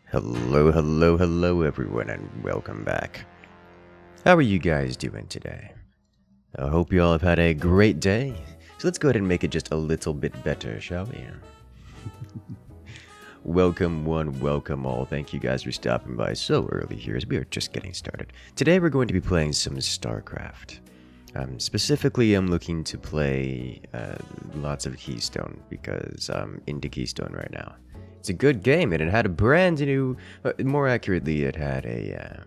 Hello, hello, hello everyone, and welcome back. How are you guys doing today? I hope you all have had a great day. So let's go ahead and make it just a little bit better, shall we? Welcome one, welcome all. Thank you guys for stopping by so early here as we are just getting started. Today we're going to be playing some StarCraft. Specifically, I'm looking to play lots of Keystone because I'm into Keystone right now. It's a good game, and it had a brand new. More accurately, it had a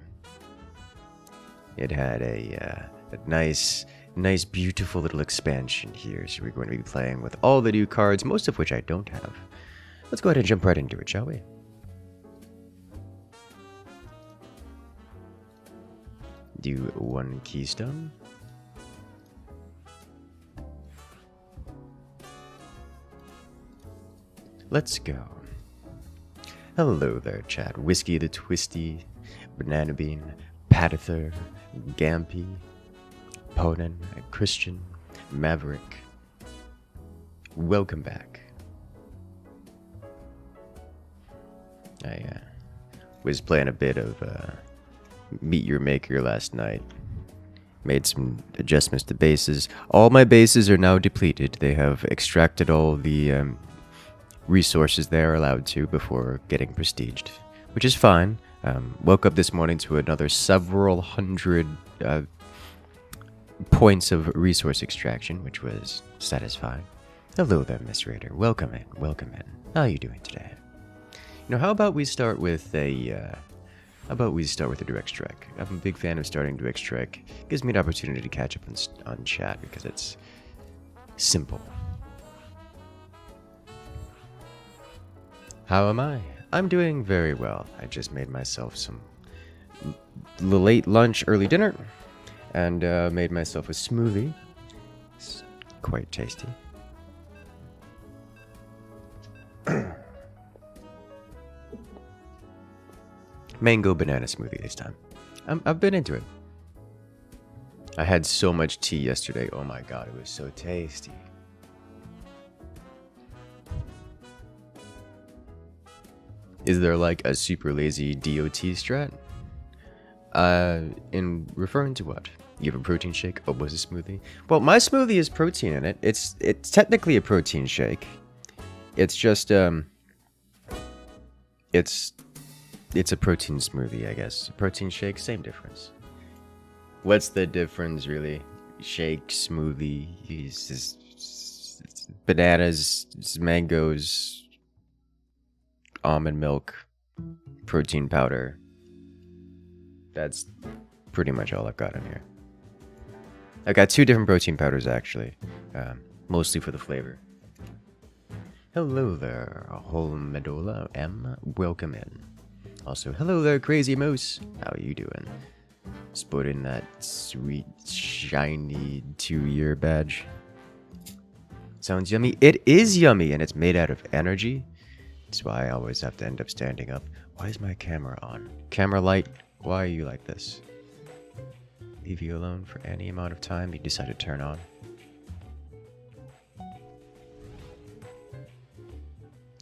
nice, beautiful little expansion here. So we're going to be playing with all the new cards, most of which I don't have. Let's go ahead and jump right into it, shall we? Do one Keystone. Let's go. Hello there, chat. Whiskey the Twisty, Banana Bean, Patither, Gampy, Ponan, Christian, Maverick. Welcome back. I was playing a bit of Meet Your Maker last night. Made some adjustments to bases. All my bases are now depleted. They have extracted all the resources they are allowed to before getting prestiged, which is fine. Woke up this morning to another several hundred points of resource extraction, which was satisfying. Hello there, Miss Raider. Welcome in, welcome in. How are you doing today? You know, how about we start with a direct strike? I'm a big fan of starting direct strike. Gives me an opportunity to catch up on chat because it's simple. How am I? I'm doing very well. I just made myself some late lunch, early dinner, and made myself a smoothie. It's quite tasty. Mango banana smoothie this time. I've been into it. I had so much tea yesterday. Oh my god, it was so tasty. Is there like a super lazy DOT strat? In referring to what? You have a protein shake? Oh, was a smoothie? Well, my smoothie is protein in it. It's technically a protein shake. It's just it's a protein smoothie, I guess. Protein shake, same difference. What's the difference, really? Shake, smoothie, bananas, mangoes, almond milk, protein powder. That's pretty much all I've got in here. I've got two different protein powders, actually. Mostly for the flavor. Hello there, Whole Medola M. Welcome in. Also, hello there, Crazy Moose. How are you doing? Sporting that sweet, shiny 2-year badge. Sounds yummy. It is yummy, and it's made out of energy. That's why I always have to end up standing up. Why is my camera on? Camera light, why are you like this? Leave you alone for any amount of time you decide to turn on.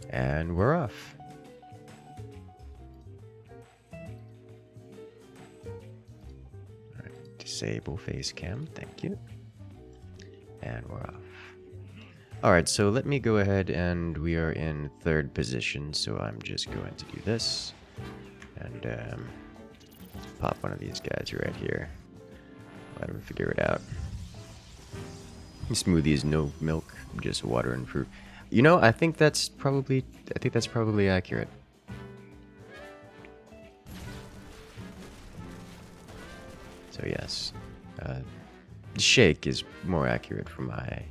And we're off. Alright, disable face cam, thank you. And we're off. Alright, so let me go ahead and we are in 3rd position, so I'm just going to do this. And pop one of these guys right here. Let him figure it out. Smoothie is no milk, just water and fruit. You know, I think that's probably accurate. So yes, shake is more accurate for my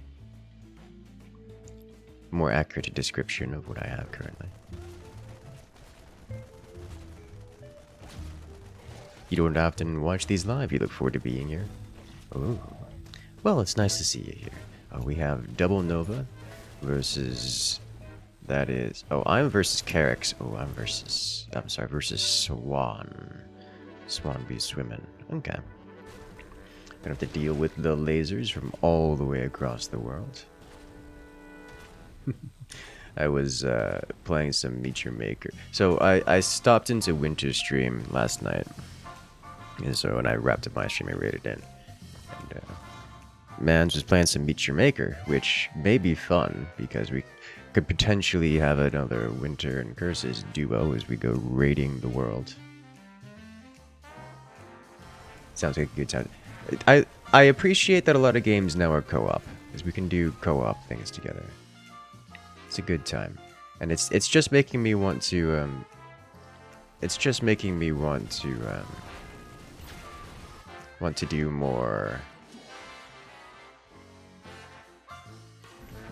more accurate description of what I have currently. You don't often watch these live. You look forward to being here. Oh, well, it's nice to see you here. We have Double Nova versus. That is. Oh, I'm versus Carrix. Oh, versus Swan. Swan be swimming. Okay. Gonna have to deal with the lasers from all the way across the world. I was playing some Meet Your Maker. So I stopped into Winter Stream last night. And so when I wrapped up my stream, I rated in. And man, just playing some Meet Your Maker, which may be fun because we could potentially have another Winter and Incursus duo as we go raiding the world. Sounds like a good time. I appreciate that a lot of games now are co-op, because we can do co-op things together. It's a good time, and it's just making me want to want to do more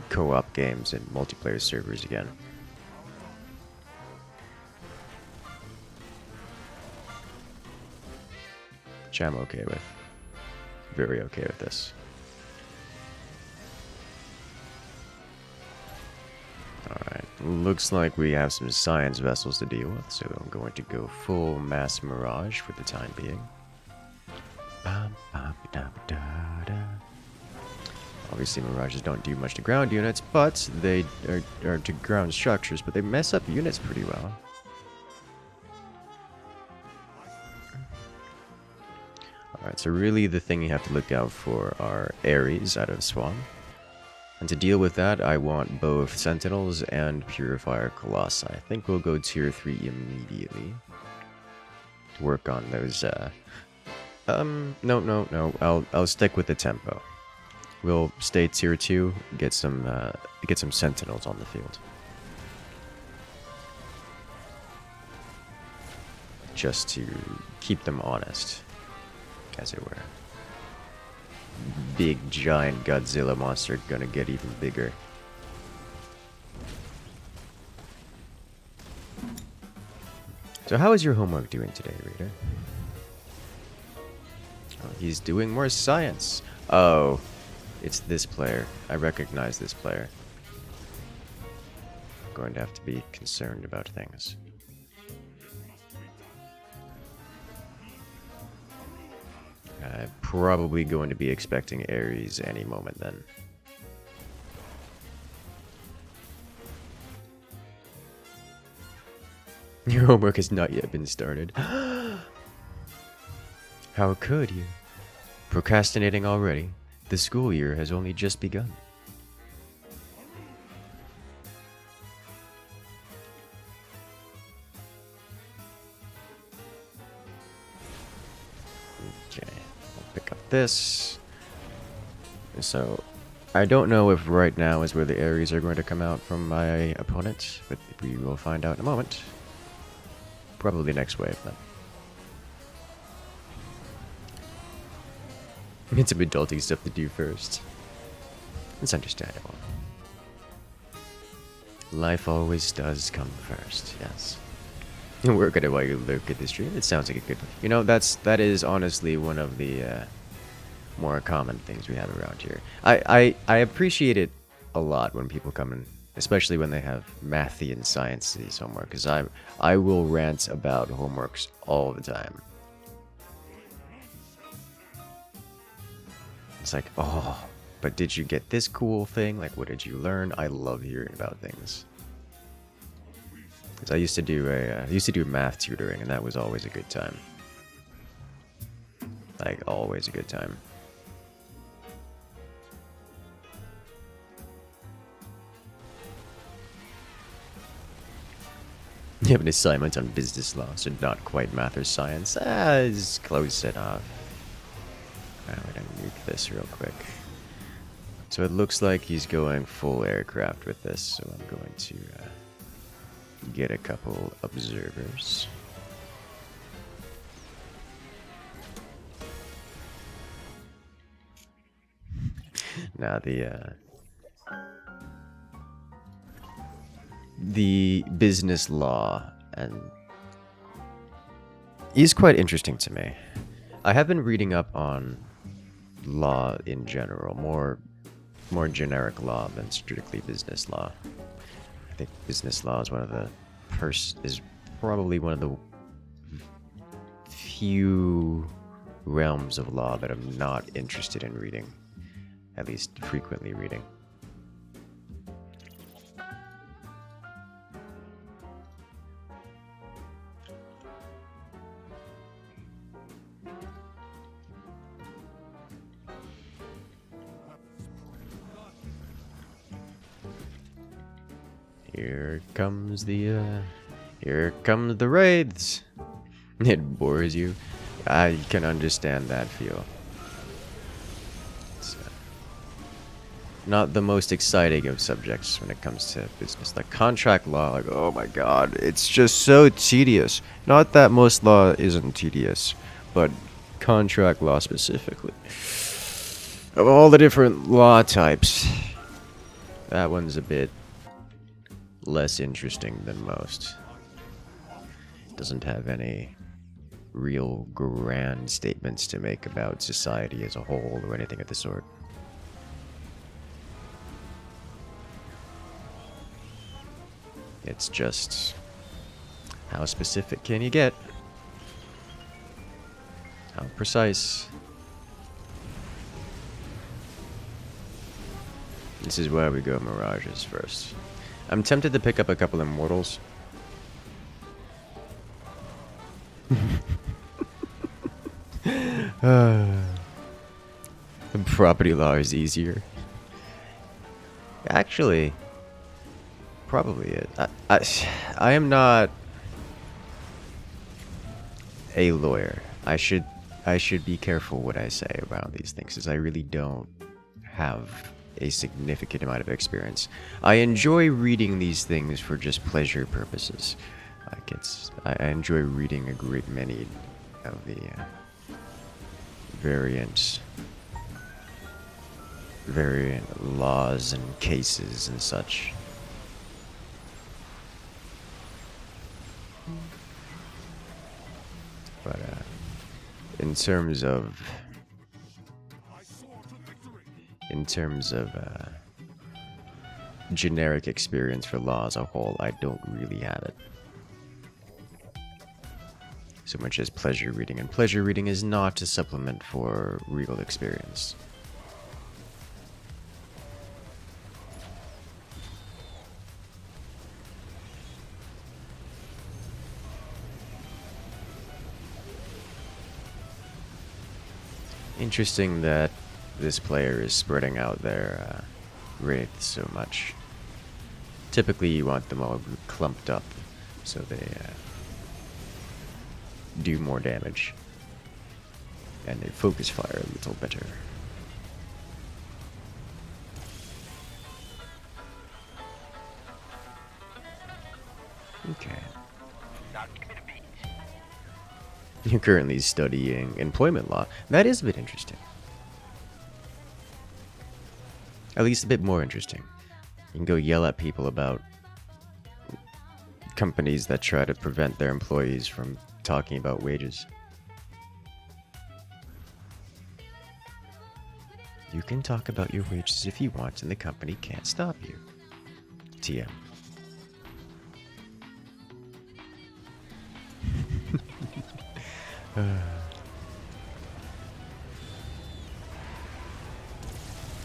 co-op games and multiplayer servers again. Which I'm okay with. Very okay with this. Alright, looks like we have some science vessels to deal with, so I'm going to go full mass mirage for the time being. Obviously mirages don't do much to ground units, but they are to ground structures, but they mess up units pretty well. Alright, so really the thing you have to look out for are Ares out of Swan. And to deal with that, I want both Sentinels and Purifier Colossi. I think we'll go tier 3 immediately. To work on those, no. I'll stick with the tempo. We'll stay tier 2, get some Sentinels on the field. Just to keep them honest, as it were. Big giant Godzilla monster gonna get even bigger. So how is your homework doing today, reader? Oh, he's doing more science. Oh, it's this player. I recognize this player. I'm going to have to be concerned about things. I'm probably going to be expecting Ares any moment then. Your homework has not yet been started. How could you? Procrastinating already? The school year has only just begun. Okay, I'll pick up this. So, I don't know if right now is where the Ares are going to come out from my opponent, but we will find out in a moment. Probably next wave, then. It's some adulting stuff to do first. It's understandable. Life always does come first, yes. We're gonna while you look at this stream. It sounds like a good one. You know, that is honestly one of the more common things we have around here. I appreciate it a lot when people come in, especially when they have mathy and sciencey homework, because I will rant about homeworks all the time. It's like, oh, but did you get this cool thing? Like, what did you learn? I love hearing about things. Because I used to do math tutoring, and that was always a good time. Like, always a good time. You have an assignment on business law, so not quite math or science. Is close enough. Alright, we're gonna nuke this real quick. So it looks like he's going full aircraft with this, so I'm going to get a couple observers. Now the business law and is quite interesting to me. I have been reading up on law in general, more generic law than strictly business law. I think business law is probably one of the few realms of law that I'm not interested in reading, at least frequently reading. Here comes the raids. It bores you. I can understand that feel. It's not the most exciting of subjects when it comes to business. Like contract law, like, oh my god, it's just so tedious. Not that most law isn't tedious, but contract law specifically. Of all the different law types, that one's a bit less interesting than most. Doesn't have any real grand statements to make about society as a whole or anything of the sort. It's just, how specific can you get? How precise? This is why we go Mirages first. I'm tempted to pick up a couple Immortals. The property law is easier. Actually, probably it. I am not a lawyer. I should be careful what I say about these things, because I really don't have a significant amount of experience. I enjoy reading these things for just pleasure purposes. Like I enjoy reading a great many of the variant laws and cases and such. But in terms of generic experience for law as a whole, I don't really have it. So much as pleasure reading, and pleasure reading is not a supplement for real experience. Interesting that this player is spreading out their wraiths so much. Typically you want them all clumped up so they do more damage and they focus fire a little better. Okay. You're currently studying employment law. That is a bit interesting. At least a bit more interesting. You can go yell at people about companies that try to prevent their employees from talking about wages. You can talk about your wages if you want, and the company can't stop you. TM.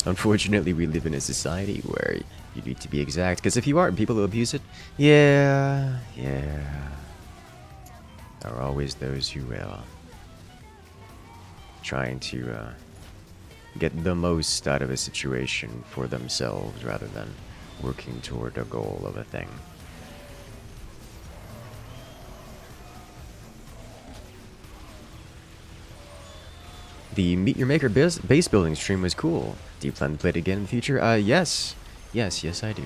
Unfortunately, we live in a society where you need to be exact, because if you aren't, people will abuse it. Yeah. There are always those who will. Trying to get the most out of a situation for themselves rather than working toward a goal of a thing. The Meet Your Maker base building stream was cool. Do you plan to play it again in the future? Yes. Yes, I do.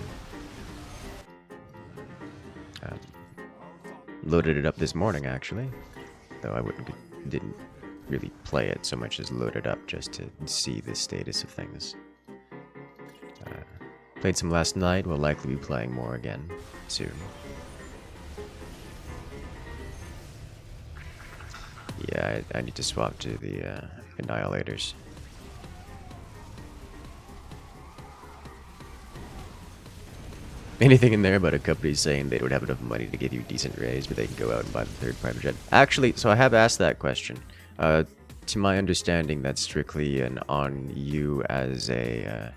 Loaded it up this morning, actually. Though I didn't really play it so much as load it up just to see the status of things. Played some last night. Will likely be playing more again soon. Yeah, I need to swap to the Annihilators. Anything in there about a company saying they don't have enough money to give you a decent raise, but they can go out and buy the third private jet? Actually, so I have asked that question. To my understanding, that's strictly an on you as an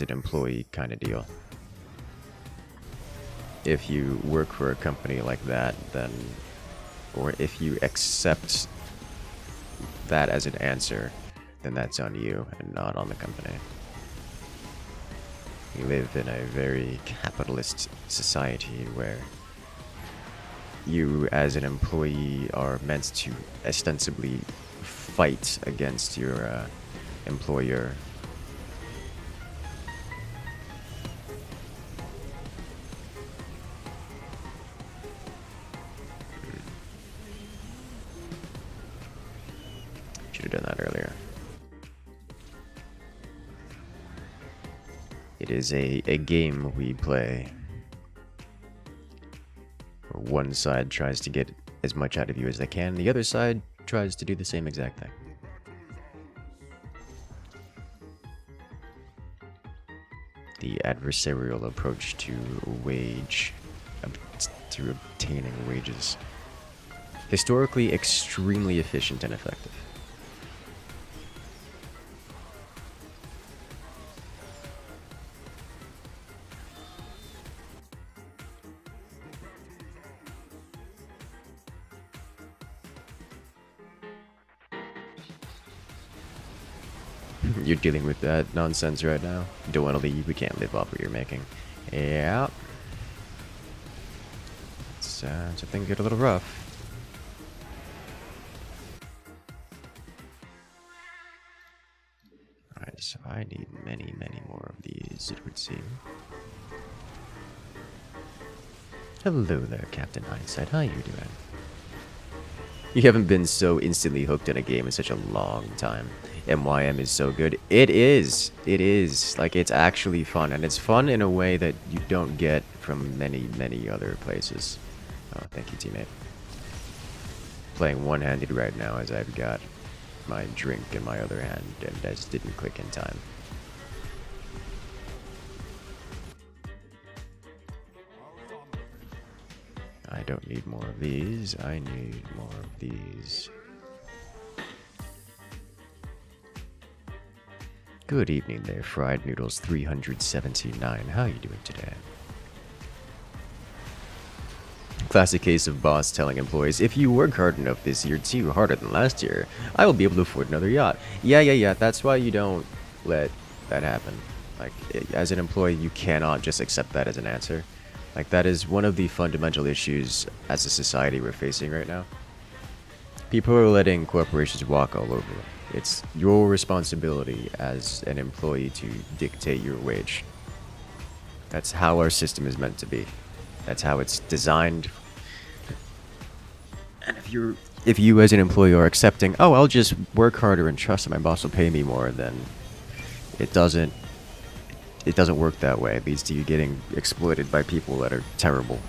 employee kind of deal. If you work for a company like that, then, or if you accept that as an answer, then that's on you and not on the company. We live in a very capitalist society where you, as an employee, are meant to ostensibly fight against your employer. Should have done that earlier. It is a game we play where one side tries to get as much out of you as they can, the other side tries to do the same exact thing. The adversarial approach to obtaining wages. Historically extremely efficient and effective. You're dealing with that nonsense right now. Don't want to leave. We can't live off what you're making. Yeah. So things get a little rough. Alright, so I need many, many more of these, it would seem. Hello there, Captain Hindsight. How you doing? You haven't been so instantly hooked in a game in such a long time. MYM is so good. It is. It is. Like, it's actually fun. And it's fun in a way that you don't get from many, many other places. Oh, thank you, teammate. Playing one-handed right now as I've got my drink in my other hand, and that just didn't click in time. I don't need more of these. I need more of these. Good evening there, Fried Noodles 379. How are you doing today? Classic case of boss telling employees, if you work hard enough this year, too harder than last year, I will be able to afford another yacht. Yeah. That's why you don't let that happen. Like, as an employee, you cannot just accept that as an answer. Like, that is one of the fundamental issues as a society we're facing right now. People are letting corporations walk all over them. It's your responsibility as an employee to dictate your wage. That's how our system is meant to be. That's how it's designed. And if you as an employee are accepting, oh, I'll just work harder and trust that my boss will pay me more, then it doesn't work that way. It leads to you getting exploited by people that are terrible.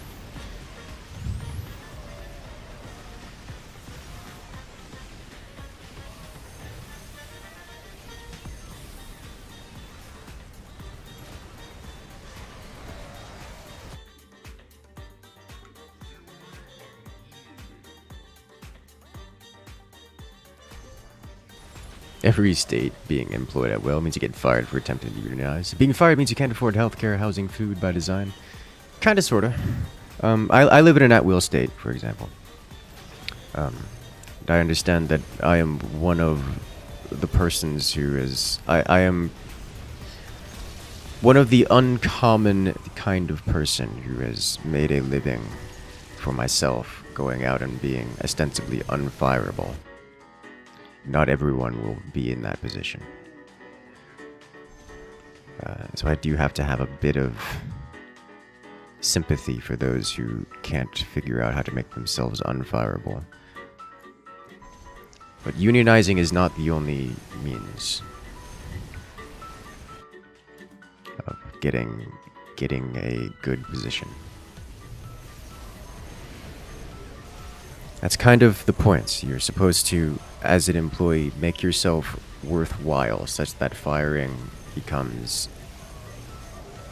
Every state being employed at will means you get fired for attempting to unionize. Being fired means you can't afford healthcare, housing, food by design. Kinda, sorta. I live in an at-will state, for example. I understand that I am one of the persons who is... I am one of the uncommon kind of person who has made a living for myself, going out and being ostensibly unfireable. Not everyone will be in that position. So I do have to have a bit of sympathy for those who can't figure out how to make themselves unfireable. But unionizing is not the only means of getting a good position. That's kind of the point. You're supposed to, as an employee, make yourself worthwhile such that firing becomes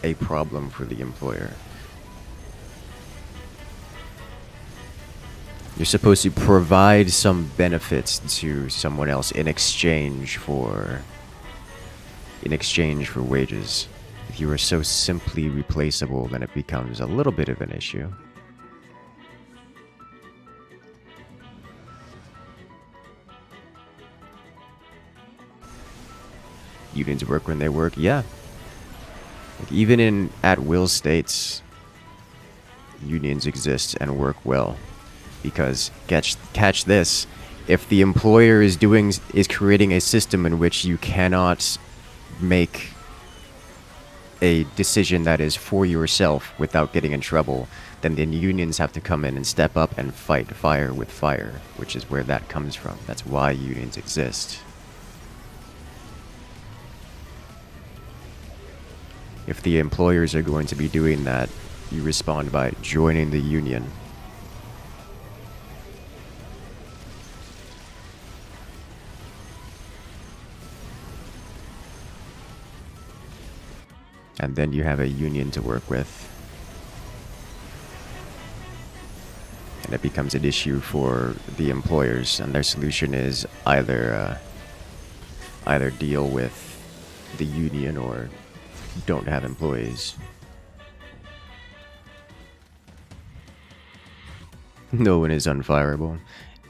a problem for the employer. You're supposed to provide some benefits to someone else in exchange for wages. If you are so simply replaceable, then it becomes a little bit of an issue. Unions work when they work, yeah. Like, even in at-will states, unions exist and work well. Because, catch this, if the employer is creating a system in which you cannot make a decision that is for yourself without getting in trouble, then the unions have to come in and step up and fight fire with fire, which is where that comes from. That's why unions exist. If the employers are going to be doing that, you respond by joining the union. And then you have a union to work with. And it becomes an issue for the employers, and their solution is either deal with the union or don't have employees. No one is unfireable.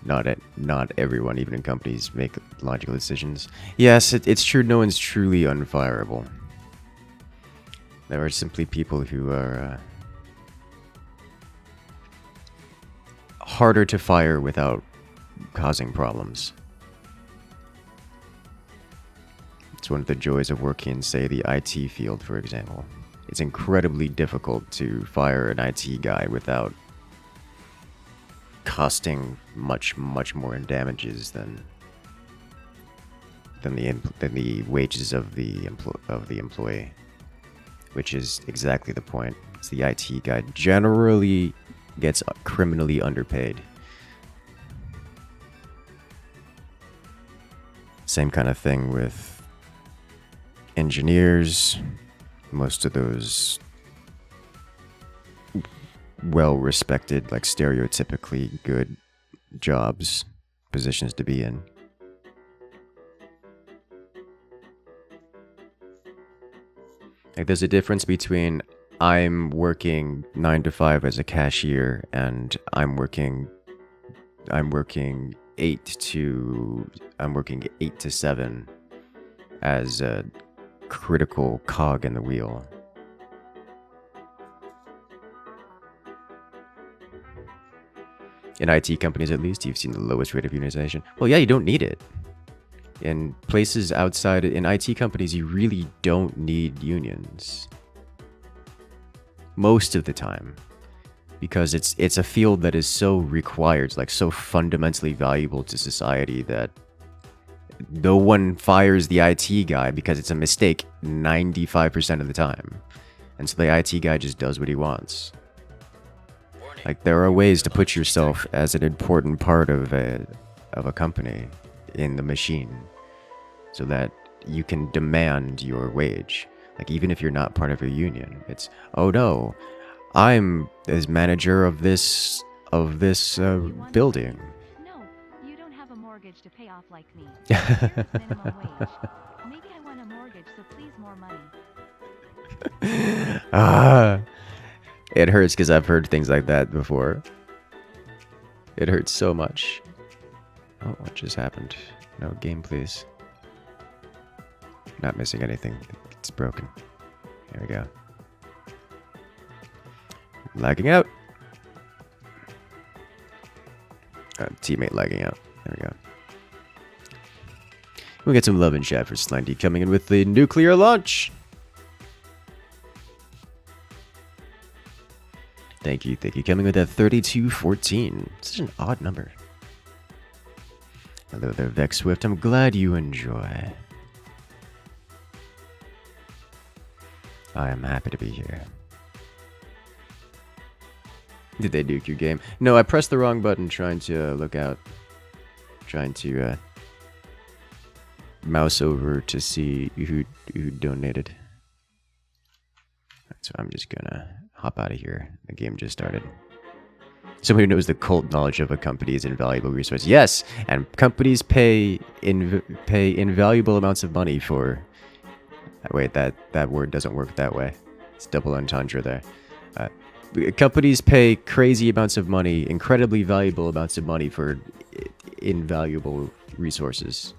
Not everyone, even in companies, make logical decisions. Yes, it's true, no one's truly unfireable. There are simply people who are harder to fire without causing problems. It's one of the joys of working in, say, the IT field, for example. It's incredibly difficult to fire an IT guy without costing much more in damages than the wages of the employee. Which is exactly the point. It's the IT guy generally gets criminally underpaid. Same kind of thing with engineers. Most of those well-respected, like stereotypically good jobs, positions to be in. Like, there's a difference between I'm working 9 to 5 as a cashier and I'm working 8 to 7 as a critical cog in the wheel. In IT companies, at least, you've seen the lowest rate of unionization. Well, yeah, you don't need it. In places outside, in IT companies, you really don't need unions. Most of the time. Because it's a field that is so required, like so fundamentally valuable to society that no one fires the IT guy because it's a mistake 95% of the time. And so the IT guy just does what he wants. Like, there are ways to put yourself as an important part of a company in the machine so that you can demand your wage. Like, even if you're not part of a union, it's, oh no, I'm as manager of this building. No, you don't have a mortgage to pay off like me. Here's minimum wage. Maybe I want a mortgage, so please more money. It hurts because I've heard things like that before. It hurts so much. Oh, what just happened? No, game, please. Not missing anything. It's broken. There we go. Lagging out. Teammate lagging out. There we go. We'll get some love in chat for Slendy coming in with the nuclear launch. Thank you. Coming with that 3214. Such an odd number. Hello there, Vex Swift. I'm glad you enjoy. I am happy to be here. Did they nuke your game? No, I pressed the wrong button trying to look out. Trying to mouse over to see who donated. So I'm just gonna hop out of here. The game just started. Somebody who knows the cult knowledge of a company is an invaluable resource. Yes, and companies pay invaluable amounts of money for... Wait, that word doesn't work that way. It's double entendre there. Companies pay crazy amounts of money, incredibly valuable amounts of money for invaluable resources.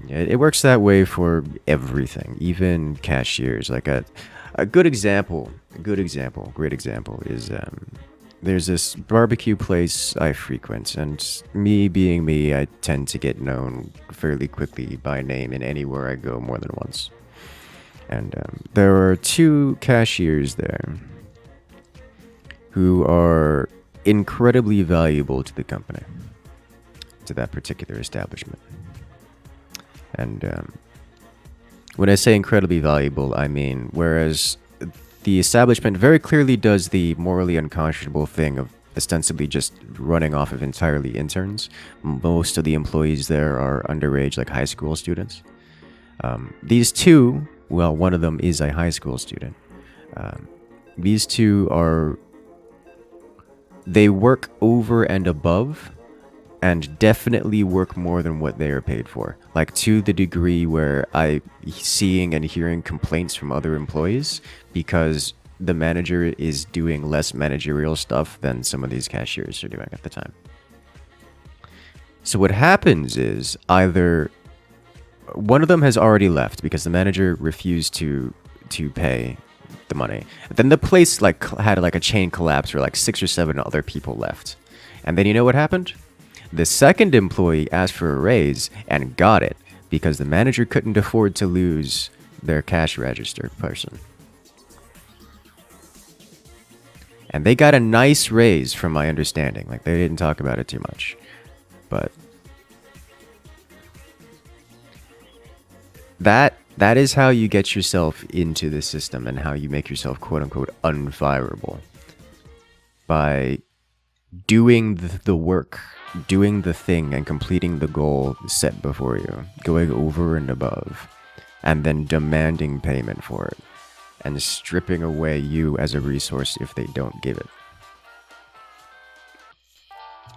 Yeah, it works that way for everything, even cashiers. Like a good example, great example is there's this barbecue place I frequent, and me being me, I tend to get known fairly quickly by name in anywhere I go more than once. And there are two cashiers there who are incredibly valuable to the company, to that particular establishment. And when I say incredibly valuable, I mean, whereas the establishment very clearly does the morally unconscionable thing of ostensibly just running off of entirely interns, most of the employees there are underage, like high school students. These two, well, one of them is a high school student. These two they work over and above and definitely work more than what they are paid for. Like, to the degree where I seeing and hearing complaints from other employees because the manager is doing less managerial stuff than some of these cashiers are doing at the time. So what happens is either one of them has already left because the manager refused to pay the money. Then the place had a chain collapse where 6 or 7 other people left. And then you know what happened? The second employee asked for a raise and got it because the manager couldn't afford to lose their cash register person. And they got a nice raise from my understanding. Like, they didn't talk about it too much. But that is how you get yourself into the system and how you make yourself quote-unquote unfireable. By doing the work, doing the thing, and completing the goal set before you, going over and above, and then demanding payment for it, and stripping away you as a resource if they don't give it.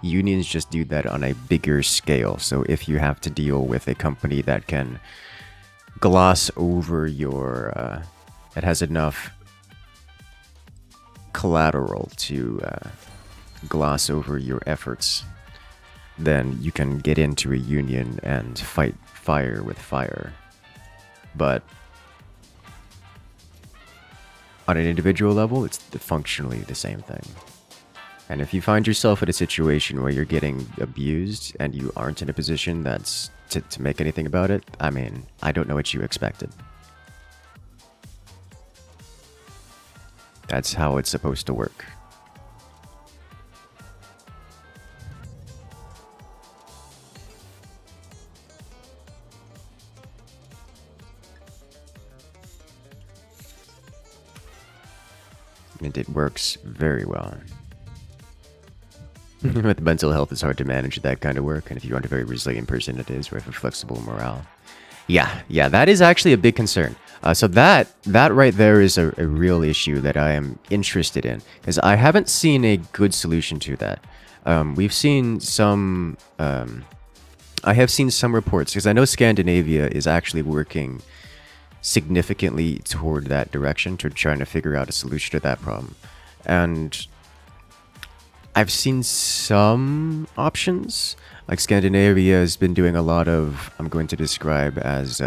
Unions just do that on a bigger scale, so if you have to deal with a company that can gloss over your, it has enough collateral to gloss over your efforts, then you can get into a union and fight fire with fire. But on an individual level, it's functionally the same thing. And if you find yourself in a situation where you're getting abused and you aren't in a position that's to make anything about it, I mean, I don't know what you expected. That's how it's supposed to work. And it works very well. With mental health, it's hard to manage that kind of work, and if you aren't a very resilient person, it is, with a flexible morale. Yeah, that is actually a big concern. So that right there is a real issue that I am interested in, because I haven't seen a good solution to that. We've seen some... I have seen some reports, because I know Scandinavia is actually working significantly toward that direction, to trying to figure out a solution to that problem. And I've seen some options. Like, Scandinavia has been doing a lot of, I'm going to describe as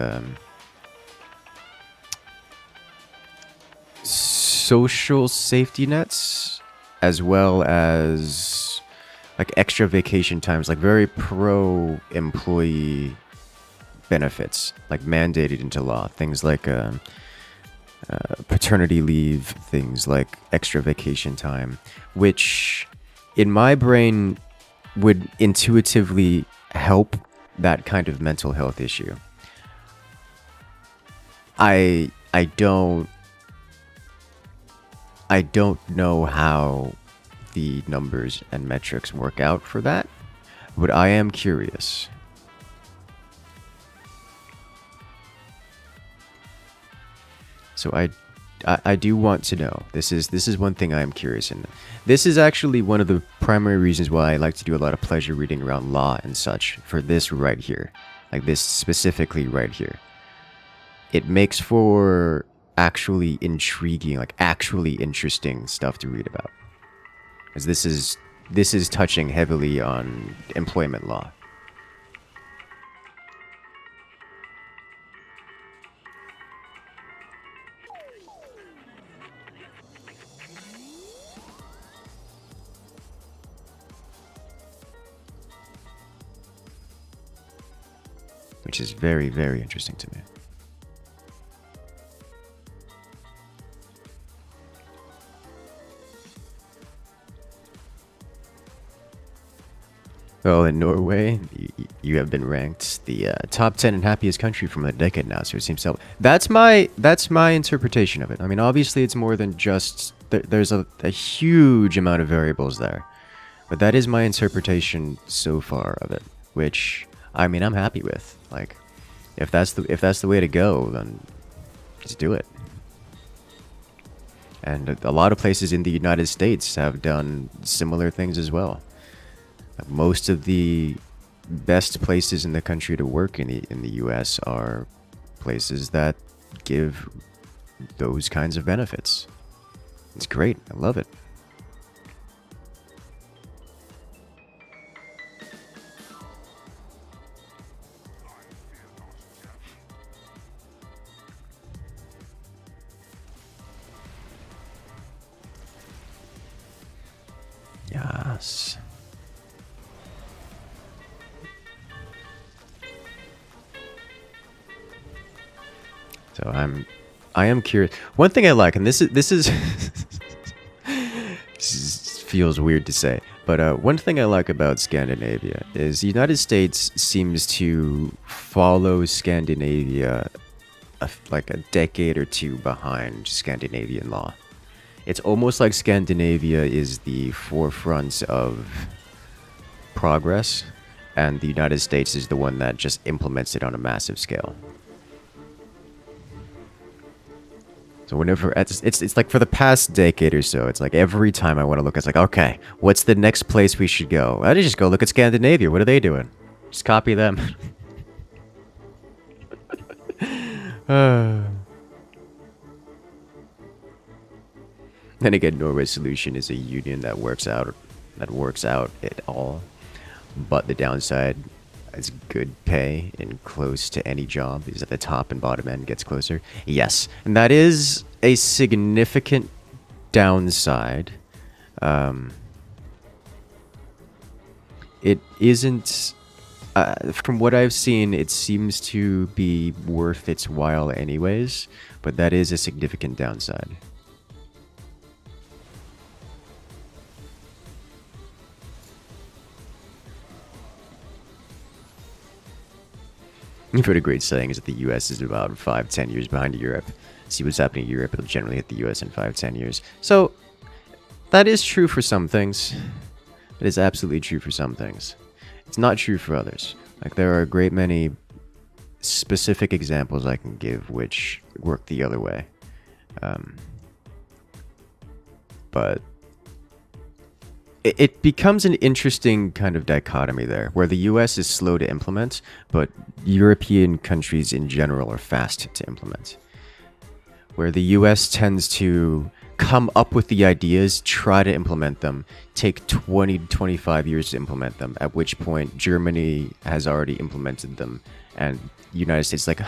social safety nets, as well as like extra vacation times, like very pro employee benefits, like mandated into law. Things like paternity leave, things like extra vacation time, which in my brain would intuitively help that kind of mental health issue. I don't know how the numbers and metrics work out for that, but I am curious. So I do want to know. This is one thing I am curious in. This is actually one of the primary reasons why I like to do a lot of pleasure reading around law and such for this right here. Like this specifically right here. It makes for actually intriguing, like actually interesting stuff to read about. Because this is touching heavily on employment law. which is very, very interesting to me. Well, in Norway, you have been ranked the top 10 and happiest country from a decade now, so it seems so. That's my interpretation of it. I mean, obviously, it's more than just there's a huge amount of variables there, but that is my interpretation so far of it. Which, I mean, I'm happy with. Like, if that's the way to go, then just do it. And a lot of places in the United States have done similar things as well. Most of the best places in the country to work in the US are places that give those kinds of benefits. It's great. I love it. Yes. So I am curious. One thing I like, and this is this feels weird to say, but one thing I like about Scandinavia is the United States seems to follow Scandinavia like a decade or two behind Scandinavian law. It's almost like Scandinavia is the forefront of progress, and the United States is the one that just implements it on a massive scale. So whenever it's like for the past decade or so, it's like every time I want to look, it's like, okay, what's the next place we should go? I just go look at Scandinavia. What are they doing? Just copy them. Then again, Norway's solution is a union that works out it all. But the downside is good pay and close to any job is at the top and bottom end gets closer. Yes, and that is a significant downside. It isn't, from what I've seen, it seems to be worth its while anyways, but that is a significant downside. You've heard a great saying is that the US is about 5-10 years behind Europe. See what's happening in Europe, it'll generally hit the US in 5-10 years. So, that is true for some things. It is absolutely true for some things. It's not true for others. Like, there are a great many specific examples I can give which work the other way. But it becomes an interesting kind of dichotomy there, where the US is slow to implement, but European countries in general are fast to implement. Where the US tends to come up with the ideas, try to implement them, take 20 to 25 years to implement them, at which point Germany has already implemented them, and the United States is like,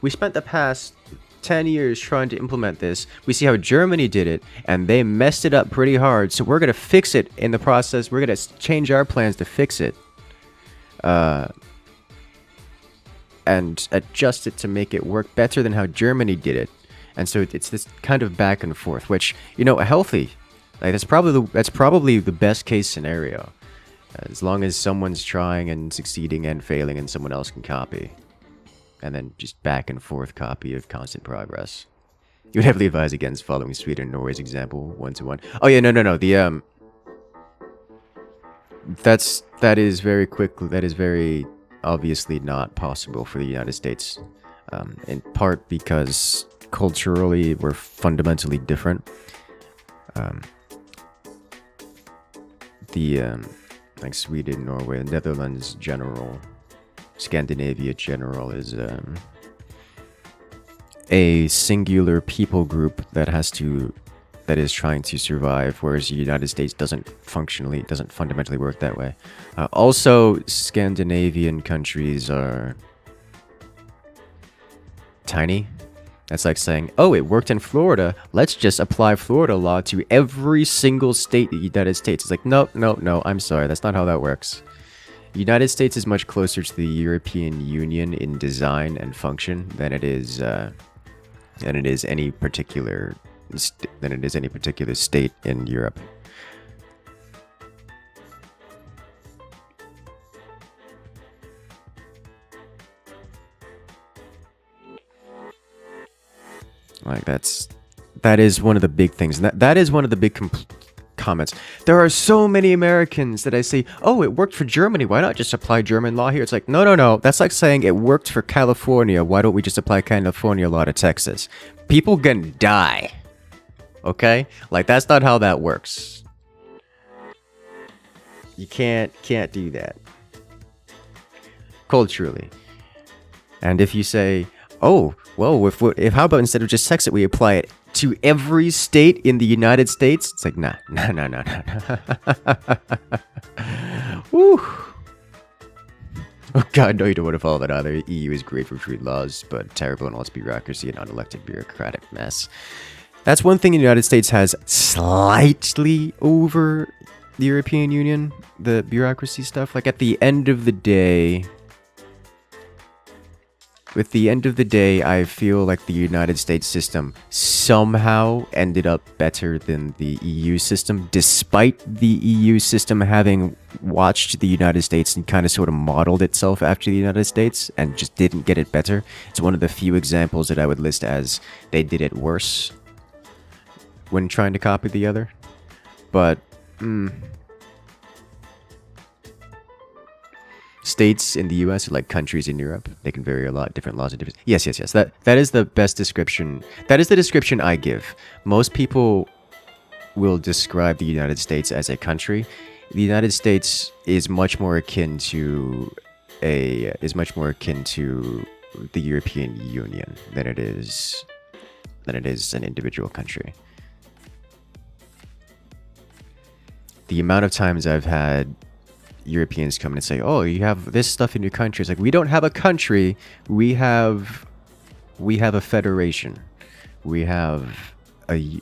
we spent the past 10 years trying to implement this. We see how Germany did it, and they messed it up pretty hard, so we're going to fix it in the process. We're going to change our plans to fix it. And adjust it to make it work better than how Germany did it. And so it's this kind of back and forth, which, you know, healthy. Like, that's probably the best case scenario. As long as someone's trying and succeeding and failing and someone else can copy. And then just back and forth copy of constant progress. You would heavily advise against following Sweden and Norway's example, 1-to-1. Oh yeah, no. The that is very obviously not possible for the United States. In part because culturally we're fundamentally different. Like Sweden, Norway, Netherlands general, Scandinavia general is a singular people group that is trying to survive, whereas the United States doesn't fundamentally work that way. Also, Scandinavian countries are tiny. That's like saying, oh, it worked in Florida, let's just apply Florida law to every single state in the United States. It's like, no, I'm sorry, that's not how that works. The United States is much closer to the European Union in design and function than it is any particular state in Europe. Like that is one of the big things. And that is one of the big comments. There are so many Americans that I say, oh, it worked for Germany. Why not just apply German law here? It's like, no. That's like saying it worked for California. Why don't we just apply California law to Texas? People can die. Okay? Like, that's not how that works. You can't do that. Culturally. And if you say, oh, well, if how about instead of just Texas, we apply it to every state in the United States? It's like, nah. Woo. Oh god, no, you don't want to follow that either. EU is great for trade laws, but terrible in all its bureaucracy and unelected bureaucratic mess. That's one thing the United States has slightly over the European Union, the bureaucracy stuff. Like, at the end of the day, I feel like the United States system somehow ended up better than the EU system, despite the EU system having watched the United States and kind of sort of modeled itself after the United States and just didn't get it better. It's one of the few examples that I would list as they did it worse when trying to copy the other. But, states in the US are like countries in Europe. They can vary a lot. Different laws are different. Yes. That is the best description. That is the description I give. Most people will describe the United States as a country. The United States is much more akin to the European Union than it is an individual country. The amount of times I've had Europeans come in and say, oh, you have this stuff in your country. It's like, we don't have a country. We have a federation. We have the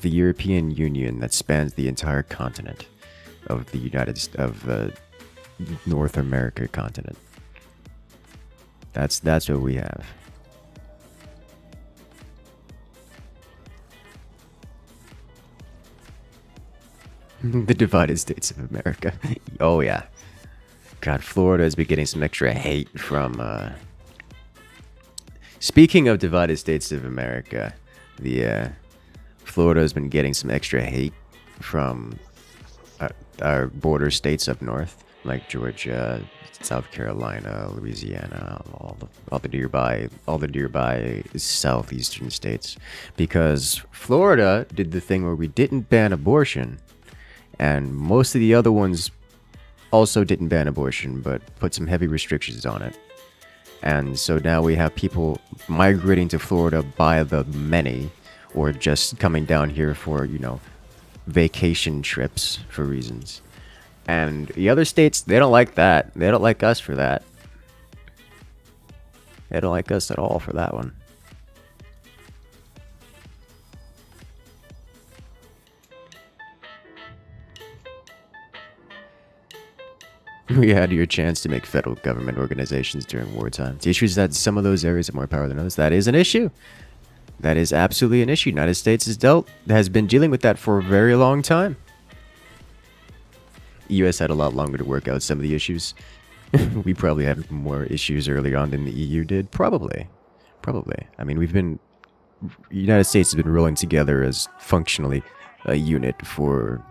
European Union that spans the entire continent of the North America continent. That's what we have. The divided states of America. Oh yeah. God, Florida has been getting some extra hate from Speaking of divided states of America, Florida has been getting some extra hate from our border states up north, like Georgia, South Carolina, Louisiana, all the nearby southeastern states, because Florida did the thing where we didn't ban abortion. And most of the other ones also didn't ban abortion, but put some heavy restrictions on it. And so now we have people migrating to Florida by the many, or just coming down here for, vacation trips for reasons. And the other states, they don't like that. They don't like us for that. They don't like us at all for that one. We had your chance to make federal government organizations during wartime. The issue is that some of those areas have more power than others. That is an issue. That is absolutely an issue. United States has been dealing with that for a very long time. US had a lot longer to work out some of the issues. We probably had more issues early on than the EU did. Probably. I mean, United States has been rolling together as functionally a unit for,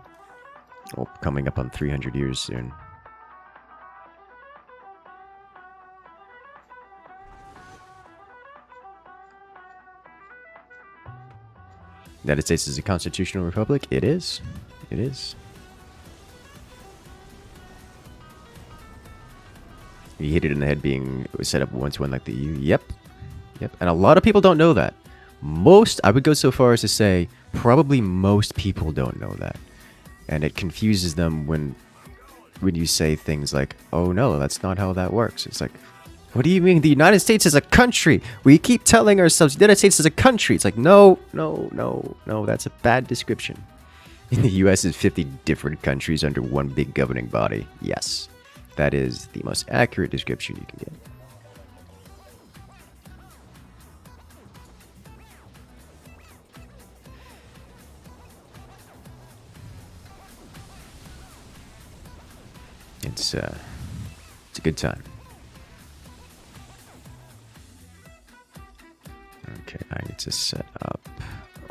coming up on 300 years soon. The United States is a constitutional republic. It is. It is. You hit it in the head being set up 1-to-1 like the EU. Yep. And a lot of people don't know that. I would go so far as to say, probably most people don't know that. And it confuses them when you say things like, oh no, that's not how that works. It's like, what do you mean? The United States is a country. We keep telling ourselves the United States is a country. It's like, no, that's a bad description. In the US is 50 different countries under one big governing body. Yes. that is the most accurate description you can get. It's a good time. Okay, I need to set up.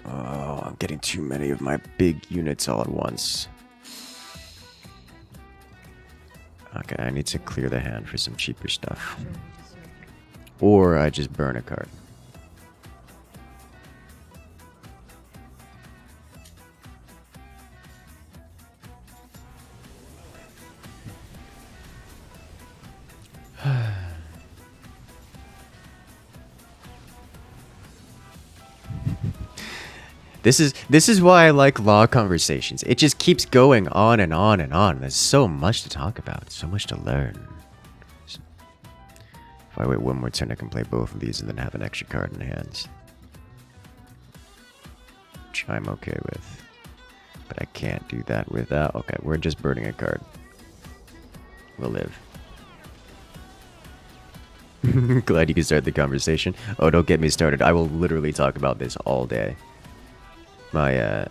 Oh, I'm getting too many of my big units all at once. Okay, I need to clear the hand for some cheaper stuff. Or I just burn a card. This is why I like law conversations. It just keeps going on and on and on. There's so much to talk about, so much to learn. If I wait one more turn, I can play both of these and then have an extra card in hand. Which I'm okay with. But I can't do that without... Okay, we're just burning a card. We'll live. Glad you can start the conversation. Oh, don't get me started. I will literally talk about this all day. My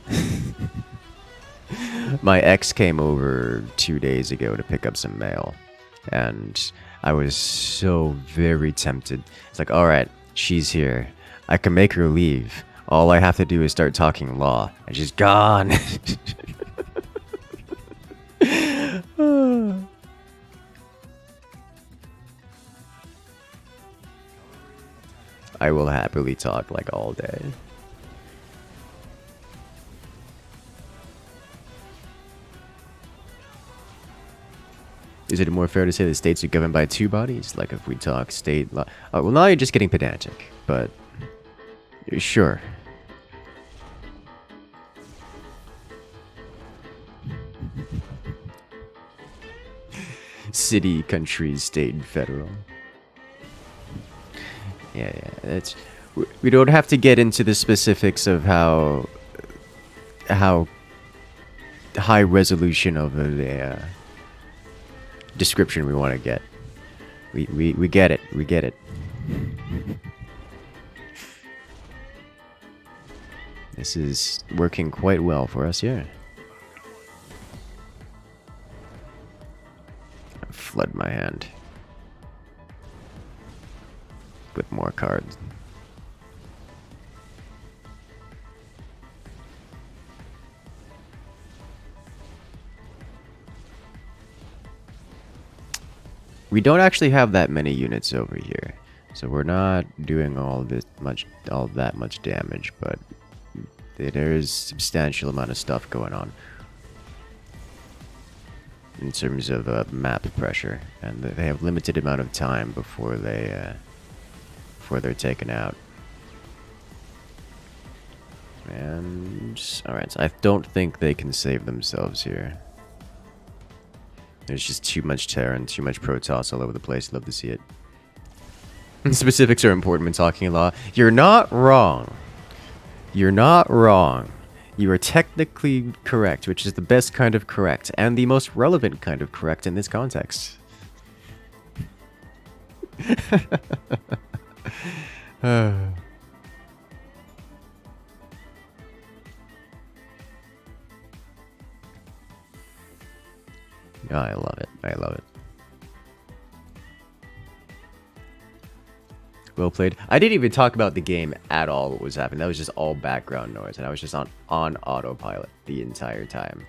my ex came over 2 days ago to pick up some mail, and I was so very tempted. It's like, all right, she's here. I can make her leave. All I have to do is start talking law, and she's gone. I will happily talk like all day. Is it more fair to say that states are governed by two bodies? Like if we talk state law... well, now you're just getting pedantic, but... Sure. City, country, state, and federal. Yeah, that's... We don't have to get into the specifics of how high resolution of a... description we want to get. We get it. We get it. This is working quite well for us here. Flood my hand with more cards. We don't actually have that many units over here, so we're not doing all that much damage, but there is substantial amount of stuff going on in terms of map pressure, and they have limited amount of time before they're taken out. And alright, so I don't think they can save themselves here. There's just too much Terran, too much Protoss all over the place. Love to see it. Specifics are important when talking law. You're not wrong. You're not wrong. You are technically correct, which is the best kind of correct, and the most relevant kind of correct in this context. Oh, I love it. I love it. Well played. I didn't even talk about the game at all, what was happening. That was just all background noise, and I was just on autopilot the entire time.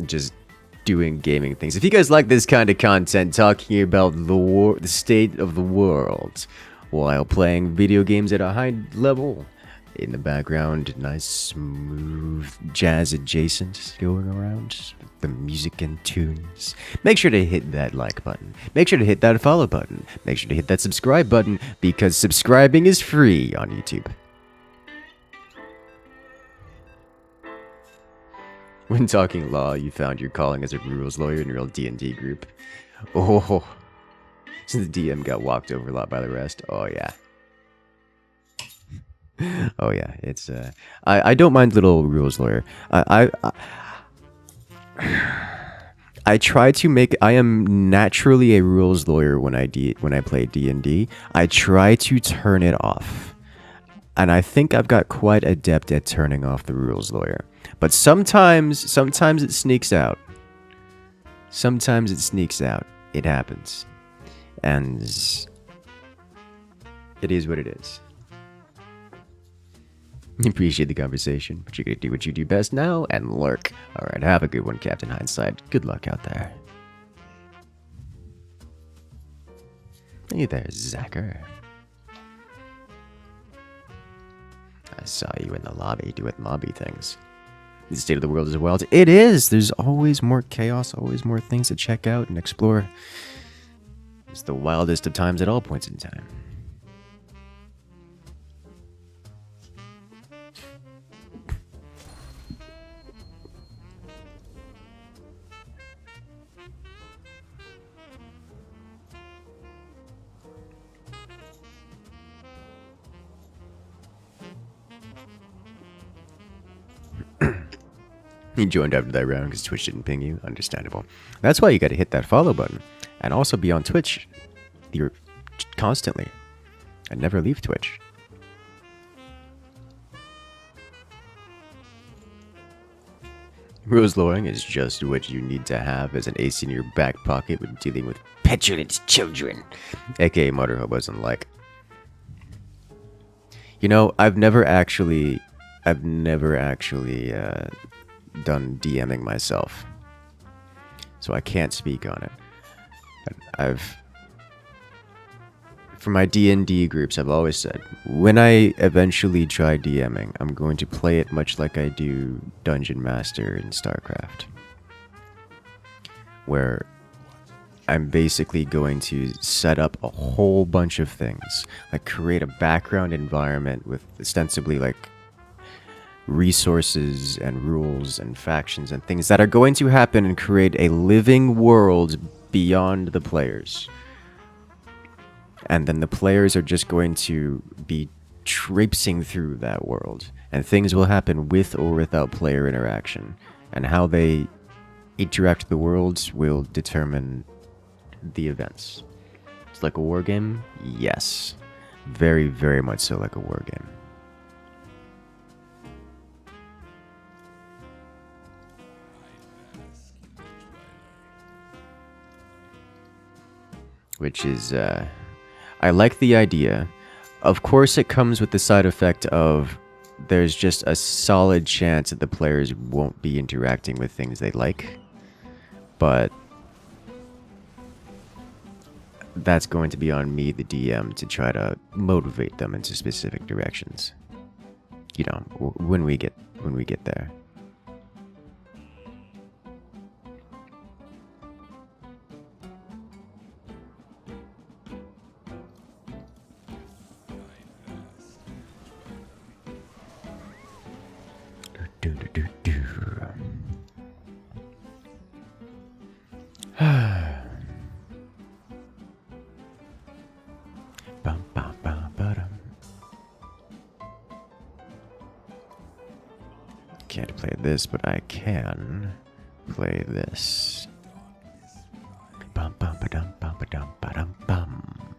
Just doing gaming things. If you guys like this kind of content, talking about the state of the world while playing video games at a high level, in the background, nice smooth jazz adjacent going around, the music and tunes. Make sure to hit that like button. Make sure to hit that follow button. Make sure to hit that subscribe button, because subscribing is free on YouTube. When talking law, you found your calling as a rules lawyer in your old D&D group. Oh, since the DM got walked over a lot by the rest. Oh yeah. Oh yeah, it's I don't mind little rules lawyer. I I try to make. I am naturally a rules lawyer when I play D&D. I try to turn it off, and I think I've got quite adept at turning off the rules lawyer. But sometimes it sneaks out. Sometimes it sneaks out. It happens, and it is what it is. Appreciate the conversation, but you're gonna do what you do best now and lurk. Alright, have a good one, Captain Hindsight. Good luck out there. Hey there, Zacher. I saw you in the lobby doing lobby things. The state of the world is wild. It is! There's always more chaos, always more things to check out and explore. It's the wildest of times at all points in time. You joined after that round because Twitch didn't ping you. Understandable. That's why you got to hit that follow button. And also be on Twitch constantly. And never leave Twitch. Rules lawyering is just what you need to have as an ace in your back pocket when dealing with petulant children. AKA Mother Hobos and like. You know, I've never actually done DMing myself, so I can't speak on it. But for my D&D groups, I've always said, when I eventually try DMing, I'm going to play it much like I do Dungeon Master in StarCraft, where I'm basically going to set up a whole bunch of things, like create a background environment with ostensibly like resources and rules and factions and things that are going to happen and create a living world beyond the players. And then the players are just going to be traipsing through that world, and things will happen with or without player interaction, and how they interact with the world will determine the events. It's like a war game? Yes. Very, very much so like a war game. Which is, I like the idea. Of course, it comes with the side effect of there's just a solid chance that the players won't be interacting with things they like. But that's going to be on me, the DM, to try to motivate them into specific directions. You know, when we get there. Can't play this, but I can play this. Bum bum ba dum bum ba dum ba dum bum.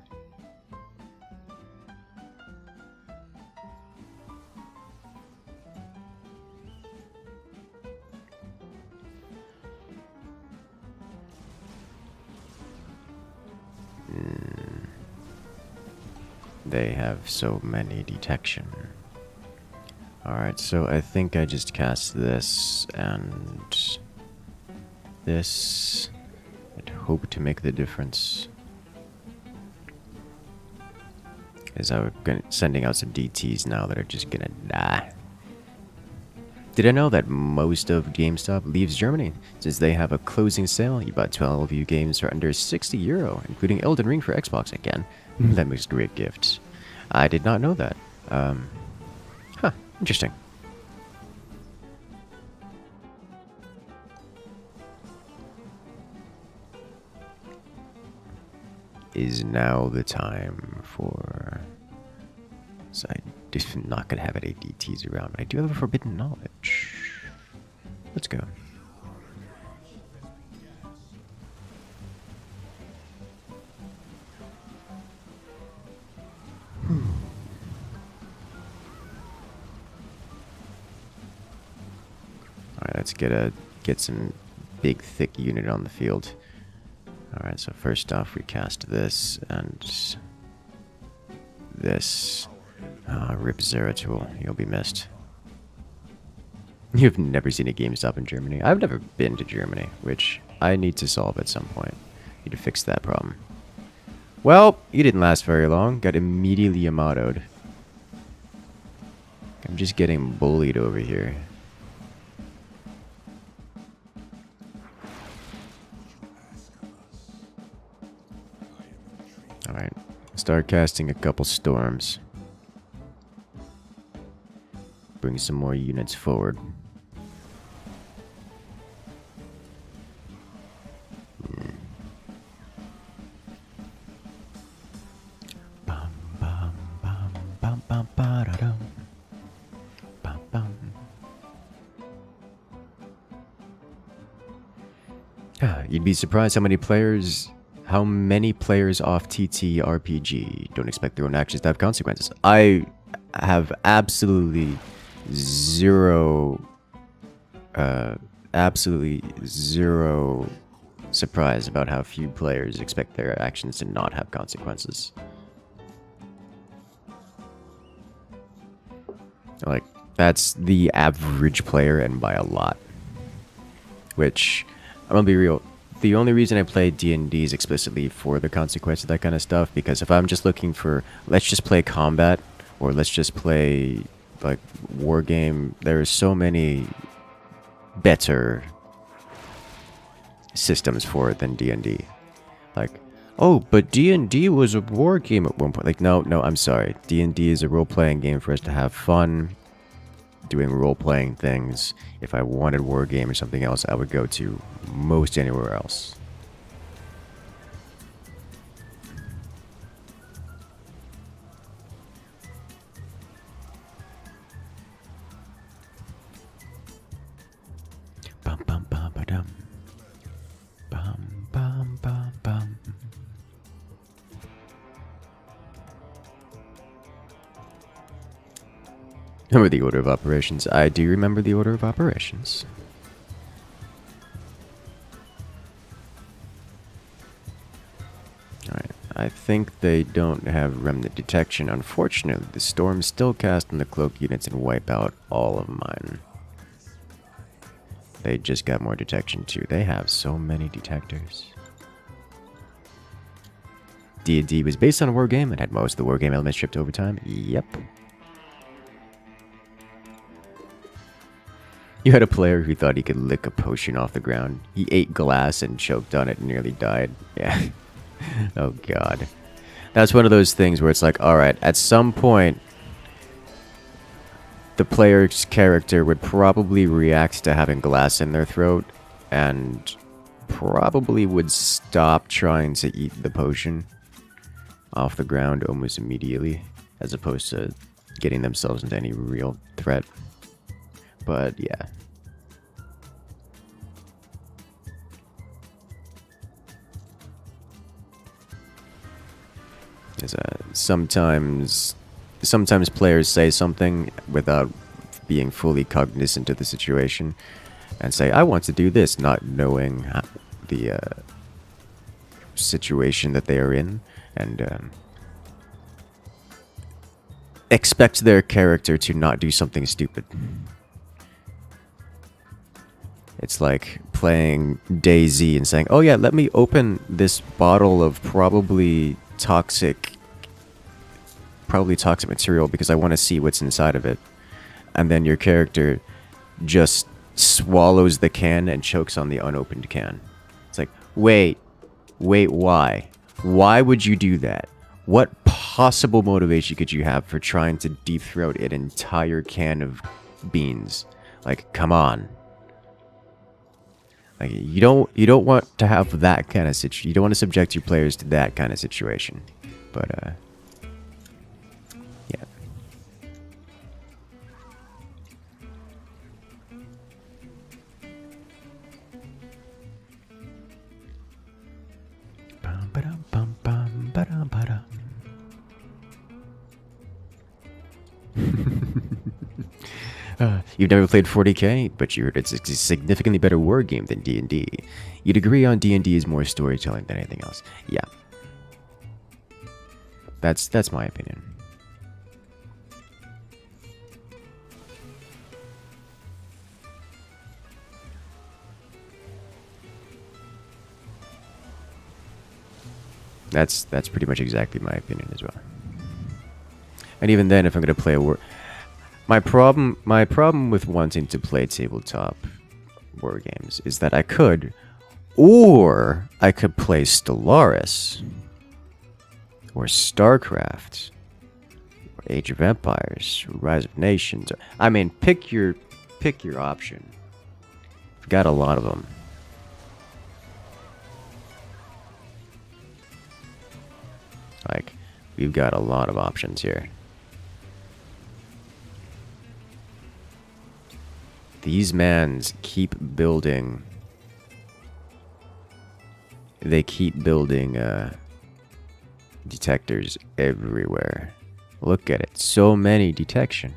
They have so many detection. Alright, so I think I just cast this and this and hope to make the difference. As I'm sending out some DTs now that are just gonna die. Did I know that most of GameStop leaves Germany? Since they have a closing sale, you bought 12 of you games for under €60, including Elden Ring for Xbox again. That makes great gifts. I did not know that. Interesting. Is now the time for... So I'm just not going to have any DTs around, but I do have a forbidden knowledge. Let's go. Let's get some big, thick unit on the field. Alright, so first off, we cast this and this. Rip Zeratul, you'll be missed. You've never seen a GameStop in Germany. I've never been to Germany, which I need to solve at some point. Need to fix that problem. Well, you didn't last very long. Got immediately Yamato'd. I'm just getting bullied over here. Alright, start casting a couple storms. Bring some more units forward. You'd be surprised how many players off TTRPG don't expect their own actions to have consequences. I have absolutely zero surprise about how few players expect their actions to not have consequences. Like, that's the average player, and by a lot. Which, I'm gonna be real, the only reason I play D&D is explicitly for the consequence of that kind of stuff, because if I'm just looking for, let's just play combat, or let's just play, like, war game, there are so many better systems for it than D&D. Like, oh, but D&D was a war game at one point. Like, no, I'm sorry. D&D is a role-playing game for us to have fun doing role-playing things. If I wanted war game or something else, I would go to most anywhere else. Bum bum bum ba dum. Bum bum bum bum. Remember the order of operations? I do remember the order of operations. Alright, I think they don't have remnant detection. Unfortunately, the storms still cast on the cloak units and wipe out all of mine. They just got more detection too. They have so many detectors. D&D was based on a war game and had most of the war game elements shipped over time. Yep. You had a player who thought he could lick a potion off the ground. He ate glass and choked on it and nearly died. Yeah. Oh god. That's one of those things where it's like, alright, at some point, the player's character would probably react to having glass in their throat and probably would stop trying to eat the potion off the ground almost immediately, as opposed to getting themselves into any real threat. But yeah. Sometimes players say something without being fully cognizant of the situation and say, I want to do this, not knowing the situation that they are in, and expect their character to not do something stupid. It's like playing DayZ and saying, oh yeah, let me open this bottle of probably toxic material because I want to see what's inside of it. And then your character just swallows the can and chokes on the unopened can. It's like, wait, why? Why would you do that? What possible motivation could you have for trying to deep throat an entire can of beans? Like, come on. Like, you don't want to have that kind of situation. You don't want to subject your players to that kind of situation. But yeah. Bum ba-dum bum bum ba-dum ba-dum. You've never played 40K, but you heard it's a significantly better war game than D&D. You'd agree on D&D is more storytelling than anything else. Yeah. That's my opinion. That's pretty much exactly my opinion as well. And even then, if I'm gonna play a war, my problem with wanting to play tabletop war games is that I could, or I could play Stellaris, or StarCraft, or Age of Empires, or Rise of Nations. I mean, pick your option. We've got a lot of them. Like, we've got a lot of options here. These mans keep building. They keep building detectors everywhere. Look at it. So many detection.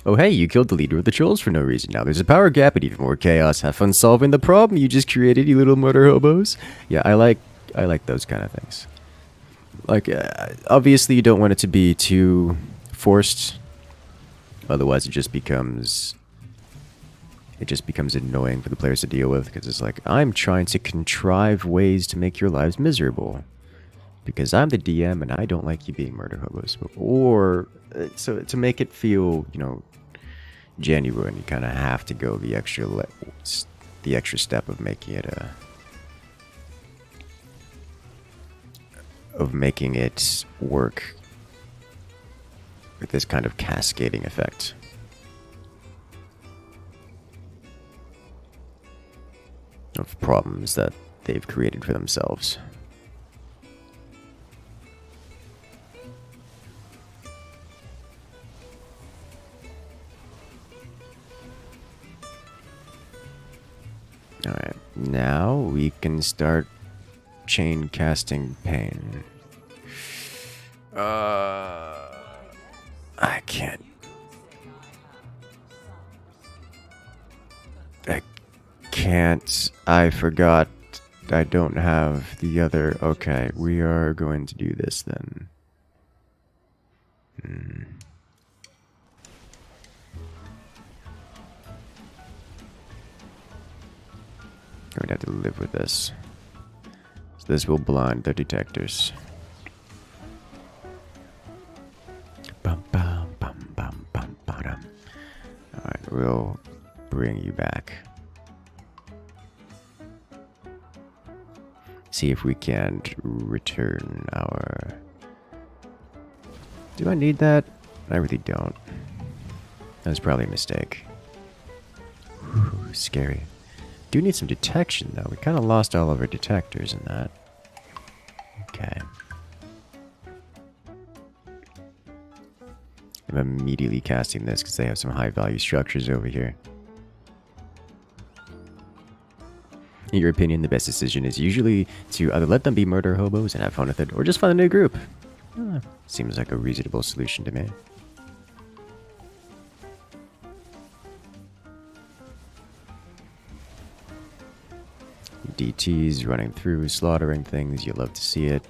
Oh hey, you killed the leader of the trolls for no reason. Now there's a power gap and even more chaos. Have fun solving the problem you just created, you little murder hobos. Yeah, I like those kind of things. Like, obviously you don't want it to be too forced. Otherwise it just becomes annoying for the players to deal with, because it's like, I'm trying to contrive ways to make your lives miserable. Because I'm the DM and I don't like you being murder hobos. Or, so to make it feel, you know, genuine, you kind of have to go the extra step of making it work with this kind of cascading effect. Of problems that they've created for themselves. Alright, now we can start chain casting pain. I can't. I forgot. I don't have the other. Okay, we are going to do this then. I'm going to have to live with this. So this will blind the detectors. Alright, we'll bring you back. See if we can return our... Do I need that? I really don't. That was probably a mistake. Whew, scary. Do need some detection though. We kind of lost all of our detectors in that. Okay. I'm immediately casting this because they have some high value structures over here. In your opinion, the best decision is usually to either let them be murder hobos and have fun with it, or just find a new group. Seems like a reasonable solution to me. DTs running through, slaughtering things. You love to see it.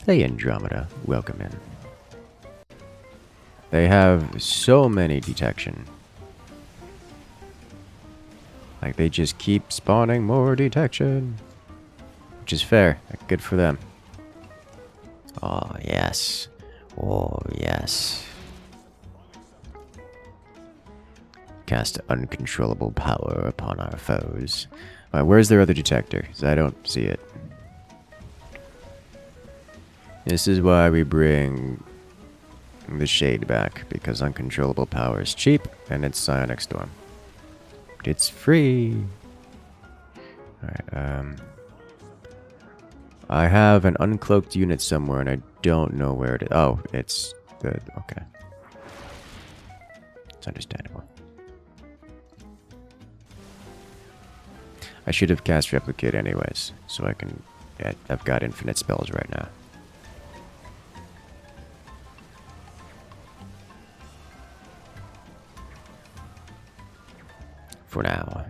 Hey Andromeda, welcome in. They have so many detection. Like, they just keep spawning more detection. Which is fair. Good for them. Oh, yes. Oh, yes. Cast uncontrollable power upon our foes. Alright, where's their other detector? 'Cause I don't see it. This is why we bring the shade back, because uncontrollable power is cheap, and it's Psionic Storm. It's free! Alright, I have an uncloaked unit somewhere, and I don't know where it is. Oh, it's good. Okay. It's understandable. I should have cast Replicate anyways, so I can... Yeah, I've got infinite spells right now. For now.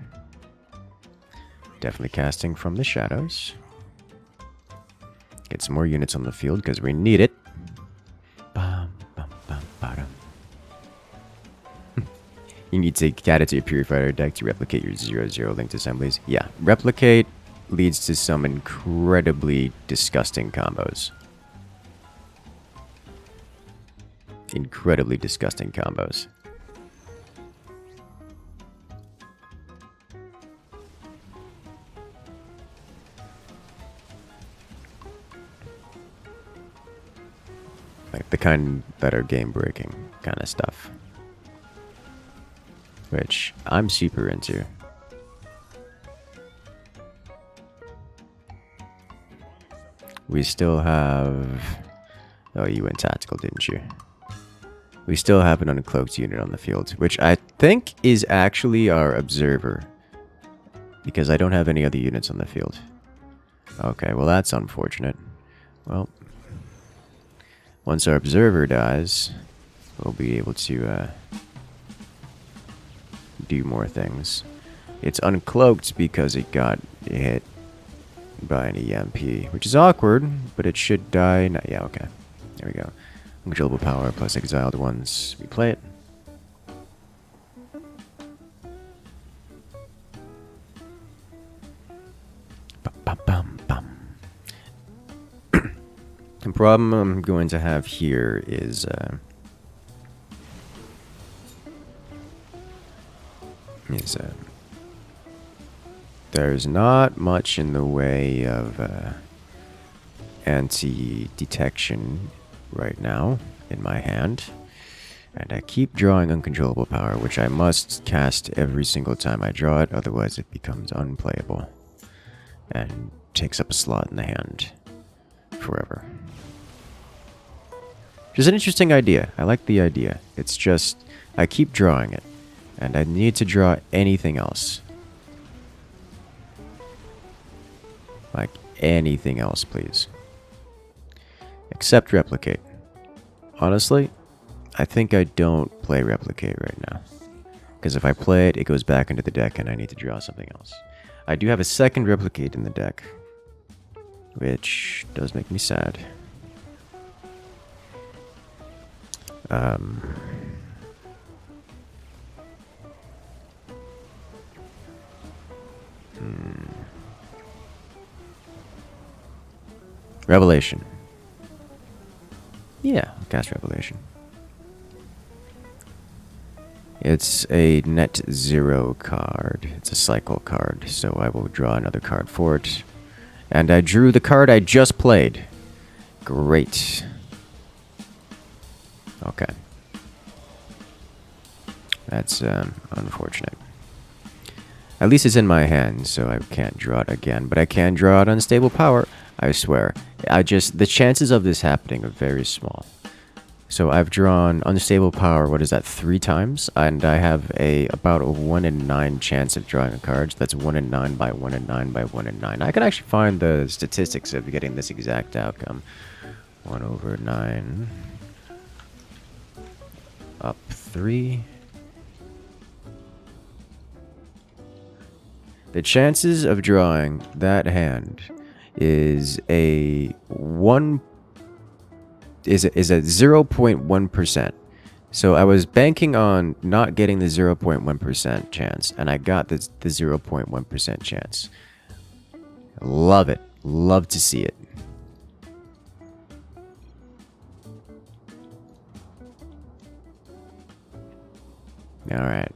Definitely casting from the shadows. Get some more units on the field because we need it. Bum, bum, bum, bottom. You need to add it to your Purifier deck to replicate your 0/0 linked assemblies. Yeah, replicate leads to some incredibly disgusting combos. Incredibly disgusting combos. Like the kind that are game-breaking kind of stuff. Which I'm super into. We still have... Oh, you went tactical, didn't you? We still have an uncloaked unit on the field, which I think is actually our observer. Because I don't have any other units on the field. Okay, well that's unfortunate. Well... Once our observer dies, we'll be able to do more things. It's uncloaked because it got hit by an EMP, which is awkward, but it should die. Yeah, okay. There we go. Uncontrollable power plus exiled once we play it. The problem I'm going to have here is there's not much in the way of anti-detection right now in my hand, and I keep drawing uncontrollable power, which I must cast every single time I draw it, otherwise it becomes unplayable and takes up a slot in the hand forever. Which is an interesting idea. I like the idea. It's just, I keep drawing it. And I need to draw anything else. Like, anything else, please. Except Replicate. Honestly, I think I don't play Replicate right now. Because if I play it, it goes back into the deck and I need to draw something else. I do have a second Replicate in the deck. Which does make me sad. Revelation. Yeah, cast Revelation. It's a net 0 card. It's a cycle card, so I will draw another card for it. And I drew the card I just played. Great. Okay. That's unfortunate. At least it's in my hand, so I can't draw it again. But I can draw it unstable power, I swear. The chances of this happening are very small. So I've drawn unstable power, what is that, 3 times? And I have about a 1 in 9 chance of drawing a card. So that's 1 in 9 by 1 in 9 by 1 in 9. I can actually find the statistics of getting this exact outcome. 1 over 9... up 3. The chances of drawing that hand is a 0.1%. So I was banking on not getting the 0.1% chance, and I got the 0.1% chance. Love it. Love to see it. All right.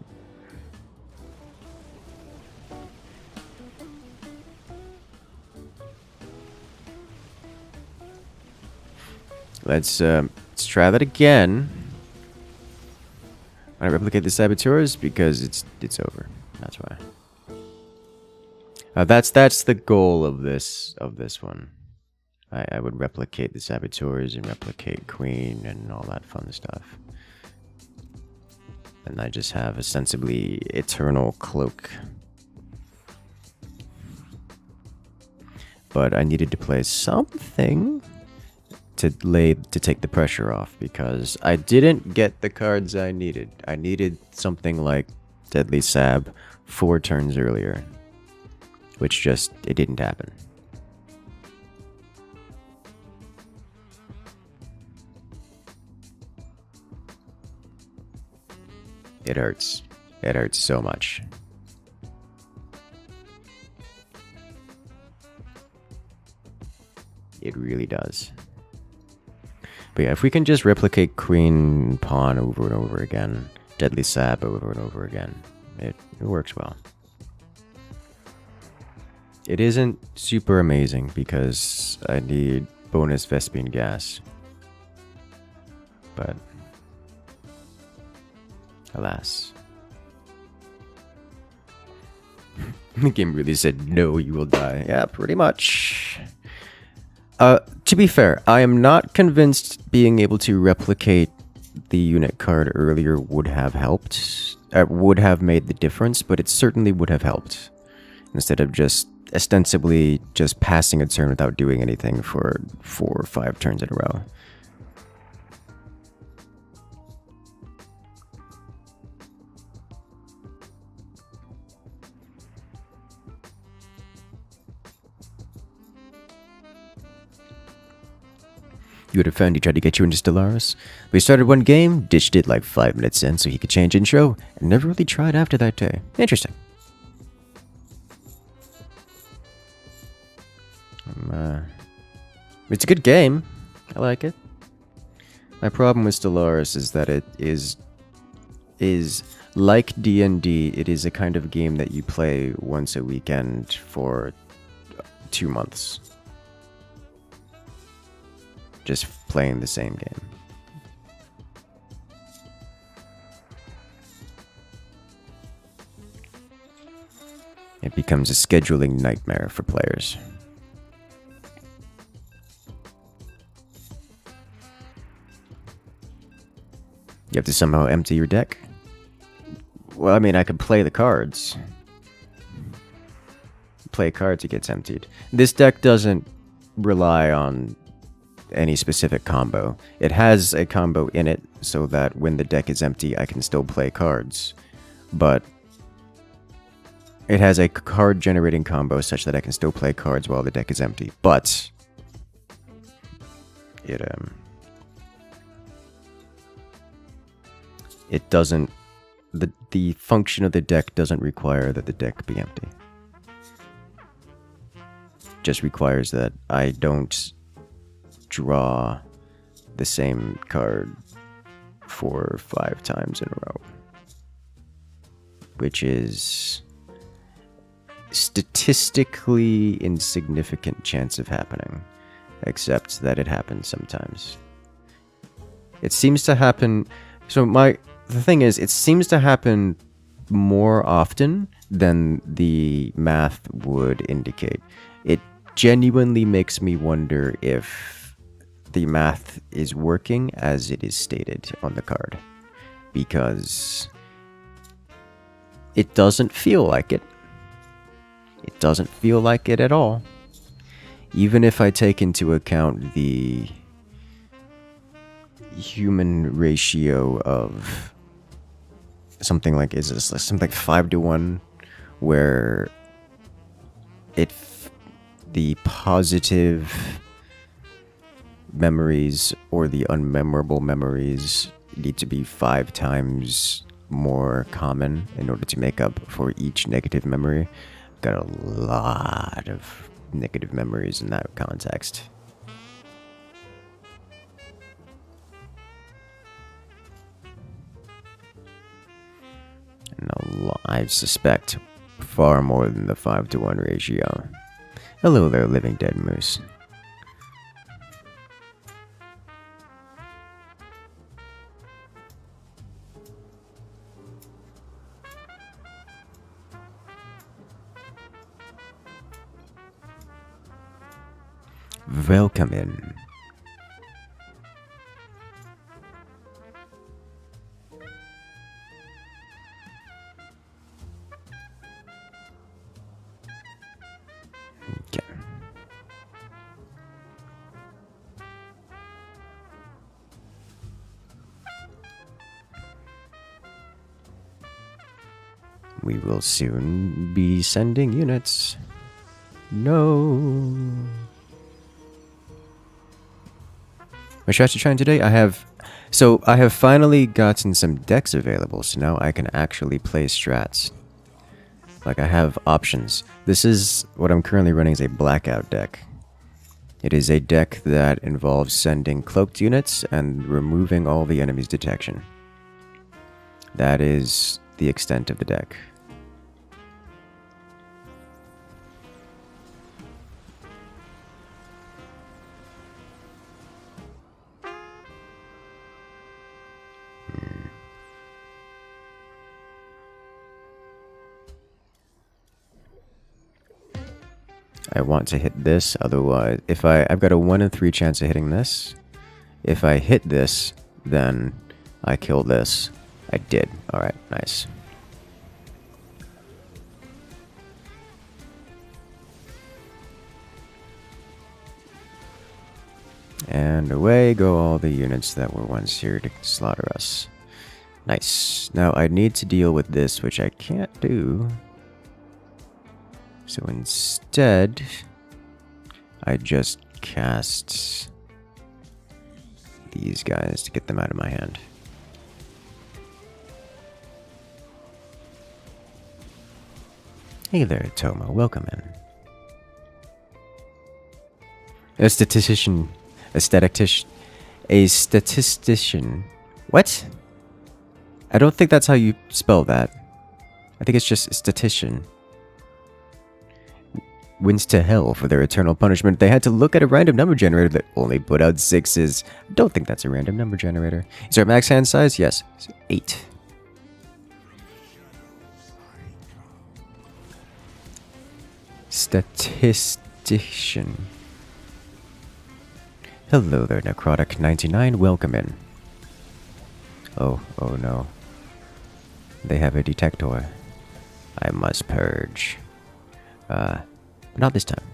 Let's try that again. I replicate the saboteurs because it's over. That's why. That's the goal of this one. I would replicate the saboteurs and replicate Queen and all that fun stuff. And I just have a sensibly eternal cloak. but I needed to play something to take the pressure off, because I didn't get the cards I needed. I needed something like Deadly Sab 4 turns earlier, which just, it didn't happen. It hurts. It hurts so much. It really does. But yeah, if we can just replicate Queen Pawn over and over again, Deadly Sab over and over again, it works well. It isn't super amazing because I need bonus Vespine gas. But alas. The game really said, no, you will die. Yeah, pretty much. To be fair, I am not convinced being able to replicate the unit card earlier would have helped. Would have made the difference, but it certainly would have helped. Instead of just ostensibly just passing a turn without doing anything for 4 or 5 turns in a row. You had a friend who tried to get you into Stellaris. We started one game, ditched it like 5 minutes in so he could change intro, and never really tried after that day. Interesting. It's a good game. I like it. My problem with Stellaris is that it is like D&D. It is a kind of game that you play once a weekend for 2 months. Just playing the same game. It becomes a scheduling nightmare for players. You have to somehow empty your deck? Well, I mean, I could play the cards. Play cards, it gets emptied. This deck doesn't rely on any specific combo. It has a combo in it so that when the deck is empty, I can still play cards. But it has a card generating combo such that I can still play cards while the deck is empty. But it doesn't, the function of the deck doesn't require that the deck be empty. Just requires that I don't draw the same card 4 or 5 times in a row, which is statistically insignificant chance of happening, except that it happens sometimes. It seems to happen. So the thing is, it seems to happen more often than the math would indicate. It genuinely makes me wonder if the math is working as it is stated on the card, because it doesn't feel like it. It doesn't feel like it at all. Even if I take into account the human ratio of something like, is this something like 5-1, where the positive memories or the unmemorable memories need to be 5 times more common in order to make up for each negative memory. I've got a lot of negative memories in that context. And I suspect far more than the 5-1 ratio. Hello there, living dead moose. Welcome in. Okay. We will soon be sending units. No. My strategy trying today, I have finally gotten some decks available, so now I can actually play strats. Like, I have options. This is what I'm currently running is a blackout deck. It is a deck that involves sending cloaked units and removing all the enemy's detection. That is the extent of the deck. I want to hit this, otherwise, if I've got a 1 in 3 chance of hitting this. If I hit this, then I kill this. I did. Alright, nice. And away go all the units that were once here to slaughter us. Nice. Now I need to deal with this, which I can't do. So instead, I just cast these guys to get them out of my hand. Hey there, Toma. Welcome in. A statistician. What? I don't think that's how you spell that. I think it's just statistician. Wins to hell for their eternal punishment. They had to look at a random number generator that only put out 6s. Don't think that's a random number generator. Is our max hand size? Yes. 8. Statistician. Hello there, Necrotic99. Welcome in. Oh no. They have a detector. I must purge. Not this time.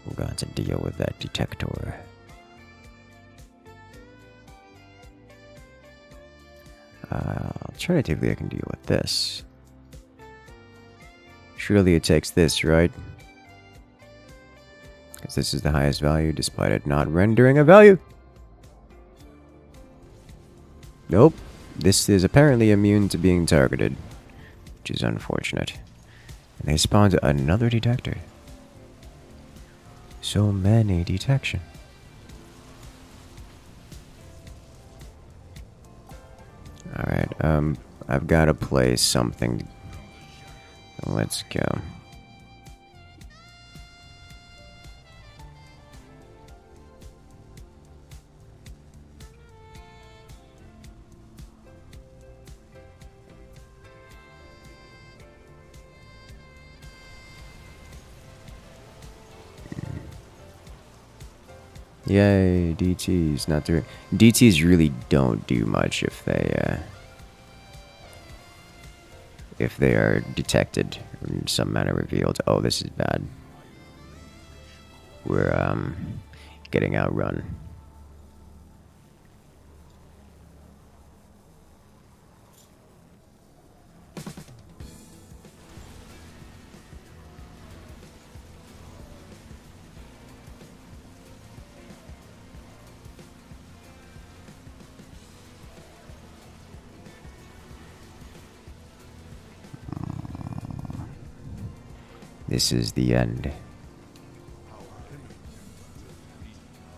We're going to deal with that detector. Alternatively, I can deal with this. Surely it takes this, right? Because this is the highest value, despite it not rendering a value. Nope. This is apparently immune to being targeted, which is unfortunate. And they spawned another detector. So many detection. Alright, I've got to play something. Let's go. Yay, DTs not doing. DTs really don't do much if they are detected or in some manner revealed. Oh, this is bad. We're getting outrun. This is the end.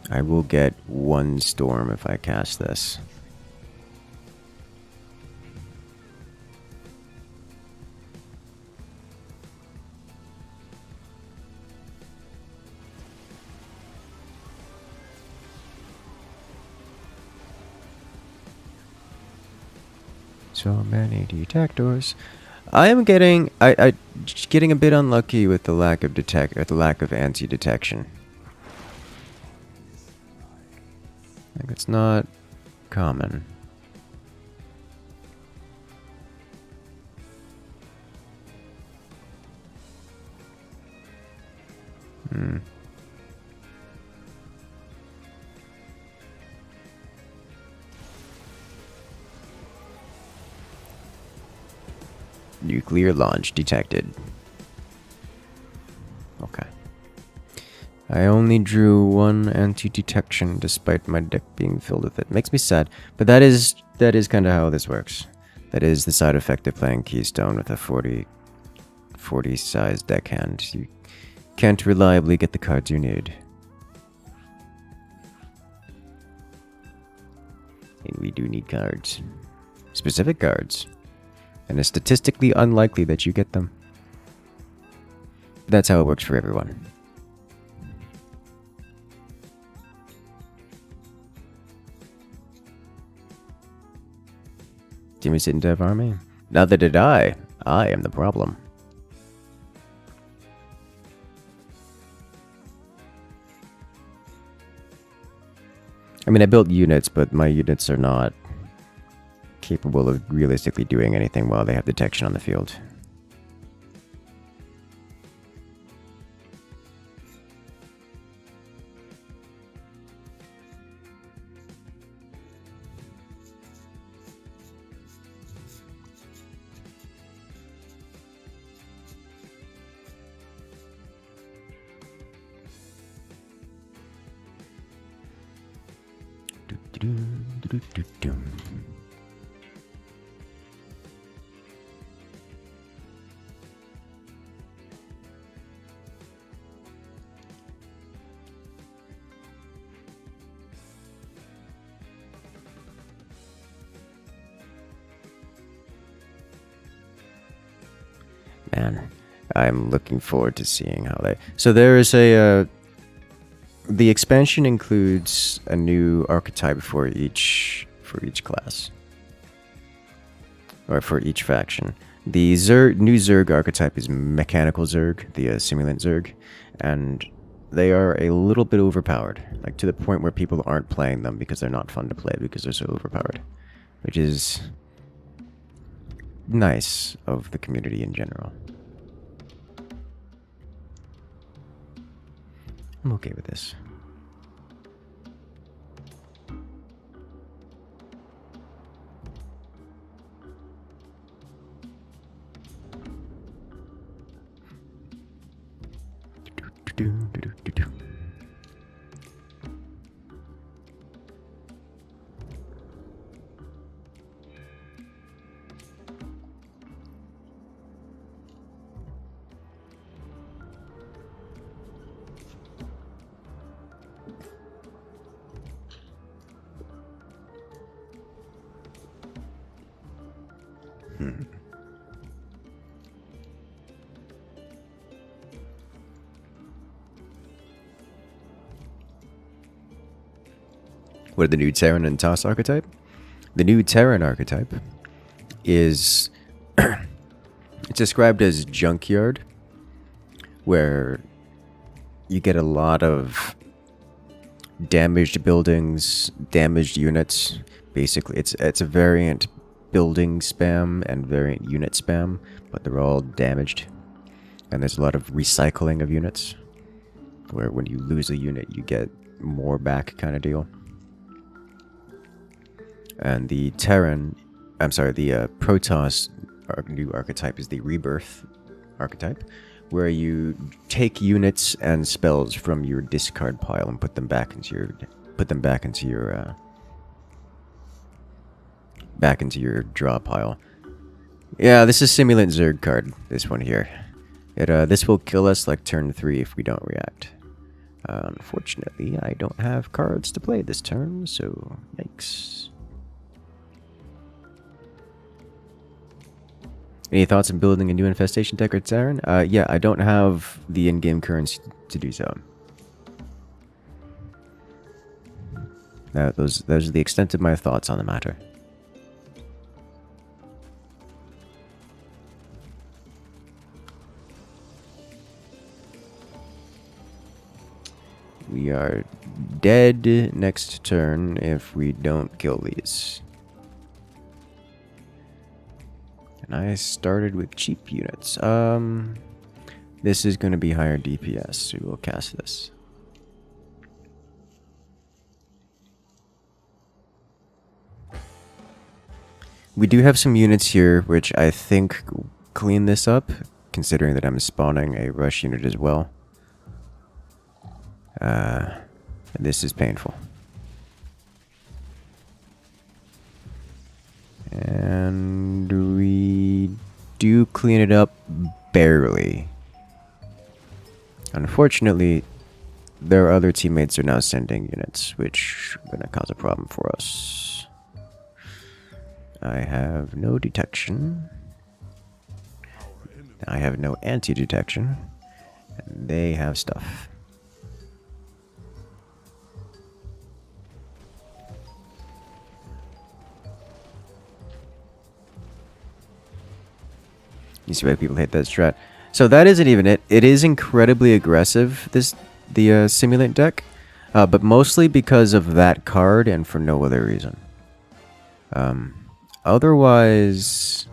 I will get one storm if I cast this. So many detectors. I am getting a bit unlucky with the lack of anti-detection. Like, it's not common. Nuclear launch detected. Okay. I only drew one anti-detection despite my deck being filled with it. Makes me sad, but that is kind of how this works. That is the side effect of playing Keystone with a 40 size deckhand. You can't reliably get the cards you need. And we do need cards. Specific cards. And it's statistically unlikely that you get them. That's how it works for everyone. Jimmy's didn't have army? Neither did I. I am the problem. I mean, I built units, but my units are not capable of realistically doing anything while they have detection on the field. Man, I'm looking forward to seeing how they... So there is a... the expansion includes a new archetype for each class. Or for each faction. The new Zerg archetype is Mechanical Zerg, the Simulant Zerg, and they are a little bit overpowered. Like, to the point where people aren't playing them because they're not fun to play because they're so overpowered. Which is... nice of the community in general. I'm okay with this. What are the new Terran and Toss archetype? The new Terran archetype is it's described as Junkyard, where you get a lot of damaged buildings, damaged units. Basically, it's a variant building spam and variant unit spam, but they're all damaged. And there's a lot of recycling of units, where when you lose a unit, you get more back kind of deal. And the Terran, the Protoss new archetype is the Rebirth archetype, where you take units and spells from your discard pile and put them back into your draw pile. Yeah, this is Simulant Zerg card. This one here. This will kill us like turn 3 if we don't react. Unfortunately, I don't have cards to play this turn, so yikes. Any thoughts on building a new infestation deck or Terran? Yeah, I don't have the in-game currency to do so. Those are the extent of my thoughts on the matter. We are dead next turn if we don't kill these. And I started with cheap units. This is going to be higher DPS, so we'll cast this. We do have some units here which I think clean this up, considering that I'm spawning a rush unit as well. This is painful. And we do clean it up barely. Unfortunately, their other teammates are now sending units, which are going to cause a problem for us. I have no detection. I have no anti-detection. And they have stuff. You see why people hate that strat. So that isn't even it. It is incredibly aggressive, the Simulate deck. But mostly because of that card and for no other reason. Otherwise,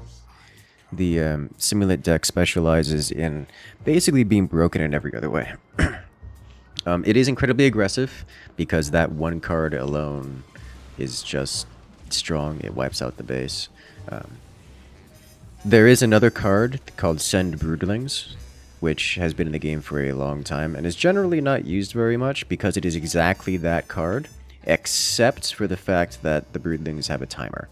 the Simulate deck specializes in basically being broken in every other way. It is incredibly aggressive because that one card alone is just strong. It wipes out the base. There is another card called Send Broodlings, which has been in the game for a long time and is generally not used very much because it is exactly that card, except for the fact that the Broodlings have a timer.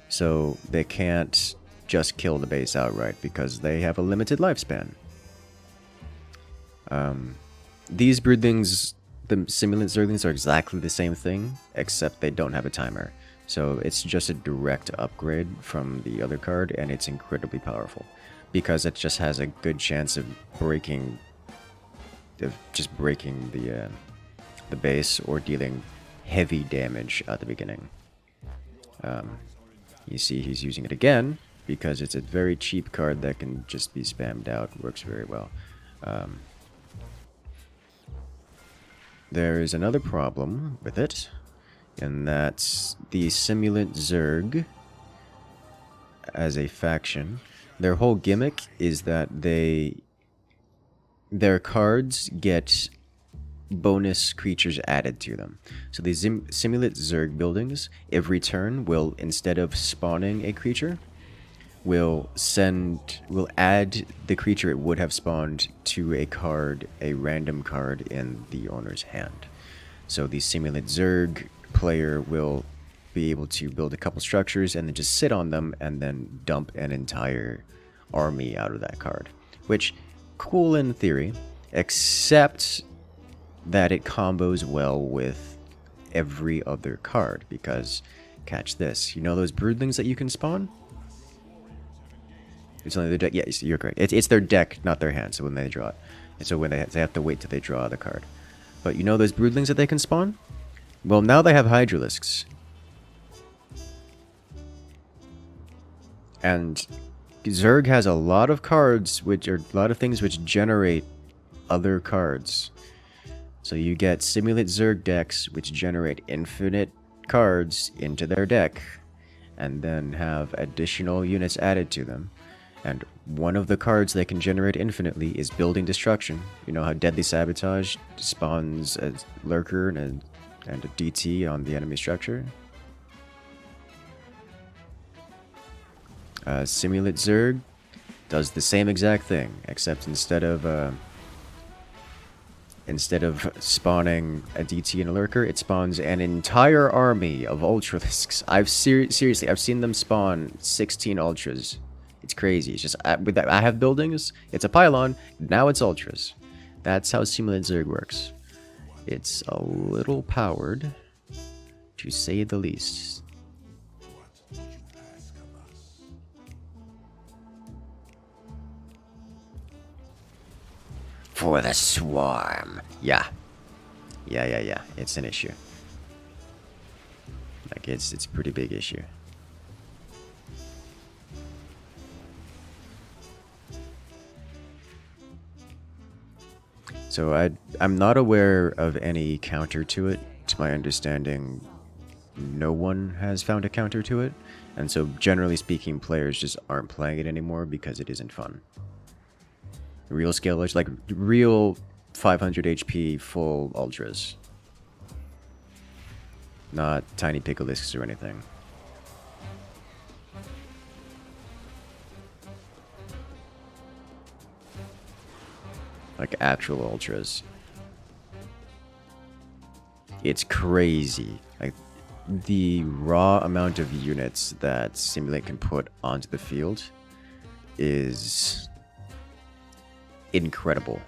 So they can't just kill the base outright because they have a limited lifespan. These Broodlings, the Simulant Zerglings, are exactly the same thing, except they don't have a timer. So it's just a direct upgrade from the other card, and it's incredibly powerful because it just has a good chance of breaking, the base or dealing heavy damage at the beginning. You see he's using it again because it's a very cheap card that can just be spammed out. Works very well. There is another problem with it. And that's the Simulant Zerg as a faction. Their whole gimmick is that their cards get bonus creatures added to them. So the Simulant Zerg buildings every turn will, instead of spawning a creature, will add the creature it would have spawned to a card, a random card in the owner's hand. So the Simulant Zerg player will be able to build a couple structures and then just sit on them and then dump an entire army out of that card. Which, cool in theory, except that it combos well with every other card because, catch this, you know those broodlings that you can spawn? It's only their deck. Yeah, you're correct. It's their deck, not their hand, so when they draw it. And so when they have to wait till they draw the card. But you know those broodlings that they can spawn? Well, now they have Hydralisks. And Zerg has a lot of cards, which are a lot of things which generate other cards. So you get Simulate Zerg decks, which generate infinite cards into their deck, and then have additional units added to them. And one of the cards they can generate infinitely is Building Destruction. You know how Deadly Sabotage spawns a Lurker and a DT on the enemy structure? Simulate Zerg does the same exact thing, except instead of spawning a DT and a Lurker, it spawns an entire army of Ultralisks. Seriously, I've seen them spawn 16 Ultras. It's crazy. It's just, I have buildings, it's a pylon, now it's Ultras. That's how Simulate Zerg works. It's a little powered, to say the least. For the swarm. Yeah. It's an issue. Like, it's a pretty big issue. So I'm not aware of any counter to it. To my understanding, no one has found a counter to it. And so generally speaking, players just aren't playing it anymore because it isn't fun. Real scalers, like real 500 HP full ultras. Not tiny picklisks or anything. Like actual ultras. It's crazy. Like the raw amount of units that Simulate can put onto the field is incredible.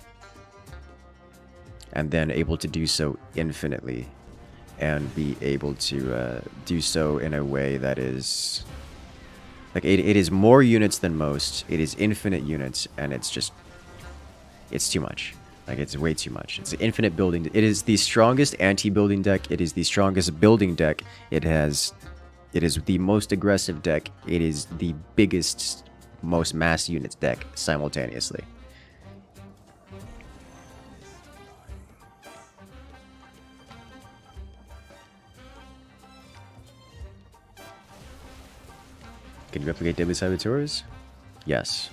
And then able to do so infinitely and be able to do so in a way that is like it is more units than most. It is infinite units, and it's too much. Like, it's way too much. It's infinite building. It is the strongest anti-building deck. It is the strongest building deck. It is the most aggressive deck. It is the biggest, most mass units deck simultaneously. Can you replicate Deadly Saboteurs? Yes.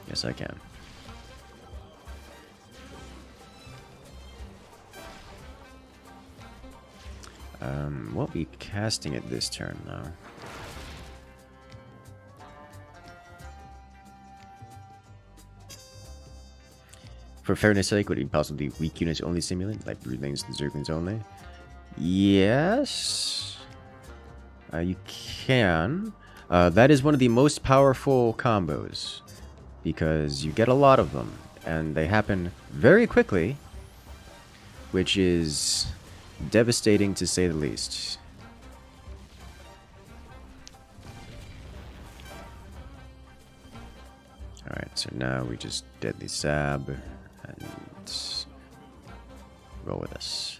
Yes, I can. Won't be casting it this turn, though. For fairness sake, would it be possible to weak units only simulate, like Broodlings and Zerglings only? Yes. You can. That is one of the most powerful combos, because you get a lot of them, and they happen very quickly, which is devastating to say the least. Alright, so now we just Deadly Sab and roll with us.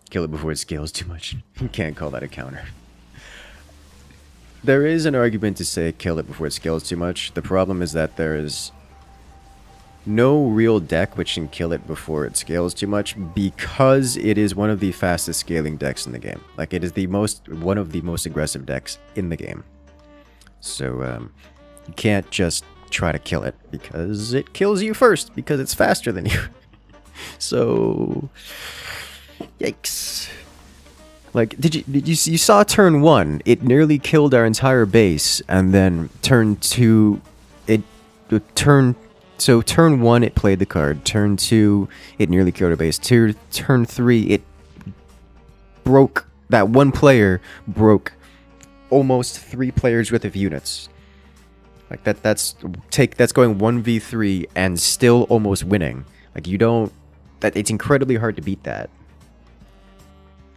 Kill it before it scales too much. You can't call that a counter. There is an argument to say kill it before it scales too much. The problem is that there is no real deck which can kill it before it scales too much, because it is one of the fastest scaling decks in the game. Like, it is one of the most aggressive decks in the game. So you can't just try to kill it, because it kills you first, because it's faster than you. So yikes. Like, you saw turn 1, it nearly killed our entire base, and then turn 2, so turn 1 it played the card, turn 2 it nearly killed our base, turn 3 it broke, that one player broke almost 3 players worth of units. Like, that's going 1v3 and still almost winning. Like, it's incredibly hard to beat that.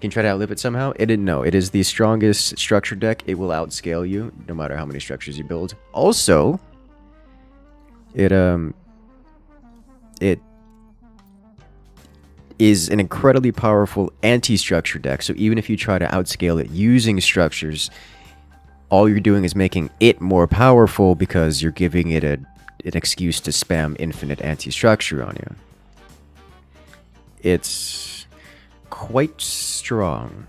Can try to outlive it somehow? It didn't know. It is the strongest structure deck. It will outscale you no matter how many structures you build. Also, it is an incredibly powerful anti-structure deck. So even if you try to outscale it using structures, all you're doing is making it more powerful, because you're giving it an excuse to spam infinite anti-structure on you. It's quite strong.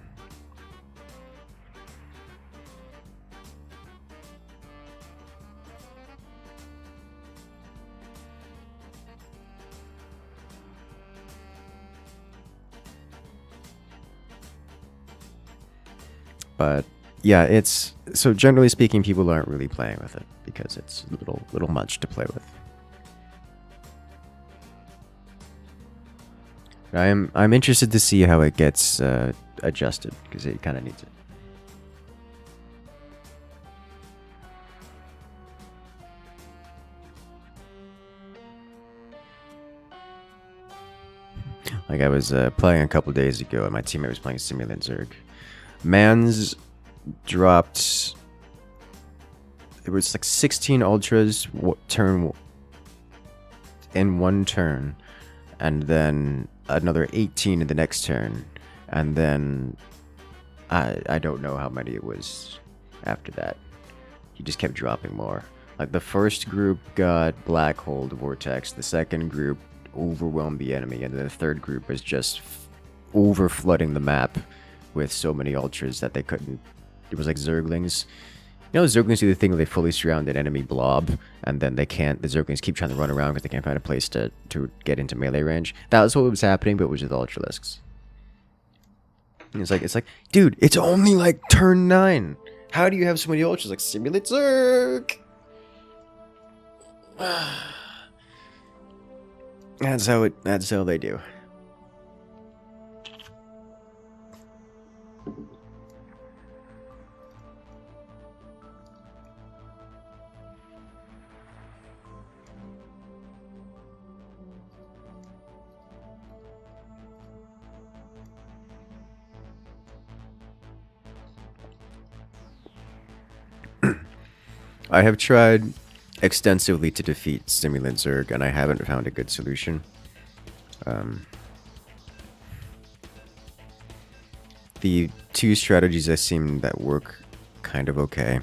But yeah, so generally speaking, people aren't really playing with it because it's a little much to play with. I'm interested to see how it gets adjusted, because it kind of needs it. Like, I was playing a couple days ago, and my teammate was playing Simulant Zerg. Man's dropped, it was like 16 ultras in one turn, and then another 18 in the next turn, and then I don't know how many it was after that. He just kept dropping more. Like, the first group got Black Hole Vortex, the second group overwhelmed the enemy, and then the third group was just over flooding the map with so many ultras that they couldn't. It was like Zerglings. You know, Zerglings do the thing where they fully surround an enemy blob, and then they can't. The Zerglings keep trying to run around because they can't find a place to get into melee range. That was what was happening, but it was with Ultralisks. And it's like, dude, it's only like turn 9. How do you have so many ultras? Like, simulate Zerg. That's how they do. I have tried extensively to defeat Simulant Zerg, and I haven't found a good solution. The two strategies I've seen that work kind of okay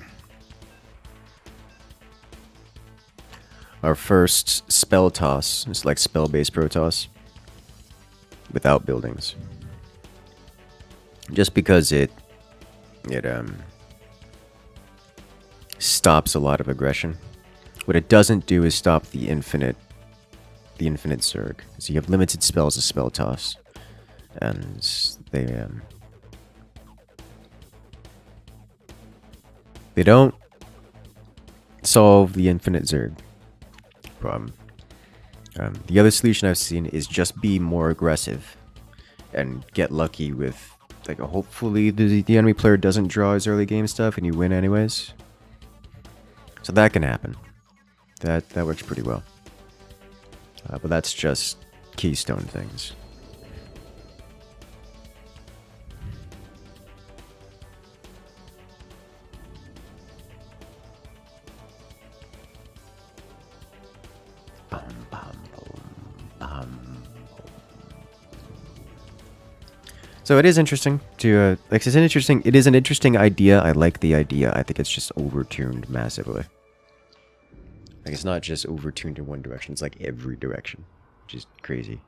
are first Spell Toss. It's like spell-based Protoss without buildings. Just because it stops a lot of aggression. What it doesn't do is stop the infinite Zerg. So you have limited spells of Spell Toss, and they don't solve the infinite Zerg problem. The other solution I've seen is just be more aggressive and get lucky with, like, hopefully the enemy player doesn't draw his early game stuff and you win anyways. So that can happen. That works pretty well. But that's just Keystone things. So it is interesting to, like, it is an interesting idea. I like the idea. I think it's just overtuned massively. Like, it's not just overtuned in one direction, it's like every direction. Which is crazy.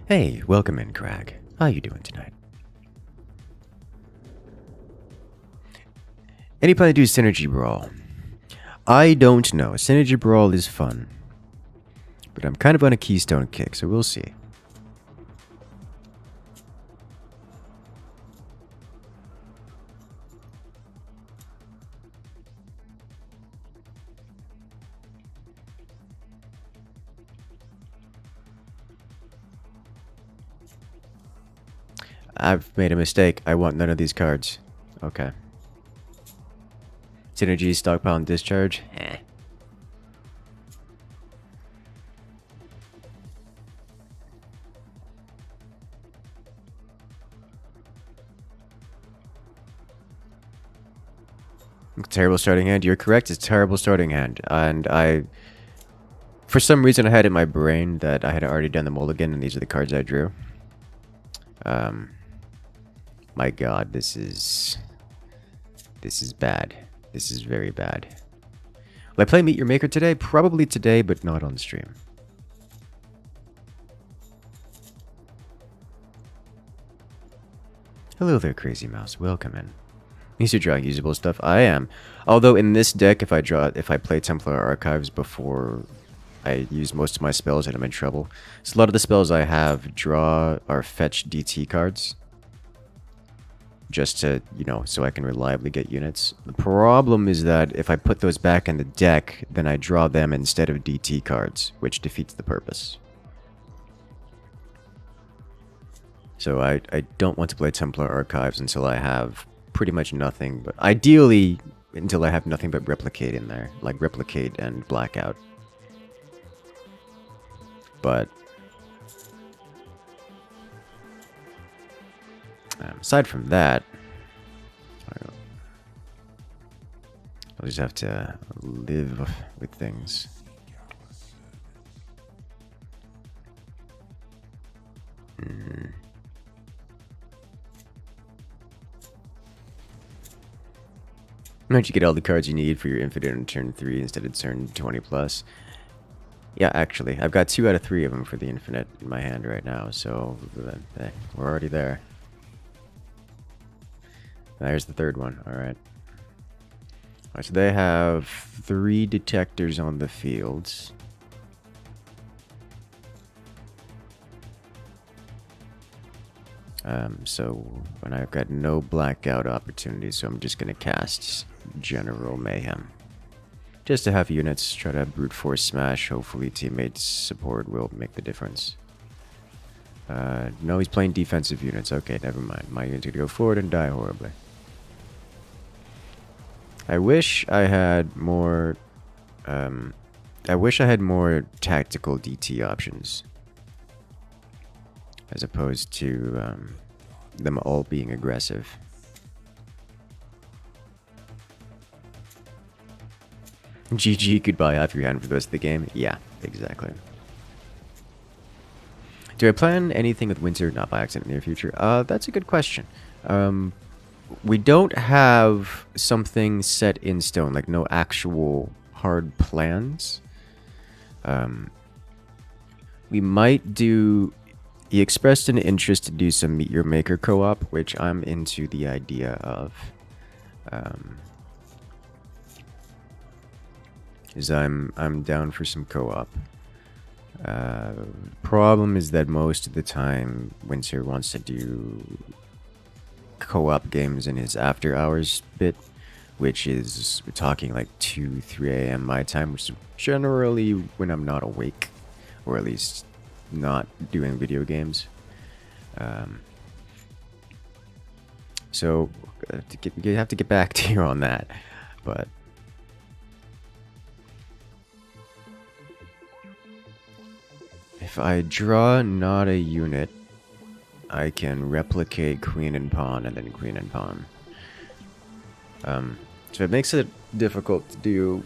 Hey, welcome in, Crag. How you doing tonight? Any plan to do Synergy Brawl? I don't know. Synergy Brawl is fun. But I'm kind of on a Keystone kick, so we'll see. I've made a mistake. I want none of these cards. Okay. Synergy, stockpile, and discharge? Eh. Terrible starting hand. You're correct. It's a terrible starting hand. And for some reason, I had in my brain that I had already done the mulligan, and these are the cards I drew. My God, this is bad. This is very bad. Will I play Meet Your Maker today? Probably today, but not on stream. Hello there, Crazy Mouse. Welcome in. You to draw usable stuff. I am. Although in this deck, if I play Templar Archives before I use most of my spells, and I'm in trouble. So a lot of the spells I have draw or fetch DT cards. Just to, you know, so I can reliably get units. The problem is that if I put those back in the deck, then I draw them instead of DT cards, which defeats the purpose. So I don't want to play Templar Archives until I have pretty much nothing, but ideally until I have nothing but Replicate in there, like Replicate and Blackout. But aside from that, I'll just have to live with things. Don't you get all the cards you need for your infinite on turn 3 instead of turn 20 plus? Yeah, actually, I've got 2 out of 3 of them for the infinite in my hand right now, so we're already there. There's the third one, alright. Alright, so they have 3 detectors on the fields. So, and I've got no blackout opportunities, so I'm just going to cast General Mayhem. Just to have units, try to brute force smash, hopefully teammates support will make the difference. No, he's playing defensive units, okay, never mind. My unit's going to go forward and die horribly. I wish I had more, tactical DT options. As opposed to them all being aggressive. GG, goodbye, half your hand for the rest of the game. Yeah, exactly. Do I plan anything with Winter not by accident in the near future? That's a good question. We don't have something set in stone, like no actual hard plans. We might do... He expressed an interest to do some Meet Your Maker co-op, which I'm into the idea of. Is I'm down for some co-op. Problem is that most of the time Winter wants to do co-op games in his after hours bit, which is, we're talking like 2-3 a.m. my time, which is generally when I'm not awake, or at least not doing video games. So you have to get back to you on that, but if I draw not a unit, I can replicate queen and pawn and then queen and pawn. So it makes it difficult to do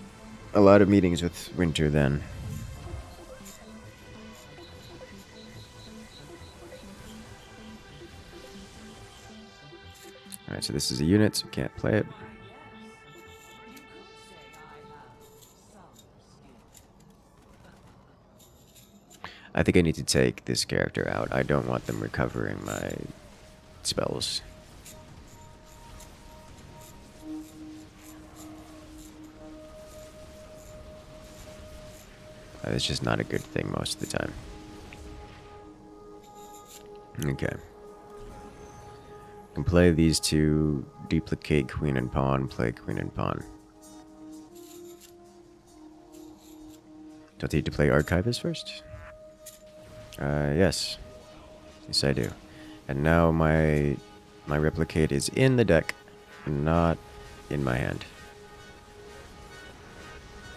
a lot of meetings with Winter then. Alright, so this is a unit, so we can't play it. I think I need to take this character out. I don't want them recovering my spells. It's just not a good thing most of the time. Okay. Can play these two, duplicate queen and pawn, play queen and pawn. Don't need to play Archivist first? Yes. Yes, I do. And now my replicate is in the deck, not in my hand.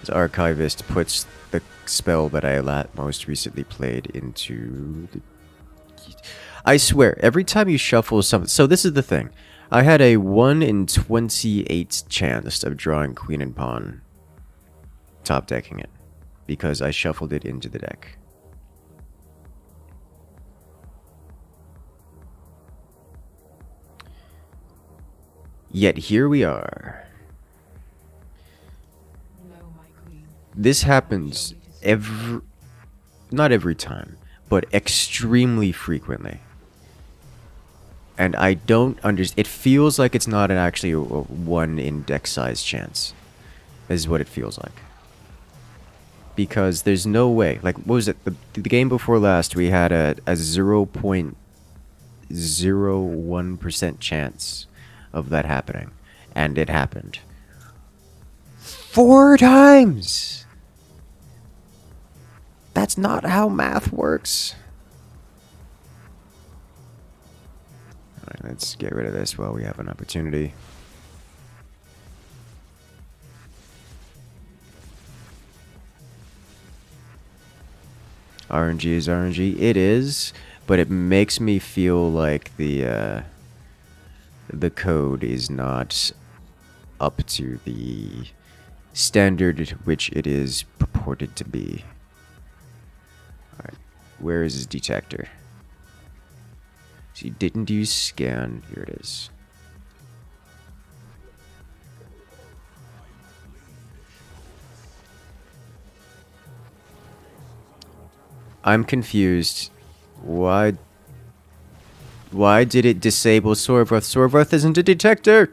The Archivist puts the spell that I most recently played into the... I swear, every time you shuffle something... So this is the thing. I had a 1 in 28 chance of drawing queen and pawn, top decking it, because I shuffled it into the deck. Yet here we are. This happens not every time, but extremely frequently. And I don't understand. It feels like it's not actually a 1 in deck size chance. Is what it feels like. Because there's no way. Like, what was it? The game before last, we had a 0.01% chance of that happening. And it happened. 4 times! That's not how math works. Alright, let's get rid of this while we have an opportunity. RNG is RNG. It is, but it makes me feel like the code is not up to the standard which it is purported to be. Alright, where is his detector? So you didn't use scan. Here it is. I'm confused. Why did it disable Sorvroth? Sorvroth isn't a detector!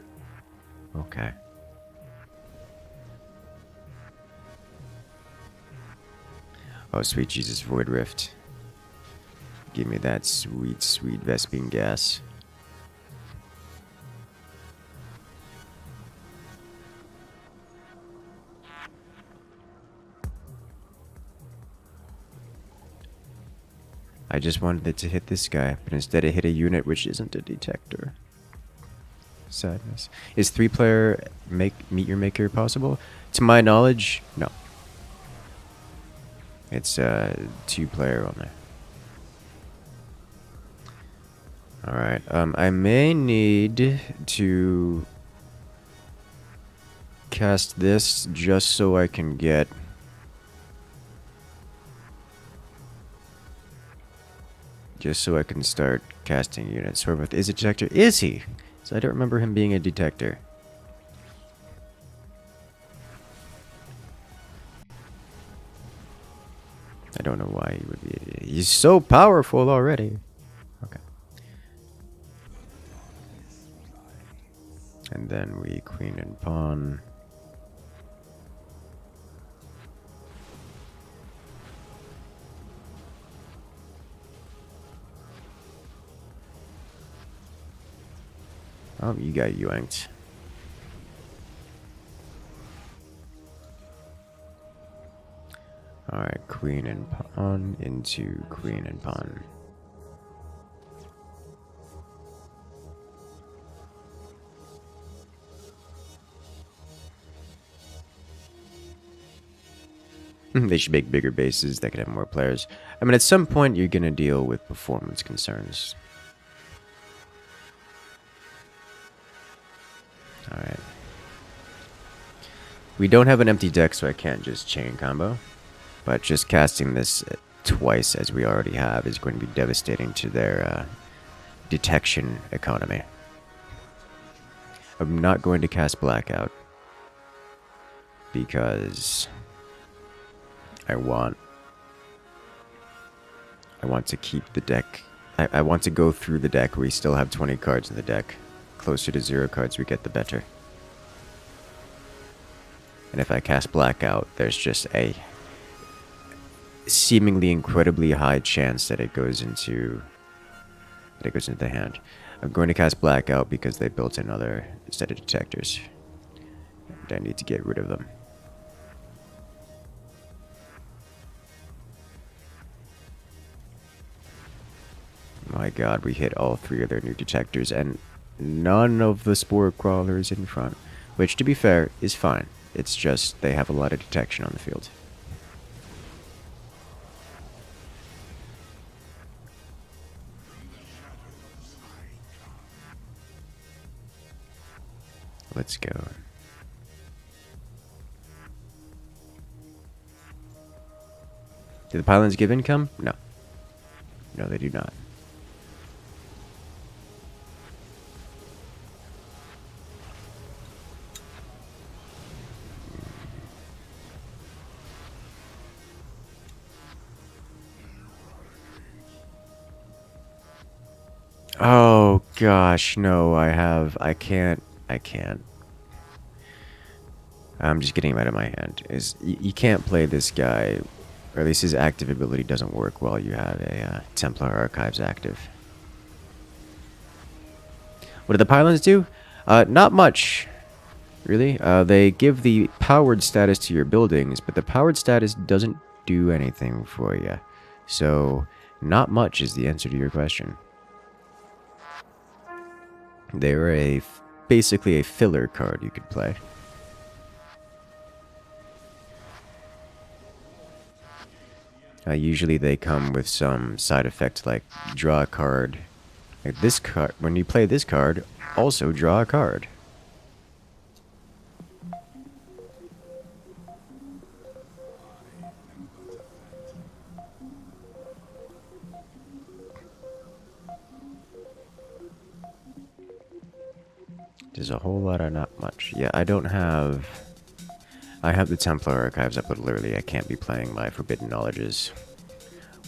Okay. Oh, sweet Jesus, Void Rift. Give me that sweet, sweet Vespene gas. I just wanted it to hit this guy, but instead it hit a unit which isn't a detector. Sadness. Is 3-player meet your maker possible? To my knowledge, no. It's 2-player only. Alright, I may need to cast this just so I can get start casting units. Sorvroth is a detector. Is he? So I don't remember him being a detector. I don't know why he would be. He's so powerful already. Okay. And then we queen and pawn. Oh, you got yanked. Alright, queen and pawn into queen and pawn. They should make bigger bases that could have more players. I mean, at some point, you're going to deal with performance concerns. Alright. We don't have an empty deck, so I can't just chain combo. But just casting this twice, as we already have, is going to be devastating to their detection economy. I'm not going to cast Blackout, because I want to keep the deck. I want to go through the deck. We still have 20 cards in the deck. Closer to 0 cards we get, the better. And if I cast Blackout, there's just a seemingly incredibly high chance that it goes into the hand. I'm going to cast Blackout because they built another set of detectors, and I need to get rid of them. My god, we hit all 3 of their new detectors, and none of the Spore Crawlers in front. Which, to be fair, is fine. It's just they have a lot of detection on the field. Let's go. Do the pylons give income? No. No, they do not. Oh gosh, no, I can't. I'm just getting him out of my hand. You can't play this guy, or at least his active ability doesn't work while you have a Templar Archives active. What do the pylons do? Not much, really. They give the powered status to your buildings, but the powered status doesn't do anything for you. So, not much is the answer to your question. They were basically a filler card you could play. Usually they come with some side effect like draw a card. Like this card, when you play this card, also draw a card. is a whole lot of not much. Yeah, I don't have... I have the Templar Archives up, but literally I can't be playing my Forbidden Knowledges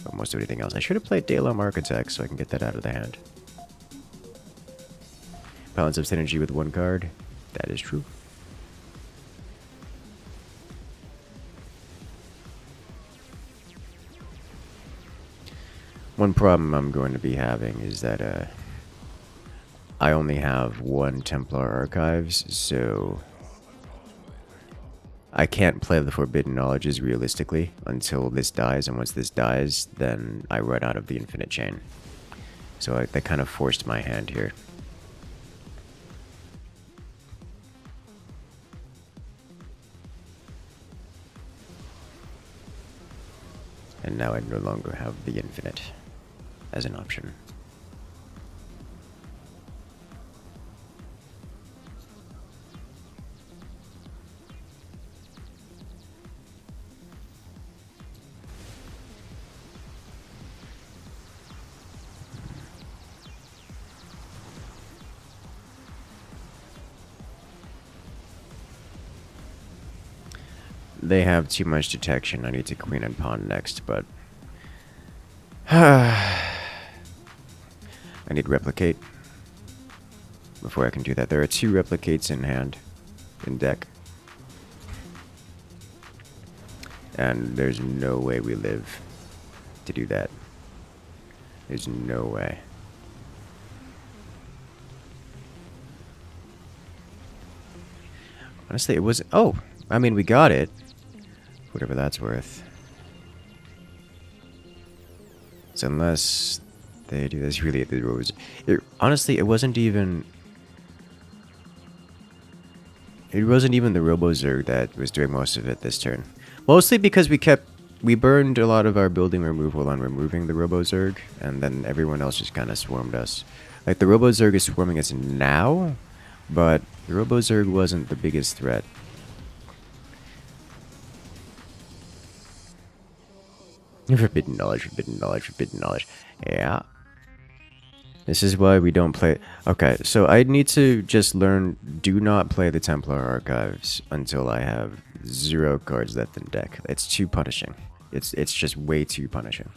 or most of anything else. I should have played Dalem Architect so I can get that out of the hand. Balance of synergy with one card. That is true. One problem I'm going to be having is that I only have one Templar Archives, so I can't play the Forbidden Knowledges realistically until this dies, and once this dies, then I run out of the Infinite Chain. So that kind of forced my hand here. And now I no longer have the Infinite as an option. They have too much detection. I need to queen and pawn next, but... I need replicate before I can do that. There are 2 replicates in hand, in deck. And there's no way we live to do that. There's no way. Honestly, it was... Oh! I mean, we got it. Whatever that's worth. So unless they do this really at the Rose... honestly, it wasn't even... It wasn't even the Robo-Zerg that was doing most of it this turn. Mostly because we burned a lot of our building removal on removing the Robo-Zerg, and then everyone else just kind of swarmed us. Like, the Robo-Zerg is swarming us now, but the Robo-Zerg wasn't the biggest threat. Forbidden knowledge, forbidden knowledge, forbidden knowledge. Yeah. This is why we don't play... Okay, so I need to just learn... Do not play the Templar Archives until I have 0 cards left in deck. It's too punishing. It's just way too punishing.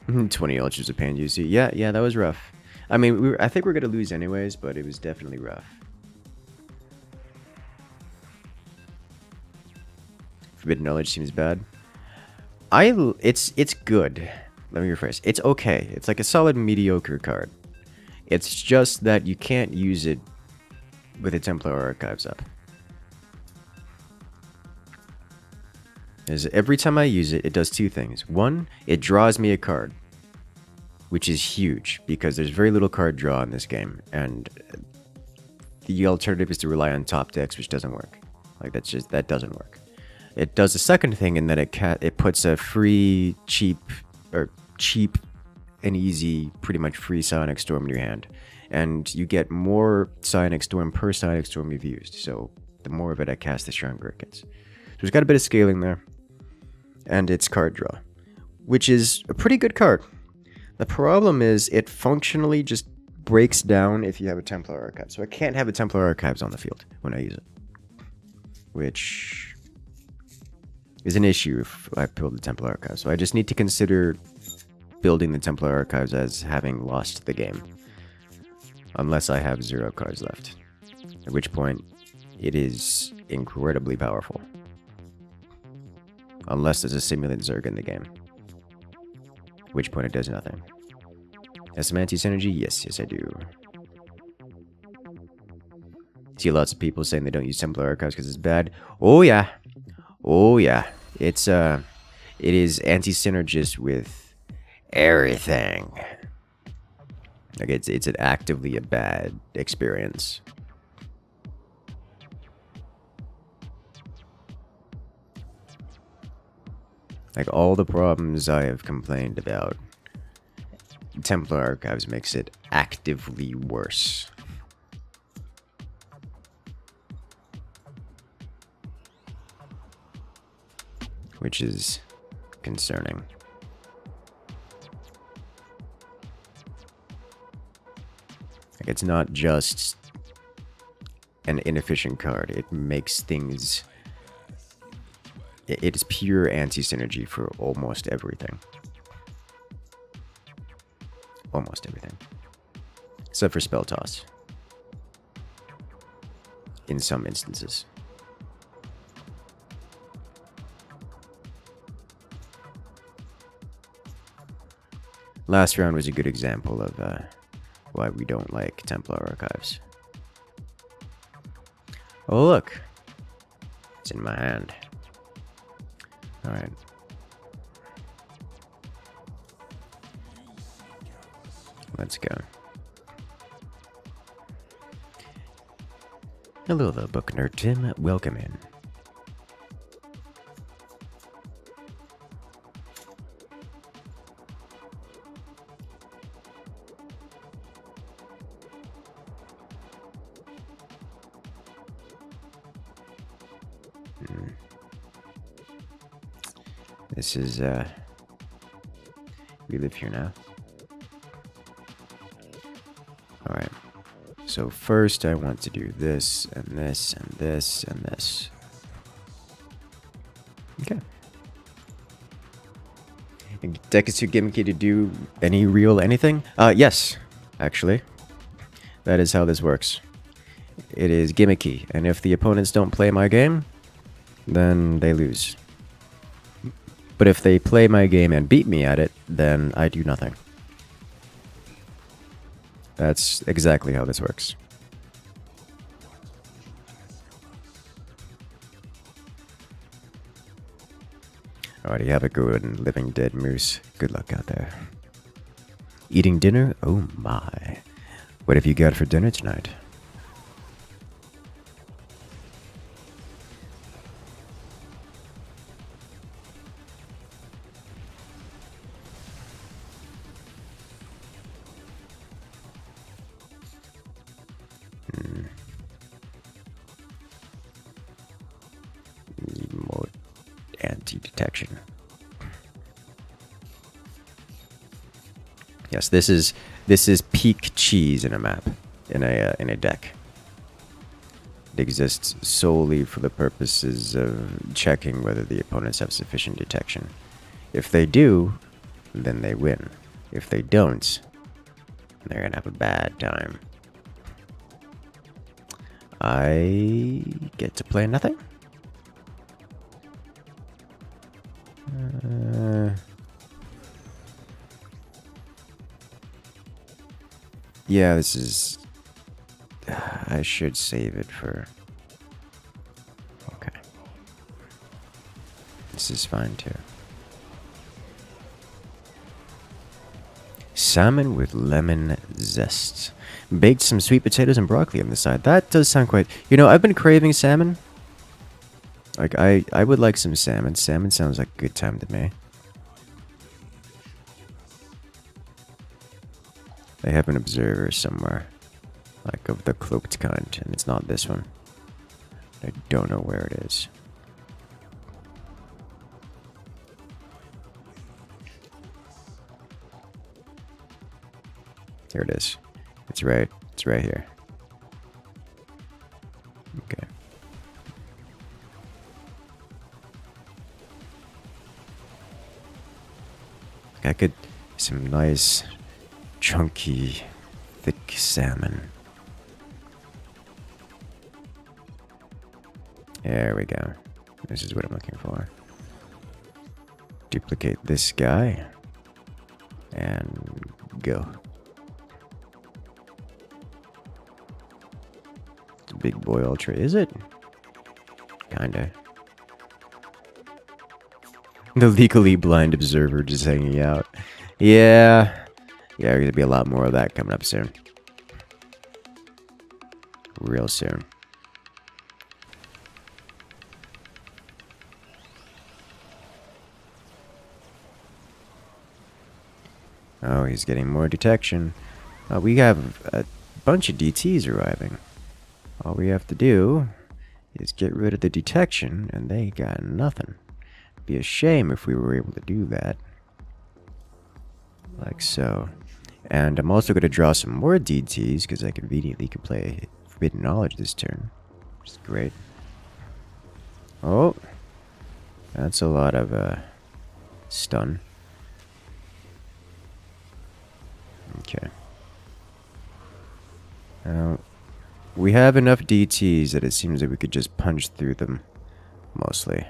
$20 Ultras of Pain UC. Yeah, that was rough. I mean, I think we're gonna lose anyways, but it was definitely rough. Forbidden Knowledge seems bad. It's good. Let me rephrase. It's okay. It's like a solid mediocre card. It's just that you can't use it with the Templar Archives up. As every time I use it, it does 2 things. One, it draws me a card, which is huge because there's very little card draw in this game, and the alternative is to rely on top decks, which doesn't work. Like that doesn't work. It does the second thing in that it puts a free, cheap and easy, pretty much free Psionic Storm in your hand, and you get more Psionic Storm per Psionic Storm you've used. So the more of it I cast, the stronger it gets. So there's got a bit of scaling there, and it's card draw, which is a pretty good card. The problem is it functionally just breaks down if you have a Templar Archive. So I can't have a Templar Archives on the field when I use it, which is an issue if I build the Templar Archives. So I just need to consider building the Templar Archives as having lost the game, unless I have 0 cards left, at which point it is incredibly powerful. Unless there's a Simulant Zerg in the game, at which point it does nothing. Has some anti-synergy? Yes, I do. See lots of people saying they don't use Templar Archives because it's bad. Oh yeah. It is anti-synergist with everything. Like it's actively a bad experience. Like all the problems I have complained about, Templar Archives makes it actively worse. Which is concerning. Like, it's not just an inefficient card. It makes things... It is pure anti-synergy for almost everything. Almost everything. Except for Spell Toss. In some instances. Last round was a good example of why we don't like Templar Archives. Oh look! It's in my hand. Alright. Let's go. Hello there, book nerd Tim. Welcome in. This is, we live here now. Alright. So first I want to do this, and this, and this, and this. Okay. Deck is too gimmicky to do any real anything? Yes, actually. That is how this works. It is gimmicky, and if the opponents don't play my game, then they lose. But if they play my game and beat me at it, then I do nothing. That's exactly how this works. Alrighty, have a good one, living dead moose. Good luck out there. Eating dinner? Oh my. What have you got for dinner tonight? More anti-detection. Yes, this is peak cheese in a map, in a deck. It exists solely for the purposes of checking whether the opponents have sufficient detection. If they do, then they win. If they don't, they're gonna have a bad time. I get to play nothing? Yeah, this is... I should save it for... Okay. This is fine too. Salmon with lemon zest. Baked some sweet potatoes and broccoli on the side. That does sound quite... You know, I've been craving salmon. Like, I would like some salmon. Salmon sounds like a good time to me. I have an observer somewhere. Like, of the cloaked kind. And it's not this one. I don't know where it is. Here it is. It's right here. Okay. I could... Some nice, chunky, thick salmon. There we go. This is what I'm looking for. Duplicate this guy. And go. It's a big boy ultra, is it? Kinda. The legally blind observer just hanging out. Yeah. Yeah, there's gonna be a lot more of that coming up soon. Real soon. Oh, he's getting more detection. We have a bunch of DTs arriving. All we have to do is get rid of the detection, and they got nothing. Be a shame if we were able to do that. Like so. And I'm also going to draw some more DTs, because I conveniently can play Forbidden Knowledge this turn. Which is great. Oh! That's a lot of stun. Okay. Now, we have enough DTs that it seems that we could just punch through them, mostly.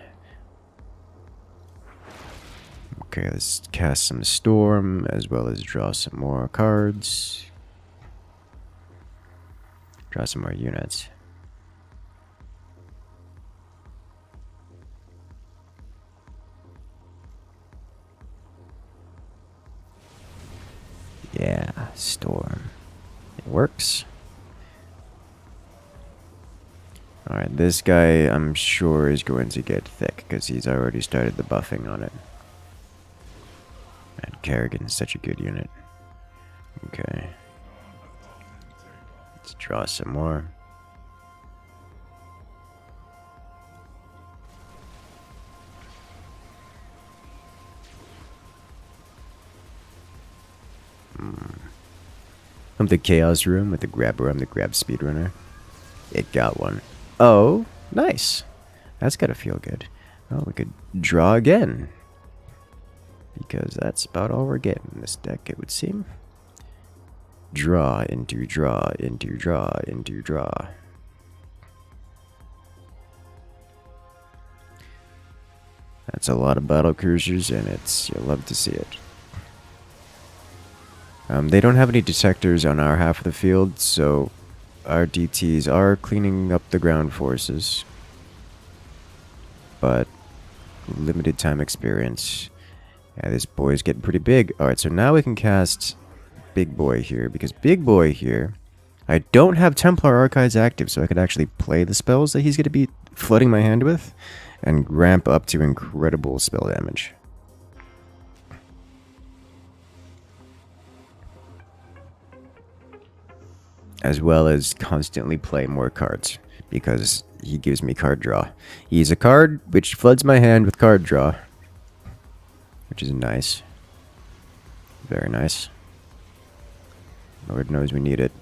Okay, let's cast some Storm, as well as draw some more cards. Draw some more units. Yeah, Storm. It works. Alright, this guy I'm sure is going to get thick, because he's already started the buffing on it. And Kerrigan is such a good unit. Okay. Let's draw some more. From the Chaos Room with the grabber, I'm the grab speedrunner. It got one. Oh, nice. That's gotta feel good. Oh, we could draw again. Because that's about all we're getting in this deck, it would seem. Draw into draw into draw into draw. That's a lot of battle cruisers, and you'll love to see it. They don't have any detectors on our half of the field, so our DTs are cleaning up the ground forces. But limited time experience. Yeah, this boy's getting pretty big. Alright, so now we can cast Big Boy here, because Big Boy here, I don't have Templar Archives active, so I could actually play the spells that he's going to be flooding my hand with, and ramp up to incredible spell damage. As well as constantly play more cards, because he gives me card draw. He's a card which floods my hand with card draw, which is nice. Very nice. Lord knows we need it.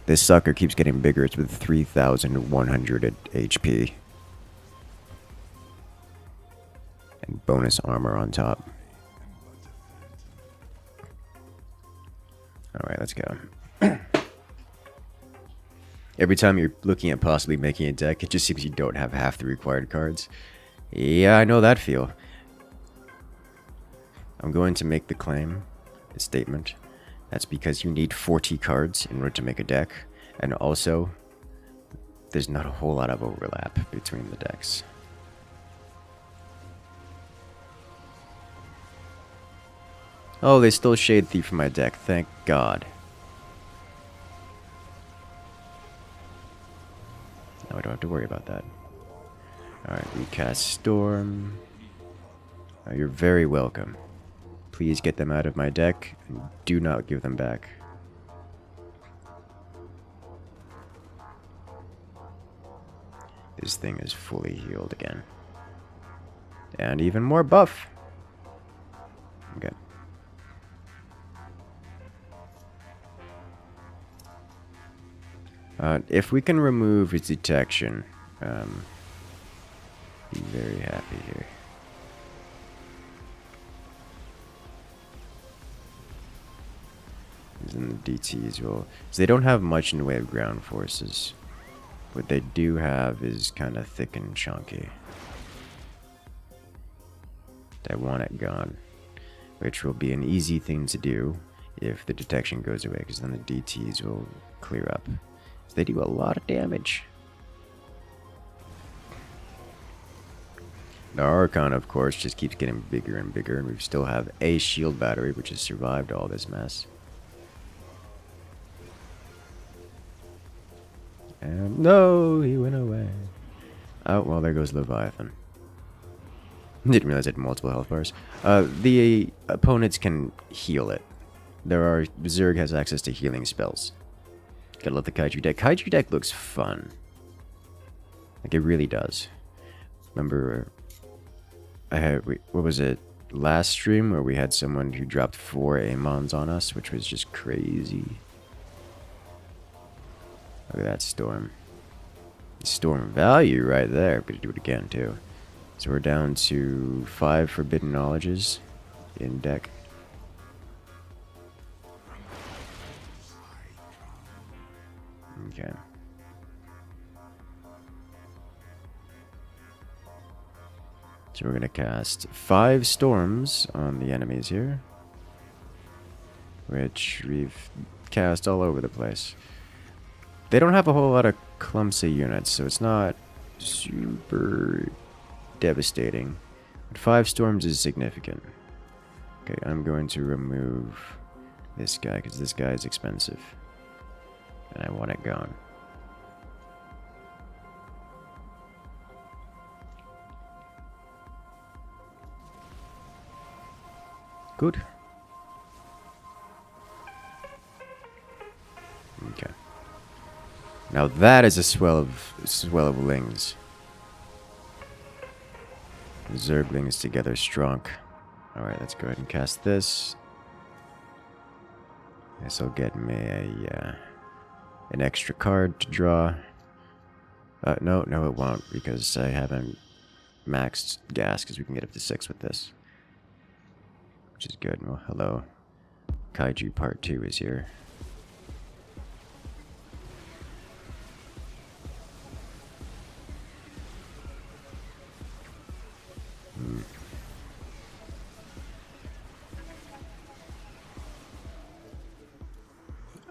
This sucker keeps getting bigger. It's with 3,100 HP. And bonus armor on top. Alright, let's go. Every time you're looking at possibly making a deck, it just seems you don't have half the required cards. Yeah, I know that feel. I'm going to make the claim, the statement. That's because you need 40 cards in order to make a deck. And also, there's not a whole lot of overlap between the decks. Oh, they stole Shade Thief from my deck. Thank God. Now I don't have to worry about that. Alright, we cast Storm. Oh, you're very welcome. Please get them out of my deck, and do not give them back. This thing is fully healed again. And even more buff. Okay. If we can remove its detection, be very happy here. And the DTs will... So they don't have much in the way of ground forces. What they do have is kind of thick and chunky. I want it gone. Which will be an easy thing to do if the detection goes away, because then the DTs will clear up. So they do a lot of damage. The Archon, of course, just keeps getting bigger and bigger, and we still have a shield battery, which has survived all this mess. And no, he went away. Oh, well, there goes Leviathan. Didn't realize it had multiple health bars. The opponents can heal it. Zerg has access to healing spells. Gotta love the Kaiju deck. Kaiju deck looks fun. Like, it really does. Remember, I had, what was it? last stream where we had someone who dropped 4 Amons on us, which was just crazy. Look at that storm. Storm value right there. We could do it again too. So we're down to 5 forbidden knowledges in deck. Okay. So we're going to cast 5 storms on the enemies here, which we've cast all over the place. They don't have a whole lot of clumsy units, so it's not super devastating. But 5 storms is significant. Okay, I'm going to remove this guy because this guy is expensive. And I want it gone. Good. Okay. Now that is a swell of lings. Zerglings together strong. Alright, let's go ahead and cast this. This will get me an extra card to draw. No, it won't, because I haven't maxed gas, because we can get up to 6 with this. Which is good. Well, hello. Kaiju Part 2 is here.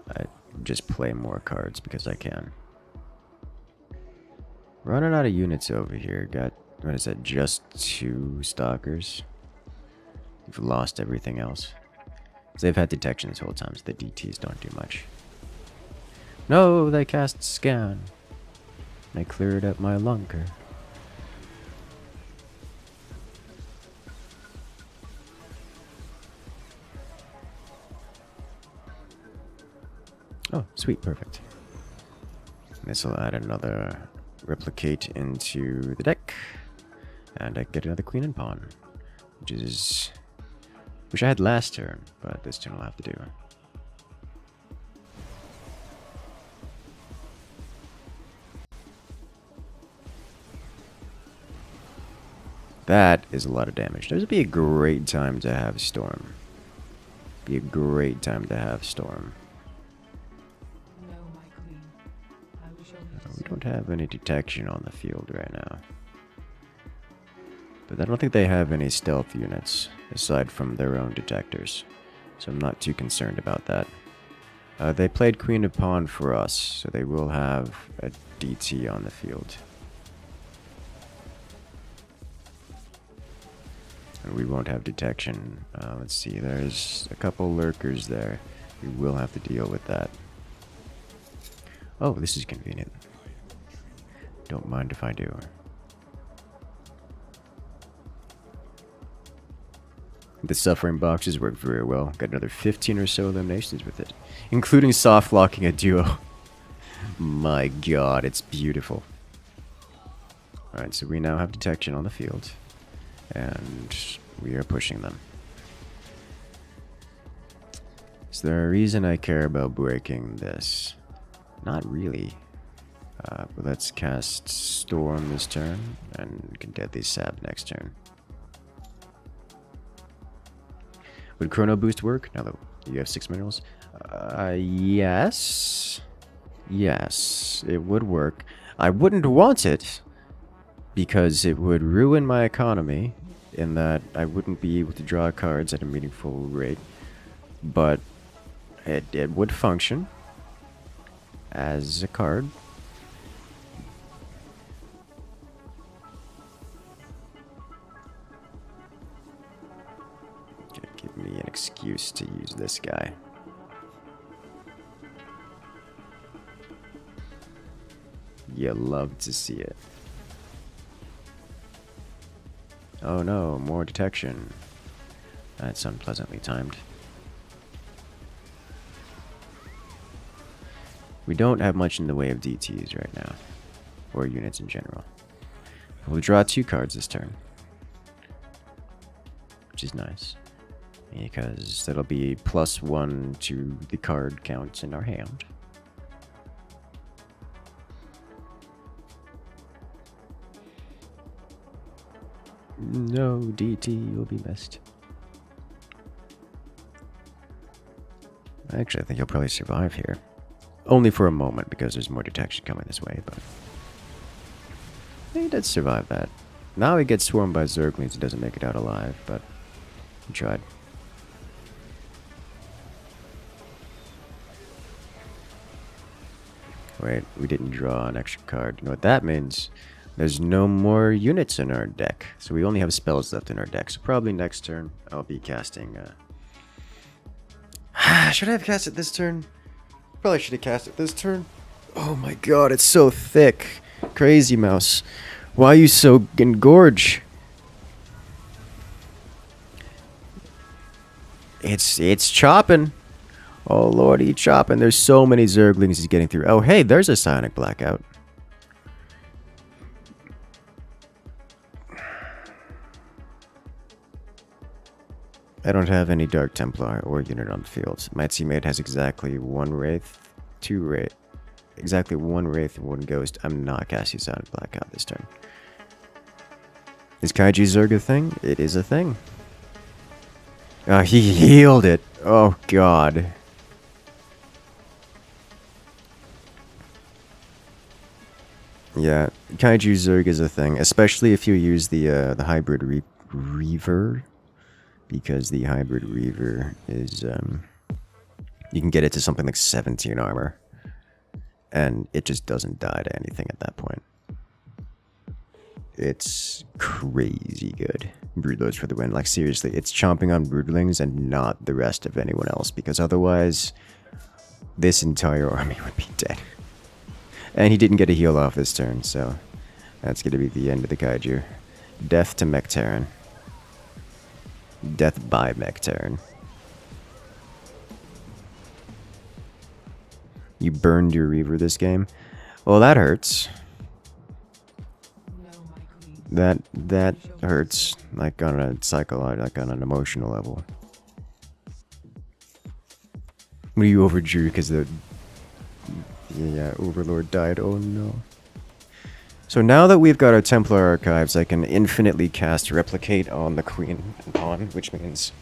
I just play more cards because I can. Running out of units over here. Got, what is that, just 2 stalkers? We've lost everything else. So they've had detection this whole time, so the DTs don't do much. No, they cast scan. I cleared up my lunker. Oh, sweet, perfect. This will add another replicate into the deck. And I get another queen and pawn. Which I had last turn, but this turn I'll have to do. That is a lot of damage. This would be a great time to have Storm. Be a great time to have Storm. We don't have any detection on the field right now. But I don't think they have any stealth units, aside from their own detectors. So I'm not too concerned about that. They played Queen of Pawn for us, so they will have a DT on the field. And we won't have detection. Let's see, there's a couple lurkers there. We will have to deal with that. Oh, this is convenient. Don't mind if I do. The suffering boxes work very well. Got another 15 or so eliminations with it, including soft locking a duo. My god, it's beautiful. Alright, so we now have detection on the field, and we are pushing them. Is there a reason I care about breaking this? Not really. But let's cast Storm this turn, and can Deadly Sab next turn. Would Chrono Boost work now that you have 6 minerals? Yes. Yes, it would work. I wouldn't want it, because it would ruin my economy, in that I wouldn't be able to draw cards at a meaningful rate. But it would function as a card. Give me an excuse to use this guy. You love to see it. Oh no, more detection. That's unpleasantly timed. We don't have much in the way of DTs right now, or units in general. We'll draw 2 cards this turn, which is nice. Because that'll be +1 to the card counts in our hand. No, DT will be missed. Actually, I think he'll probably survive here. Only for a moment, because there's more detection coming this way, but... he did survive that. Now he gets swarmed by Zerglings and doesn't make it out alive, but... he tried. Wait, we didn't draw an extra card. You know what that means? There's no more units in our deck. So we only have spells left in our deck. So probably next turn, I'll be casting... should I have cast it this turn? Probably should have cast it this turn. Oh my god, it's so thick. Crazy Mouse. Why are you so engorge? It's chopping. Oh lordy, chopping. There's so many Zerglings he's getting through. Oh hey, there's a Psionic Blackout. I don't have any Dark Templar or unit on the field. My teammate has exactly 1 Wraith, 2 Wraith, exactly 1 Wraith and 1 Ghost. I'm not casting Sonic Blackout this turn. Is Kaiju Zerg a thing? It is a thing. He healed it. Oh god. Yeah, Kaiju Zerg is a thing, especially if you use the hybrid Reaver. Because the hybrid Reaver is, you can get it to something like 17 armor. And it just doesn't die to anything at that point. It's crazy good. Broodlords for the win. Like, seriously, it's chomping on Broodlings and not the rest of anyone else. Because otherwise, this entire army would be dead. And he didn't get a heal off this turn, so that's going to be the end of the Kaiju. Death to Mech Terran. Death by Mech Terran. You burned your Reaver this game? Well, that hurts. That hurts, like on a psychological, like on an emotional level. What you overdrew because the Overlord died? Oh no. So now that we've got our Templar Archives, I can infinitely cast Replicate on the Queen and Pawn, which means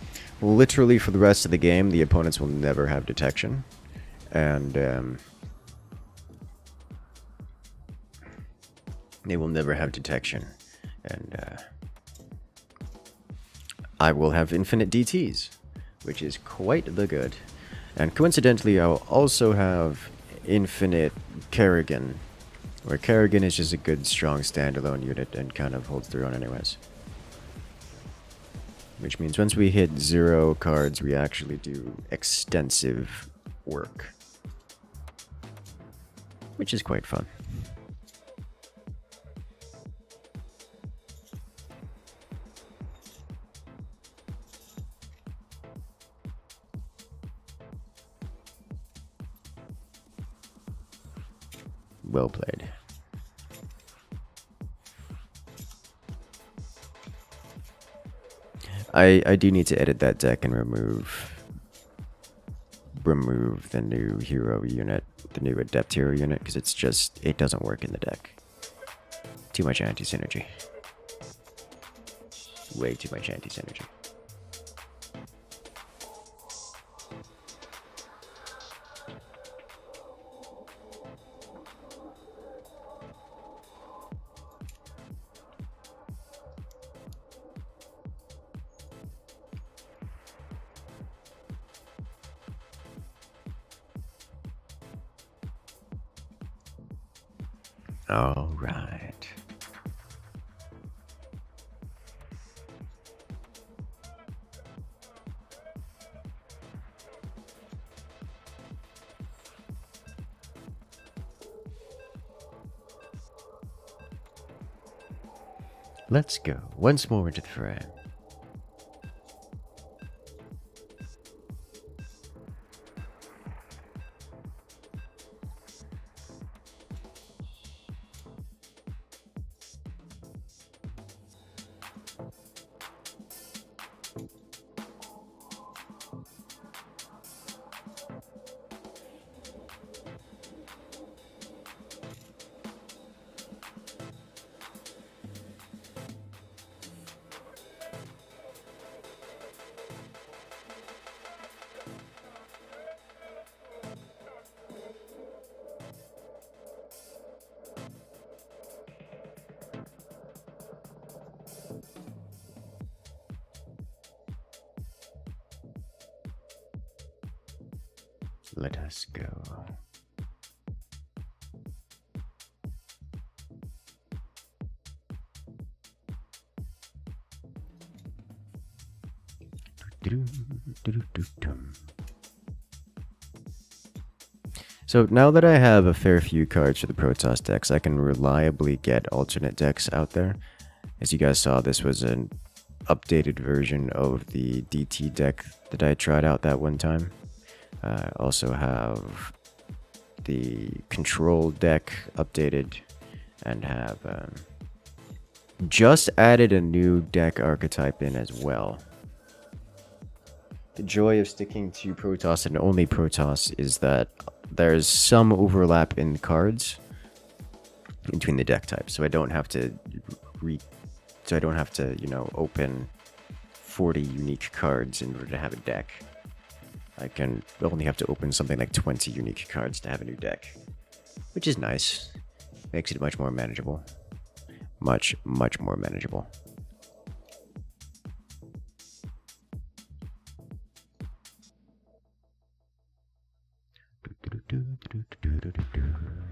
literally for the rest of the game, the opponents will never have detection. And they will never have detection. And I will have infinite DTs, which is quite the good. And coincidentally, I'll also have infinite Kerrigan, where Kerrigan is just a good, strong, standalone unit and kind of holds their own anyways. Which means once we hit 0 cards, we actually do extensive work. Which is quite fun. Well played. I do need to edit that deck and remove the new hero unit, the new adept hero unit, because it doesn't work in the deck. Too much anti-synergy. Way too much anti-synergy. All right. Let's go once more into the fray. Let us go. So now that I have a fair few cards for the Protoss decks, I can reliably get alternate decks out there. As you guys saw, this was an updated version of the DT deck that I tried out that one time. I also have the control deck updated and have just added a new deck archetype in as well. The joy of sticking to Protoss and only Protoss is that there's some overlap in cards between the deck types, so I don't have to you know, open 40 unique cards in order to have a deck. I can only have to open something like 20 unique cards to have a new deck, which is nice. Makes it much more manageable. Much more manageable.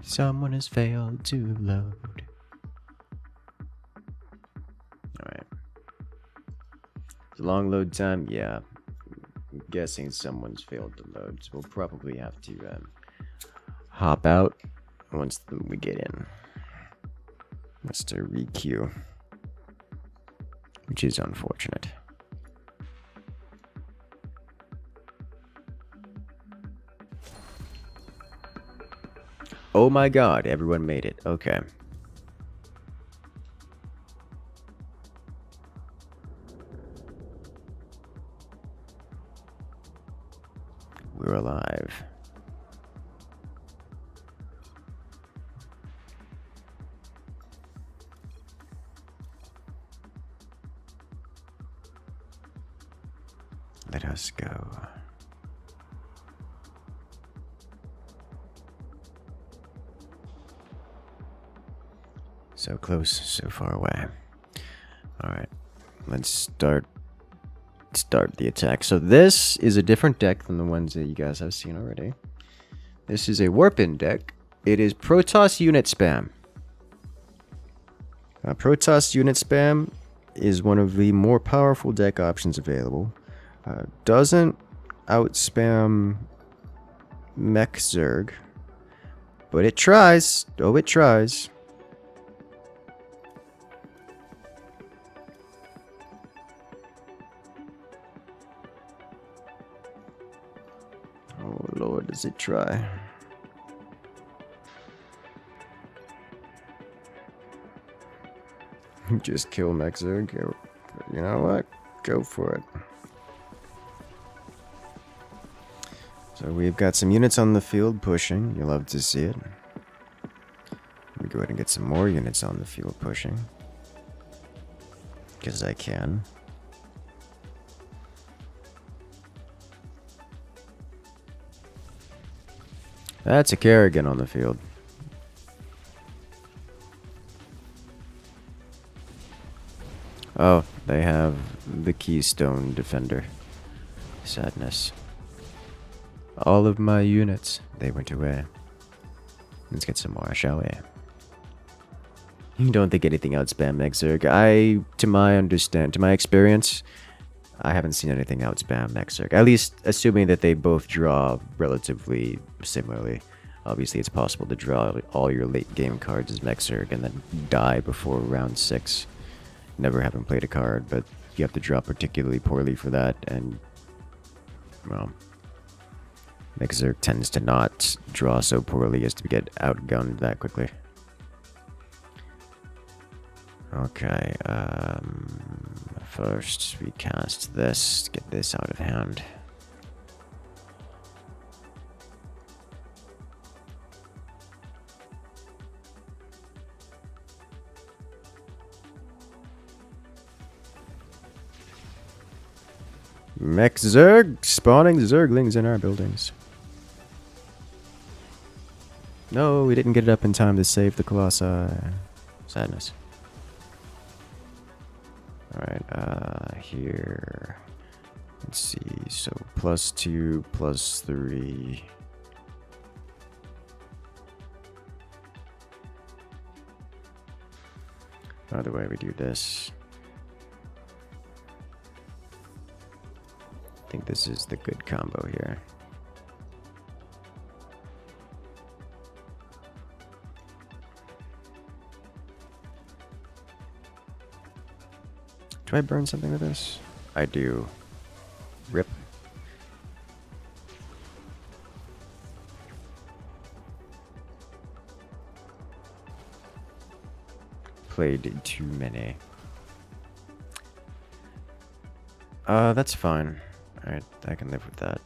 Someone has failed to load. Alright. It's a long load time? Yeah. I'm guessing someone's failed to load, so we'll probably have to hop out once we get in. Let's do re-queue, which is unfortunate. Oh my god, everyone made it. Okay. We're alive. Let us go. So close, so far away. Alright, let's start the attack. So this is a different deck than the ones that you guys have seen already. This is a Warp-In deck. It is Protoss unit spam. Protoss unit spam is one of the more powerful deck options available. Doesn't outspam Mech Zerg, but it tries. Oh, it tries. Oh Lord, does it try? Just kill Mech Zerg. You know what? Go for it. So we've got some units on the field pushing. You'll love to see it. Let me go ahead and get some more units on the field pushing. Because I can. That's a Kerrigan on the field. Oh, they have the Keystone defender. Sadness. All of my units, they went away. Let's get some more, shall we? You don't think anything outspam Mech Zerg? to my experience, I haven't seen anything outspam Mech Zerg. At least, assuming that they both draw relatively similarly. Obviously, it's possible to draw all your late game cards as Mech Zerg and then die before round 6. Never having played a card, but you have to draw particularly poorly for that, and well, Mech Zerg tends to not draw so poorly as to get outgunned that quickly. Okay, first we cast this, get this out of hand. Mech Zerg spawning Zerglings in our buildings. No, we didn't get it up in time to save the Colossi. Sadness. Alright, here. Let's see. So +2, +3. another way we do this. I think this is the good combo here. Do I burn something with this? I do. Rip. Played too many. That's fine. Alright, I can live with that.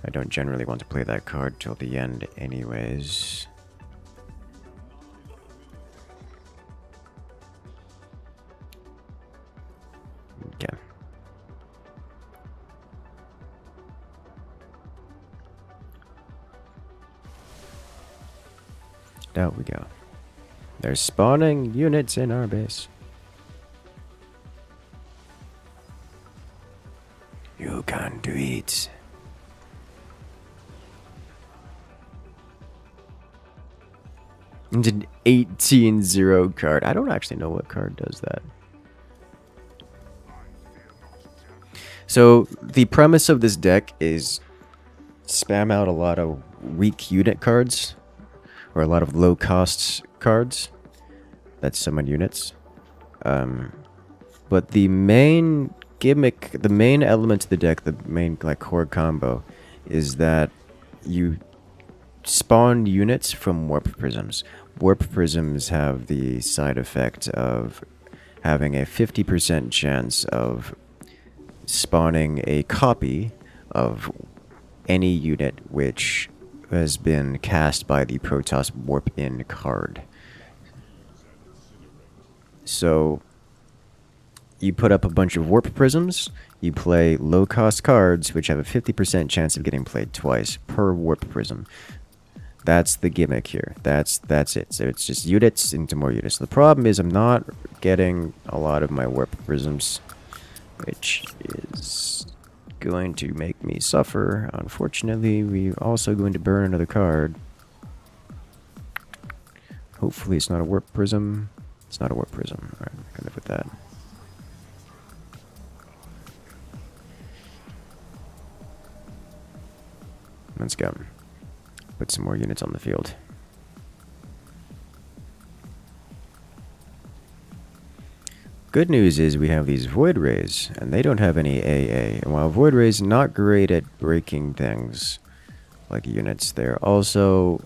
I don't generally want to play that card till the end anyways. Okay. Out we go. They're spawning units in our base. You can't do it. It's an 18-0 card. I don't actually know what card does that. So the premise of this deck is spam out a lot of weak unit cards, or a lot of low cost cards that summon units. But the main gimmick, the main element to the deck, the main like core combo, is that you spawn units from warp prisms. Warp prisms have the side effect of having a 50% chance of spawning a copy of any unit which has been cast by the Protoss Warp In card. So you put up a bunch of warp prisms, you play low cost cards which have a 50% chance of getting played twice per warp prism. That's the gimmick here. That's it. So it's just units into more units. The problem is I'm not getting a lot of my warp prisms, which is going to make me suffer. Unfortunately, we're also going to burn another card. Hopefully it's not a warp prism. It's not a warp prism. Alright, I can live with that. Let's go. Put some more units on the field. Good news is we have these Void Rays, and they don't have any AA. And while Void Rays are not great at breaking things like units, they're also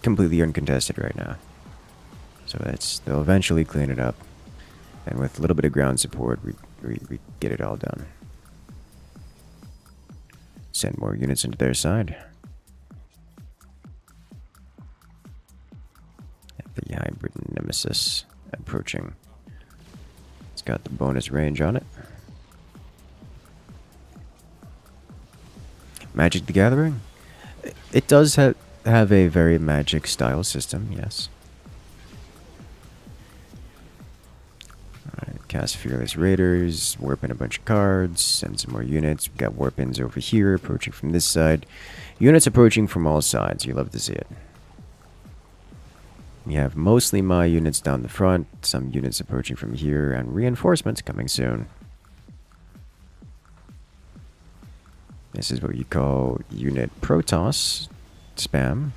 completely uncontested right now. So they'll eventually clean it up. And with a little bit of ground support, we get it all done. Send more units into their side. The hybrid nemesis approaching. It's got the bonus range on it. Magic the Gathering? It does have a very Magic style system, yes. Alright, cast Fearless Raiders, warp in a bunch of cards, send some more units. We've got warp-ins over here, approaching from this side. Units approaching from all sides, you love to see it. We have mostly my units down the front, some units approaching from here, and reinforcements coming soon. This is what you call unit Protoss spam.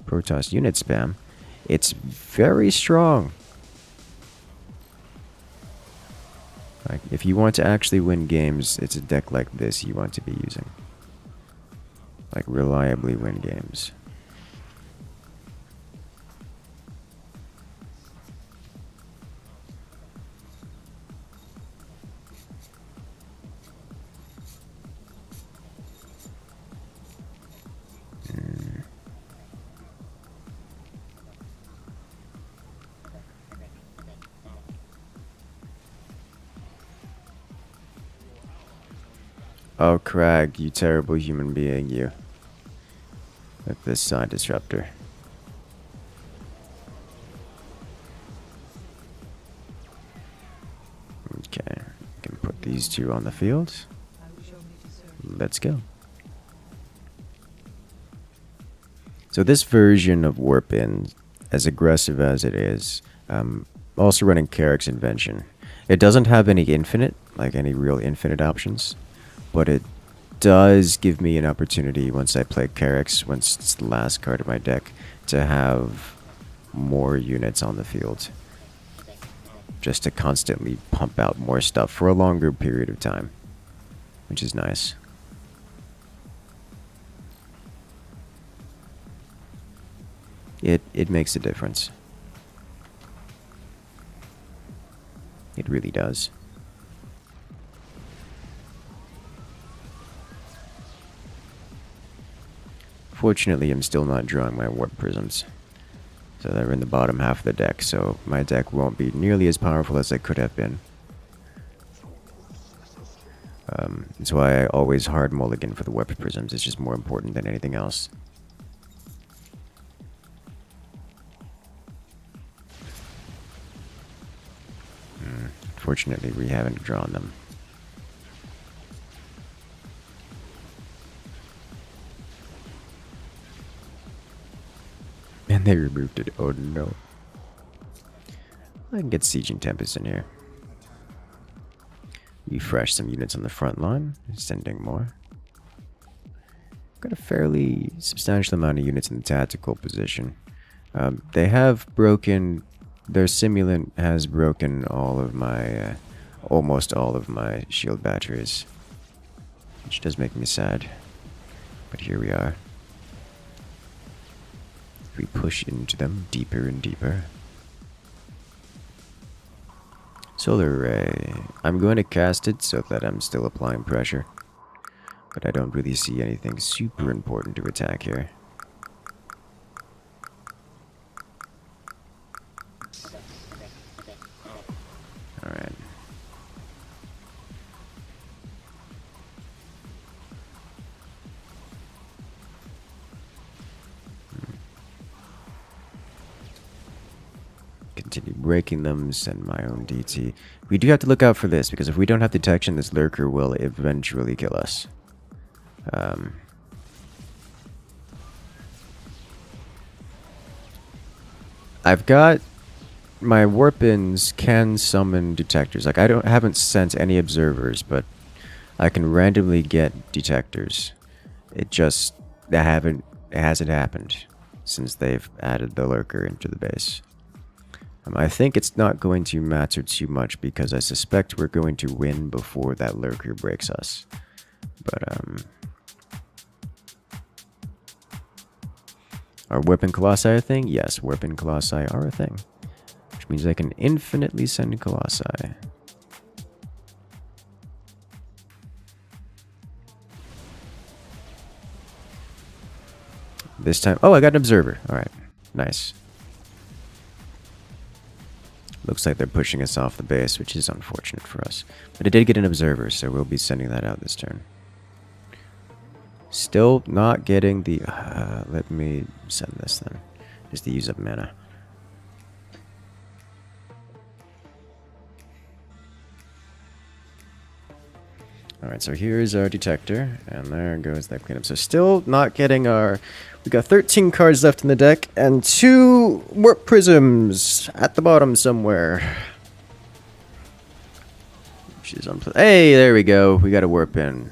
Protoss unit spam. It's very strong. Like, if you want to actually win games, it's a deck like this you want to be using. Like, reliably win games. Oh, Crag, you terrible human being, you. With this side disruptor. Okay, can put these two on the field. Let's go. So this version of Warp In, as aggressive as it is, also running Carrick's Invention. It doesn't have any infinite, like any real infinite options, but it does give me an opportunity once I play Carrick's, once it's the last card of my deck, to have more units on the field. Just to constantly pump out more stuff for a longer period of time, which is nice. It makes a difference. It really does. Fortunately, I'm still not drawing my warp prisms. So they're in the bottom half of the deck, so my deck won't be nearly as powerful as it could have been. That's why I always hard mulligan for the warp prisms. It's just more important than anything else. Fortunately, we haven't drawn them. And they removed it. Oh no. I can get Siege and Tempest in here. Refresh some units on the front line. Sending more. Got a fairly substantial amount of units in the tactical position. They have broken... Their simulant has broken all of my... almost all of my shield batteries. Which does make me sad. But here we are. We push into them deeper and deeper. Solar Ray. I'm going to cast it so that I'm still applying pressure. But I don't really see anything super important to attack here. Alright. Continue breaking them, send my own DT. We do have to look out for this, because if we don't have detection, this lurker will eventually kill us. I've got... My warp-ins can summon detectors. Like, I haven't sent any observers, but I can randomly get detectors. It hasn't happened since they've added the lurker into the base. I think it's not going to matter too much because I suspect we're going to win before that lurker breaks us. But, are Weapon Colossi a thing? Yes, Weapon Colossi are a thing. Which means I can infinitely send Colossi. This time... Oh, I got an observer. Alright, nice. Looks like they're pushing us off the base, which is unfortunate for us. But I did get an observer, so we'll be sending that out this turn. Still not getting the... let me send this then. Just to use up mana. Alright, so here's our detector, and there goes that cleanup. So still not getting our... We got 13 cards left in the deck, and 2 warp prisms at the bottom somewhere. Which is hey, there we go. We got a warp in.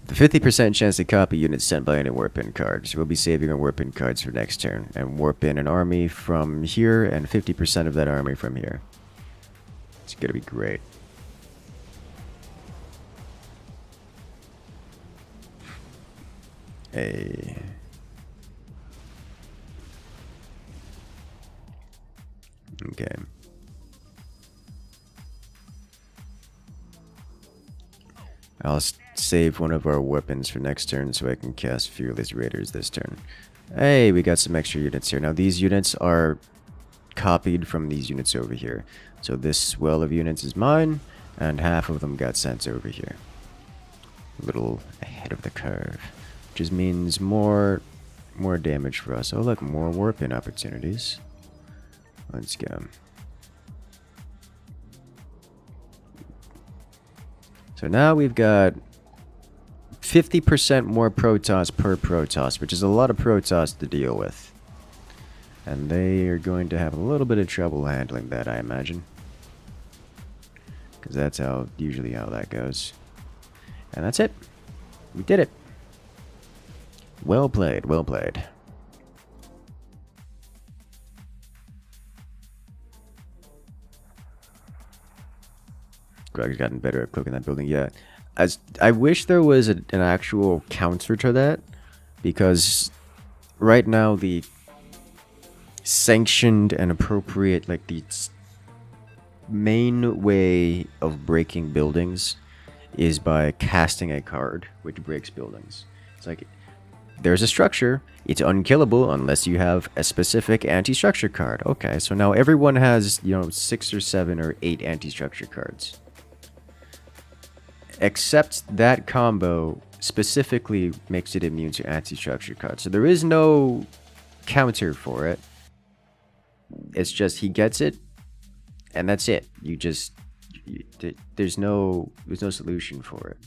The 50% chance to copy units sent by any warp in cards. We'll be saving our warp in cards for next turn, and warp in an army from here, and 50% of that army from here. It's gonna be great. Hey. Okay. I'll save one of our weapons for next turn so I can cast Fearless Raiders this turn. Hey, we got some extra units here. Now these units are copied from these units over here. So this swell of units is mine, and half of them got sent over here. A little ahead of the curve. Which just means more damage for us. Oh look, more warp-in opportunities. Let's go. So now we've got 50% more Protoss per Protoss, which is a lot of Protoss to deal with. And they are going to have a little bit of trouble handling that, I imagine. Because that's usually how that goes. And that's it. We did it. Well played, well played. Greg's gotten better at cooking that building. Yeah. I wish there was an actual counter to that. Because right now the sanctioned and appropriate, like the main way of breaking buildings is by casting a card which breaks buildings. It's like there's a structure, it's unkillable unless you have a specific anti-structure card. Okay, so now everyone has, 6 or 7 or 8 anti-structure cards. Except that combo specifically makes it immune to anti-structure cards. So there is no counter for it. It's just he gets it, and that's it. There's no solution for it.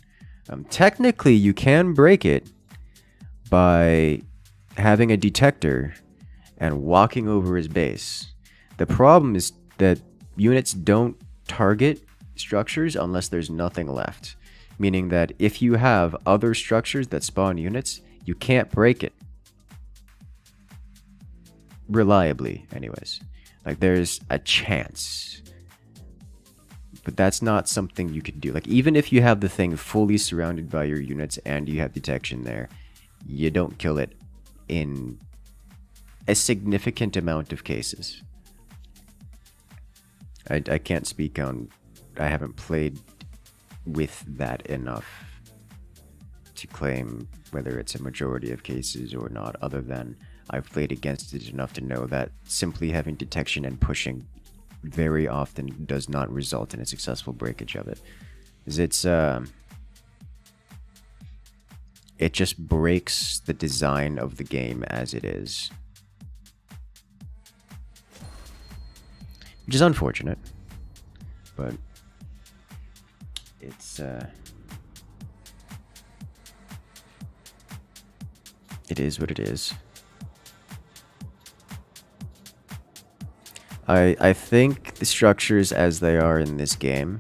Technically, you can break it by having a detector and walking over his base. The problem is that units don't target structures unless there's nothing left. Meaning that if you have other structures that spawn units, you can't break it. Reliably, anyways. Like, there's a chance. But that's not something you could do. Like, even if you have the thing fully surrounded by your units and you have detection there, you don't kill it in a significant amount of cases. I can't speak on... I haven't played with that enough to claim whether it's a majority of cases or not, other than I've played against it enough to know that simply having detection and pushing very often does not result in a successful breakage of it. It just breaks the design of the game as it is. Which is unfortunate. But it is what it is. I think the structures as they are in this game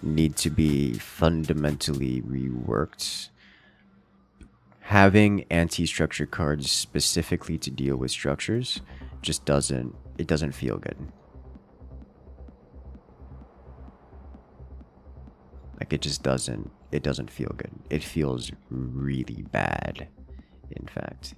need to be fundamentally reworked. Having anti-structure cards specifically to deal with structures just doesn't feel good. Like, it doesn't feel good. It feels really bad, in fact.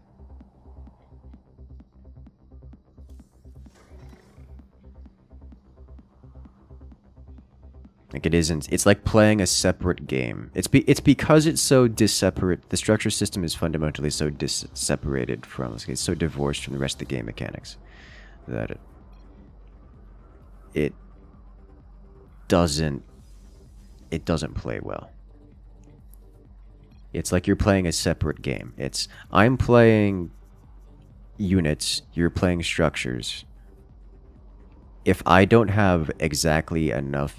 Like, it's like playing a separate game. It's because it's so disseparate. The structure system is fundamentally so separated from, it's so divorced from the rest of the game mechanics that it doesn't play well. It's like you're playing a separate game. I'm playing units, you're playing structures. If I don't have exactly enough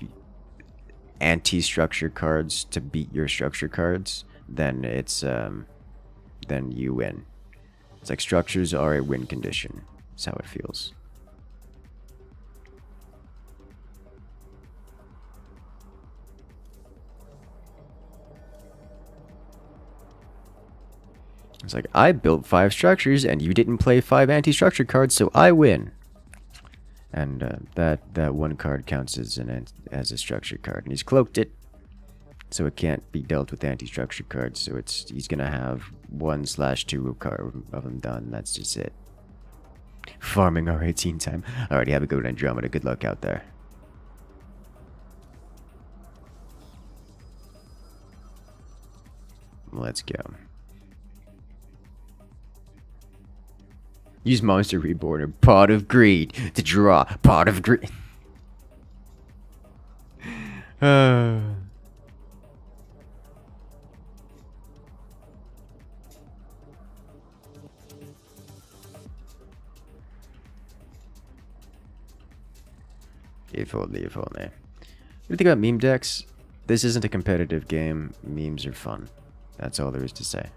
anti-structure cards to beat your structure cards, then then you win. It's like structures are a win condition. That's how it feels. It's like, I built 5 structures and you didn't play 5 anti-structure cards, so I win. And that one card counts as a structure card, and he's cloaked it, so it can't be dealt with anti-structure cards. So he's gonna have 1/2 of them done. That's just it. Farming R18 time. Alrighty, have a good one, Andromeda. Good luck out there. Let's go. Use Monster Reborn or Pot of Greed to draw Pot of Greed. If only. What do you think about meme decks? This isn't a competitive game. Memes are fun. That's all there is to say.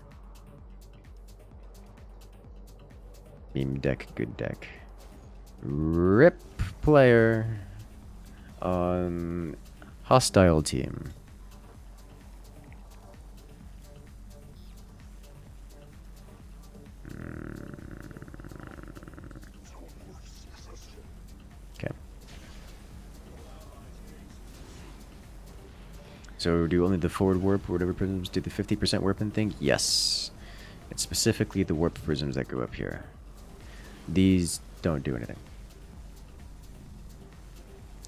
Beam deck, good deck. Rip player on hostile team. Okay. So do only the forward warp or whatever prisms do the 50% warping thing? Yes. It's specifically the warp prisms that go up here. These don't do anything.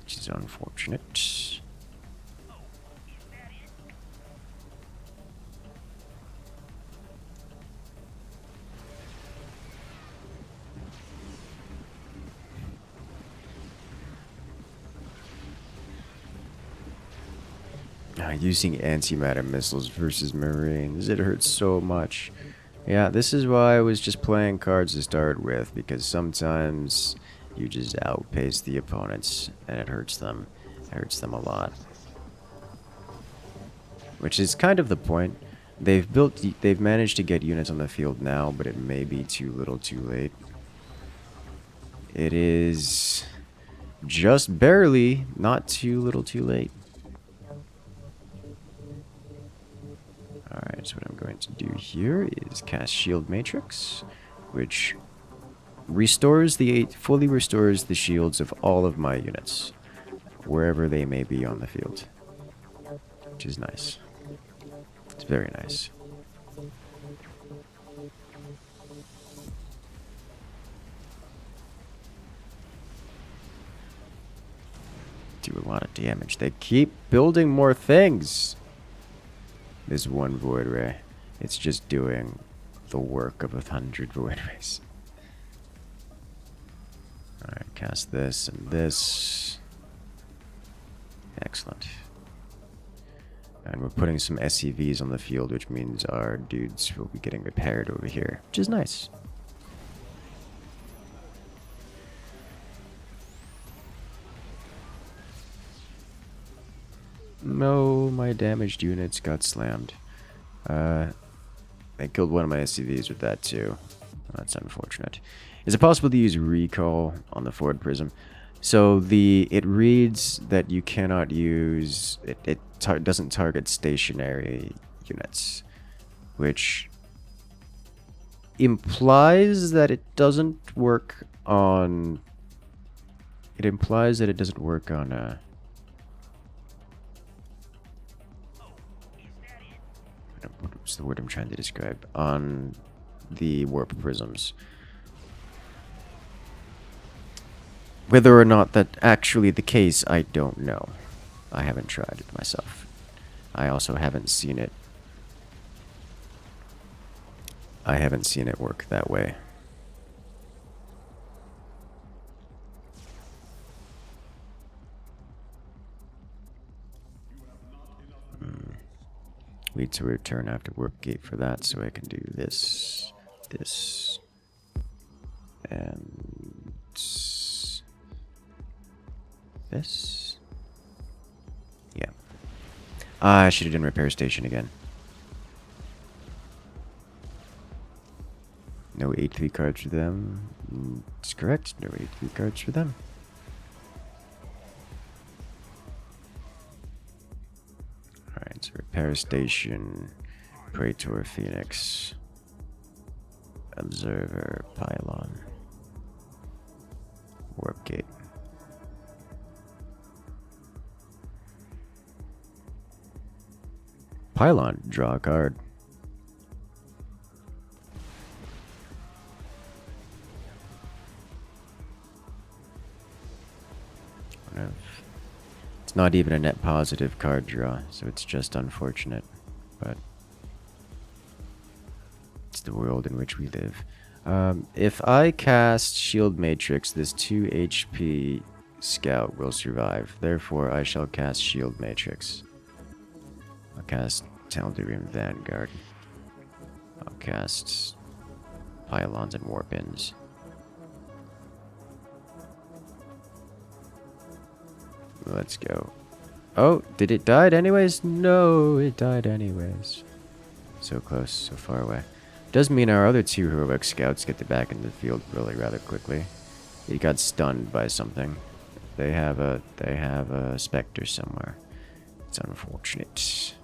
Which is unfortunate. Using antimatter missiles versus marines, it hurts so much. Yeah, this is why I was just playing cards to start with, because sometimes you just outpace the opponents and it hurts them. It hurts them a lot. Which is kind of the point. They've managed to get units on the field now, but it may be too little too late. It is just barely not too little too late. Alright, so what I'm going to do here is cast Shield Matrix, which fully restores the shields of all of my units, wherever they may be on the field. Which is nice. It's very nice. Do a lot of damage. They keep building more things. This one Void Ray, it's just doing the work of 100 Void Rays. Alright, cast this and this. Excellent. And we're putting some SCVs on the field, which means our dudes will be getting repaired over here, which is nice. No, my damaged units got slammed. I killed one of my SCVs with that too. That's unfortunate. Is it possible to use recall on the forward prism? So it reads that you cannot use it doesn't target stationary units, which implies that it doesn't work on. It implies that it doesn't work on what's the word I'm trying to describe? On the warp prisms. Whether or not that's actually the case, I don't know. I haven't tried it myself. I also haven't seen it. I haven't seen it work that way. Wait to return after warp gate for that, so I can do this, this, and this. Yeah. I should have done repair station again. No 8-3 cards for them. It's correct. No 8-3 cards for them. Alright, so repair station, Praetor Phoenix, Observer, Pylon, Warp Gate. Pylon, draw a card. It's not even a net positive card draw, so it's just unfortunate, but it's the world in which we live. If I cast Shield Matrix, this 2 HP scout will survive. Therefore, I shall cast Shield Matrix. I'll cast Taldarian Vanguard. I'll cast Pylons and Warpins. Let's go. Oh, did it die anyways? No, it died anyways. So close, so far away. Does mean our other two heroic scouts get back in the field really rather quickly. He got stunned by something. They have a specter somewhere. It's unfortunate.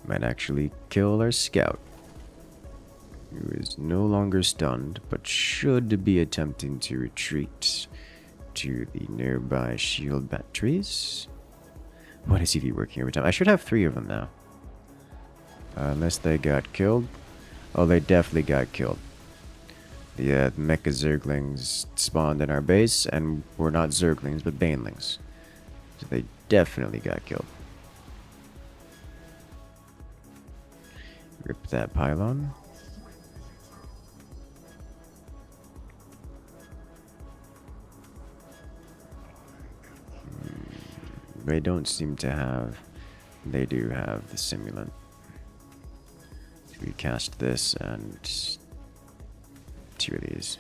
Might actually kill our scout, who is no longer stunned, but should be attempting to retreat to the nearby shield batteries. What is he working every time? I should have 3 of them now. Unless they got killed. Oh, they definitely got killed. The mecha zerglings spawned in our base, and were not zerglings, but banelings. So they definitely got killed. Rip that pylon. They don't seem to have... They do have the simulant. We cast this and 2 of these.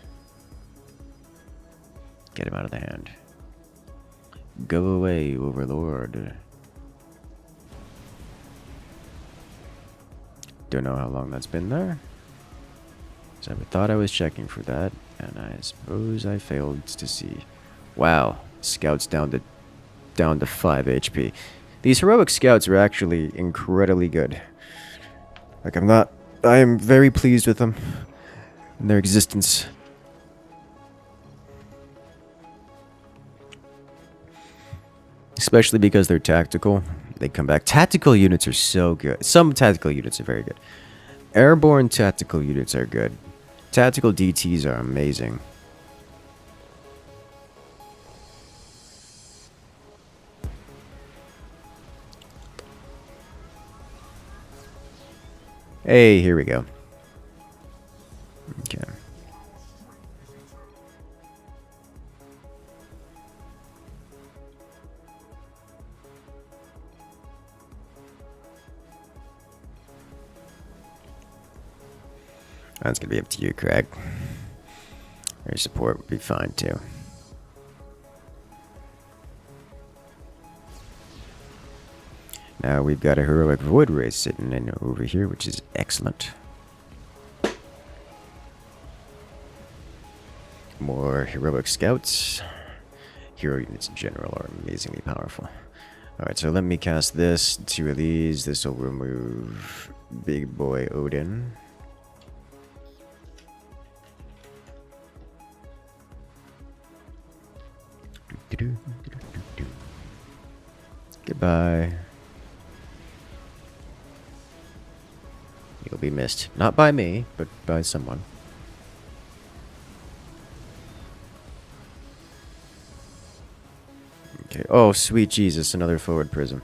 Get him out of the hand. Go away, Overlord. Don't know how long that's been there. So I thought I was checking for that, and I suppose I failed to see. Wow, scouts down to 5 HP. These heroic scouts are actually incredibly good. Like, I am very pleased with them and their existence. Especially because they're tactical. They come back. Tactical units are so good. Some tactical units are very good. Airborne tactical units are good. Tactical DTs are amazing. Hey, here we go. Okay. That's gonna be up to you, Craig. Your support would be fine too. Now we've got a heroic void race sitting in over here, which is excellent. More heroic scouts. Hero units in general are amazingly powerful. Alright, so let me cast this. 2 of these. This will remove Big Boy Odin. Goodbye. You'll be missed. Not by me, but by someone. Okay. Oh, sweet Jesus, another forward prism.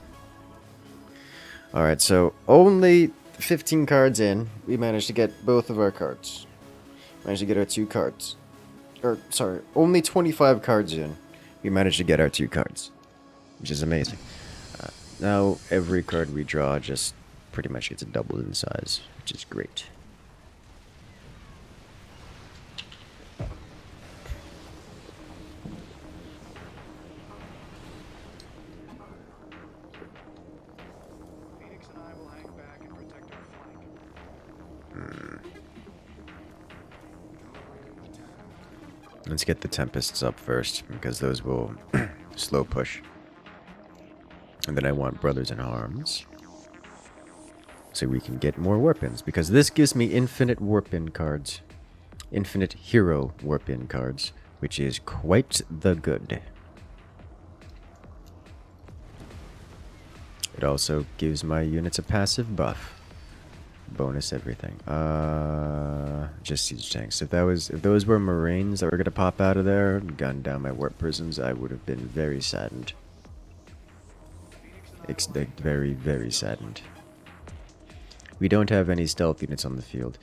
Alright, so only 15 cards in, we managed to get both of our cards. Managed to get our 2 cards. Or, sorry, only 25 cards in, we managed to get our 2 cards. Which is amazing. Now, every card we draw just pretty much gets doubled in size, which is great. Phoenix and I will hang back and protect our flank. Let's get the Tempests up first, because those will slow push. And then I want Brothers in Arms, so we can get more warp-ins, because this gives me infinite warp-in cards. Infinite hero warp-in cards, which is quite the good. It also gives my units a passive buff. Bonus everything. Just siege tanks. If those were Marines that were gonna pop out of there and gun down my warp prisons, I would have been very saddened. Very, very saddened. We don't have any stealth units on the field.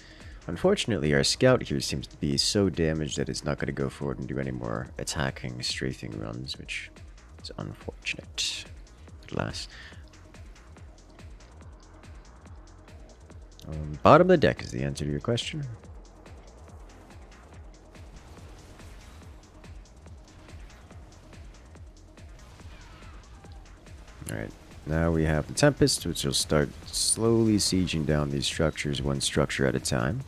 Unfortunately, our scout here seems to be so damaged that it's not going to go forward and do any more attacking, strafing runs, which is unfortunate. Alas. Bottom of the deck is the answer to your question. Alright. Now we have the Tempest, which will start slowly sieging down these structures, one structure at a time.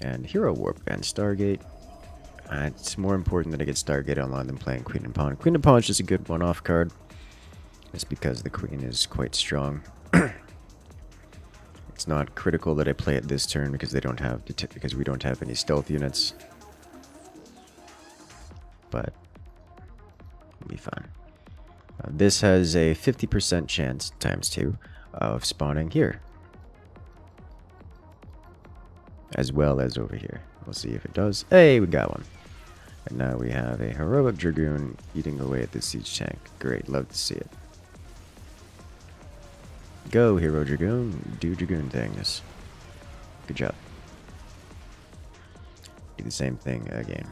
And Hero Warp and Stargate. It's more important that I get Stargate online than playing Queen and Pawn. Queen and Pawn is just a good one-off card. It's because the Queen is quite strong. It's not critical that I play it this turn because they don't have because we don't have any stealth units. But it'll be fine. This has a 50% chance times 2 of spawning here, as well as over here. We'll see if it does. Hey, we got one. And now we have a heroic Dragoon eating away at the siege tank. Great, love to see it. Go, Hero Dragoon. Do Dragoon things. Good job. Do the same thing again.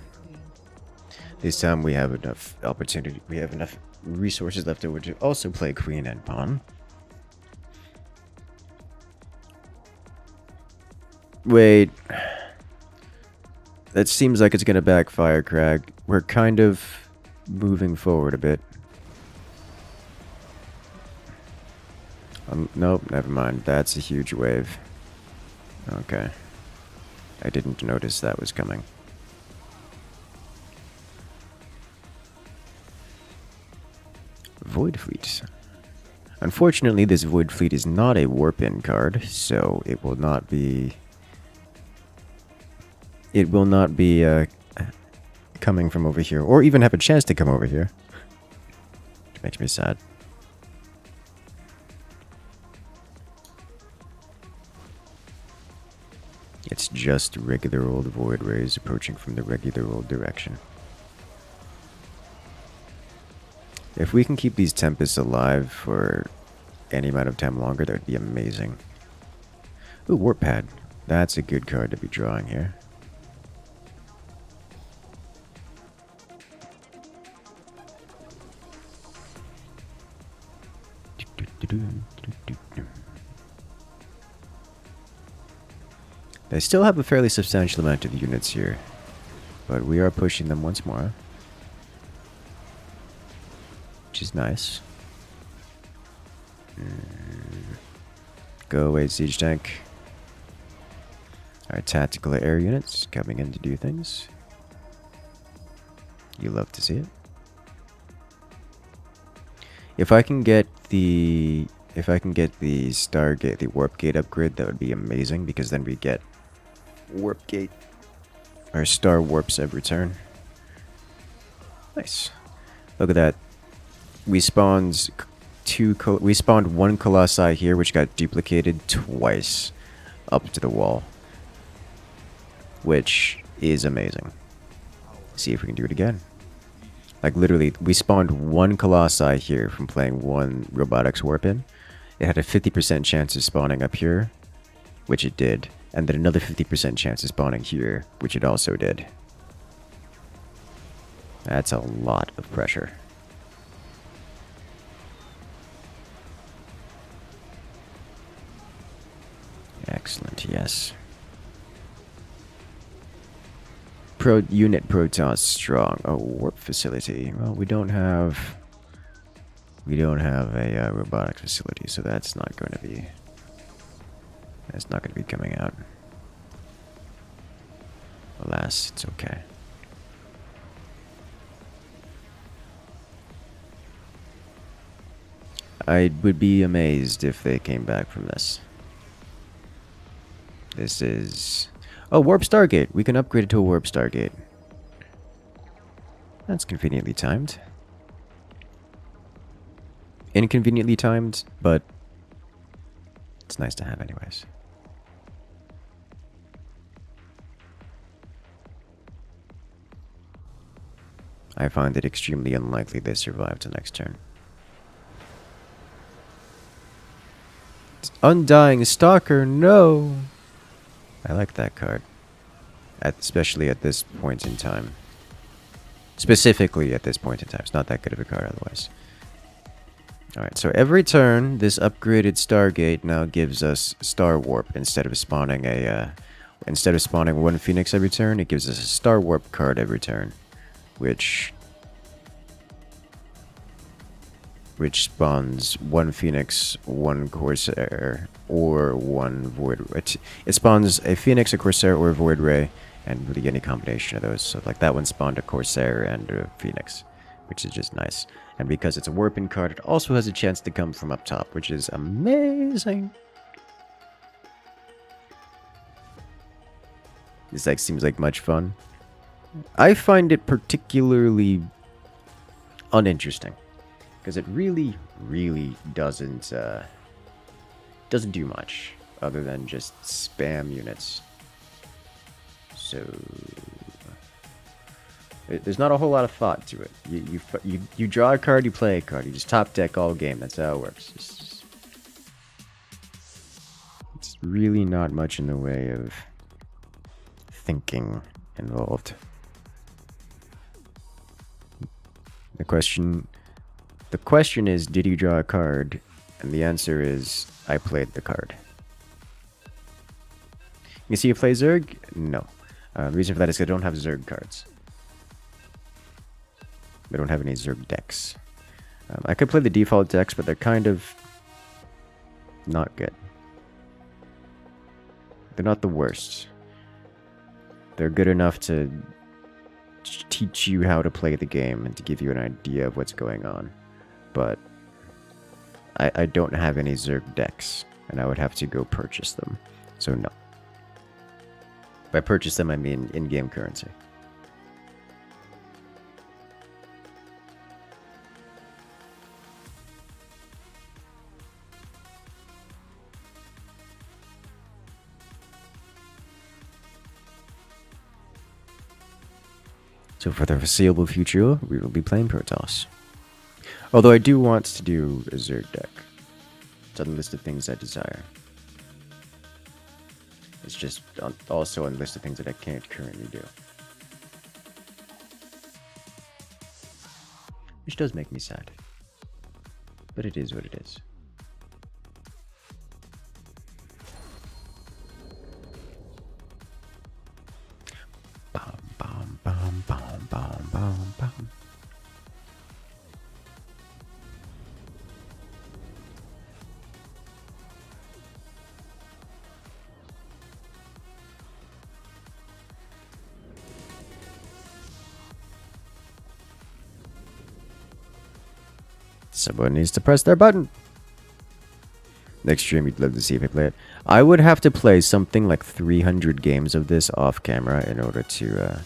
This time we have enough opportunity. We have enough resources left over to also play Queen and Pawn. Wait. That seems like it's gonna backfire, Crag. We're kind of moving forward a bit. Nope, never mind. That's a huge wave. Okay. I didn't notice that was coming. Void Fleet. Unfortunately, this Void Fleet is not a warp-in card, so it will not be... It will not be coming from over here, or even have a chance to come over here. Which makes me sad. It's just regular old Void Rays approaching from the regular old direction. If we can keep these Tempests alive for any amount of time longer, that would be amazing. Ooh, Warp Pad. That's a good card to be drawing here. They still have a fairly substantial amount of units here, but we are pushing them once more, which is nice. Go away, siege tank. Our tactical air units coming in to do things. You love to see it. If I can get the Stargate, the Warp Gate upgrade, that would be amazing, because then we get Warp Gate, our Star Warps every turn. Nice. Look at that. We spawned one Colossi here, which got duplicated twice up to the wall, which is amazing. See if we can do it again. Like, literally, we spawned one Colossi here from playing one Robotics Warp in. It had a 50% chance of spawning up here, which it did. And then another 50% chance of spawning here, which it also did. That's a lot of pressure. Excellent, yes. Unit Protoss strong. Oh, warp facility. Well, we don't have a robotic facility, so that's not going to be coming out. Alas, it's okay. I would be amazed if they came back from this. This is... Oh, Warp Stargate. We can upgrade it to a Warp Stargate. That's conveniently timed. Inconveniently timed, but it's nice to have anyways. I find it extremely unlikely they survive to next turn. Undying Stalker, no! I like that card. Especially at this point in time. Specifically at this point in time. It's not that good of a card otherwise. Alright, so every turn, this upgraded Stargate now gives us Star Warp instead of spawning one Phoenix every turn. It gives us a Star Warp card every turn, which which spawns 1 Phoenix, 1 Corsair, or 1 Void. It spawns a Phoenix, a Corsair, or a Void Ray, and really any combination of those. So like that one spawned a Corsair and a Phoenix, which is just nice. And because it's a warping card, it also has a chance to come from up top, which is amazing. This like seems like much fun. I find it particularly uninteresting because it really doesn't do much other than just spam units. So there's not a whole lot of thought to it. You draw a card, you play a card, you just top deck all game. That's how it works. It's really not much in the way of thinking involved. The question is, did you draw a card? And the answer is, I played the card. You see you play Zerg? No. The reason for that is because I don't have Zerg cards. I don't have any Zerg decks. I could play the default decks, but they're kind of not good. They're not the worst. They're good enough to teach you how to play the game and to give you an idea of what's going on. But I don't have any Zerg decks, and I would have to go purchase them. So no. By purchase them, I mean in-game currency. So for the foreseeable future, we will be playing Protoss. Although I do want to do a Zerg deck. It's on the list of things I desire. It's just also on the list of things that I can't currently do. Which does make me sad. But it is what it is. Bum, bum, bum, bum, bum, bum, bum. Someone needs to press their button. Next stream, you'd love to see if I play it. I would have to play something like 300 games of this off camera in order to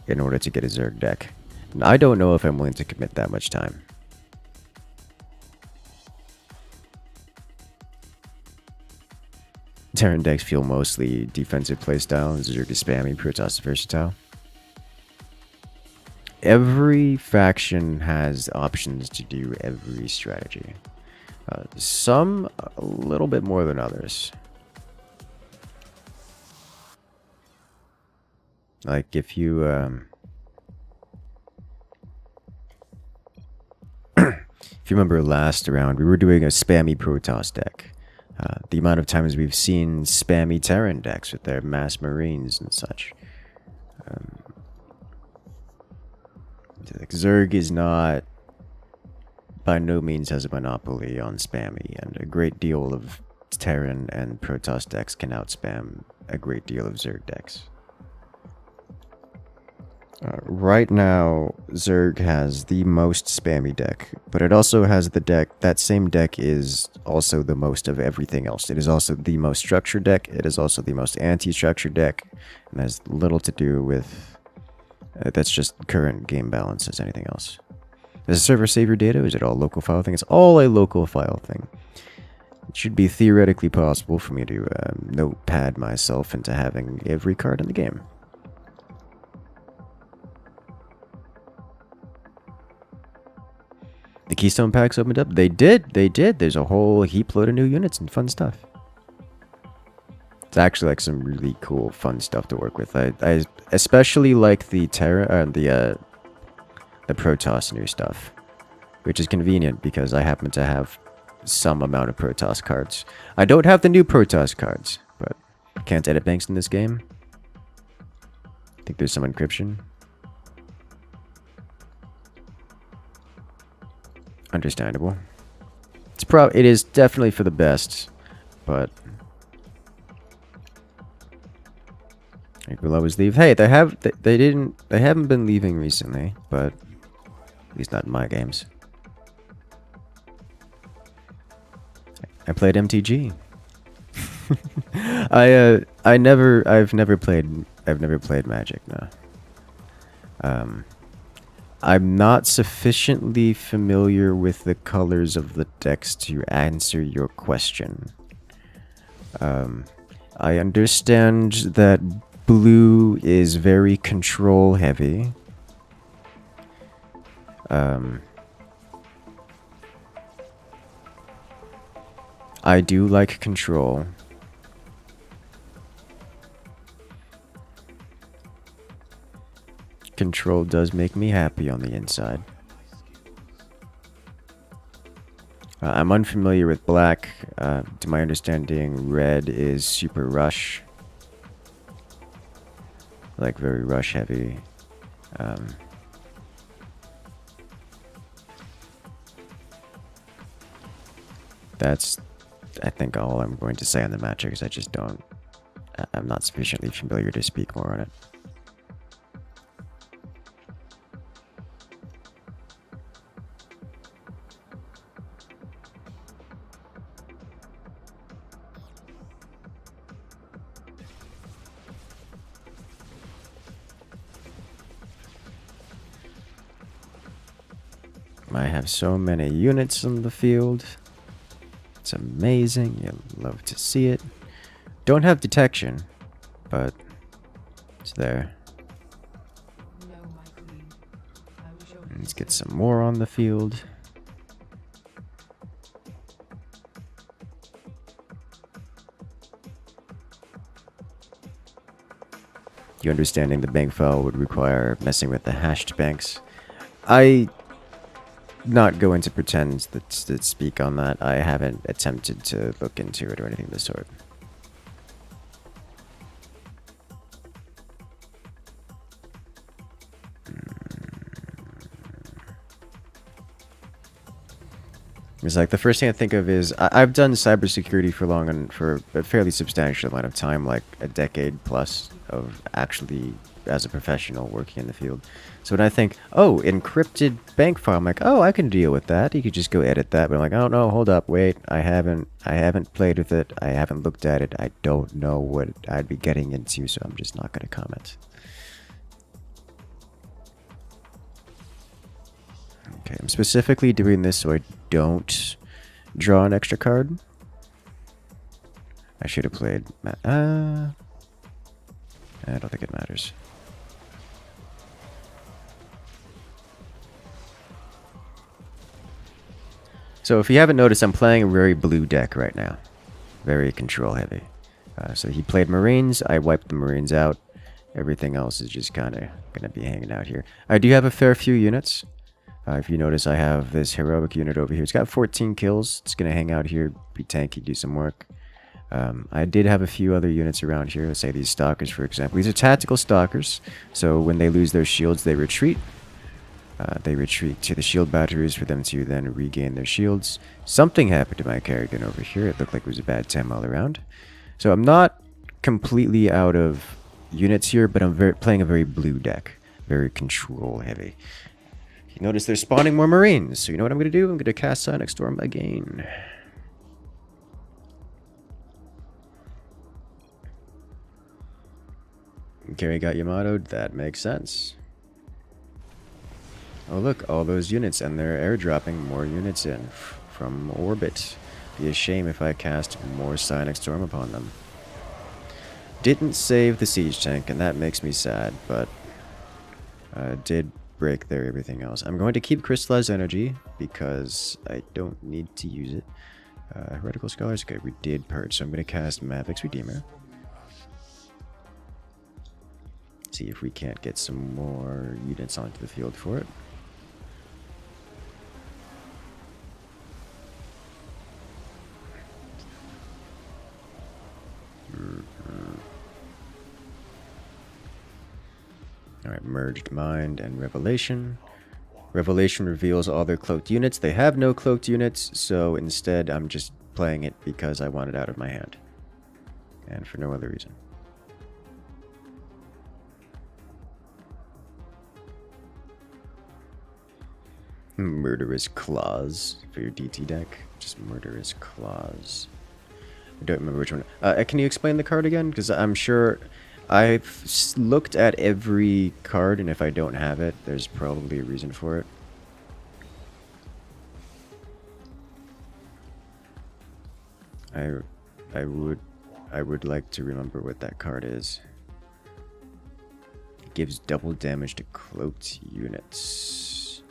get a Zerg deck. And I don't know if I'm willing to commit that much time. Terran decks feel mostly defensive playstyle. Zerg is spammy, Protoss is versatile. Every faction has options to do every strategy. Some a little bit more than others. Like if you if you remember last round, we were doing a spammy Protoss deck. The amount of times we've seen spammy Terran decks with their mass marines and such. Like Zerg is not, by no means has a monopoly on spammy, and a great deal of Terran and Protoss decks can outspam a great deal of Zerg decks. Right now, Zerg has the most spammy deck, but it also has the deck, that same deck is also the most of everything else. It is also the most structured deck, it is also the most anti-structured deck, and has little to do with, that's just current game balance as anything else. Does the server save your data? Is it all local file thing? It's all a local file thing. It should be theoretically possible for me to notepad myself into having every card in the game. The Keystone packs opened up? They did. There's a whole heap load of new units and fun stuff. It's actually like some really cool, fun stuff to work with. I especially like the the Protoss new stuff, which is convenient because I happen to have some amount of Protoss cards. I don't have the new Protoss cards, but can't edit banks in this game. I think there's some encryption. Understandable. It is definitely for the best, but people always leave. Hey, they haven't been leaving recently, but at least not in my games. I played MTG. I've never played Magic, no. I'm not sufficiently familiar with the colors of the decks to answer your question. I understand that blue is very control heavy. I do like control. Control does make me happy on the inside. I'm unfamiliar with black. To my understanding, red is super rush. Like very rush heavy. That's, I think, all I'm going to say on the matchup, because I just don't... I'm not sufficiently familiar to speak more on it. I have so many units on the field. It's amazing. You'll love to see it. Don't have detection, but it's there. Let's get some more on the field. You understanding the bank file would require messing with the hashed banks. I not going to pretend to speak on that. I haven't attempted to look into it or anything of the sort. It's like the first thing I think of is I've done cybersecurity for long and for a fairly substantial amount of time, like a decade plus of actually as a professional working in the field. So when I think, oh, encrypted bank file, I'm like, oh, I can deal with that. You could just go edit that. But I'm like, oh no, hold up, wait, I haven't played with it. I haven't looked at it. I don't know what I'd be getting into, so I'm just not going to comment. Okay, I'm specifically doing this so I don't draw an extra card. I should have played... I don't think it matters. So if you haven't noticed, I'm playing a very blue deck right now. Very control heavy. So he played Marines, I wiped the Marines out. Everything else is just kind of going to be hanging out here. I do have a fair few units. If you notice, I have this heroic unit over here. It's got 14 kills. It's going to hang out here, be tanky, do some work. I did have a few other units around here. Let's say these stalkers, for example. These are tactical stalkers. So when they lose their shields, they retreat. They retreat to the shield batteries for them to then regain their shields. Something happened to my Kerrigan over here. It looked like it was a bad time all around. So I'm not completely out of units here, but I'm playing a very blue deck. Very control heavy. You notice they're spawning more Marines. So you know what I'm going to do? I'm going to cast Sonic Storm again. Kerry got Yamato'd. That makes sense. Oh look, all those units, and they're airdropping more units in from orbit. Be a shame if I cast more Sonic Storm upon them. Didn't save the siege tank, and that makes me sad, but did break their everything else. I'm going to keep Crystallized Energy because I don't need to use it. Heretical Scholars, okay, we did purge, so I'm going to cast Mavik's Redeemer. See if we can't get some more units onto the field for it. Alright, Merged Mind and Revelation. Revelation reveals all their cloaked units. They have no cloaked units, so instead I'm just playing it because I want it out of my hand. And for no other reason. Murderous Claws for your DT deck. Just Murderous Claws. I don't remember which one. Can you explain the card again? Because I'm sure I've looked at every card, and if I don't have it, there's probably a reason for it. I would like to remember what that card is. It gives double damage to cloaked units.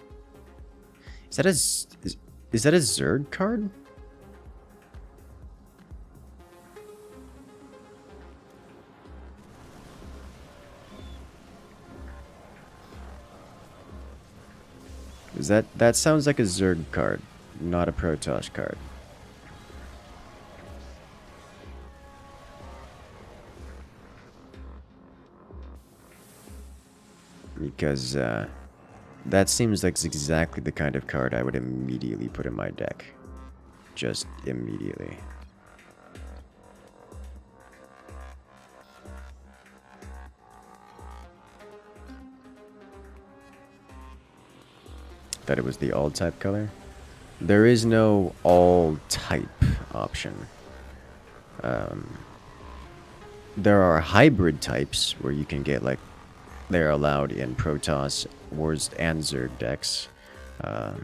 Is that a Zerg card? That sounds like a Zerg card, not a Protoss card. Because that seems like exactly the kind of card I would immediately put in my deck. Just immediately. That it was the all type color. There is no all type option. There are hybrid types where you can get like they're allowed in Protoss, Wars, and Zerg decks. But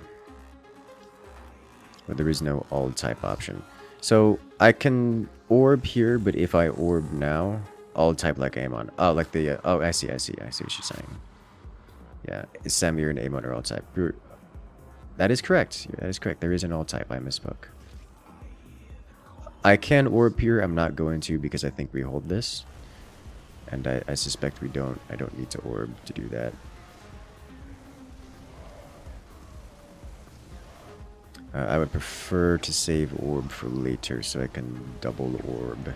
there is no all type option. So I can orb here, but if I orb now, all type like Amon. Oh, like the oh, I see what you're saying. Yeah, Samir and Amon are all type. That is correct. That is correct. There is an all type. I misspoke. I can orb here. I'm not going to because I think we hold this. And I suspect we don't. I don't need to orb to do that. I would prefer to save orb for later so I can double orb.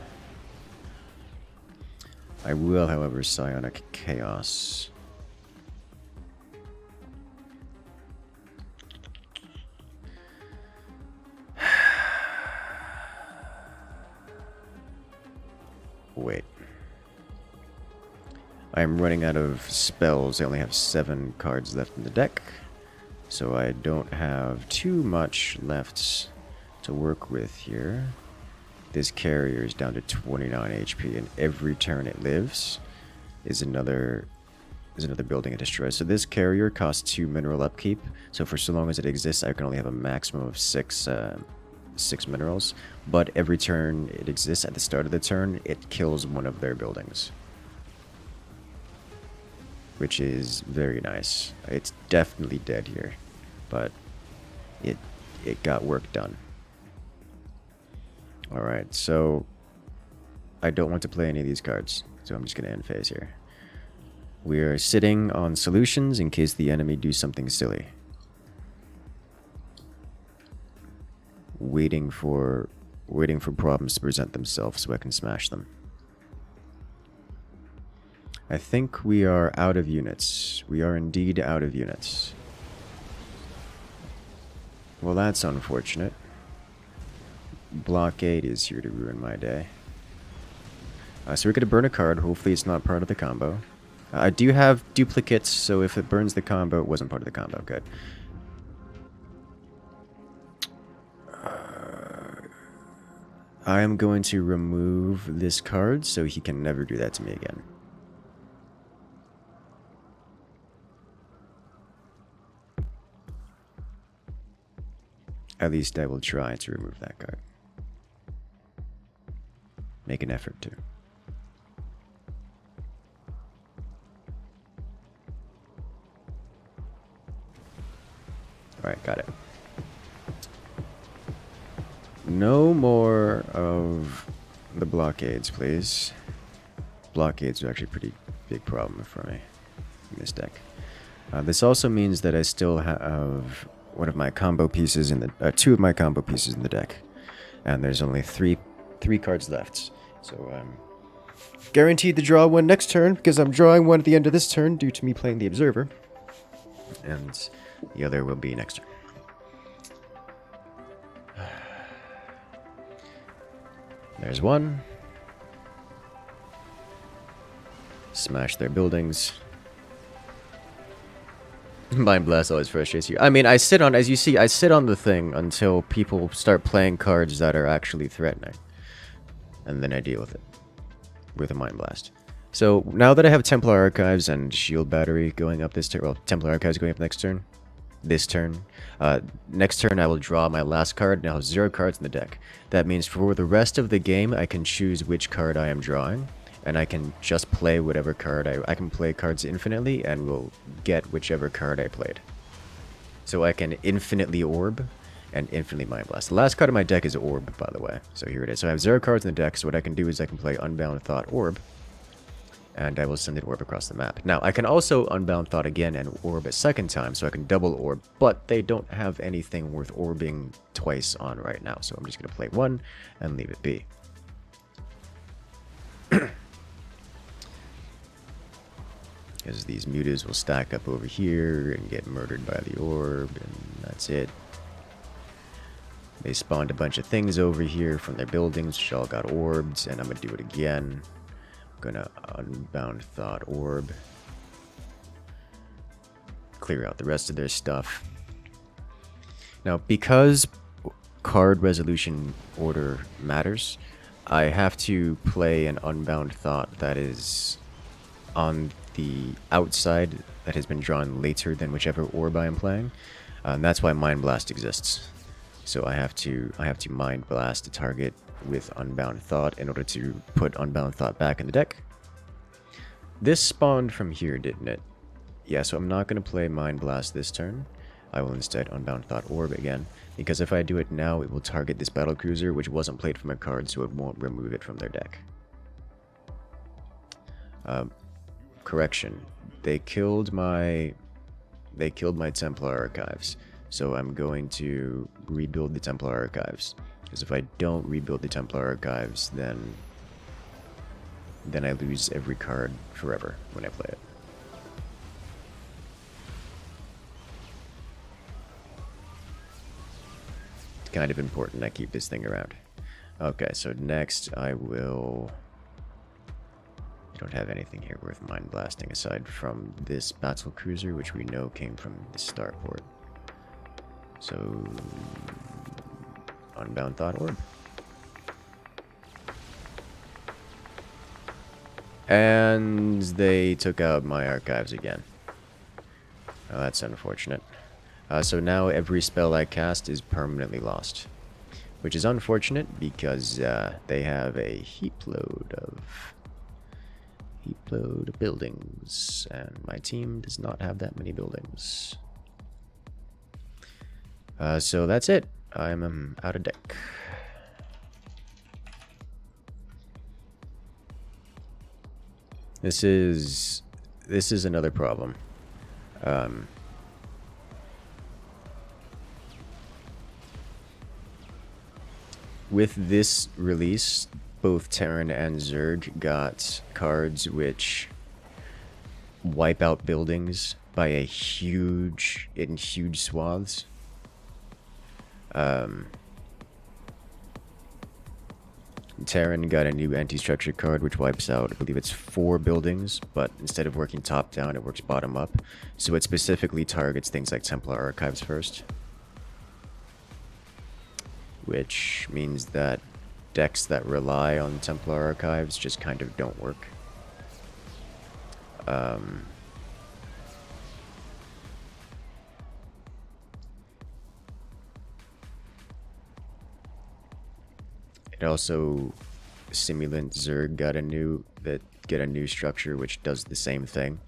I will, however, Psionic Chaos. Wait. I'm running out of spells. I only have 7 cards left in the deck. So I don't have too much left to work with here. This carrier is down to 29 HP, and every turn it lives is another building it destroys. So this carrier costs 2 mineral upkeep. So for so long as it exists, I can only have a maximum of 6 minerals. But every turn it exists, at the start of the turn, it kills one of their buildings. Which is very nice. It's definitely dead here, but it got work done. Alright, so I don't want to play any of these cards, so I'm just going to end phase here. We are sitting on solutions in case the enemy do something silly. Waiting for problems to present themselves so I can smash them. I think we are out of units. We are indeed out of units. Well, that's unfortunate. Blockade is here to ruin my day. So we're going to burn a card. Hopefully it's not part of the combo. I do have duplicates, so if it burns the combo, it wasn't part of the combo. Good. I am going to remove this card so he can never do that to me again. At least I will try to remove that card. Make an effort to. Alright, got it. No more of the blockades, please. Blockades are actually a pretty big problem for me in this deck. This also means that I still have one of my combo pieces in the 2 of my combo pieces in the deck, and there's only three cards left. So I'm guaranteed to draw one next turn because I'm drawing one at the end of this turn due to me playing the Observer. And The other will be next turn. There's one. Smash their buildings. Mind Blast always frustrates you. I mean, I sit on, as you see, I sit on the thing until people start playing cards that are actually threatening. And then I deal with it. With a Mind Blast. So, now that I have Templar Archives and Shield Battery going up this turn, well, Templar Archives going up next turn. This turn. Next turn I will draw my last card, and I'll have 0 cards in the deck. That means for the rest of the game, I can choose which card I am drawing. And I can just play whatever card I can play cards infinitely and will get whichever card I played. So I can infinitely Orb and infinitely Mind Blast. The last card in my deck is Orb, by the way. So here it is. So I have 0 cards in the deck, so what I can do is I can play Unbound Thought Orb. And I will send an Orb across the map. Now, I can also Unbound Thought again and Orb a second time, so I can double Orb. But they don't have anything worth orbing twice on right now. So I'm just going to play one and leave it be. Because these mutas will stack up over here and get murdered by the orb, and that's it. They spawned a bunch of things over here from their buildings, which all got orbed, and I'm going to do it again. I'm going to Unbound Thought Orb. Clear out the rest of their stuff. Now, because card resolution order matters, I have to play an Unbound Thought that is on the outside that has been drawn later than whichever orb I am playing. And that's why Mind Blast exists. So I have to Mind Blast a target with Unbound Thought in order to put Unbound Thought back in the deck. This spawned from here, didn't it? Yeah, so I'm not going to play Mind Blast this turn. I will instead Unbound Thought Orb again, because if I do it now, it will target this Battlecruiser, which wasn't played from a card, so it won't remove it from their deck. Correction. They killed my Templar Archives. So I'm going to rebuild the Templar Archives. Because if I don't rebuild the Templar Archives, then I lose every card forever when I play it. It's kind of important I keep this thing around. Okay, so next I will... don't have anything here worth Mind Blasting aside from this battle cruiser, which we know came from the starport. So, Unbound Thought Orb. And they took out my archives again. Oh, that's unfortunate. So now every spell I cast is permanently lost. Which is unfortunate because they have a heap load of buildings, and my team does not have that many buildings. So that's it. I'm out of deck. This is another problem. With this release, both Terran and Zerg got cards which wipe out buildings by a huge swaths. Terran got a new anti-structure card which wipes out, I believe it's 4 buildings, but instead of working top down, it works bottom up. So it specifically targets things like Templar Archives first. Which means that decks that rely on Templar Archives just kind of don't work. It also, Simulant Zerg got a new structure which does the same thing,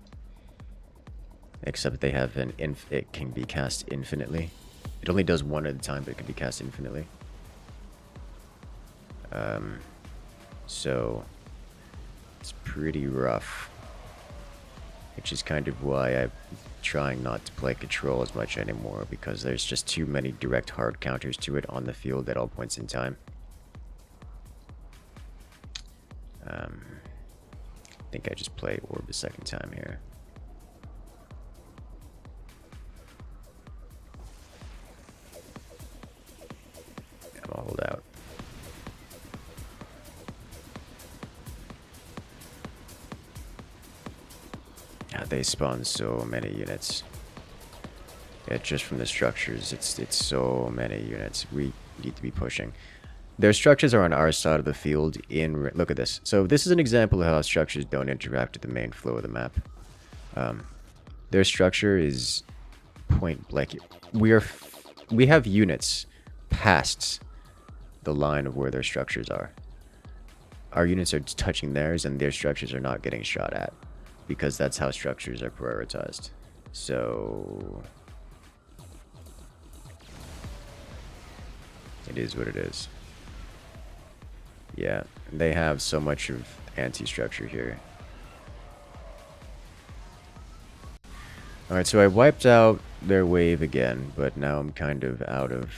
except they have it can be cast infinitely. It only does one at a time, but it can be cast infinitely. So it's pretty rough, which is kind of why I'm trying not to play Control as much anymore, because there's just too many direct hard counters to it on the field at all points in time. I think I just play Orb a second time here. I'll hold out. Yeah, they spawn so many units. Yeah, just from the structures, it's so many units. We need to be pushing. Their structures are on our side of the field. Look at this. So this is an example of how structures don't interact with the main flow of the map. Their structure is point blank. We have units past the line of where their structures are. Our units are touching theirs, and their structures are not getting shot at, because that's how structures are prioritized. So it is what it is. Yeah, they have so much of anti-structure here. Alright, so I wiped out their wave again, but now I'm kind of out of...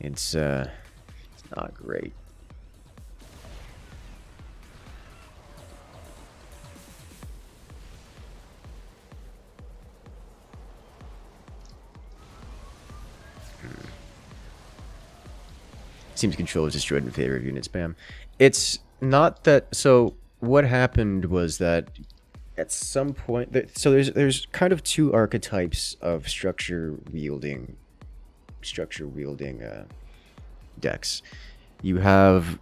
It's not great. Seems control is destroyed in favor of unit spam. It's not that. So what happened was that at some point, so there's kind of two archetypes of structure wielding decks. You have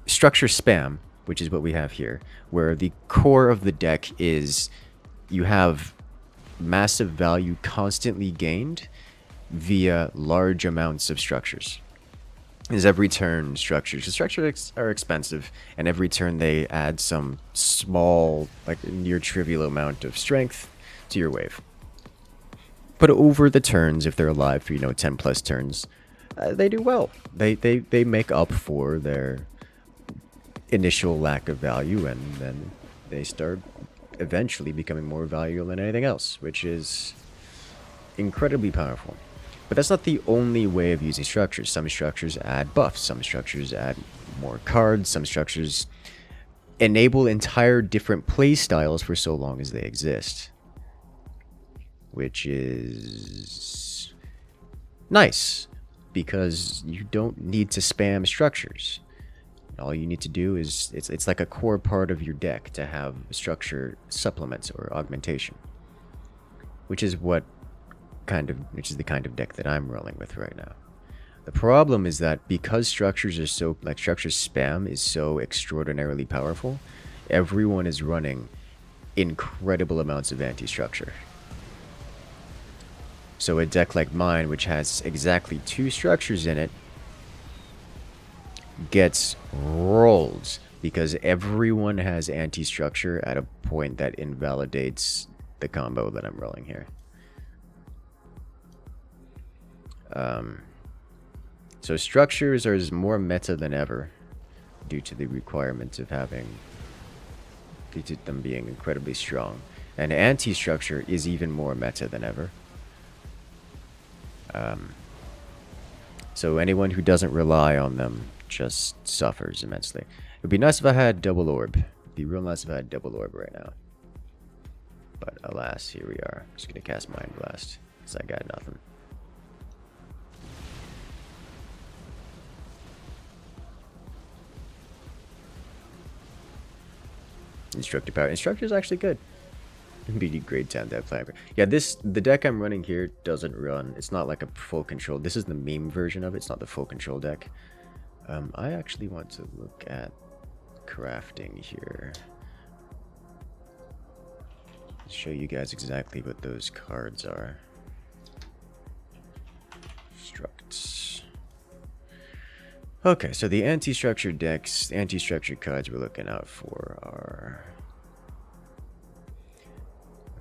structure spam, which is what we have here, where the core of the deck is you have massive value constantly gained via large amounts of structures. Is every turn structures are expensive, and every turn they add some small, like near trivial amount of strength to your wave. But over the turns, if they're alive for 10 plus turns, they do well. They make up for their initial lack of value, and then they start eventually becoming more valuable than anything else, which is incredibly powerful. But that's not the only way of using structures. Some structures add buffs, some structures add more cards, some structures enable entire different play styles for so long as they exist. Which is nice, because you don't need to spam structures. All you need to do is, it's like a core part of your deck to have structure supplements or augmentation. Which is the kind of deck that I'm rolling with right now. The problem is that because structure spam is so extraordinarily powerful, everyone is running incredible amounts of anti-structure. So a deck like mine, which has exactly 2 structures in it, gets rolled because everyone has anti-structure at a point that invalidates the combo that I'm rolling here. So structures are more meta than ever due to the requirement of due to them being incredibly strong. And anti-structure is even more meta than ever. So anyone who doesn't rely on them just suffers immensely. It would be nice if I had double orb. It'd be real nice if I had double orb right now. But alas, here we are. Just gonna cast Mind Blast, because I got nothing. Instructor power. Instructor is actually good. BD grade 10 deck flavor. Yeah, the deck I'm running here doesn't run. It's not like a full control. This is the meme version of it. It's not the full control deck. I actually want to look at crafting here. Show you guys exactly what those cards are. Structs. Okay, so the anti-structure decks, anti-structure cards we're looking out for are...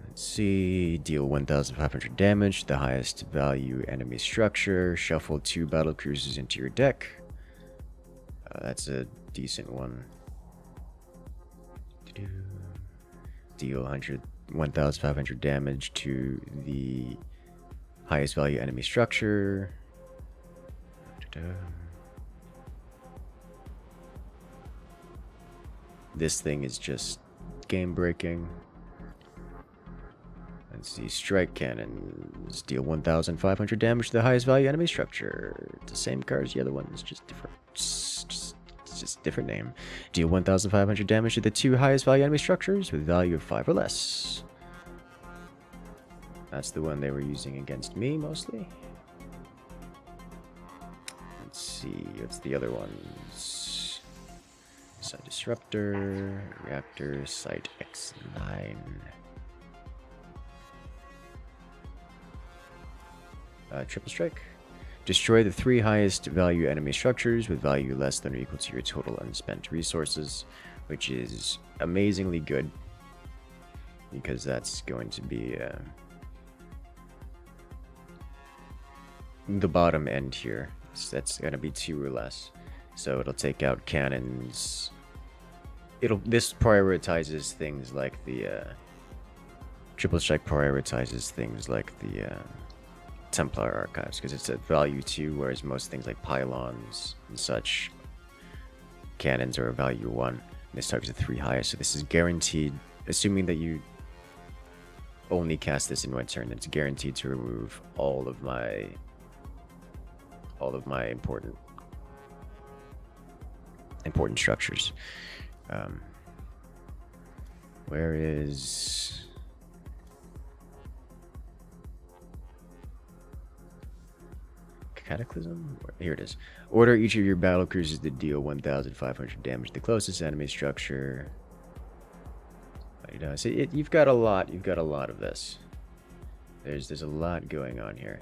Let's see, deal 1,500 damage, the highest value enemy structure, shuffle 2 battle cruisers into your deck. That's a decent one. Deal 1,500 damage to the highest value enemy structure. This thing is just game breaking. Let's see, strike cannons deal 1,500 damage to the highest value enemy structure. It's the same card as the other ones, just different. Just different name. Deal 1,500 damage to the 2 highest value enemy structures with value of 5 or less. That's the one they were using against me mostly. Let's see, what's the other ones? Site Disruptor, Reactor, Site X9. Triple Strike. Destroy the 3 highest value enemy structures with value less than or equal to your total unspent resources, which is amazingly good because that's going to be the bottom end here. So that's going to be 2 or less. So it'll take out cannons. This prioritizes things like the Triple Strike prioritizes things like the Templar Archives, because it's at value 2, whereas most things like pylons and such cannons are a value 1. And this targets the 3 highest, so this is guaranteed, assuming that you only cast this in one turn, it's guaranteed to remove all of my important structures. Where is Cataclysm? Here it is. Order each of your battle cruisers to deal 1,500 damage to the closest enemy structure. So you've got a lot. You've got a lot of this. There's a lot going on here.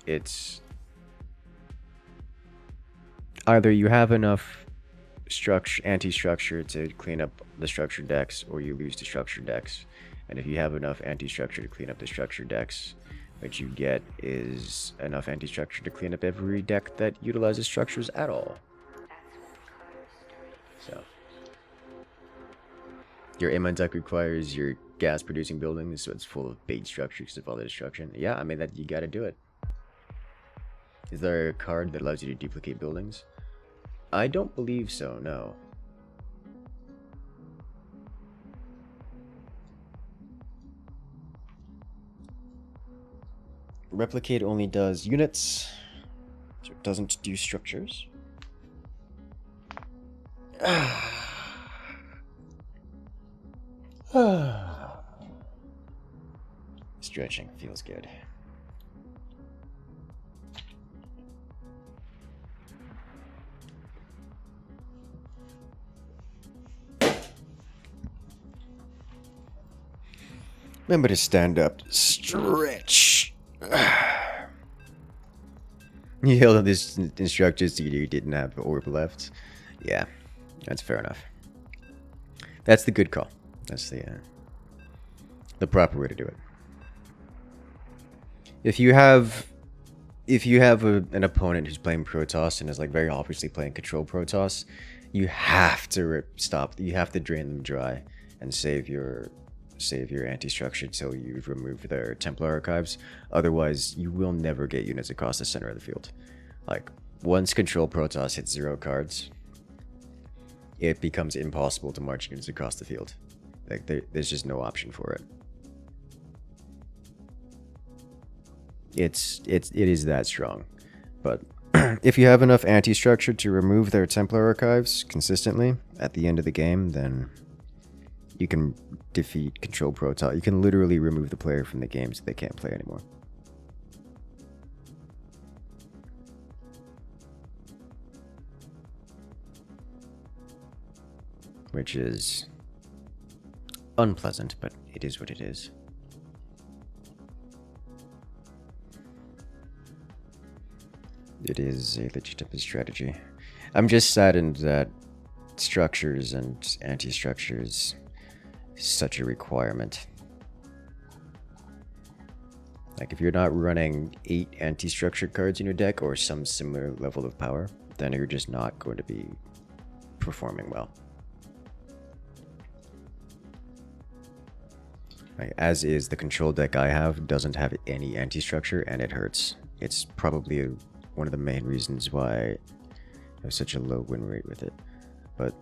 It's either you have enough anti-structure to clean up the structure decks, or you lose the structure decks. And if you have enough anti-structure to clean up the structure decks, what you get is enough anti-structure to clean up every deck that utilizes structures at all. So your Amon deck requires your gas producing buildings, so it's full of bait structures of all the destruction. Yeah, I mean, that you gotta do it. Is there a card that allows you to duplicate buildings? I don't believe so, no. Replicate only does units, so it doesn't do structures. Stretching feels good. Remember to stand up. Stretch. You held on these instructions so you didn't have orb left. Yeah, that's fair enough. That's the good call. That's the proper way to do it. If you have an opponent who's playing Protoss and is like very obviously playing Control Protoss, you have to You have to drain them dry and save your anti-structure until you've removed their Templar Archives. Otherwise, you will never get units across the center of the field. Like, once Control Protoss hits 0 cards, it becomes impossible to march units across the field. Like, there's just no option for it. It is that strong. But if you have enough anti-structure to remove their Templar Archives consistently at the end of the game, then you can defeat Control Protoss. You can literally remove the player from the game so they can't play anymore. Which is unpleasant, but it is what it is. It is a legitimate strategy. I'm just saddened that structures and anti-structures such a requirement. Like, if you're not running 8 anti-structure cards in your deck or some similar level of power, then you're just not going to be performing well. Like, as is, the control deck I have doesn't have any anti-structure, and it hurts. It's probably one of the main reasons why have such a low win rate with it. But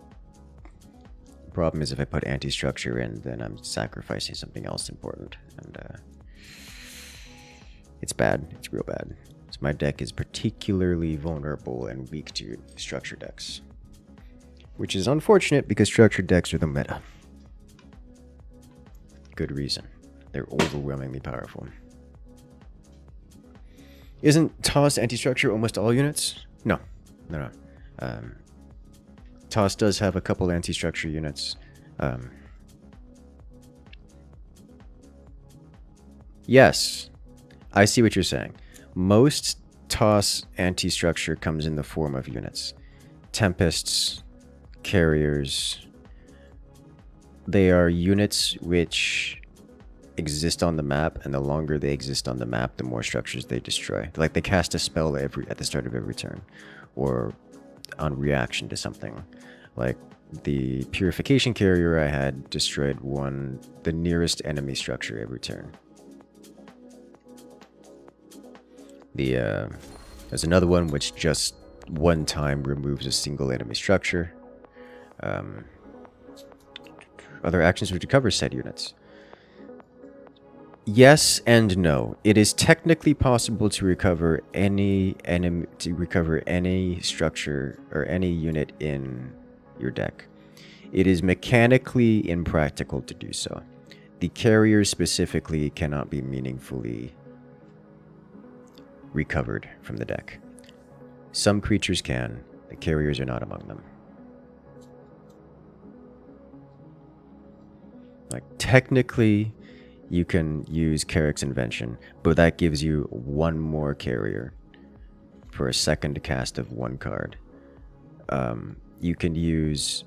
the problem is if I put anti-structure in, then I'm sacrificing something else important. And it's bad. It's real bad. So my deck is particularly vulnerable and weak to structure decks. Which is unfortunate because structured decks are the meta. Good reason. They're overwhelmingly powerful. Isn't Toss anti-structure almost all units? No. No. Toss does have a couple anti-structure units. Yes. I see what you're saying. Most Toss anti-structure comes in the form of units. Tempests, carriers. They are units which exist on the map, and the longer they exist on the map, the more structures they destroy. Like they cast a spell at the start of every turn, or on reaction to something. Like the purification carrier I had destroyed the nearest enemy structure every turn. There's another one which just one time removes a single enemy structure. Other actions which recover said units. Yes and no. It is technically possible to recover any structure or any unit in your deck. It is mechanically impractical to do so. The carriers specifically cannot be meaningfully recovered from the deck. Some creatures can. The carriers are not among them. Like technically you can use Carrick's Invention, but that gives you one more carrier for a second cast of one card. You can use...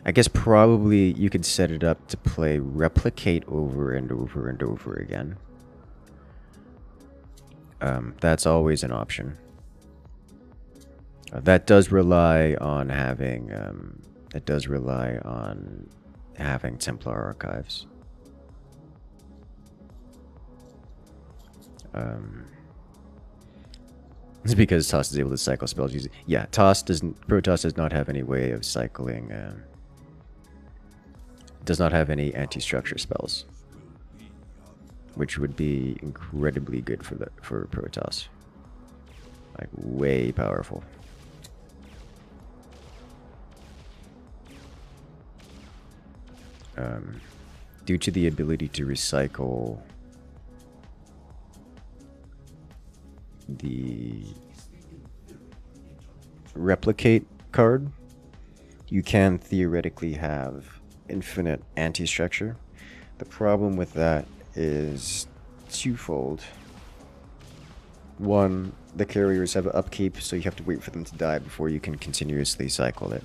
I guess probably you could set it up to play Replicate over and over and over again. That's always an option. That does rely on having... It does rely on having Templar Archives. It's because Toss is able to cycle spells using... Yeah, Protoss does not have any way of cycling... does not have any anti-structure spells. Which would be incredibly good for Protoss. Like, way powerful. Due to the ability to recycle the Replicate card, you can theoretically have infinite anti-structure. The problem with that is twofold. One, the carriers have upkeep, so you have to wait for them to die before you can continuously cycle it.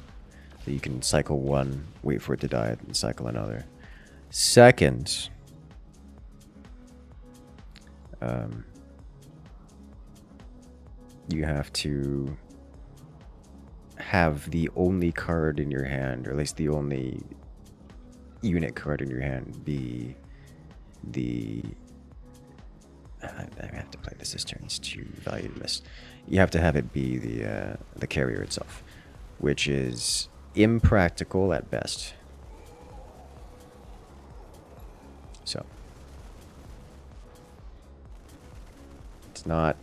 So you can cycle one, wait for it to die, and cycle another. Second, you have to have the only card in your hand, or at least the only unit card in your hand, be the... I have to play this turn, it's too valuable to miss. You have to have it be the carrier itself, which is impractical at best. So it's not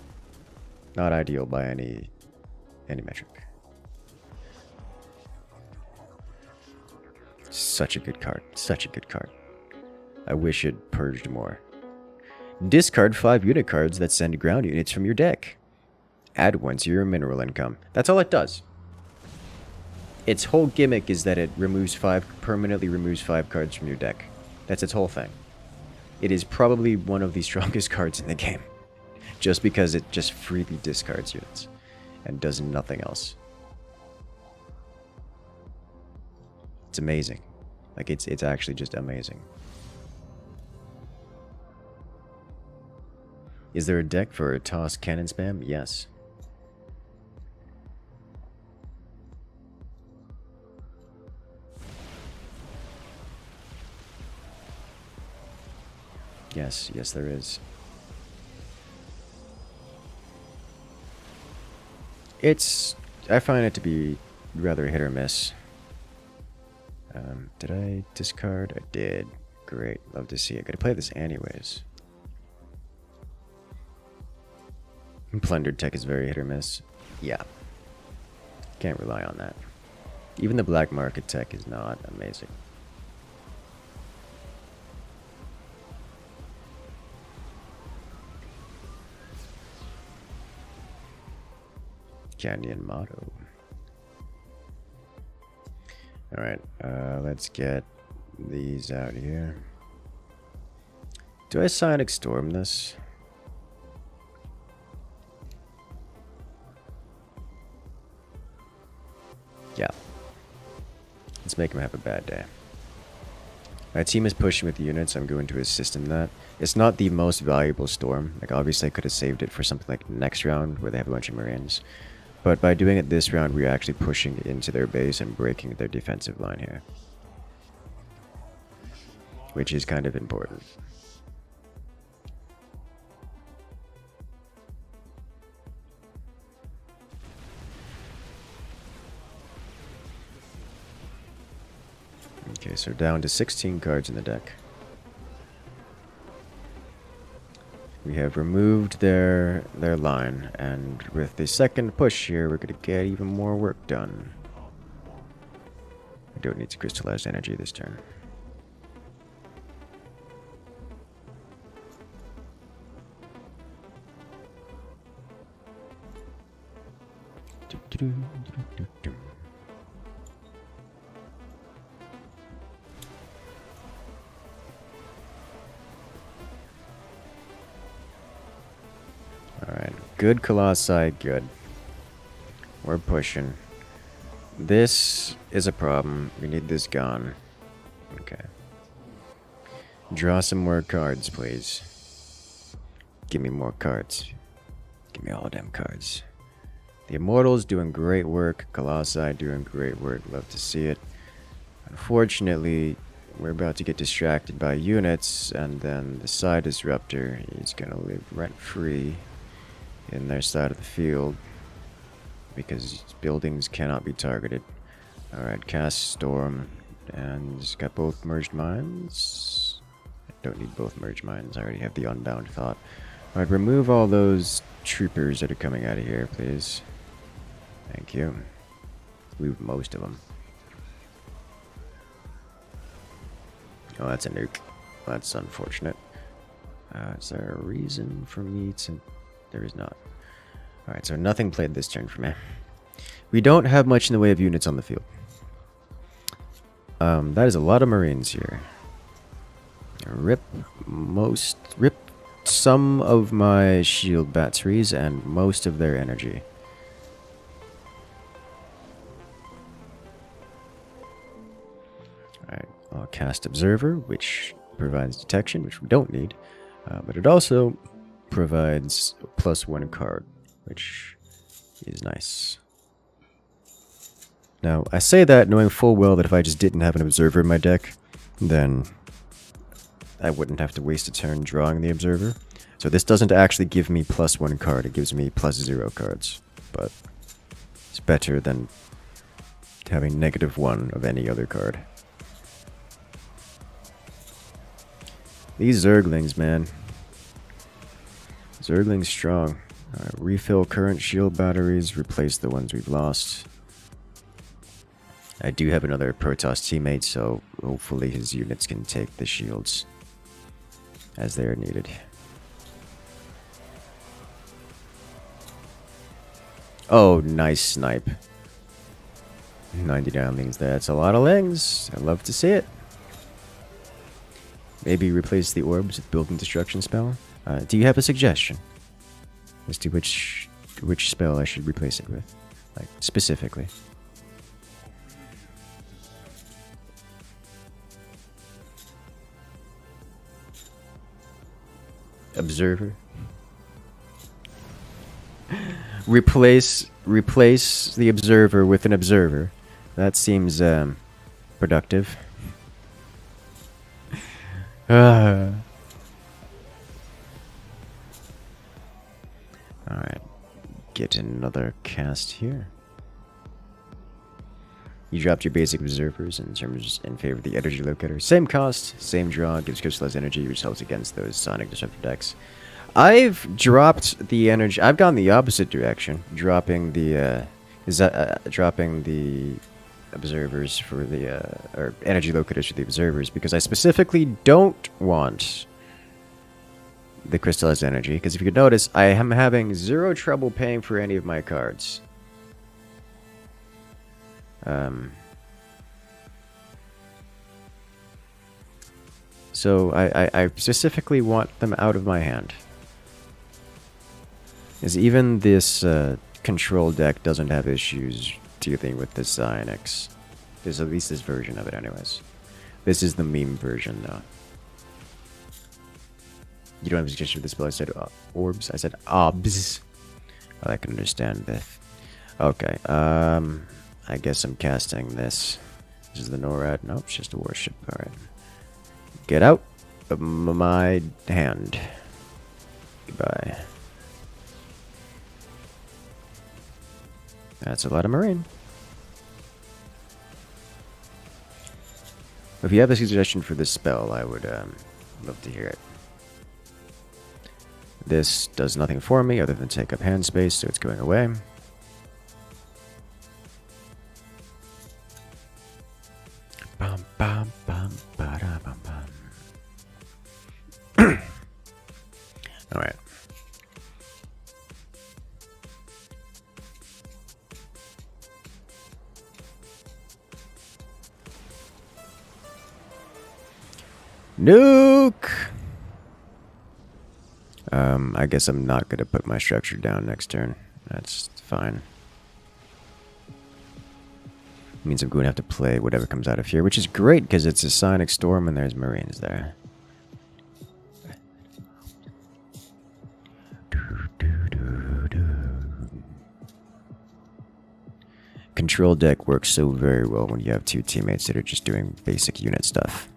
ideal by any metric. Such a good card. Such a good card. I wish it purged more. Discard 5 unit cards that send ground units from your deck. Add 1 to your mineral income. That's all it does. Its whole gimmick is that it permanently removes 5 cards from your deck. That's its whole thing. It is probably one of the strongest cards in the game. Just because it just freely discards units. And does nothing else. It's amazing. Like, it's actually just amazing. Is there a deck for a Toss cannon spam? Yes. Yes, there is. I find it to be rather hit or miss. Did I discard? I did. Great. Love to see it. Gotta play this anyways. Plundered tech is very hit or miss. Yeah. Can't rely on that. Even the black market tech is not amazing. Canyon motto. Alright, let's get these out here. Do I Sonic Storm this? Yeah. Let's make him have a bad day. My team is pushing with units. I'm going to assist in that. It's not the most valuable storm. Like, obviously I could have saved it for something like next round where they have a bunch of Marines. But by doing it this round, we're actually pushing into their base and breaking their defensive line here. Which is kind of important. Okay, so down to 16 cards in the deck. We have removed their line, and with the second push here, we're going to get even more work done. I don't need to crystallize energy this turn. Alright, good Colossi, good. We're pushing. This is a problem. We need this gone. Okay. Draw some more cards, please. Give me more cards. Give me all them cards. The Immortals doing great work. Colossi doing great work. Love to see it. Unfortunately, we're about to get distracted by units, and then the side disruptor is going to live rent-free in their side of the field because buildings cannot be targeted. Alright, cast Storm, and it's got both merged mines. I don't need both merged mines, I already have the Unbound Thought. Alright, remove all those troopers that are coming out of here, please. Thank you. Move most of them. Oh, that's a nuke. That's unfortunate. Is there a reason for me to... There is not. Alright, so nothing played this turn for me. We don't have much in the way of units on the field. That is a lot of Marines here. Rip some of my shield batteries and most of their energy. Alright, I'll cast Observer, which provides detection, which we don't need. But it also provides a +1 card, which is nice. Now, I say that knowing full well that if I just didn't have an Observer in my deck, then I wouldn't have to waste a turn drawing the Observer. So this doesn't actually give me +1 card, it gives me +0 cards. But it's better than having -1 of any other card. These Zerglings, man. Zergling's strong. Refill current shield batteries, replace the ones we've lost. I do have another Protoss teammate, so hopefully his units can take the shields as they are needed. Oh, nice snipe. 90 downlings, that's a lot of lings. I love to see it. Maybe replace the orbs with building destruction spell. Do you have a suggestion as to which spell I should replace it with, like specifically? Observer. Replace the observer with an observer. That seems productive. Alright. get another cast here. You dropped your basic observers in favor of the energy locator. Same cost, same draw, gives crystallized energy, which helps against those sonic disruptor decks. I've dropped the energy. I've gone the opposite direction, dropping the observers for the or energy locators for the observers, because I specifically don't want the crystallized energy. Because if you could notice, I am having zero trouble paying for any of my cards. So I specifically want them out of my hand. As even this control deck doesn't have issues dealing with the Psionics. There's at least this version of it anyways. This is the meme version though. You don't have a suggestion for this spell. I said orbs. I said obs. Well, I can understand that. Okay, I guess I'm casting this. This is the NORAD. Nope, it's just a warship. Alright. Get out of my hand. Goodbye. That's a lot of Marine. If you have a suggestion for this spell, I would love to hear it. This does nothing for me other than take up hand space, so it's going away. Bum, bum, bum, ba-da, bum, bum. Alright. Nuke! I guess I'm not going to put my structure down next turn. That's fine. Means I'm going to have to play whatever comes out of here, which is great because it's a Sonic Storm and there's Marines there. Control deck works so very well when you have two teammates that are just doing basic unit stuff.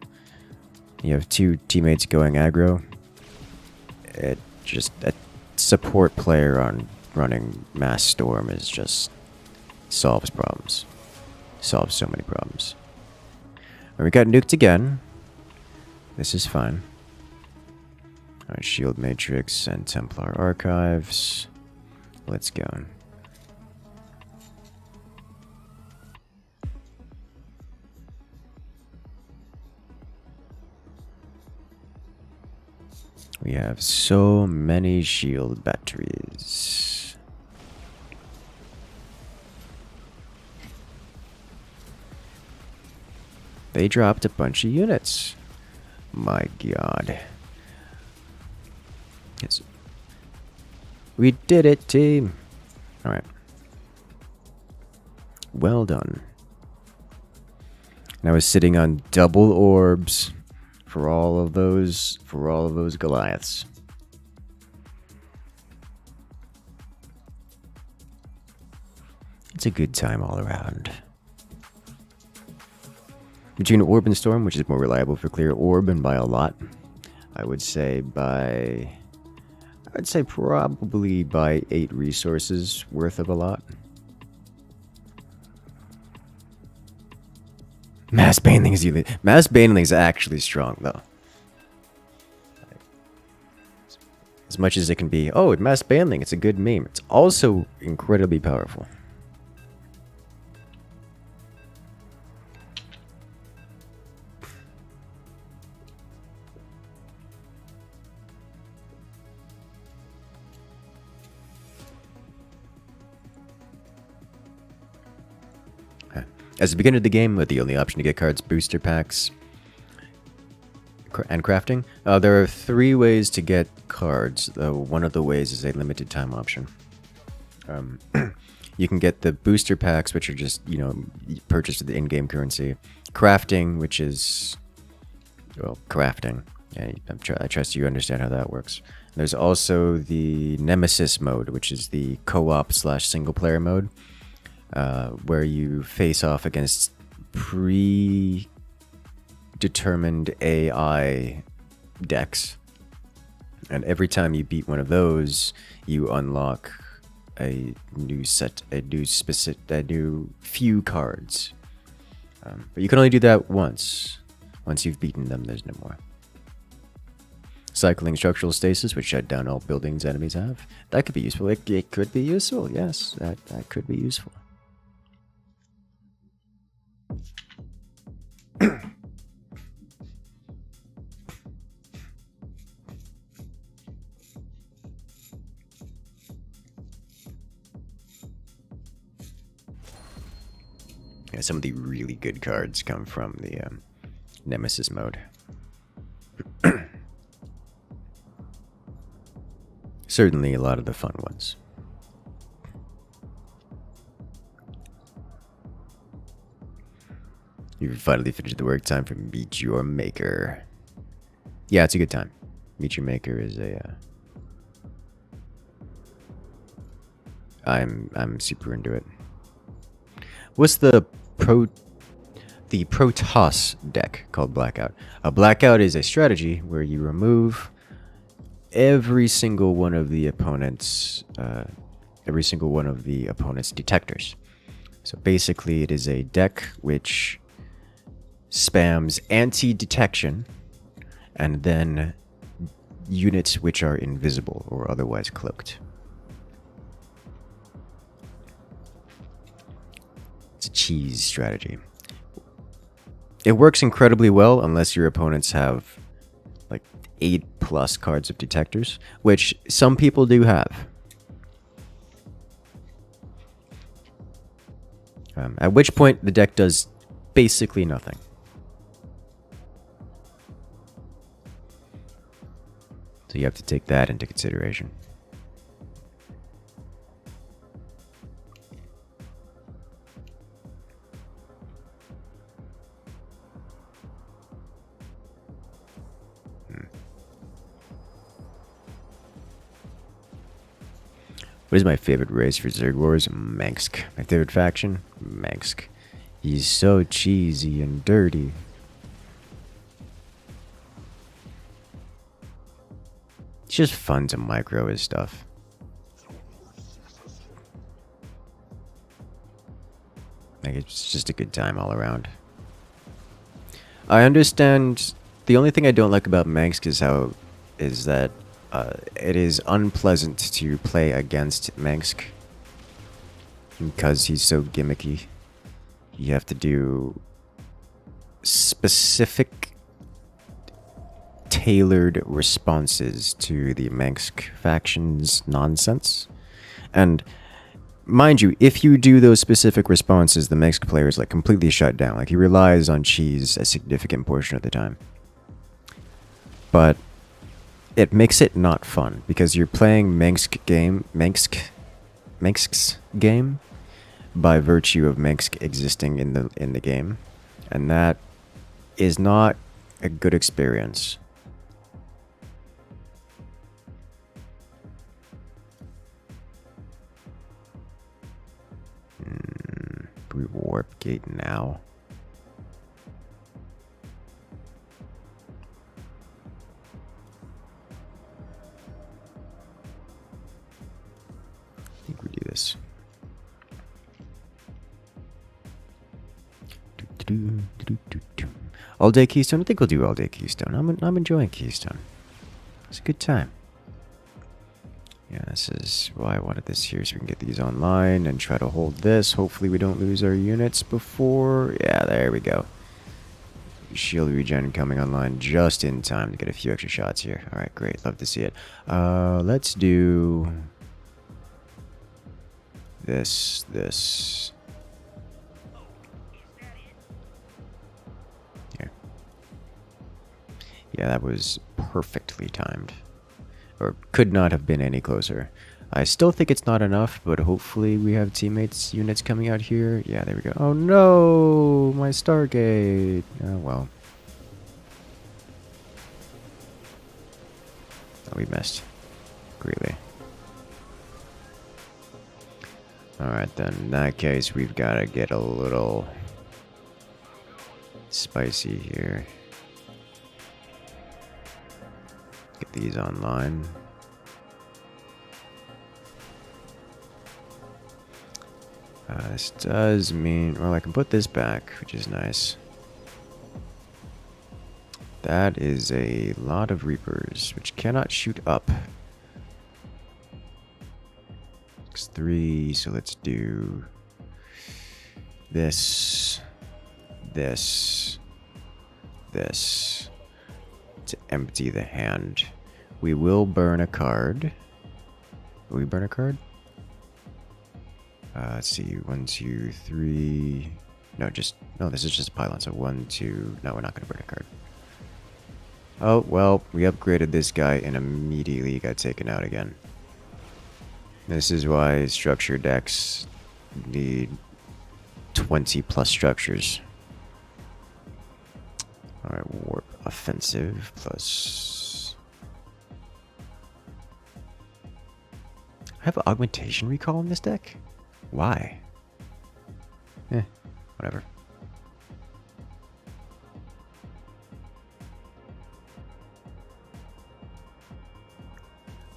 You have two teammates going aggro. It just a support player on running Mass Storm is just solves problems. Solves so many problems. And we got nuked again. This is fine. Alright, Shield Matrix and Templar Archives. Let's go. We have so many shield batteries. They dropped a bunch of units. My god. Yes. We did it, team. Alright. Well done. And I was sitting on double orbs for all of those Goliaths. It's a good time all around. Between Orb and Storm, which is more reliable for clear Orb, and by a lot, I would say probably by 8 resources worth of a lot. Mass Baneling is actually strong though. As much as it can be, oh, Mass Baneling, it's a good meme. It's also incredibly powerful. As the beginner of the game, with the only option to get cards, booster packs, and crafting, there are 3 ways to get cards. One of the ways is a limited time option. You can get the booster packs, which are just, purchased with the in-game currency. Crafting, which is, well, crafting. Yeah, I trust you understand how that works. There's also the Nemesis mode, which is the co-op / single player mode. Where you face off against predetermined AI decks. And every time you beat one of those, you unlock a new set, a new few cards. But you can only do that once. Once you've beaten them, there's no more. Cycling structural stasis, which shut down all buildings enemies have. That could be useful. It could be useful, yes. That could be useful. Yeah, some of the really good cards come from the Nemesis mode. Certainly a lot of the fun ones. You've finally finished the work. Time for Meet Your Maker. Yeah, it's a good time. Meet Your Maker is a... I'm super into it. What's the Protoss deck called Blackout? A Blackout is a strategy where you remove every single one of the opponent's detectors. So basically, it is a deck which spams anti-detection and then units which are invisible or otherwise cloaked. It's a cheese strategy. It works incredibly well unless your opponents have like 8+ cards of detectors, which some people do have. At which point the deck does basically nothing. So you have to take that into consideration. What is my favorite race for Zerg Wars? Mengsk. My favorite faction? Mengsk. He's so cheesy and dirty. It's just fun to micro his stuff. Like, it's just a good time all around. I understand. The only thing I don't like about Mengsk is that it is unpleasant to play against Mengsk because he's so gimmicky. You have to do specific tailored responses to the Mengsk faction's nonsense. And mind you, if you do those specific responses, the Mengsk player is like completely shut down. Like, he relies on cheese a significant portion of the time. But it makes it not fun because you're playing Mengsk's game by virtue of Mengsk existing in the game, and that is not a good experience. We warp gate now. I think we do this. All day Keystone? I think we'll do all day Keystone. I'm enjoying Keystone. It's a good time. Yeah, this is why I wanted this here, so we can get these online and try to hold this. Hopefully we don't lose our units before... Yeah, there we go. Shield regen coming online just in time to get a few extra shots here. Alright, great. Love to see it. Let's do... This. Here. Yeah, that was perfectly timed. Or could not have been any closer. I still think it's not enough, but hopefully we have teammates' units coming out here. Yeah, there we go. Oh no! My Stargate! Oh well. Oh, we missed. Greatly. Alright then, in that case, we've got to get a little spicy here. Get these online. This does mean... Well, I can put this back, which is nice. That is a lot of Reapers, which cannot shoot up. It's 3, so let's do... This... This... This... To empty the hand. We will burn a card. Will we burn a card? Let's see. 1, 2, 3. No, this is just a pylon. So 1, 2. No, we're not going to burn a card. Oh, well, we upgraded this guy and immediately got taken out again. This is why structure decks need 20 plus structures. Alright, warp offensive plus... I have augmentation recall in this deck? Why? Whatever.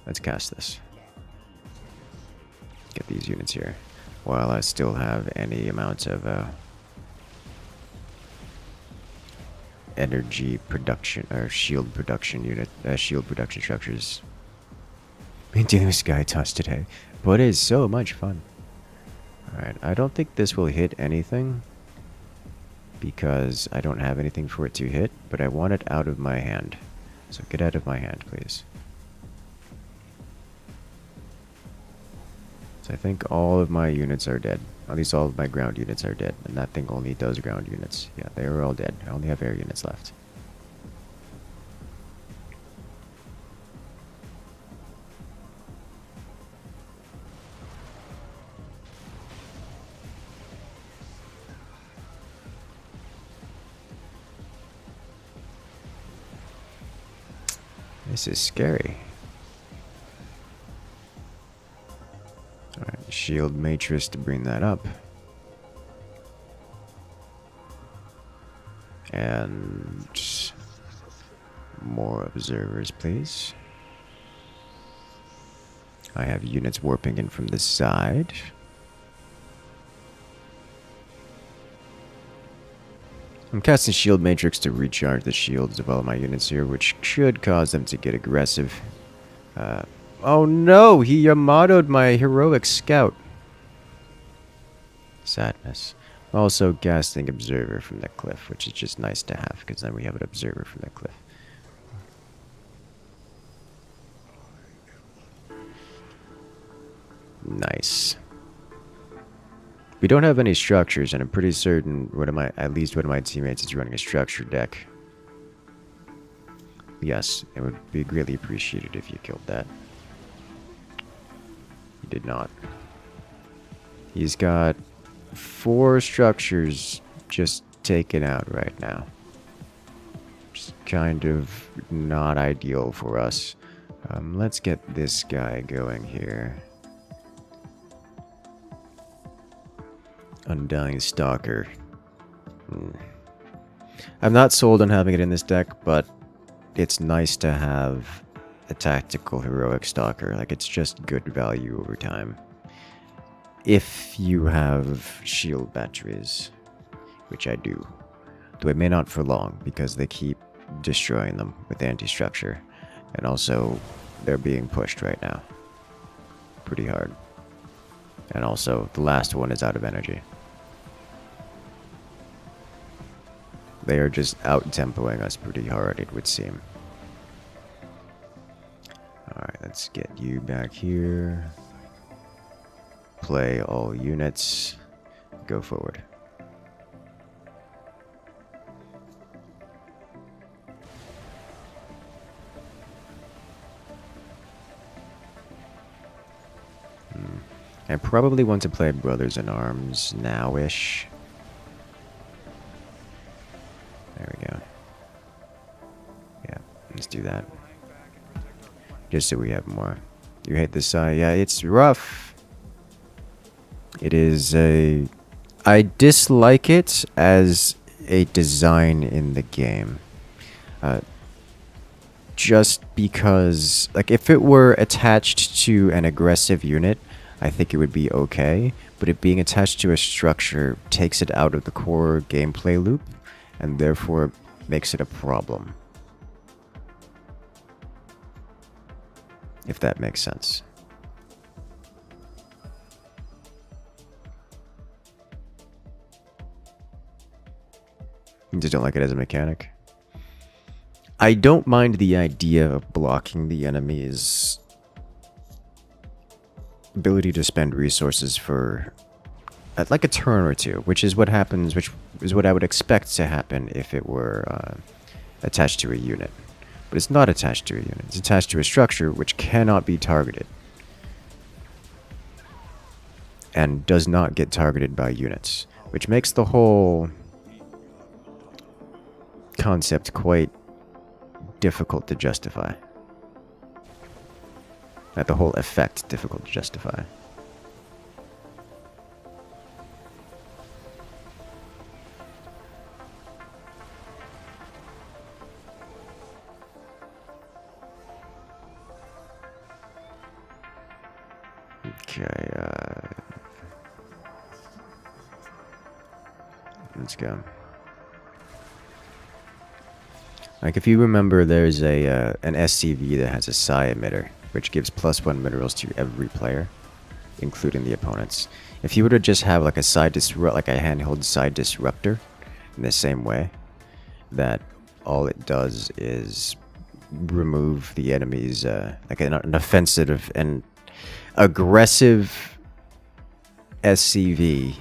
Let's cast this. Get these units here. While I still have any amount of energy production or shield production unit, shield production structures. Been dealing with Sky Toss today, but it is so much fun. Alright, I don't think this will hit anything because I don't have anything for it to hit, but I want it out of my hand. So get out of my hand, please. So I think all of my units are dead. At least all of my ground units are dead. And that thing only does ground units. Yeah, they are all dead. I only have air units left. This is scary. Alright, shield matrix to bring that up. And more observers, please. I have units warping in from the side. I'm casting shield matrix to recharge the shields of all my units here, which should cause them to get aggressive. Oh no, he Yamato'd my heroic scout. Sadness. Also casting observer from the cliff, which is just nice to have, because then we have an observer from the cliff. Nice. We don't have any structures, and I'm pretty certain at least one of my teammates is running a structure deck. Yes, it would be greatly appreciated if you killed that. He did not. He's got 4 structures just taken out right now. Just kind of not ideal for us. Let's get this guy going here. Undying Stalker. I'm not sold on having it in this deck, but it's nice to have a tactical heroic stalker. Like, it's just good value over time. If you have shield batteries, which I do. Though it may not for long, because they keep destroying them with anti-structure. And also, they're being pushed right now. Pretty hard. And also, the last one is out of energy. They are just out-tempoing us pretty hard, it would seem. Alright, let's get you back here. Play all units. Go forward. I probably want to play Brothers in Arms now-ish. There we go. Yeah, let's do that. Just so we have more. You hate this side? Yeah, it's rough. It is a... I dislike it as a design in the game. Just because... Like, if it were attached to an aggressive unit, I think it would be okay, but it being attached to a structure takes it out of the core gameplay loop, and therefore makes it a problem. If that makes sense. You just don't like it as a mechanic? I don't mind the idea of blocking the enemy's ability to spend resources for like a turn or two, which is what happens, which is what I would expect to happen if it were attached to a unit. But it's not attached to a unit. It's attached to a structure which cannot be targeted. And does not get targeted by units. Which makes the whole concept quite difficult to justify. The whole effect difficult to justify. Okay, let's go. Like, if you remember, there's an SCV that has a psi emitter, which gives +1 minerals to every player, including the opponents. If you were to just have like a like a handheld side disruptor, in the same way, that all it does is remove the enemy's like an offensive and aggressive SCV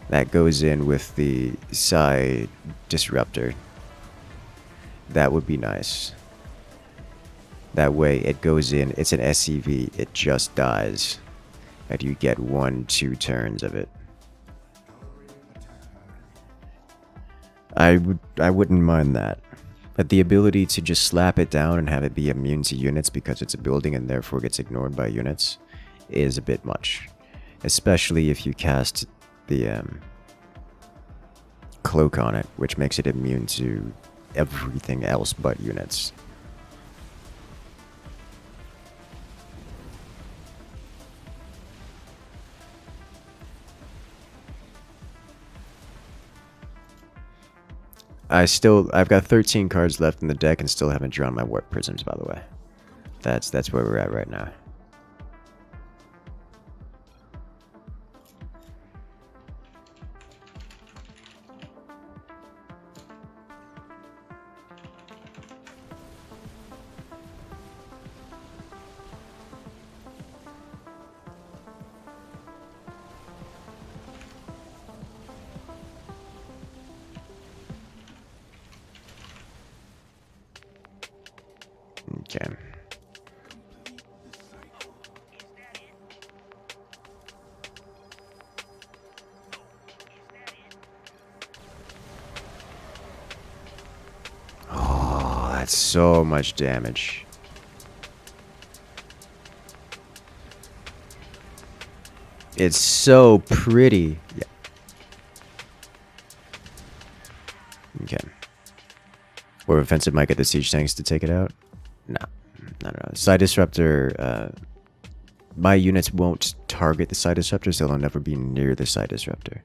that goes in with the psi disruptor. That would be nice. That way it goes in, it's an SCV, it just dies. And you get 1-2 turns of it. I wouldn't mind that. But the ability to just slap it down and have it be immune to units because it's a building and therefore gets ignored by units is a bit much. Especially if you cast the cloak on it, which makes it immune to everything else but units. I've got 13 cards left in the deck and still haven't drawn my warp prisms, by the way. That's where we're at right now. Okay. Oh, that's so much damage. It's so pretty. Yeah. Okay. Or offensive might get the siege tanks to take it out. No. Side disruptor, my units won't target the side disruptor, so they'll never be near the side disruptor.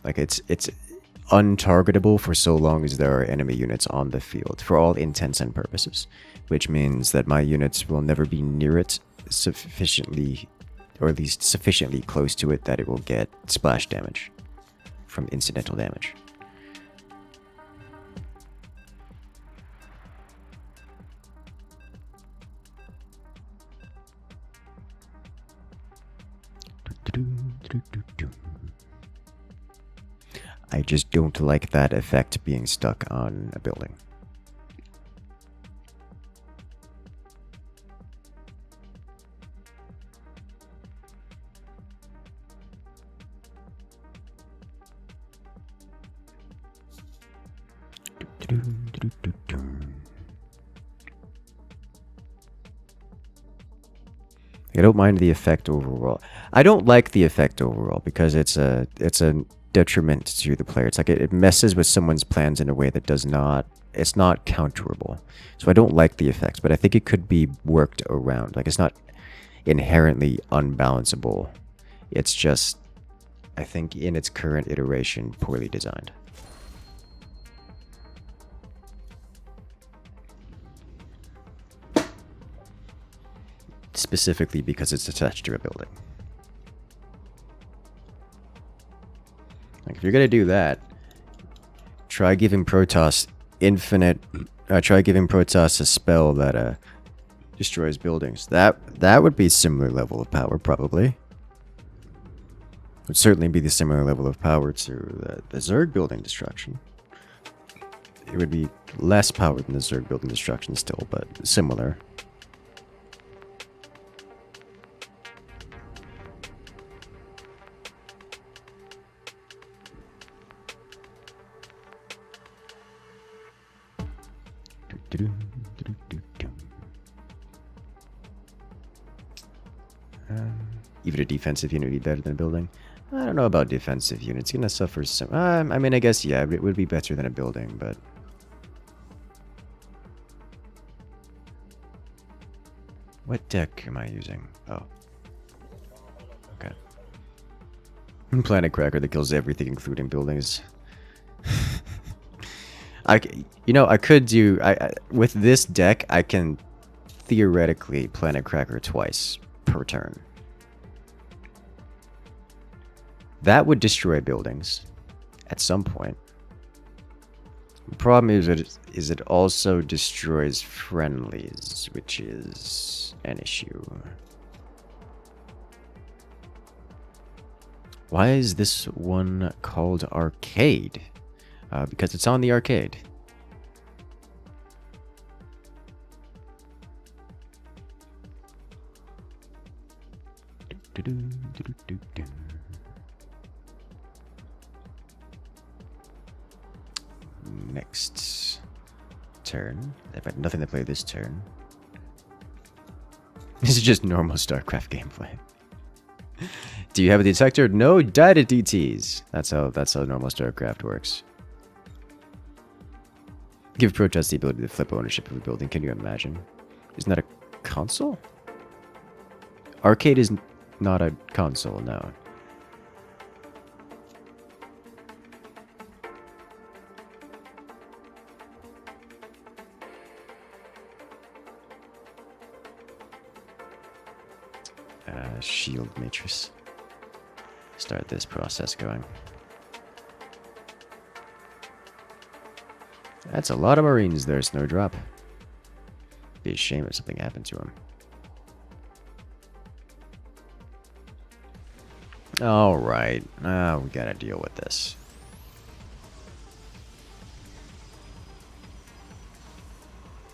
Like, it's untargetable for so long as there are enemy units on the field, for all intents and purposes. Which means that my units will never be near it sufficiently, or at least sufficiently close to it that it will get splash damage from incidental damage. I just don't like that effect being stuck on a building. I don't mind the effect overall. I don't like the effect overall because it's a detriment to the player. It's like it messes with someone's plans in a way that does not, it's not counterable. So I don't like the effects, but I think it could be worked around. Like, it's not inherently unbalanceable. It's just, I think in its current iteration, poorly designed. Specifically because it's attached to a building. Like, if you're gonna do that, try giving Protoss try giving Protoss a spell that destroys buildings. That would be a similar level of power, probably. Would certainly be the similar level of power to the Zerg building destruction. It would be less power than the Zerg building destruction still, but similar. Even a defensive unit would be better than a building. I don't know about defensive units. It's gonna suffer some. I mean, I guess yeah, it would be better than a building, but what deck am I using? Oh, okay. Planet Cracker that kills everything, including buildings. I could do. With this deck, I can theoretically Planet Cracker twice per turn. That would destroy buildings at some point. The problem is it also destroys friendlies, which is an issue. Why is this one called Arcade? Because it's on the arcade. Next turn. I've had nothing to play this turn. This is just normal StarCraft gameplay. Do you have a detector? No data DTs. That's how normal StarCraft works. Give Protoss the ability to flip ownership of a building. Can you imagine? Isn't that a console? Arcade is not a console, no. Shield matrix. Start this process going. That's a lot of Marines there, Snowdrop. Be a shame if something happened to him. Alright. We gotta deal with this.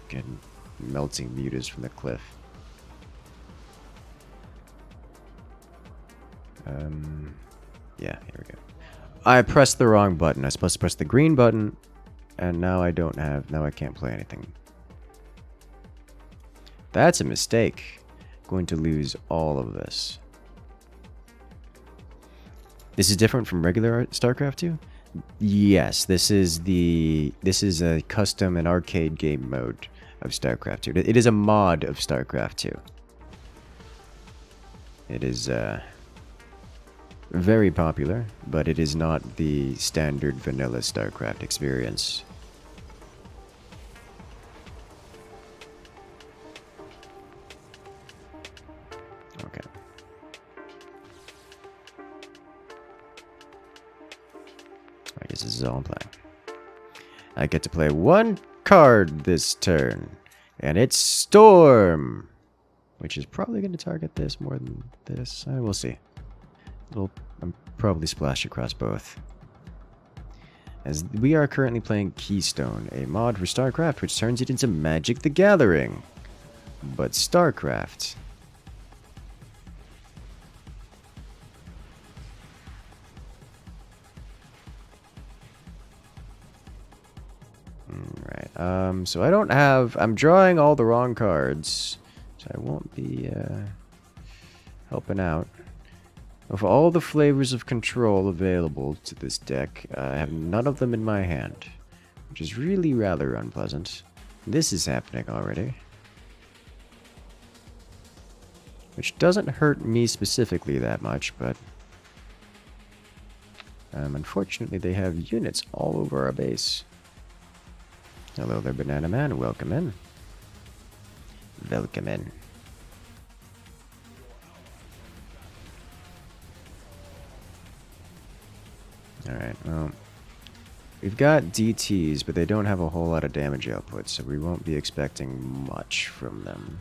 Getting melting mutas from the cliff. Yeah, here we go. I pressed the wrong button. I was supposed to press the green button, and now I can't play anything. That's a mistake. Going to lose all of this. This is different from regular StarCraft II? Yes, this is a custom and arcade game mode of StarCraft II. It is a mod of StarCraft II. It is very popular, but it is not the standard vanilla StarCraft experience. Okay. I guess this is all I'm playing. I get to play one card this turn, and it's Storm, which is probably going to target this more than this. We'll see. I'm probably splash across both. As we are currently playing Keystone, a mod for StarCraft which turns it into Magic the Gathering. But StarCraft. Alright, so I don't have... I'm drawing all the wrong cards, so I won't be helping out. Of all the flavors of control available to this deck, I have none of them in my hand, which is really rather unpleasant. This is happening already. Which doesn't hurt me specifically that much, but unfortunately they have units all over our base. Hello there, Banana Man. Welcome in. Welcome in. Alright, well, we've got DTs, but they don't have a whole lot of damage output, so we won't be expecting much from them.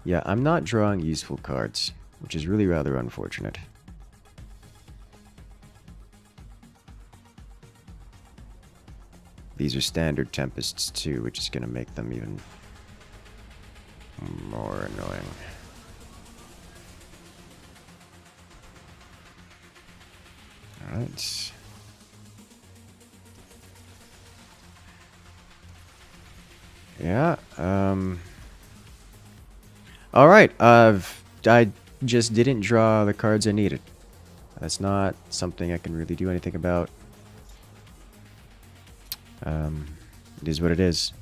Yeah, I'm not drawing useful cards, which is really rather unfortunate. These are standard Tempests too, which is going to make them even more annoying. Alright. Yeah, alright, I just didn't draw the cards I needed. That's not something I can really do anything about. It is what it is.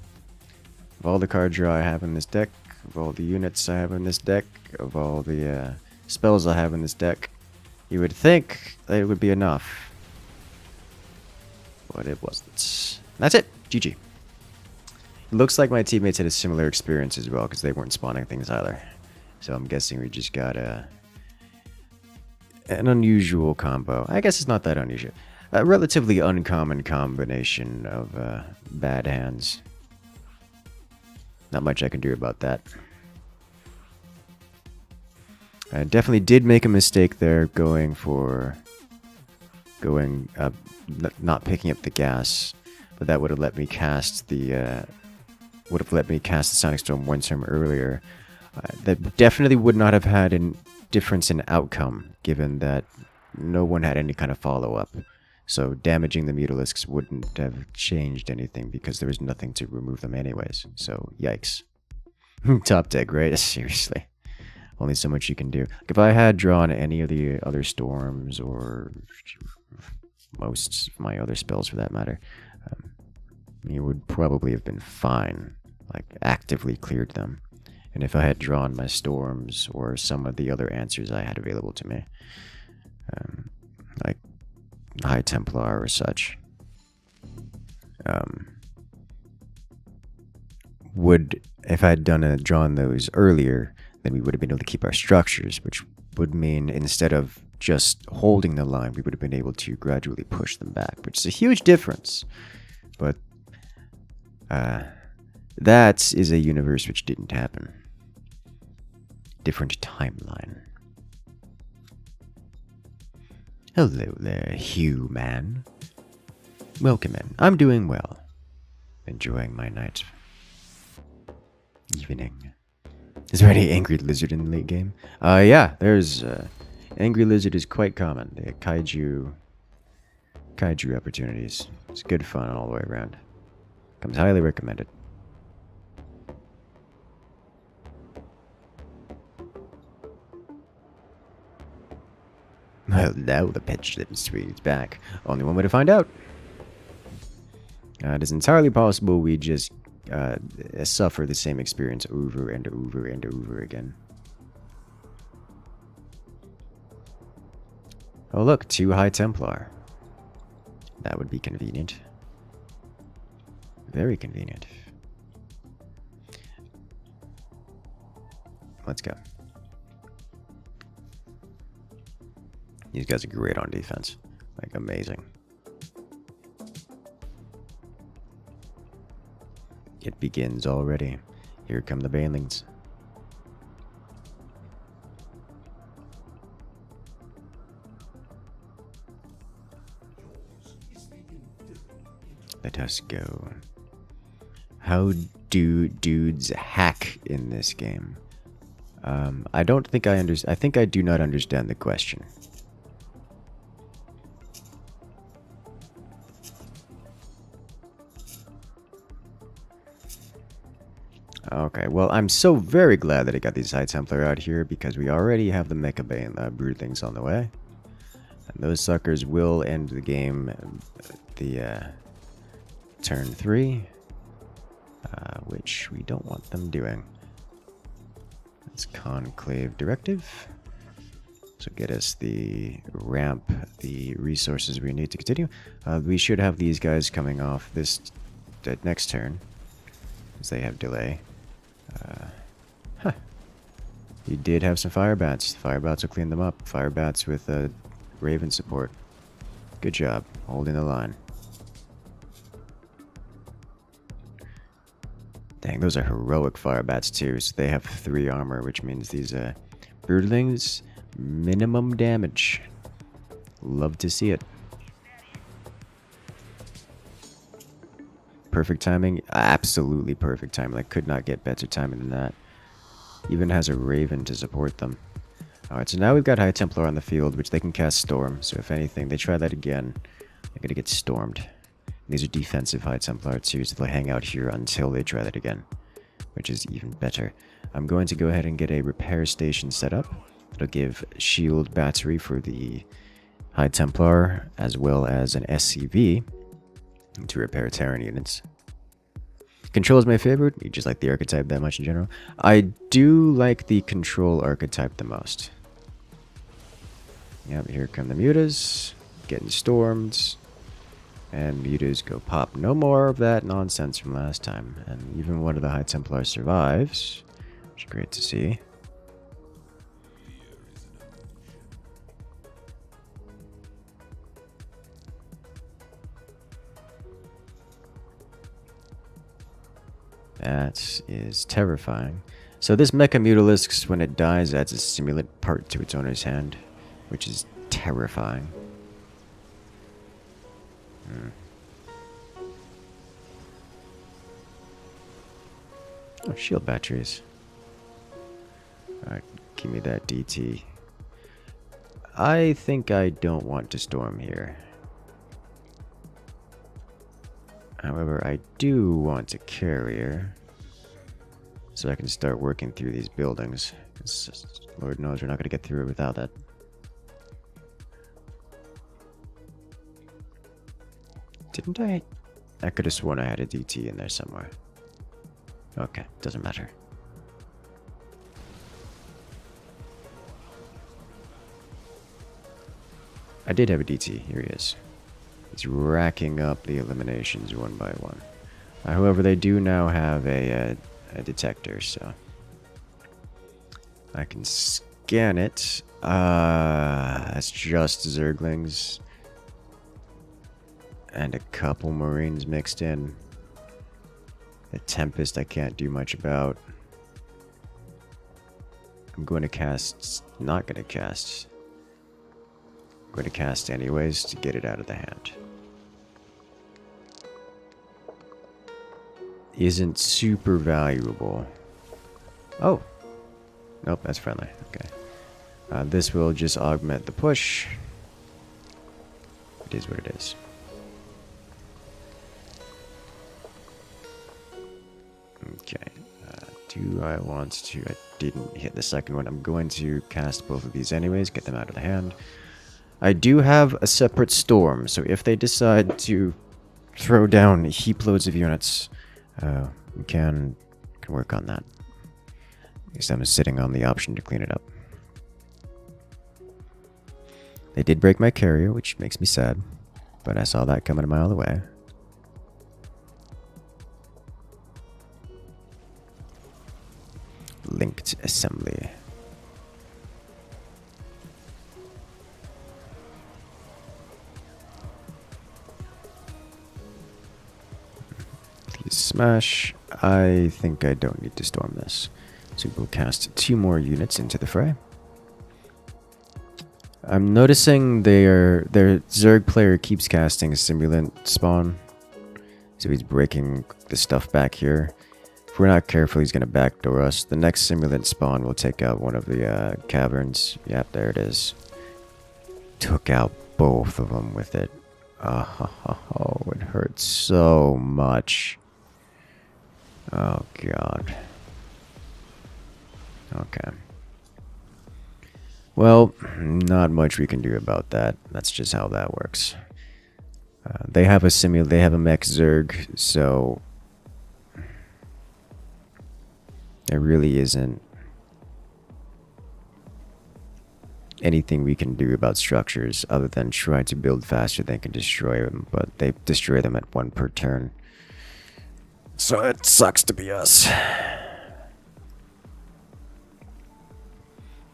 Of all the card draw I have in this deck, of all the units I have in this deck, of all the spells I have in this deck, you would think that it would be enough. But it wasn't. That's it. GG. It looks like my teammates had a similar experience as well, because they weren't spawning things either. So I'm guessing we just got an unusual combo. I guess it's not that unusual. A relatively uncommon combination of bad hands. Not much I can do about that. I definitely did make a mistake there not picking up the gas, but that would have let me cast the Sonic Storm one turn earlier. That definitely would not have had a difference in outcome, given that no one had any kind of follow-up. So damaging the Mutalisks wouldn't have changed anything because there was nothing to remove them anyways. So, yikes. Top deck, right? Seriously. Only so much you can do. Like, if I had drawn any of the other storms, or most of my other spells for that matter, you would probably have been fine. Like, actively cleared them. And if I had drawn my storms or some of the other answers I had available to me, like High Templar or such, if I had drawn those earlier, then we would have been able to keep our structures, which would mean instead of just holding the line, we would have been able to gradually push them back, which is a huge difference. But that is a universe which didn't happen. Different timeline. Hello there, human. Welcome in. I'm doing well. Enjoying my night. Evening. Is there any Angry Lizard in the late game? Yeah, there's... Angry Lizard is quite common. The kaiju opportunities. It's good fun all the way around. Comes highly recommended. Well, now the pendulum swings back. Only one way to find out. It is entirely possible we just suffer the same experience over and over and over again. Oh look, 2 High Templar. That would be convenient. Very convenient. Let's go. These guys are great on defense. Like, amazing. It begins already. Here come the Banelings. Let us go. How do dudes hack in this game? I don't think I understand. I think I do not understand the question. Okay, well, I'm so very glad that I got these High Templar out here because we already have the Mecha Bane Broodlings on the way. And those suckers will end the game the turn 3, which we don't want them doing. It's Conclave Directive. So get us the ramp, the resources we need to continue. We should have these guys coming off this next turn, as they have delay. You did have some fire bats. Fire bats will clean them up. Fire bats with Raven support. Good job, holding the line. Dang, those are heroic fire bats too. So they have 3 armor, which means these broodlings minimum damage. Love to see it. Perfect timing, absolutely perfect timing. I could not get better timing than that. Even has a Raven to support them. Alright, so now we've got High Templar on the field, which they can cast Storm. So if anything, they try that again, they're going to get stormed. These are defensive High Templar too, so they'll hang out here until they try that again, which is even better. I'm going to go ahead and get a repair station set up. It'll give shield battery for the High Templar, as well as an SCV to repair Terran units. Control is my favorite. You just like the archetype that much in general. I do like the control archetype the most. Yep, here come the mutas, getting stormed. And mutas go pop. No more of that nonsense from last time. And even one of the High Templars survives, which is great to see. That is terrifying. So this Mecha Mutalisk, when it dies, adds a simulant part to its owner's hand, which is terrifying. Oh, shield batteries. Alright, give me that DT. I think I don't want to storm here. However, I do want a carrier, so I can start working through these buildings. Lord knows we're not going to get through it without that. Didn't I? I could have sworn I had a DT in there somewhere. Okay, doesn't matter. I did have a DT. Here he is. He's racking up the eliminations one by one. However, they do now have a detector, so I can scan it. That's just Zerglings and a couple Marines mixed in. The Tempest I can't do much about. I'm going to cast. Not going to cast. I'm going to cast anyways to get it out of the hand. Isn't super valuable. Oh. Nope, that's friendly. Okay. This will just augment the push. It is what it is. Okay. Do I want to... I didn't hit the second one. I'm going to cast both of these anyways. Get them out of the hand. I do have a separate storm. So if they decide to throw down heap loads of units... we can work on that. Because I'm sitting on the option to clean it up. They did break my carrier, which makes me sad. But I saw that coming a mile away. Linked assembly. Smash. I think I don't need to storm this. So we'll cast 2 more units into the fray. I'm noticing their Zerg player keeps casting a simulant spawn. So he's breaking the stuff back here. If we're not careful, he's going to backdoor us. The next simulant spawn will take out one of the caverns. Yep, there it is. Took out both of them with it. Oh, it hurts so much. Oh, God. Well, not much we can do about that. That's just how that works. They have a mech Zerg, so there really isn't anything we can do about structures other than try to build faster than can destroy them, but they destroy them at 1 per turn. So it sucks to be us.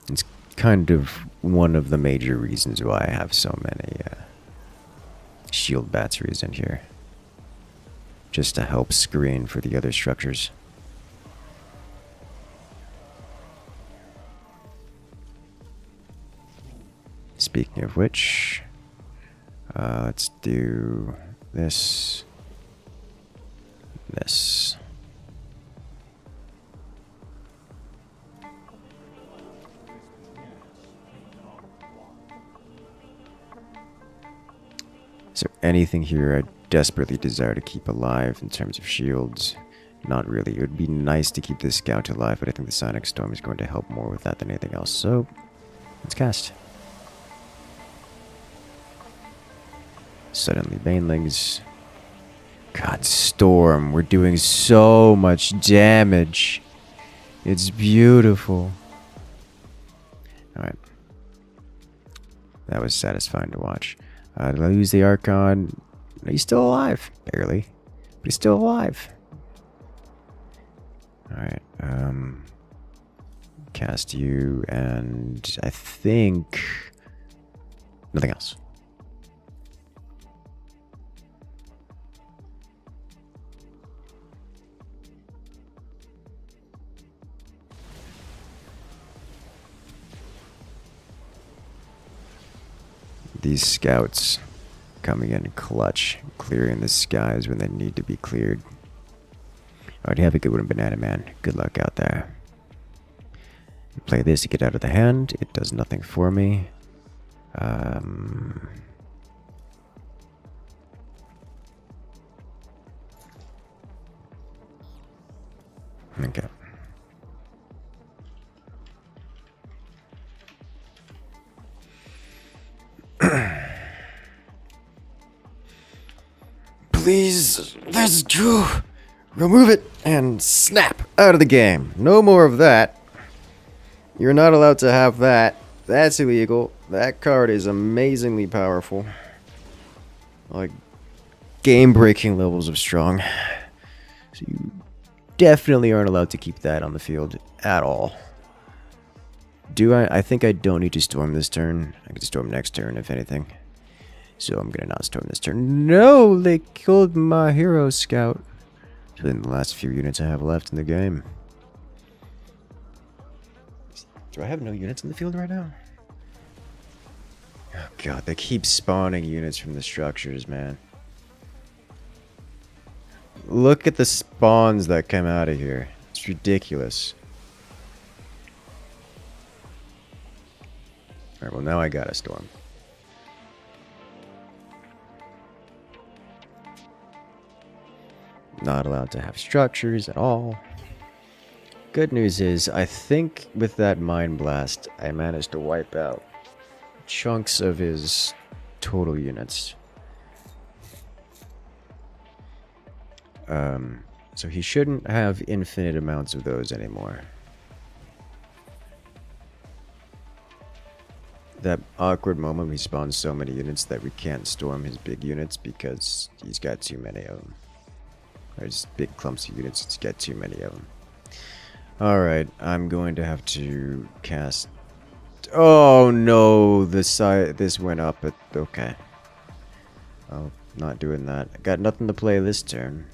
It's kind of one of the major reasons why I have so many shield batteries in here. Just to help screen for the other structures. Speaking of which, let's do this. This. Is there anything here I desperately desire to keep alive in terms of shields? Not really. It would be nice to keep this scout alive, but I think the Sonic Storm is going to help more with that than anything else. So, let's cast. Suddenly Banelings. God, Storm. We're doing so much damage. It's beautiful. Alright. That was satisfying to watch. Did I lose the Archon? No, he's still alive. Barely. But he's still alive. Alright. Cast you, and I think nothing else. These scouts coming in clutch, clearing the skies when they need to be cleared. Alright, have a good one, Banana Man. Good luck out there. Play this to get out of the hand. It does nothing for me. Okay. Please, let's go. Remove it and snap out of the game. No more of that. You're not allowed to have that. That's illegal. That card is amazingly powerful. Like, game-breaking levels of strong. So you definitely aren't allowed to keep that on the field at all. Do I? I think I don't need to storm this turn. I can storm next turn, if anything. So I'm gonna not storm this turn. No! They killed my hero scout. So in the last few units I have left in the game. Do I have no units in the field right now? Oh god, they keep spawning units from the structures, man. Look at the spawns that come out of here. It's ridiculous. Alright, well now I got a storm. Not allowed to have structures at all. Good news is, I think with that Mind Blast, I managed to wipe out chunks of his total units. So he shouldn't have infinite amounts of those anymore. That awkward moment when he spawns so many units that we can't storm his big units because he's got too many of them. Or just big clumps of units, he's got too many of them. Alright, I'm going to have to cast... Oh no, this went up, but okay. Oh, not doing that. I got nothing to play this turn.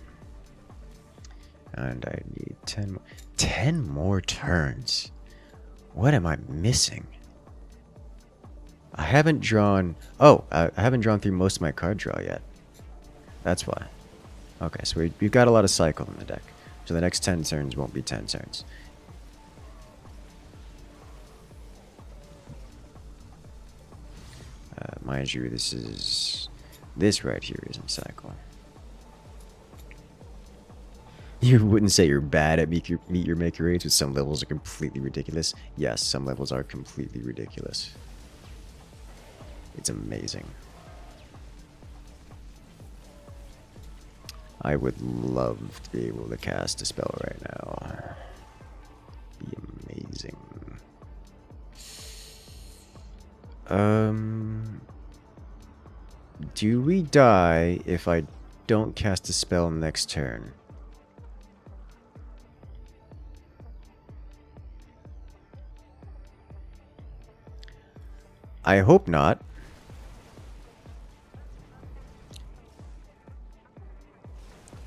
And I need 10 more turns. What am I missing? I haven't drawn... Oh, I haven't drawn through most of my card draw yet. That's why. Okay, so we've got a lot of cycle in the deck. So the next 10 turns won't be 10 turns. Mind you, this right here isn't cycle. You wouldn't say you're bad at meet your maker rates, but some levels are completely ridiculous. Yes, some levels are completely ridiculous. It's amazing. I would love to be able to cast a spell right now. Be amazing. Do we die if I don't cast a spell next turn? I hope not.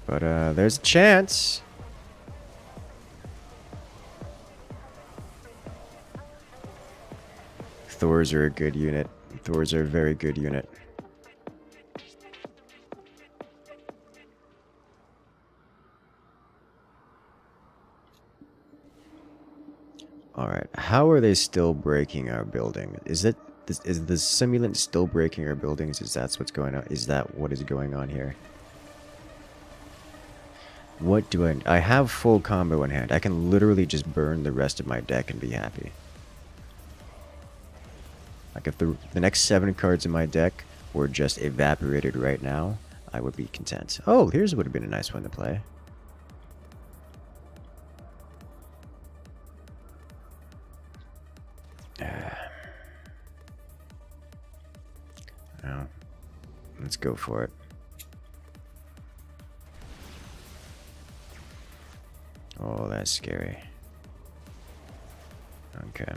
But there's a chance. Thors are a good unit. Thors are a very good unit. Alright, how are they still breaking our building? Is the simulant still breaking our buildings? Is that what's going on? Is that what is going on here? What do I have full combo in hand. I can literally just burn the rest of my deck and be happy. Like if the next 7 cards in my deck were just evaporated right now, I would be content. Oh, here's would have been a nice one to play. No. Let's go for it. Oh, that's scary. Okay.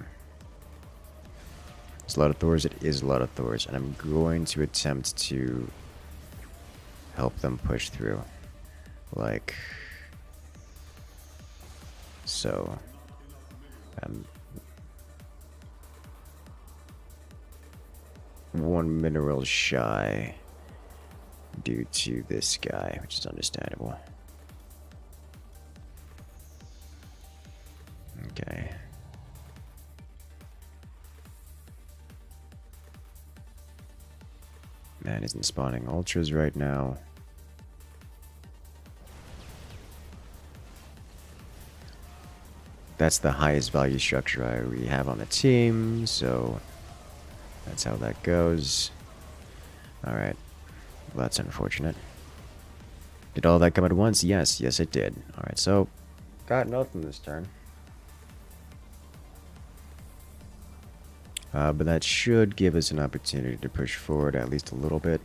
It's a lot of Thors. It is a lot of Thors. And I'm going to attempt to help them push through. Like so. One mineral shy due to this guy, which is understandable. Okay. Man isn't spawning ultras right now. That's the highest value structure we have on the team, so that's how that goes. Alright. Well, that's unfortunate. Did all that come at once? Yes, yes it did. Alright, so got nothing this turn. But that should give us an opportunity to push forward at least a little bit.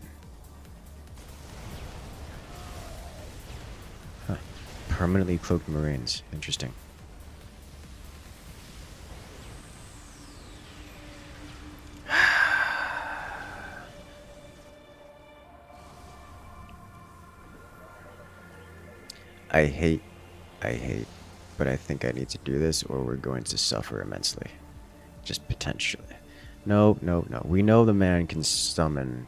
Huh. Permanently cloaked Marines. Interesting. I hate, but I think I need to do this or we're going to suffer immensely. Just potentially. No, no, no. We know the man can summon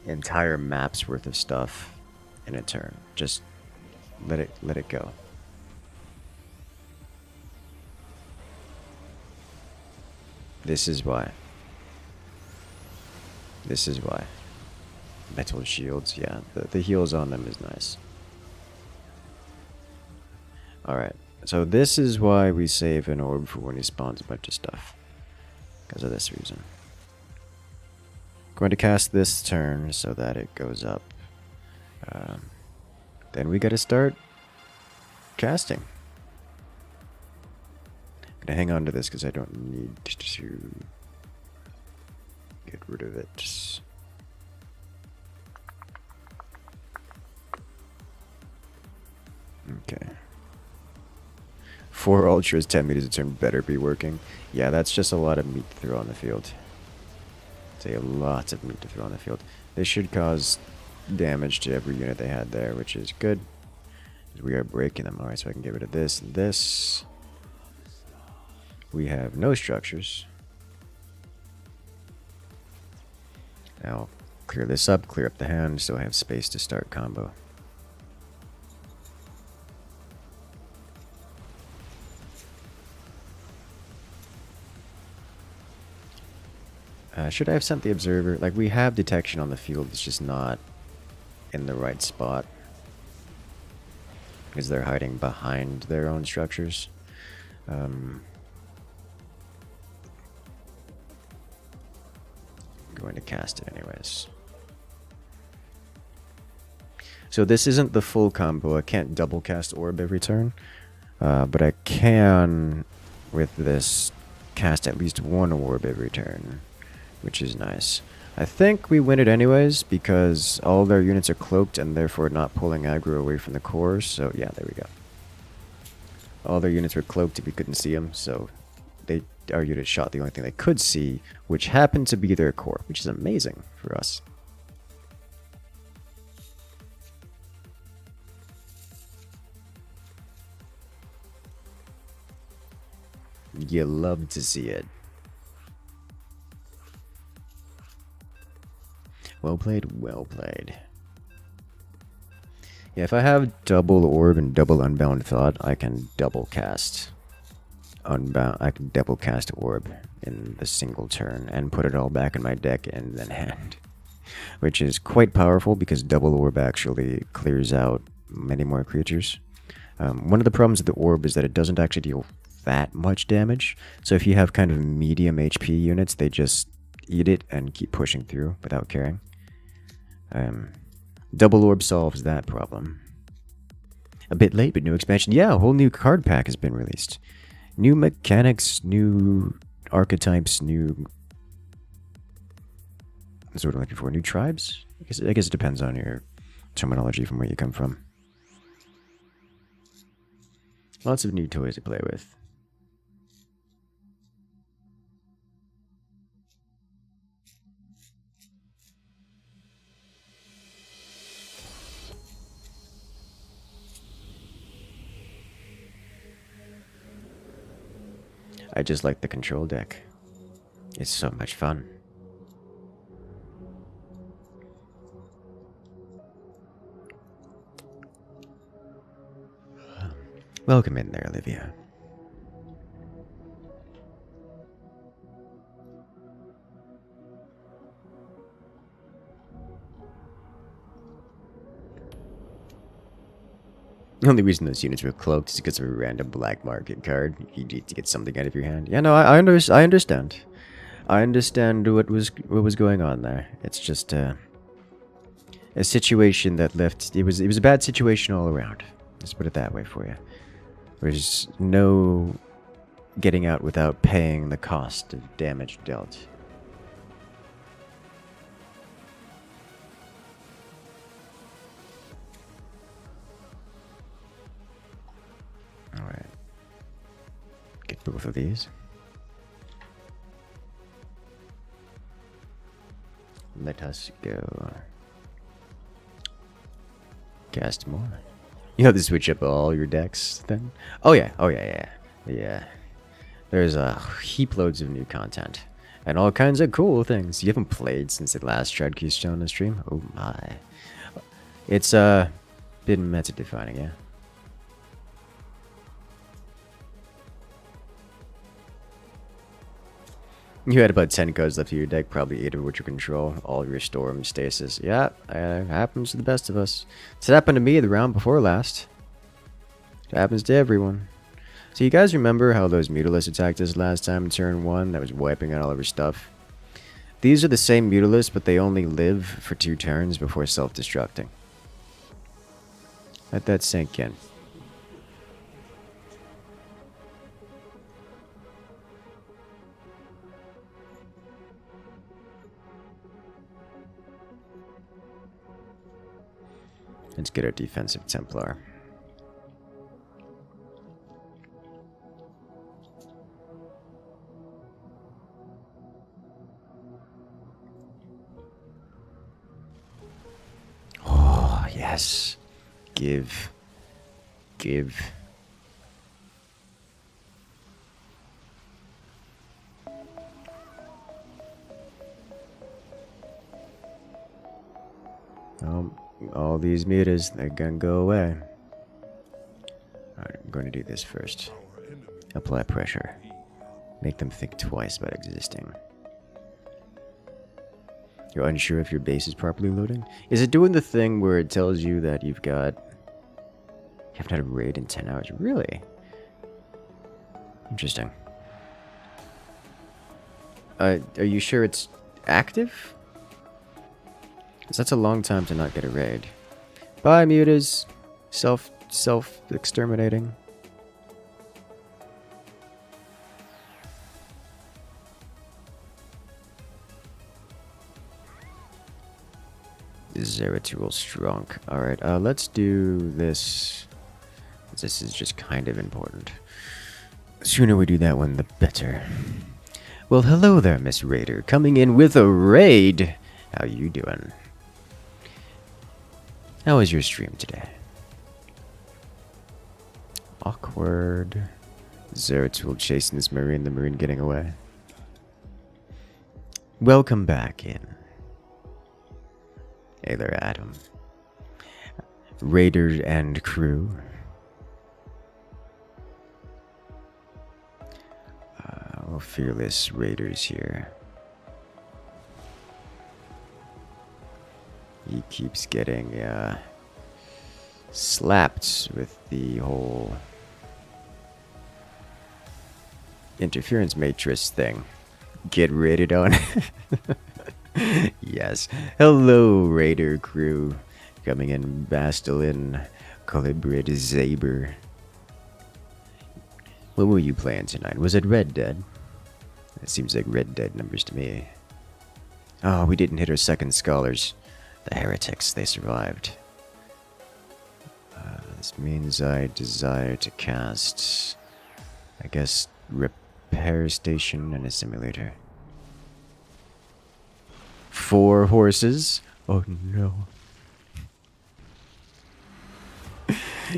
entire maps worth of stuff in a turn. Just let it go. This is why. This is why. Metal shields, yeah. The heals on them is nice. Alright, so this is why we save an orb for when he spawns a bunch of stuff. Because of this reason. Going to cast this turn so that it goes up. Then we gotta start casting. I'm gonna hang on to this because I don't need to get rid of it. Okay. 4 ultras, 10 meters a turn better be working. Yeah, that's just a lot of meat to throw on the field. It's a lot of meat to throw on the field. This should cause damage to every unit they had there, which is good. We are breaking them. Alright, so I can get rid of this and this. We have no structures. Now, clear this up, clear up the hand, so I have space to start combo. Should I have sent the observer? Like, we have detection on the field, it's just not in the right spot. because they're hiding behind their own structures. I'm going to cast it anyways. So this isn't the full combo. I can't double cast orb every turn, but I can, with this, cast at least one orb every turn, which is nice. I think we win it anyways because all their units are cloaked and therefore not pulling aggro away from the core. So yeah, there we go. All their units were cloaked if we couldn't see them, so our unit shot the only thing they could see, which happened to be their core, which is amazing for us. You love to see it. Well played, well played. Yeah, if I have double orb and double unbound thought, I can double cast unbound. I can double cast orb in the single turn and put it all back in my deck and then hand, which is quite powerful because double orb actually clears out many more creatures. One of the problems with the orb is that it doesn't actually deal that much damage. So if you have kind of medium HP units, they just eat it and keep pushing through without caring. Double orb solves that problem. A bit late, but new expansion. Yeah, a whole new card pack has been released. New mechanics, new archetypes, new... That's what I'm looking for. New tribes? I guess it depends on your terminology from where you come from. Lots of new toys to play with. I just like the control deck. It's so much fun. Welcome in there, Olivia. The only reason those units were cloaked is because of a random black market card. You need to get something out of your hand. Yeah, no, I understand. I understand what was going on there. It's just a situation that left. It was a bad situation all around. Let's put it that way for you. There's no getting out without paying the cost of damage dealt. Alright. Get both of these. Let us go. Cast more. You have to switch up all your decks then? Oh yeah, yeah. There's heap loads of new content. And all kinds of cool things. You haven't played since the last tried Keystone on stream? Oh my. It's been meta defining, yeah. You had about 10 cards left in your deck, probably 8 of which you control, all your storm, stasis. Yeah, it happens to the best of us. It's happened to me the round before last. It happens to everyone. So you guys remember how those Mutalisks attacked us last time in turn 1 that was wiping out all of our stuff? These are the same Mutalisks, but they only live for 2 turns before self-destructing. Let that sink in. Let's get our defensive Templar. Oh, yes. Give. All these meters, they're gonna go away. Alright, I'm going to do this first. Apply pressure. Make them think twice about existing. You're unsure if your base is properly loading? Is it doing the thing where it tells you that you've got You haven't had a raid in 10 hours. Really? Interesting. Are you sure it's active? 'Cause that's a long time to not get a raid. Bye, mutas. Self-exterminating. Zeratul strong. Alright, let's do this. This is just kind of important. The sooner we do that one, the better. Well, hello there, Miss Raider. Coming in with a raid. How you doing? How was your stream today? Awkward. Zeratul chasing this marine, the marine getting away. Welcome back in. Hey there, Adam. Raider and crew. Fearless Raiders here. He keeps getting slapped with the whole interference matrix thing. Get raided on. Yes. Hello, Raider crew. Coming in, Bastilin, Colibrid, Zaber. What were you playing tonight? Was it Red Dead? It seems like Red Dead numbers to me. Oh, we didn't hit our second scholars. The heretics, they survived. This means I desire to cast, I guess, repair station and a simulator. 4 horses? Oh no.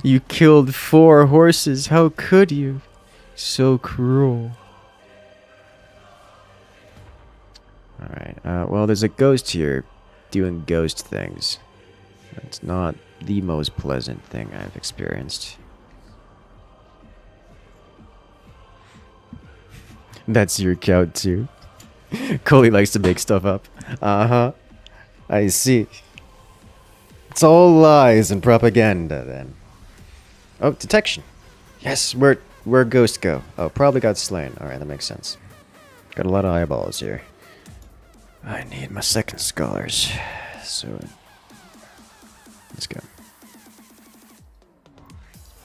You killed 4 horses. How could you? So cruel. Alright, well, there's a ghost here doing ghost things. That's not the most pleasant thing I've experienced. That's your count too? Coley likes to make stuff up. Uh-huh. I see. It's all lies and propaganda then. Oh, detection. Yes, where'd ghost go? Oh, probably got slain. Alright, that makes sense. Got a lot of eyeballs here. I need my second scholars. So, let's go.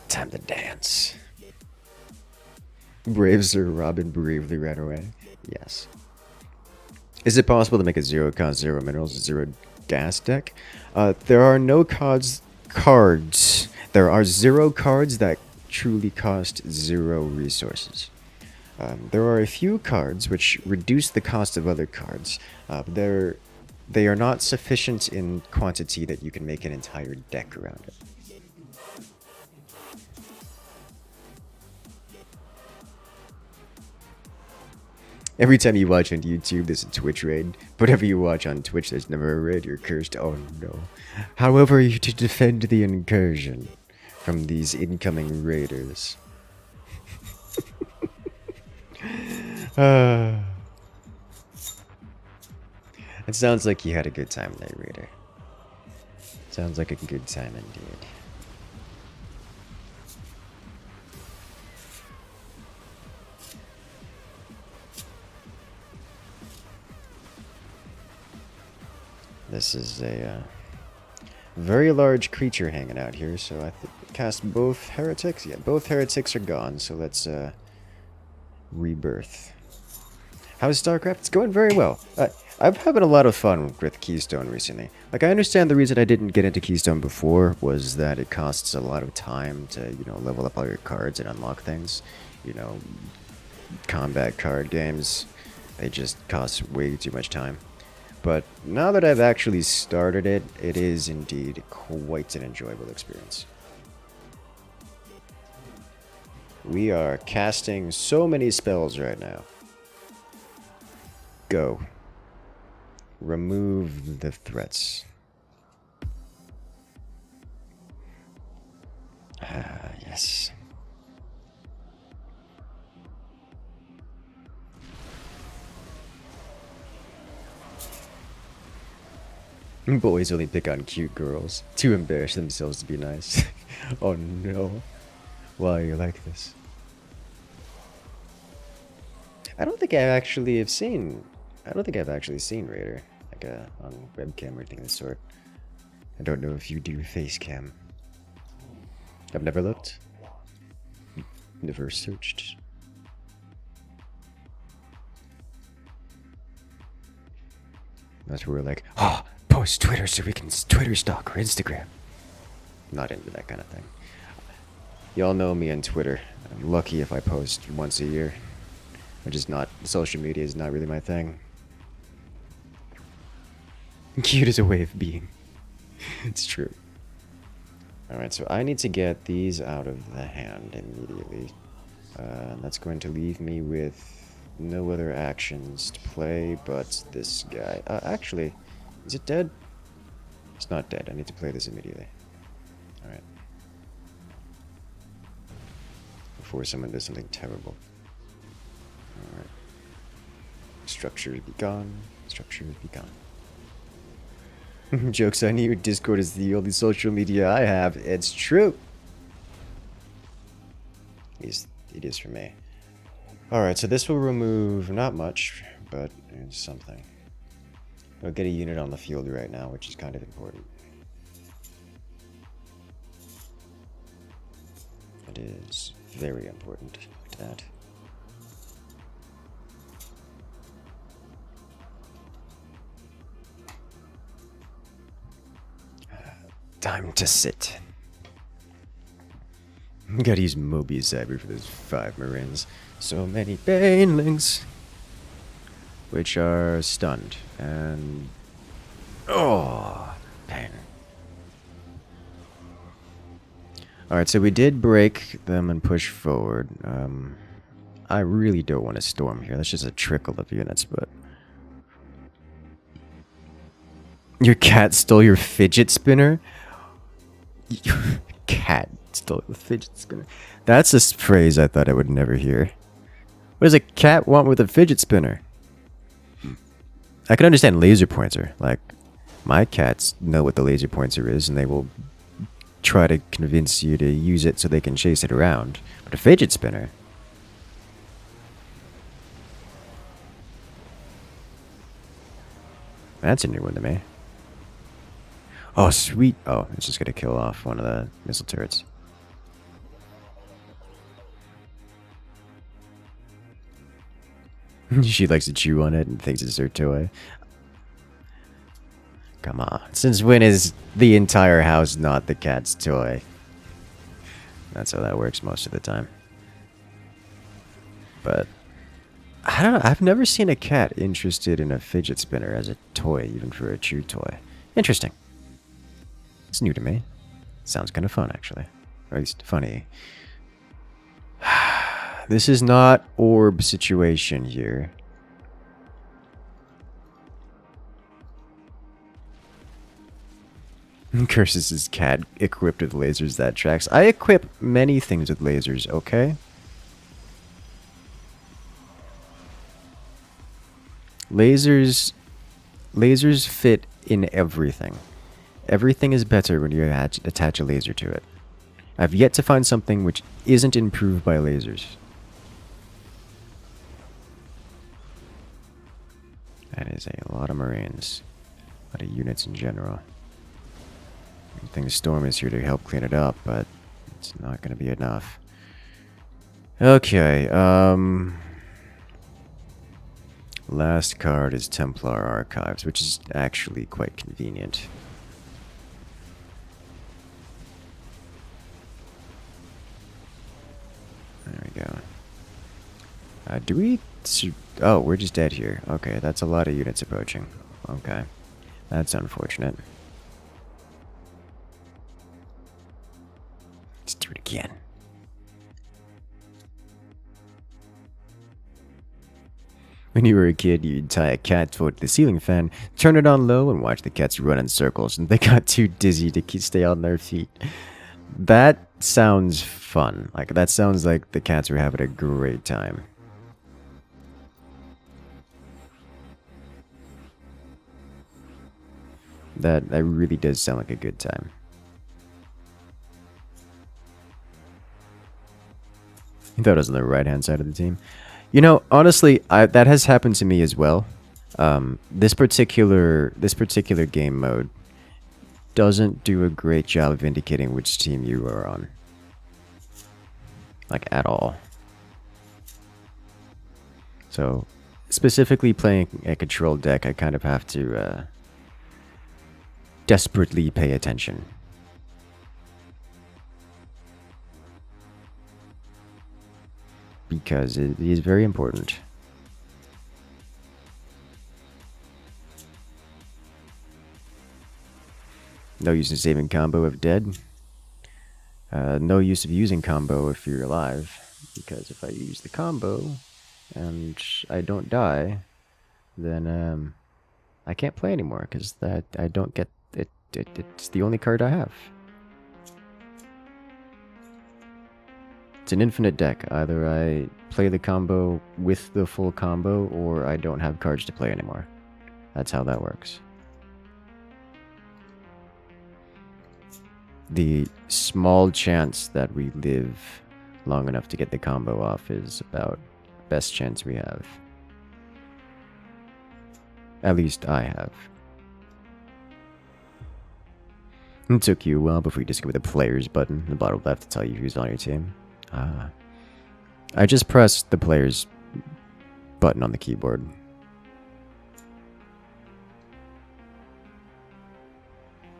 Time to dance. Brave Sir Robin bravely ran away. Yes. Is it possible to make a 0 cost 0 minerals, 0 gas deck? There are no cards. There are 0 cards that truly cost 0 resources. There are a few cards which reduce the cost of other cards. They are not sufficient in quantity that you can make an entire deck around it. Every time you watch on YouTube, there's a Twitch raid. Whatever you watch on Twitch, there's never a raid. You're cursed. Oh no. However, are you to defend the incursion from these incoming raiders? It sounds like you had a good time there, Raider. Sounds like a good time indeed. This is a very large creature hanging out here, so I cast both heretics. Yeah, both heretics are gone, so let's rebirth. How's StarCraft? It's going very well. I've having a lot of fun with Keystone recently. Like, I understand the reason I didn't get into Keystone before was that it costs a lot of time to, you know, level up all your cards and unlock things. You know, combat card games, they just cost way too much time. But now that I've actually started it, it is indeed quite an enjoyable experience. We are casting so many spells right now. Go. Remove the threats. Ah, yes. Boys only pick on cute girls to embarrass themselves to be nice. Oh no. Why are you like this? I don't think I actually have seen. I don't think I've actually seen Raider like on webcam or anything of the sort. I don't know if you do face cam. I've never looked. Never searched. That's where we're like, oh, post Twitter so we can Twitter stalk or Instagram. Not into that kind of thing. Y'all know me on Twitter. I'm lucky if I post once a year. Which is not, social media is not really my thing. Cute is a way of being. It's true. Alright, so I need to get these out of the hand immediately. That's going to leave me with no other actions to play but this guy. Actually, is it dead? It's not dead. I need to play this immediately. Alright. Before someone does something terrible. Alright. Structure be gone. Structure be gone. Jokes on you, Discord is the only social media I have. It's true. At least it is for me. Alright, so this will remove not much, but it's something. I'll get a unit on the field right now, which is kind of important. It is very important to that. Time to sit. Gotta use Mobius Cyber for those 5 Marines. So many banelings, which are stunned, and oh, pain. Alright, so we did break them and push forward. I really don't want to storm here. That's just a trickle of units, but your cat stole your fidget spinner? Your cat stole the fidget spinner. That's a phrase I thought I would never hear. What does a cat want with a fidget spinner? I can understand laser pointer. Like, my cats know what the laser pointer is, and they will try to convince you to use it so they can chase it around. But a fidget spinner? That's a new one to me. Oh, sweet. Oh, it's just gonna kill off one of the missile turrets. She likes to chew on it and thinks it's her toy. Come on. Since when is the entire house not the cat's toy? That's how that works most of the time. But I don't know. I've never seen a cat interested in a fidget spinner as a toy, even for a chew toy. Interesting. It's new to me. Sounds kind of fun, actually. Or at least funny. This is not orb situation here. Incursus' cat equipped with lasers that tracks. I equip many things with lasers, okay? Lasers fit in everything. Everything is better when you attach a laser to it. I've yet to find something which isn't improved by lasers. That is a lot of Marines. A lot of units in general. I think Storm is here to help clean it up, but it's not going to be enough. Okay, last card is Templar Archives, which is actually quite convenient. There we go. Do we... Oh, we're just dead here. Okay, that's a lot of units approaching. Okay. That's unfortunate. Let's do it again. When you were a kid, you'd tie a cat foot to the ceiling fan, turn it on low, and watch the cats run in circles, and they got too dizzy to stay on their feet. That sounds fun. Like, that sounds like the cats were having a great time. That really does sound like a good time. You thought it was on the right-hand side of the team. You know, honestly, that has happened to me as well. This particular game mode doesn't do a great job of indicating which team you are on. Like, at all. So, specifically playing a control deck, I kind of have to desperately pay attention. Because it is very important. No use in saving combo if dead. No use of using combo if you're alive. Because if I use the combo and I don't die, then I can't play anymore because that I don't get it. It's the only card I have. It's an infinite deck. Either I play the combo with the full combo, or I don't have cards to play anymore. That's how that works. The small chance that we live long enough to get the combo off is about the best chance we have. At least I have. It took you a while before you discovered the players button in the bottom left to tell you who's on your team. I just pressed the players button on the keyboard.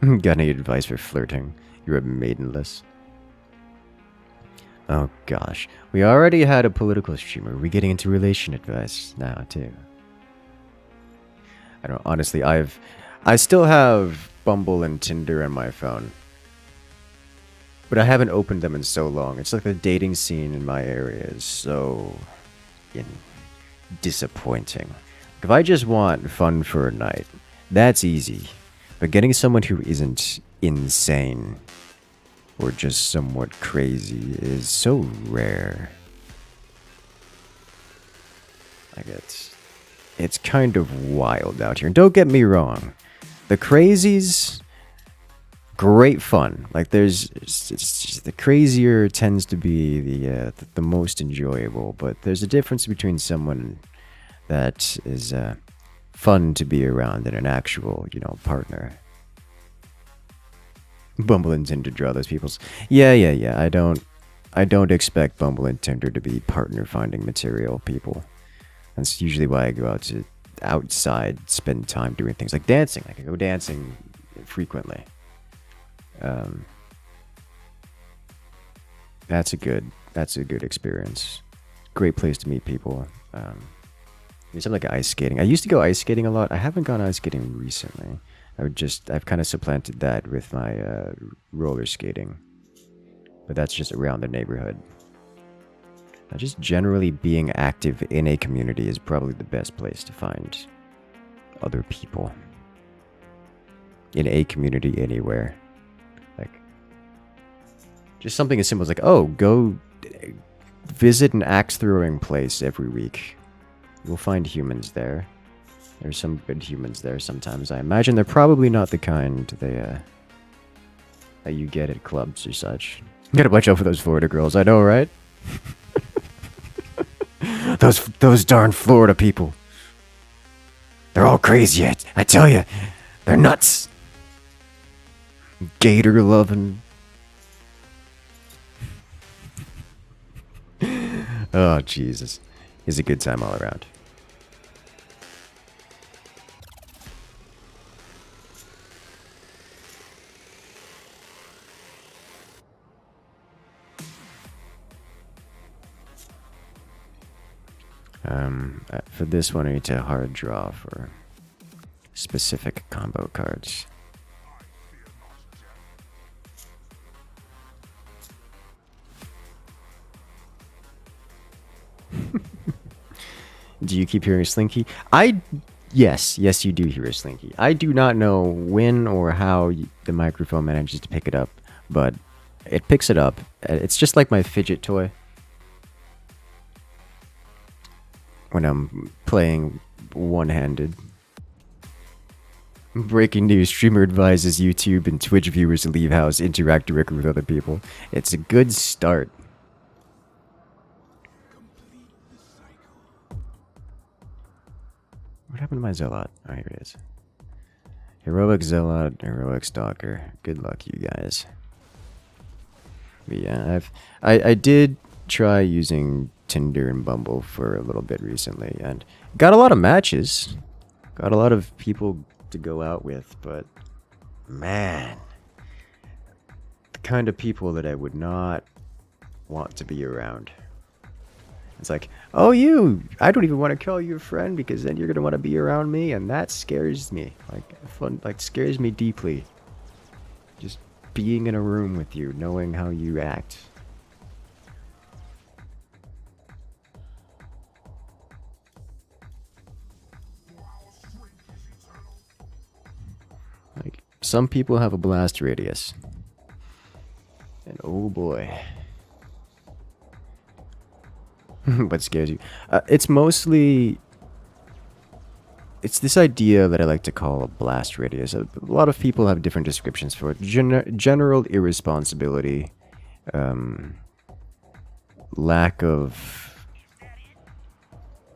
Got any advice for flirting? You're a maidenless. Oh gosh, we already had a political streamer. We're getting into relation advice now too. I don't honestly. I still have Bumble and Tinder on my phone. But I haven't opened them in so long. It's like the dating scene in my area is so disappointing. If I just want fun for a night, that's easy. But getting someone who isn't insane or just somewhat crazy is so rare. Like it's kind of wild out here. And don't get me wrong, the crazies, great fun. Like it's just the crazier tends to be the most enjoyable. But there's a difference between someone that is fun to be around and an actual, partner. Bumble and Tinder draw those people's. Yeah. I don't expect Bumble and Tinder to be partner finding material people. That's usually why I go outside, spend time doing things like dancing. Like I go dancing frequently. That's a good experience. Great place to meet people. Something like ice skating. I used to go ice skating a lot. I haven't gone ice skating recently. I've kind of supplanted that with my roller skating. But that's just around the neighborhood. Just generally being active in a community is probably the best place to find other people. In a community anywhere. Like, just something as simple as like, oh, go visit an axe throwing place every week. You'll find humans there. There's some good humans there sometimes. I imagine they're probably not the kind that you get at clubs or such. You gotta watch out for those Florida girls, I know, right? those darn Florida people. They're all crazy, I tell you. They're nuts. Gator loving. Oh, Jesus. It's a good time all around. For this one, I need to hard draw for specific combo cards. Do you keep hearing Slinky? Yes, you do hear a Slinky. I do not know when or how the microphone manages to pick it up, but it picks it up. It's just like my fidget toy. When I'm playing one-handed. Breaking news, streamer advises YouTube and Twitch viewers to leave house, interact directly with other people. It's a good start. What happened to my Zealot? Oh, here it is. Heroic Zealot, Heroic Stalker. Good luck, you guys. But yeah, I did try using Tinder and Bumble for a little bit recently, and got a lot of matches. Got a lot of people to go out with, but man, the kind of people that I would not want to be around. It's like, oh, I don't even want to call you a friend because then you're gonna want to be around me, and that scares me. Like scares me deeply. Just being in a room with you, knowing how you act. Like, some people have a blast radius. And oh boy. What scares you? It's mostly... It's this idea that I like to call a blast radius. A lot of people have different descriptions for it. General irresponsibility. Lack of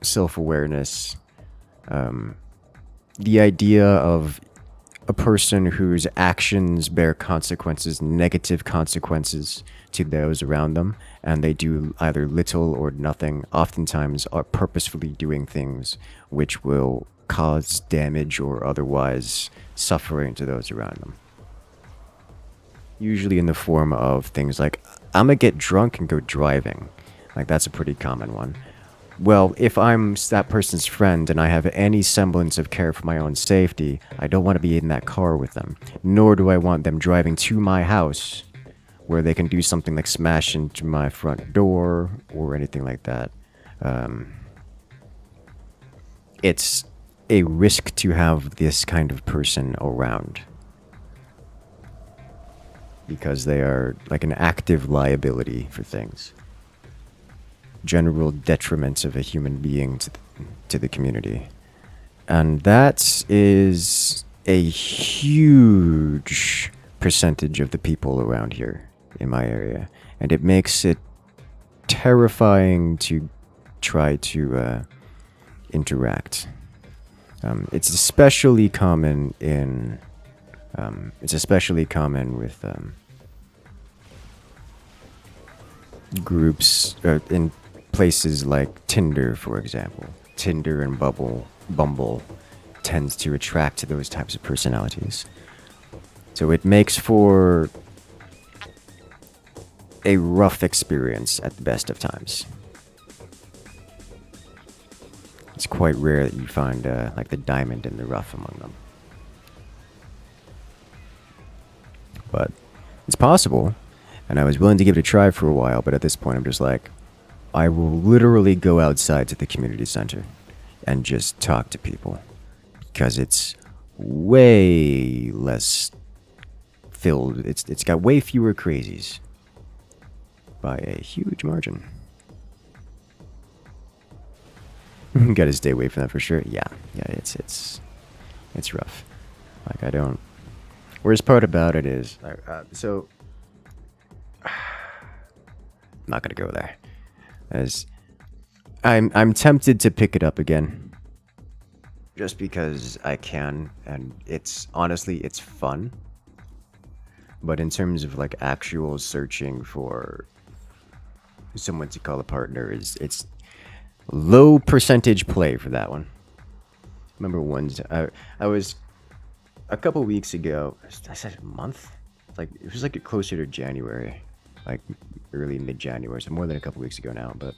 self-awareness. The idea of a person whose actions bear consequences, negative consequences to those around them, and they do either little or nothing, oftentimes are purposefully doing things which will cause damage or otherwise suffering to those around them. Usually in the form of things like, I'm gonna get drunk and go driving. Like, that's a pretty common one. Well, if I'm that person's friend and I have any semblance of care for my own safety, I don't want to be in that car with them. Nor do I want them driving to my house where they can do something like smash into my front door or anything like that. It's a risk to have this kind of person around. Because they are like an active liability for things. General detriment of a human being to the community. And that is a huge percentage of the people around here in my area. And it makes it terrifying to try to interact. It's especially common in... with groups in places like Tinder, for example. Tinder and Bumble tends to attract those types of personalities. So it makes for a rough experience at the best of times. It's quite rare that you find like the diamond in the rough among them. But it's possible, and I was willing to give it a try for a while, but at this point I'm just like, I will literally go outside to the community center and just talk to people, because it's way less filled. It's got way fewer crazies by a huge margin. Gotta stay away from that for sure. Yeah, it's rough. Like, I don't... Worst part about it is, so I'm not gonna go there, as I'm tempted to pick it up again, just because I can, and it's honestly it's fun. But in terms of like actual searching for someone to call a partner, it's low percentage play for that one. Remember once I was a couple weeks ago, I said a month? Like, it was like closer to January, like early mid-January, so more than a couple weeks ago now. But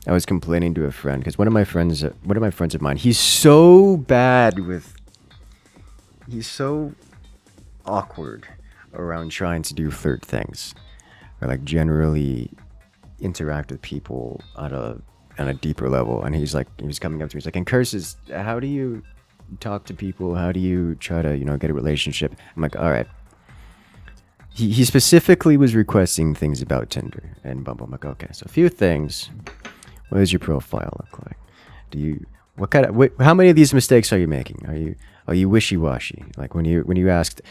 I was complaining to a friend because one of my friends of mine, he's so awkward around trying to do third things, or like generally interact with people on a deeper level. And he was coming up to me, he's like, Incursus, how do you talk to people? How do you try to, get a relationship? I'm like, all right. He specifically was requesting things about Tinder and Bumble. I'm like, okay, so a few things. What does your profile look like? How many of these mistakes are you making? Are you wishy-washy? Like when you asked,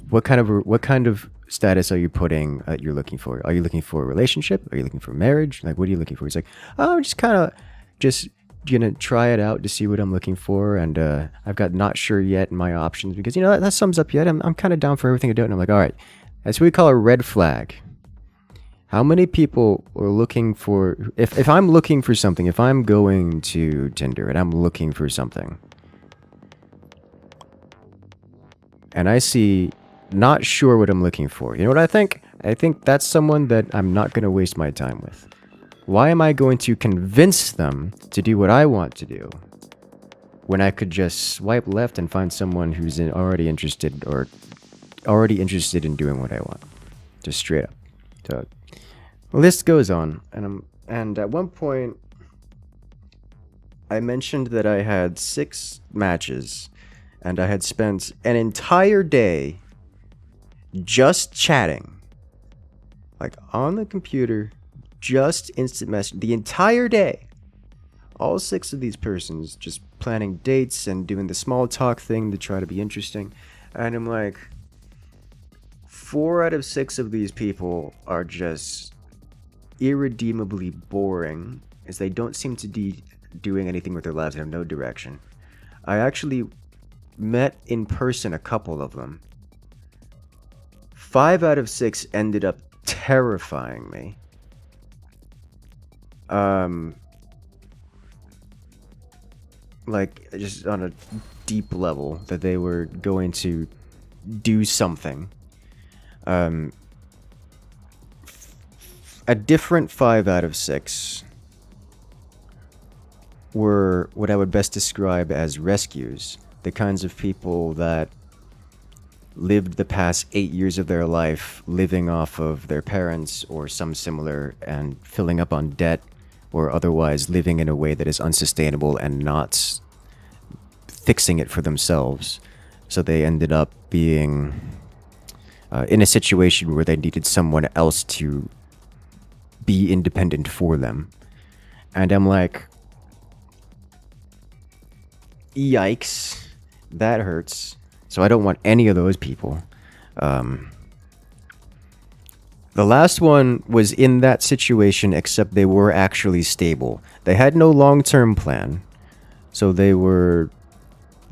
what kind of status are you putting you're looking for? Are you looking for a relationship? Are you looking for marriage? Like, what are you looking for? He's like, oh, I'm just kind of gonna try it out to see what I'm looking for, and I've got not sure yet in my options because you know that sums up yet. I'm kind of down for everything to do, and I'm like, all right, that's what we call a red flag. How many people are looking for? If I'm looking for something, if I'm going to Tinder and I'm looking for something, and I see not sure what I'm looking for, you know what I think? I think that's someone that I'm not gonna waste my time with. Why am I going to convince them to do what I want to do when I could just swipe left and find someone who's already interested in doing what I want? Just straight up. So, the list goes on, and at one point, I mentioned that I had 6 matches, and I had spent an entire day just chatting, like on the computer. Just instant message the entire day. All 6 of these persons just planning dates and doing the small talk thing to try to be interesting. And I'm like, 4 out of 6 of these people are just irredeemably boring, as they don't seem to be doing anything with their lives and have no direction. I actually met in person a couple of them. 5 out of 6 ended up terrifying me. Like, just on a deep level, that they were going to do something. A different 5 out of 6 were what I would best describe as rescues. The kinds of people that lived the past 8 years of their life living off of their parents or some similar and filling up on debt, or otherwise living in a way that is unsustainable and not fixing it for themselves. So they ended up being in a situation where they needed someone else to be independent for them. And I'm like, yikes, that hurts. So I don't want any of those people. The last one was in that situation, except they were actually stable. They had no long-term plan, so they were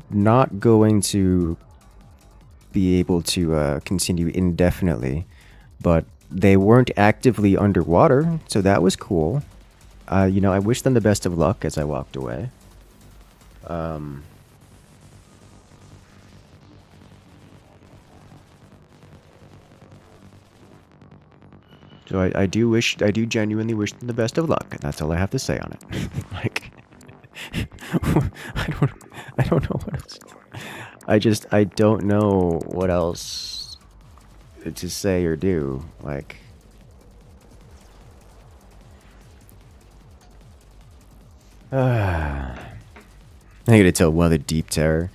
not going to be able to continue indefinitely, but they weren't actively underwater, so that was cool. You know, I wish them the best of luck as I walked away. So I do genuinely wish them the best of luck, and that's all I have to say on it. Like, I don't know what else. I don't know what else to say or do. Like, I gotta tell one of the deep terror.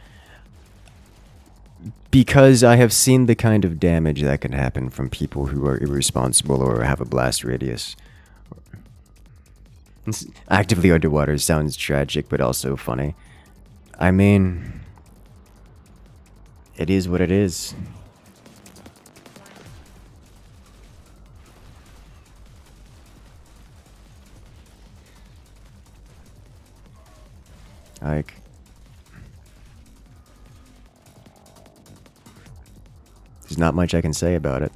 Because I have seen the kind of damage that can happen from people who are irresponsible or have a blast radius. Actively underwater sounds tragic, but also funny. I mean, it is what it is. Like, there's not much I can say about it.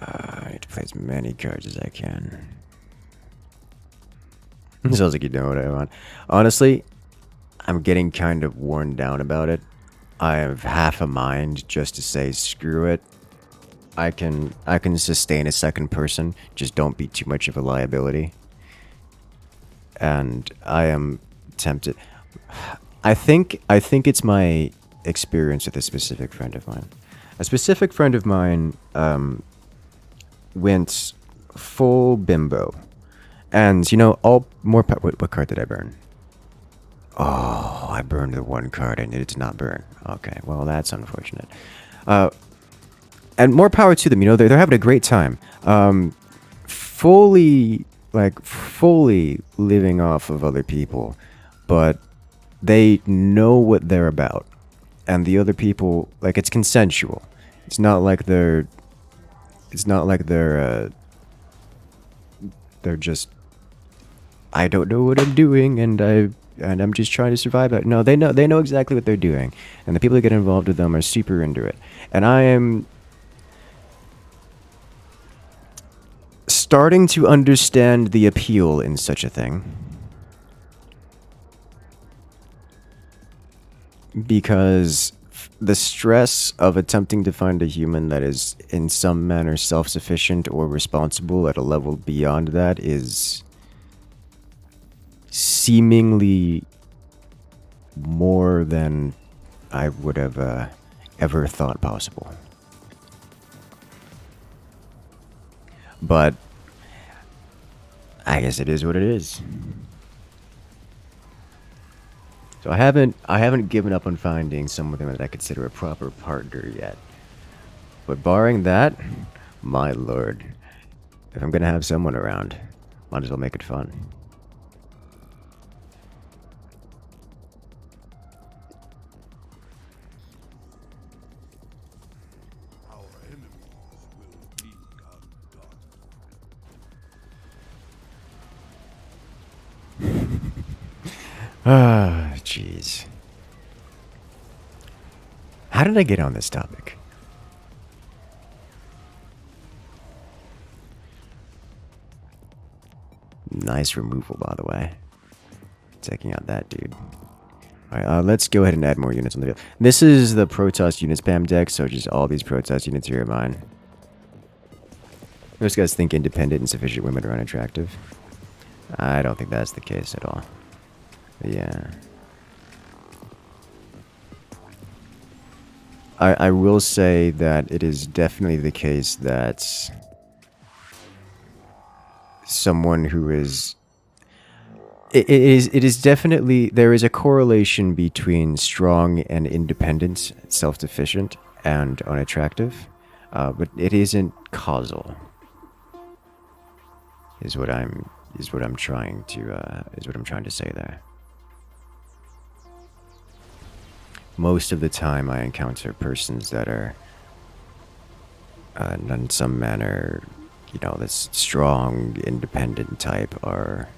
I need to play as many cards as I can. Sounds like you know what I want. Honestly, I'm getting kind of worn down about it. I have half a mind just to say screw it. I can sustain a second person, just don't be too much of a liability. And I am tempted. I think it's my experience with a specific friend of mine. A specific friend of mine went full bimbo. And, you know, what card did I burn? Oh, I burned the one card I needed to not burn. Okay, well, that's unfortunate. And more power to them, you know, they're having a great time. Fully living off of other people, but they know what they're about. And the other people, like, it's consensual. It's not like they're they're just, I don't know what I'm doing and I'm just trying to survive. No, they know exactly what they're doing, and the people that get involved with them are super into it. And I am starting to understand the appeal in such a thing. Because the stress of attempting to find a human that is in some manner self-sufficient or responsible at a level beyond that is seemingly more than I would have ever thought possible. But I guess it is what it is. So I haven't given up on finding someone that I consider a proper partner yet. But barring that, my lord, if I'm gonna have someone around, might as well make it fun. Our enemies will be undone. Ah, jeez. How did I get on this topic? Nice removal, by the way. Taking out that dude. Alright, let's go ahead and add more units on the field. This is the Protoss unit spam deck, so just all these Protoss units here are mine. Most guys think independent and sufficient women are unattractive. I don't think that's the case at all. Yeah. I will say that it is definitely the case that someone who is... It is definitely... There is a correlation between strong and independent, self-sufficient, and unattractive. But it isn't causal. Is what I'm trying to say there. Most of the time I encounter persons that are in some manner, you know, this strong, independent type are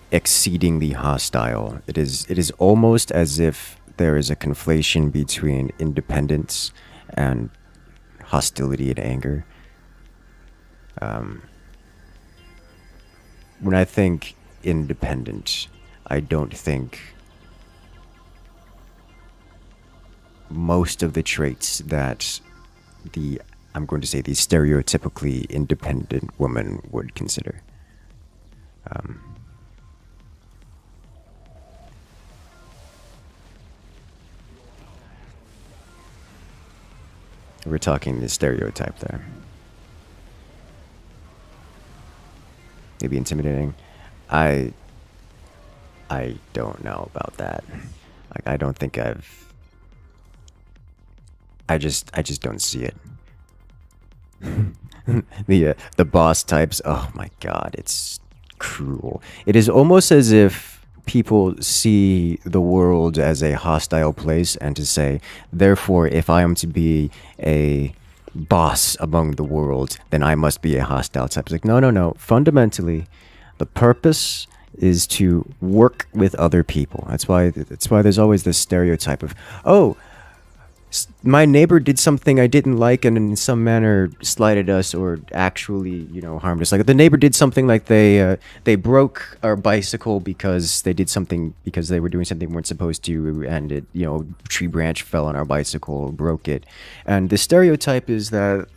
exceedingly hostile. It is almost as if there is a conflation between independence and hostility and anger. When I think independent, I don't think most of the traits that I'm going to say the stereotypically independent woman would consider. We're talking the stereotype there. Maybe intimidating. I don't know about that. Like, I don't think I just don't see it. The boss types, oh my god, it's cruel. It is almost as if people see the world as a hostile place and to say, therefore, if I am to be a boss among the world, then I must be a hostile type. It's like, no. Fundamentally, the purpose is to work with other people. That's why there's always this stereotype of, oh, my neighbor did something I didn't like and in some manner slighted us or actually, you know, harmed us. Like the neighbor did something like they broke our bicycle because they did something, because they were doing something they weren't supposed to, and it, you know, tree branch fell on our bicycle, broke it. And the stereotype is that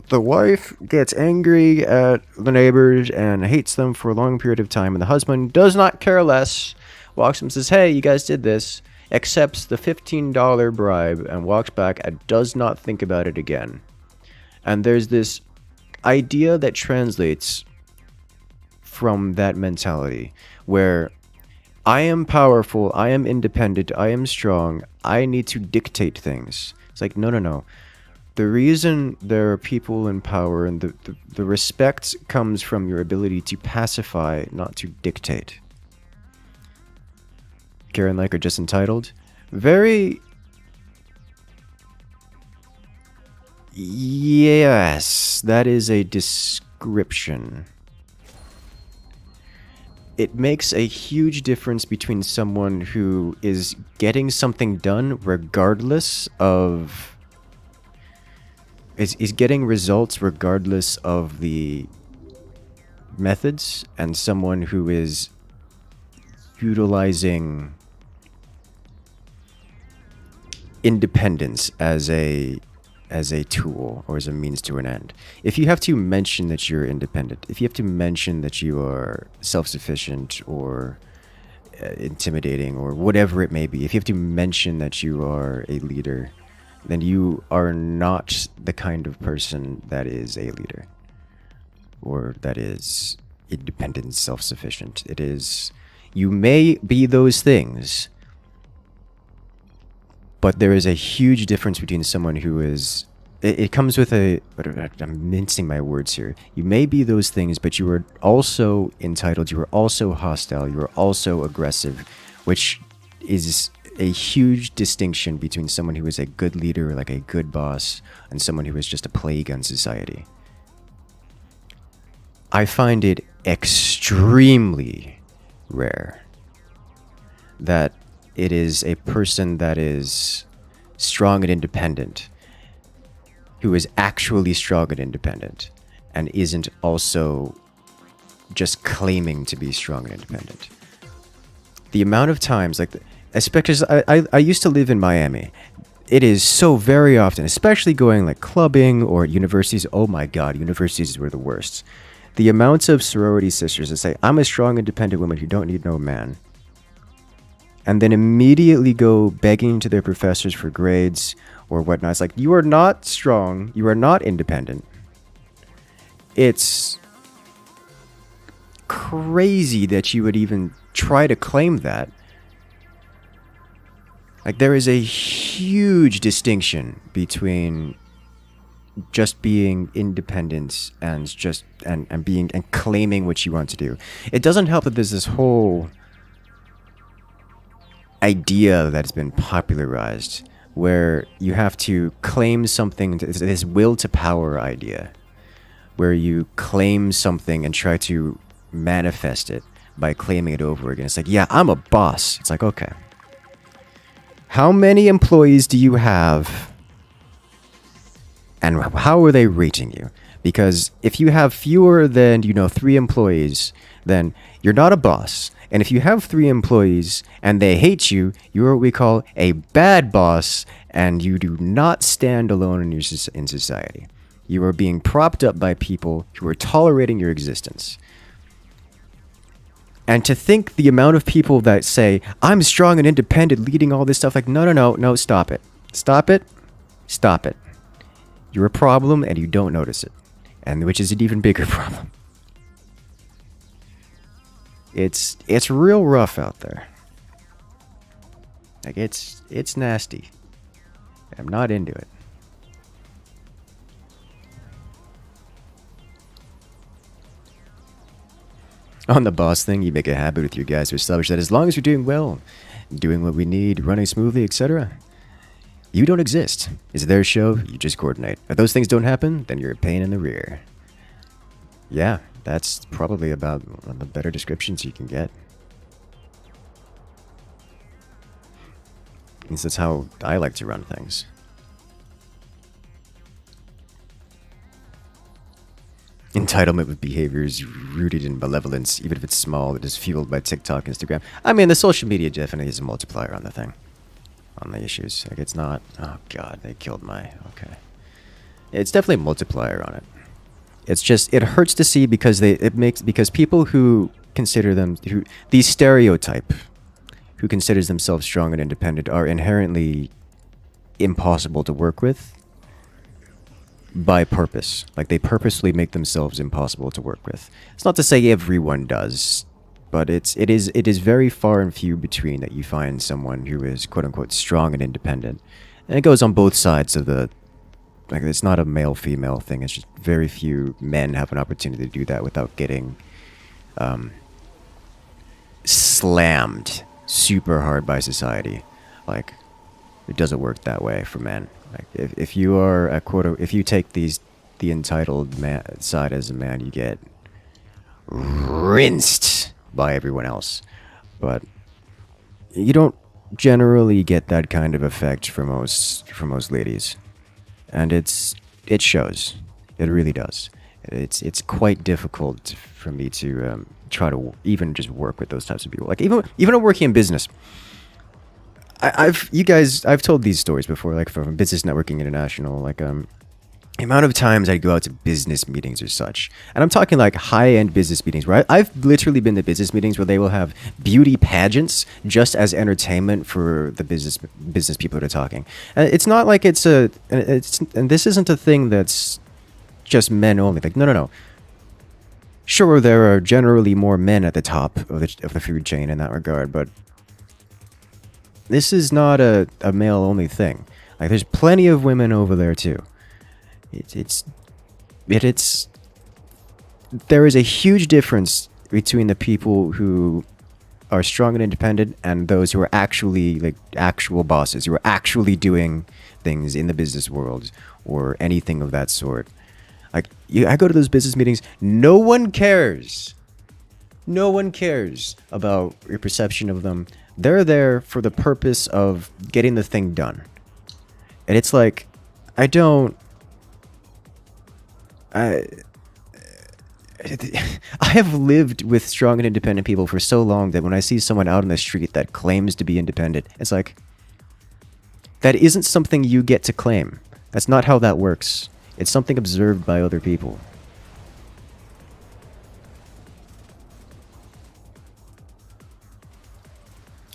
the wife gets angry at the neighbors and hates them for a long period of time, and the husband does not care less, walks up and says, hey, you guys did this, accepts the $15 bribe and walks back and does not think about it again. And there's this idea that translates from that mentality where I am powerful, I am independent, I am strong, I need to dictate things. It's like, no. The reason there are people in power and the respect comes from your ability to pacify, not to dictate. Karen like are just entitled. Very Yes, that is a description. It makes a huge difference between someone who is getting something done regardless of... is getting results regardless of the methods, and someone who is utilizing independence as a tool or as a means to an end. If you have to mention that you're independent, if you have to mention that you are self-sufficient or intimidating or whatever it may be, if you have to mention that you are a leader, then you are not the kind of person that is a leader or that is independent, self-sufficient. It is, you may be those things, but there is a huge difference between someone who is... It comes with a... I'm mincing my words here. You may be those things, but you are also entitled, you are also hostile, you are also aggressive, which is a huge distinction between someone who is a good leader, like a good boss, and someone who is just a plague on society. I find it extremely rare that it is a person that is strong and independent, who is actually strong and independent, and isn't also just claiming to be strong and independent. The amount of times, like, especially, I used to live in Miami. It is so very often, especially going like clubbing or universities. Oh my God, universities were the worst. The amounts of sorority sisters that say, I'm a strong, independent woman who don't need no man, and then immediately go begging to their professors for grades or whatnot. It's like, you are not strong, you are not independent. It's crazy that you would even try to claim that. Like, there is a huge distinction between just being independent and just and being and claiming what you want to do. It doesn't help that there's this whole idea that's been popularized where you have to claim something, this will to power idea, where you claim something and try to manifest it by claiming it over again. It's like, yeah, I'm a boss. It's like, okay, how many employees do you have and how are they rating you? Because if you have fewer than, 3 employees, then you're not a boss. And if you have 3 employees and they hate you, you're what we call a bad boss, and you do not stand alone in society. You are being propped up by people who are tolerating your existence. And to think the amount of people that say, I'm strong and independent, leading all this stuff, like, no, stop it. Stop it. Stop it. You're a problem and you don't notice it. And which is an even bigger problem. It's real rough out there. Like, it's nasty. I'm not into it. On the boss thing, you make a habit with your guys to establish that as long as you're doing well, doing what we need, running smoothly, etc., you don't exist. It's their show, you just coordinate. If those things don't happen, then you're a pain in the rear. Yeah, that's probably about one of the better descriptions you can get. At least that's how I like to run things. Entitlement with behaviors rooted in malevolence, even if it's small, it is fueled by TikTok, Instagram. I mean, the social media definitely is a multiplier on the thing. On the issues. Like, it's not... Oh, God, they killed my... Okay. It's definitely a multiplier on it. It's just... It hurts to see because because people who consider them... These stereotype, who considers themselves strong and independent, are inherently impossible to work with by purpose. Like, they purposely make themselves impossible to work with. It's not to say everyone does, but it is very far and few between that you find someone who is quote-unquote strong and independent. And it goes on both sides of the... Like, it's not a male-female thing. It's just very few men have an opportunity to do that without getting slammed super hard by society. Like, It doesn't work that way for men. Like if you are a if you take the entitled man side as a man, you get rinsed by everyone else. But you don't generally get that kind of effect for most ladies, and it shows. It really does. It's quite difficult for me to try to even just work with those types of people. Like even working in business. I've told these stories before, like from Business Networking International, like the amount of times I go out to business meetings or such, and I'm talking like high-end business meetings where I've literally been to business meetings where they will have beauty pageants just as entertainment for the business people that are talking. And it's not like and this isn't a thing that's just men only. Like no. Sure, there are generally more men at the top of the food chain in that regard, but this is not a male-only thing. Like, there's plenty of women over there too. There is a huge difference between the people who are strong and independent and those who are actually like actual bosses, who are actually doing things in the business world or anything of that sort. Like, I go to those business meetings, no one cares. No one cares about your perception of them. They're there for the purpose of getting the thing done. And it's like, I have lived with strong and independent people for so long that when I see someone out on the street that claims to be independent, it's like, that isn't something you get to claim. That's not how that works. It's something observed by other people.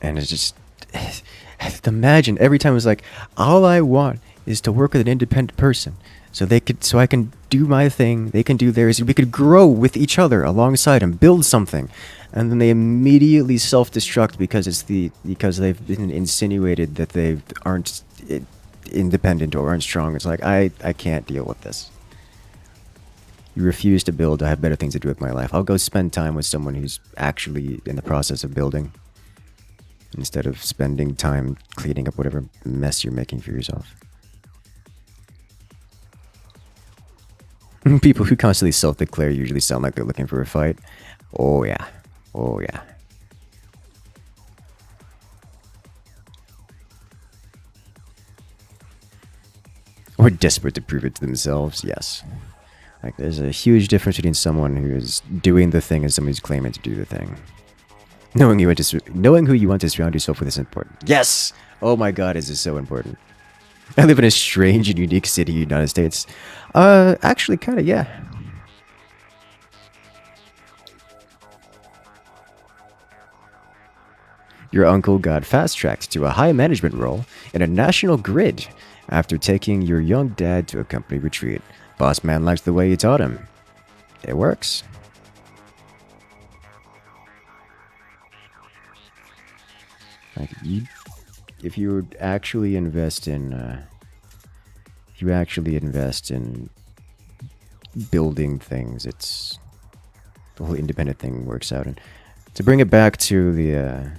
And it's just, imagine every time it's like, all I want is to work with an independent person, so I can do my thing, they can do theirs, we could grow with each other alongside and build something, and then they immediately self-destruct because they've been insinuated that they aren't independent or aren't strong. It's like, I can't deal with this. You refuse to build. I have better things to do with my life. I'll go spend time with someone who's actually in the process of building, instead of spending time cleaning up whatever mess you're making for yourself. People who constantly self-declare usually sound like they're looking for a fight. Oh yeah. Oh yeah. Or desperate to prove it to themselves, yes. Like, there's a huge difference between someone who is doing the thing and someone who's claiming to do the thing. Knowing who you want to surround yourself with is important. Yes! Oh my god, is this so important. I live in a strange and unique city, United States. Actually, kinda, yeah. Your uncle got fast-tracked to a high management role in a national grid after taking your young dad to a company retreat. Boss man likes the way you taught him. It works. Like, if you actually invest in building things, it's the whole independent thing works out. And to bring it back to the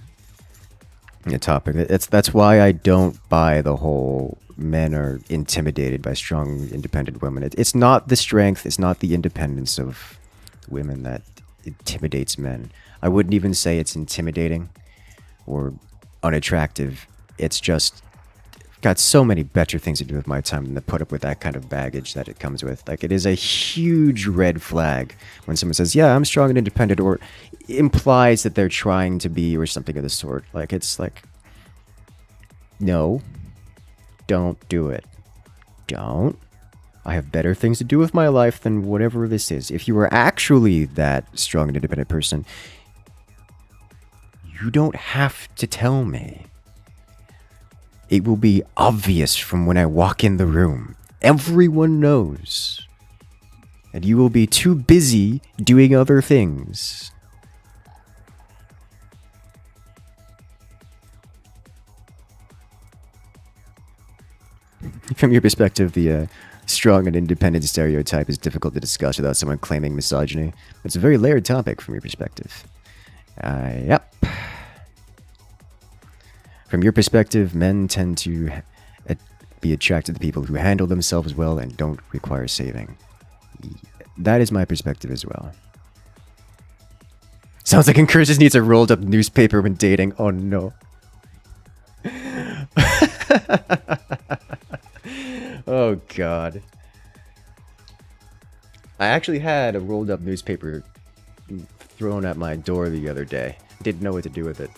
topic, that's why I don't buy the whole men are intimidated by strong, independent women. It's not the strength, it's not the independence of women that intimidates men. I wouldn't even say it's intimidating or unattractive. It's just got so many better things to do with my time than to put up with that kind of baggage that it comes with. Like, it is a huge red flag when someone says, yeah, I'm strong and independent, or implies that they're trying to be, or something of the sort. Like, it's like, no, don't do it. Don't. I have better things to do with my life than whatever this is. If you are actually that strong and independent person, you don't have to tell me. It will be obvious from when I walk in the room. Everyone knows. And you will be too busy doing other things. From your perspective, the strong and independent stereotype is difficult to discuss without someone claiming misogyny. It's a very layered topic from your perspective. Yep. From your perspective, men tend to be attracted to people who handle themselves well and don't require saving. That is my perspective as well. Sounds like Incursus needs a rolled up newspaper when dating. Oh no. Oh god. I actually had a rolled up newspaper thrown at my door the other day. Didn't know what to do with it.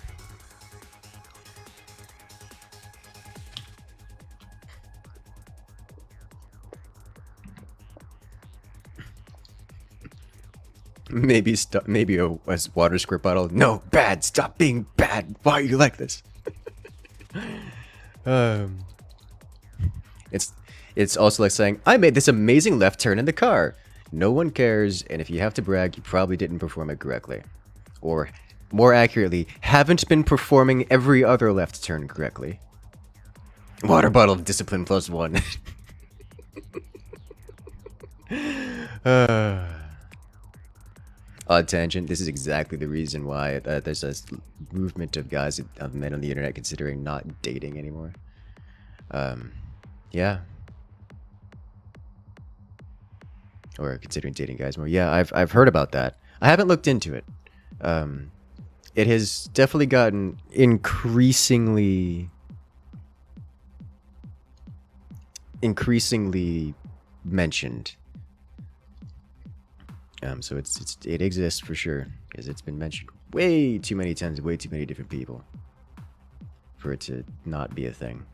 Maybe a water squirt bottle. No, bad. Stop being bad. Why are you like this? It's also like saying, I made this amazing left turn in the car. No one cares, and if you have to brag, you probably didn't perform it correctly. Or, more accurately, haven't been performing every other left turn correctly. Water bottle of discipline +1. Odd tangent, this is exactly the reason why there's a movement of guys, of men on the internet considering not dating anymore. Yeah. Or considering dating guys more. Yeah, I've heard about that. I haven't looked into it. It has definitely gotten increasingly mentioned. So it exists for sure, because it's been mentioned way too many times, way too many different people, for it to not be a thing.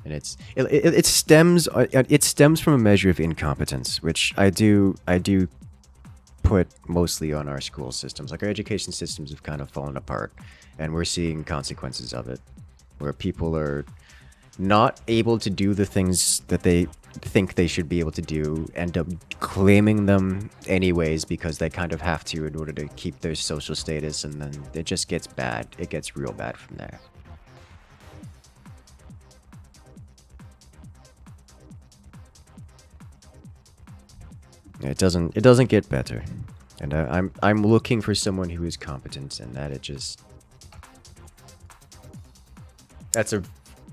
And it stems from a measure of incompetence, which I do put mostly on our school systems. Like, our education systems have kind of fallen apart, and we're seeing consequences of it, where people are not able to do the things that they think they should be able to do, end up claiming them anyways because they kind of have to in order to keep their social status, and then it just gets bad. It gets real bad from there. It doesn't get better, and I'm looking for someone who is competent, and that's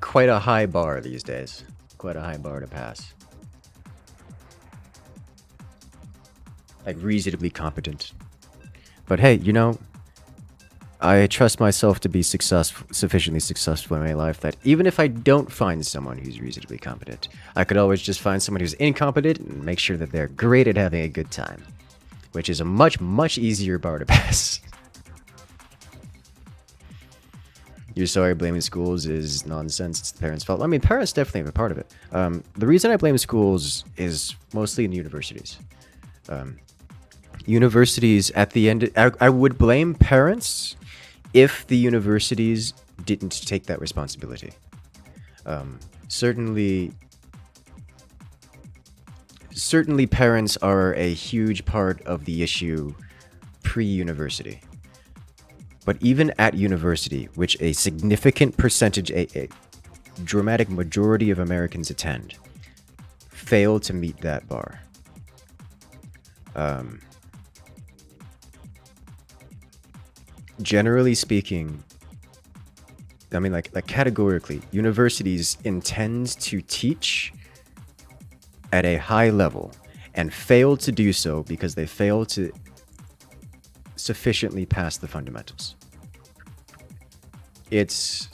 quite a high bar these days. Quite a high bar to pass. Like, reasonably competent. But hey, you know, I trust myself to be sufficiently successful in my life that even if I don't find someone who's reasonably competent, I could always just find someone who's incompetent and make sure that they're great at having a good time. Which is a much, much easier bar to pass. You're sorry blaming schools is nonsense. It's the parents' fault. I mean, parents definitely have a part of it. The reason I blame schools is mostly in universities. Universities, at the end, I would blame parents if the universities didn't take that responsibility. Certainly parents are a huge part of the issue pre-university. But even at university, which a significant percentage, a dramatic majority of Americans attend, fail to meet that bar. Generally speaking, I mean, like categorically, universities intend to teach at a high level and fail to do so because they fail to sufficiently pass the fundamentals. It's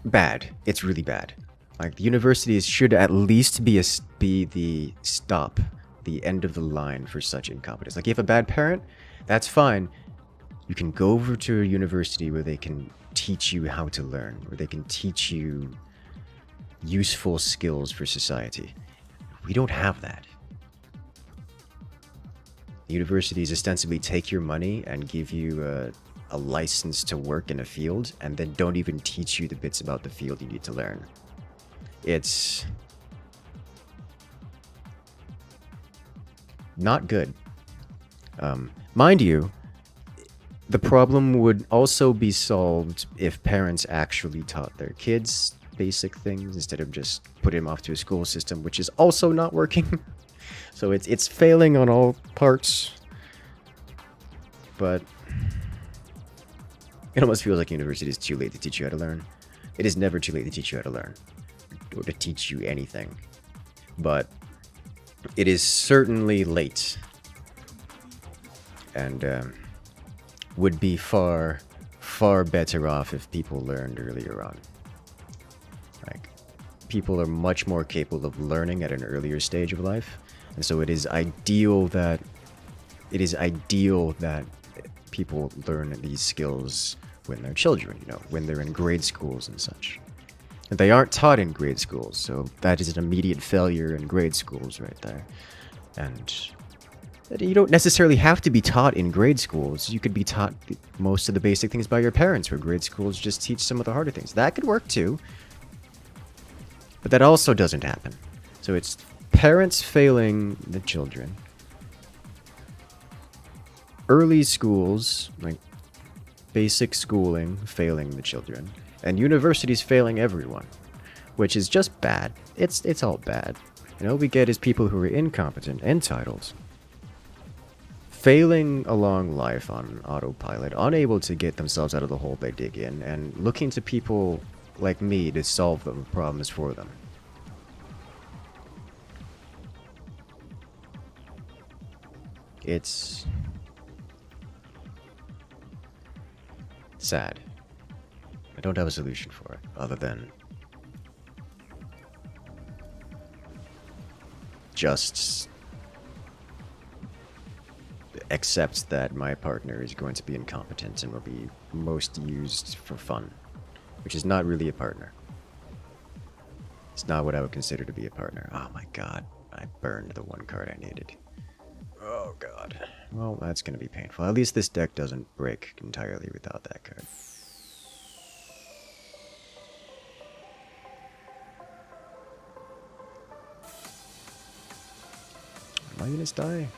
bad. It's really bad. Like, the universities should at least be the stop, the end of the line for such incompetence. Like, if you have a bad parent, that's fine. You can go over to a university where they can teach you how to learn, where they can teach you useful skills for society. We don't have that. Universities ostensibly take your money and give you a license to work in a field, and then don't even teach you the bits about the field you need to learn. It's not good. Mind you, the problem would also be solved if parents actually taught their kids basic things instead of just put him off to a school system, which is also not working. So it's failing on all parts. But it almost feels like university is too late to teach you how to learn. It is never too late to teach you how to learn or to teach you anything. But it is certainly late. And would be far, far better off if people learned earlier on. Like, people are much more capable of learning at an earlier stage of life. And so it is ideal that people learn these skills when they're children, you know, when they're in grade schools and such. And they aren't taught in grade schools, so that is an immediate failure in grade schools right there. And you don't necessarily have to be taught in grade schools. You could be taught most of the basic things by your parents, where grade schools just teach some of the harder things. That could work too. But that also doesn't happen. So it's parents failing the children. Early schools, like basic schooling, failing the children. And universities failing everyone. Which is just bad. It's all bad. You know, we get is people who are incompetent, entitled, failing along life on autopilot, unable to get themselves out of the hole they dig in, and looking to people like me to solve the problems for them. It's sad. I don't have a solution for it, other than just accept that my partner is going to be incompetent and will be most used for fun, which is not really a partner. It's not what I would consider to be a partner. Oh my god, I burned the one card I needed. Oh god. Well, that's going to be painful. At least this deck doesn't break entirely without that card. My units die?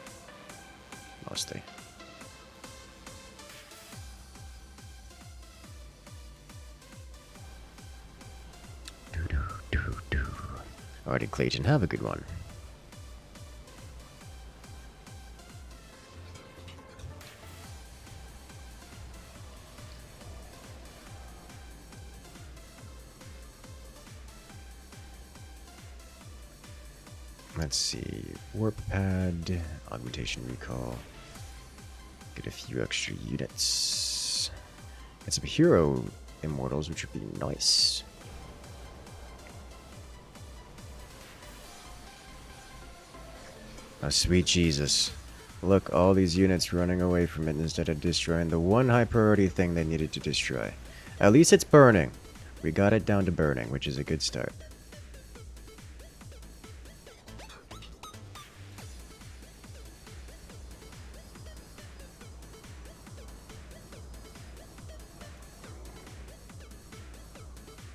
Mostly. Alrighty, Clayton, have a good one. Let's see, warp pad, augmentation recall, get a few extra units, get some hero immortals, which would be nice. Oh, sweet Jesus. Look, all these units running away from it instead of destroying the one high priority thing they needed to destroy. At least it's burning. We got it down to burning, which is a good start.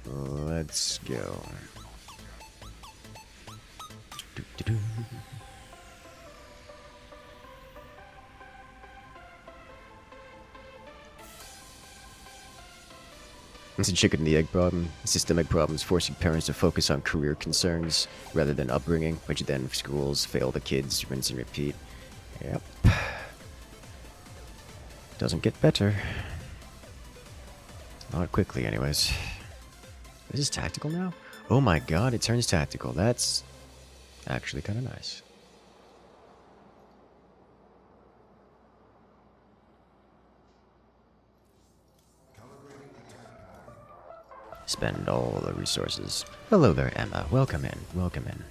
Let's go. Doo-doo-doo. It's a chicken and the egg problem. Systemic problems forcing parents to focus on career concerns rather than upbringing, which then schools fail the kids, rinse and repeat. Yep. Doesn't get better. Not quickly, anyways. This is tactical now? Oh my god, it turns tactical. That's actually kind of nice. Spend all the resources. Hello there, Emma. Welcome in. Welcome in.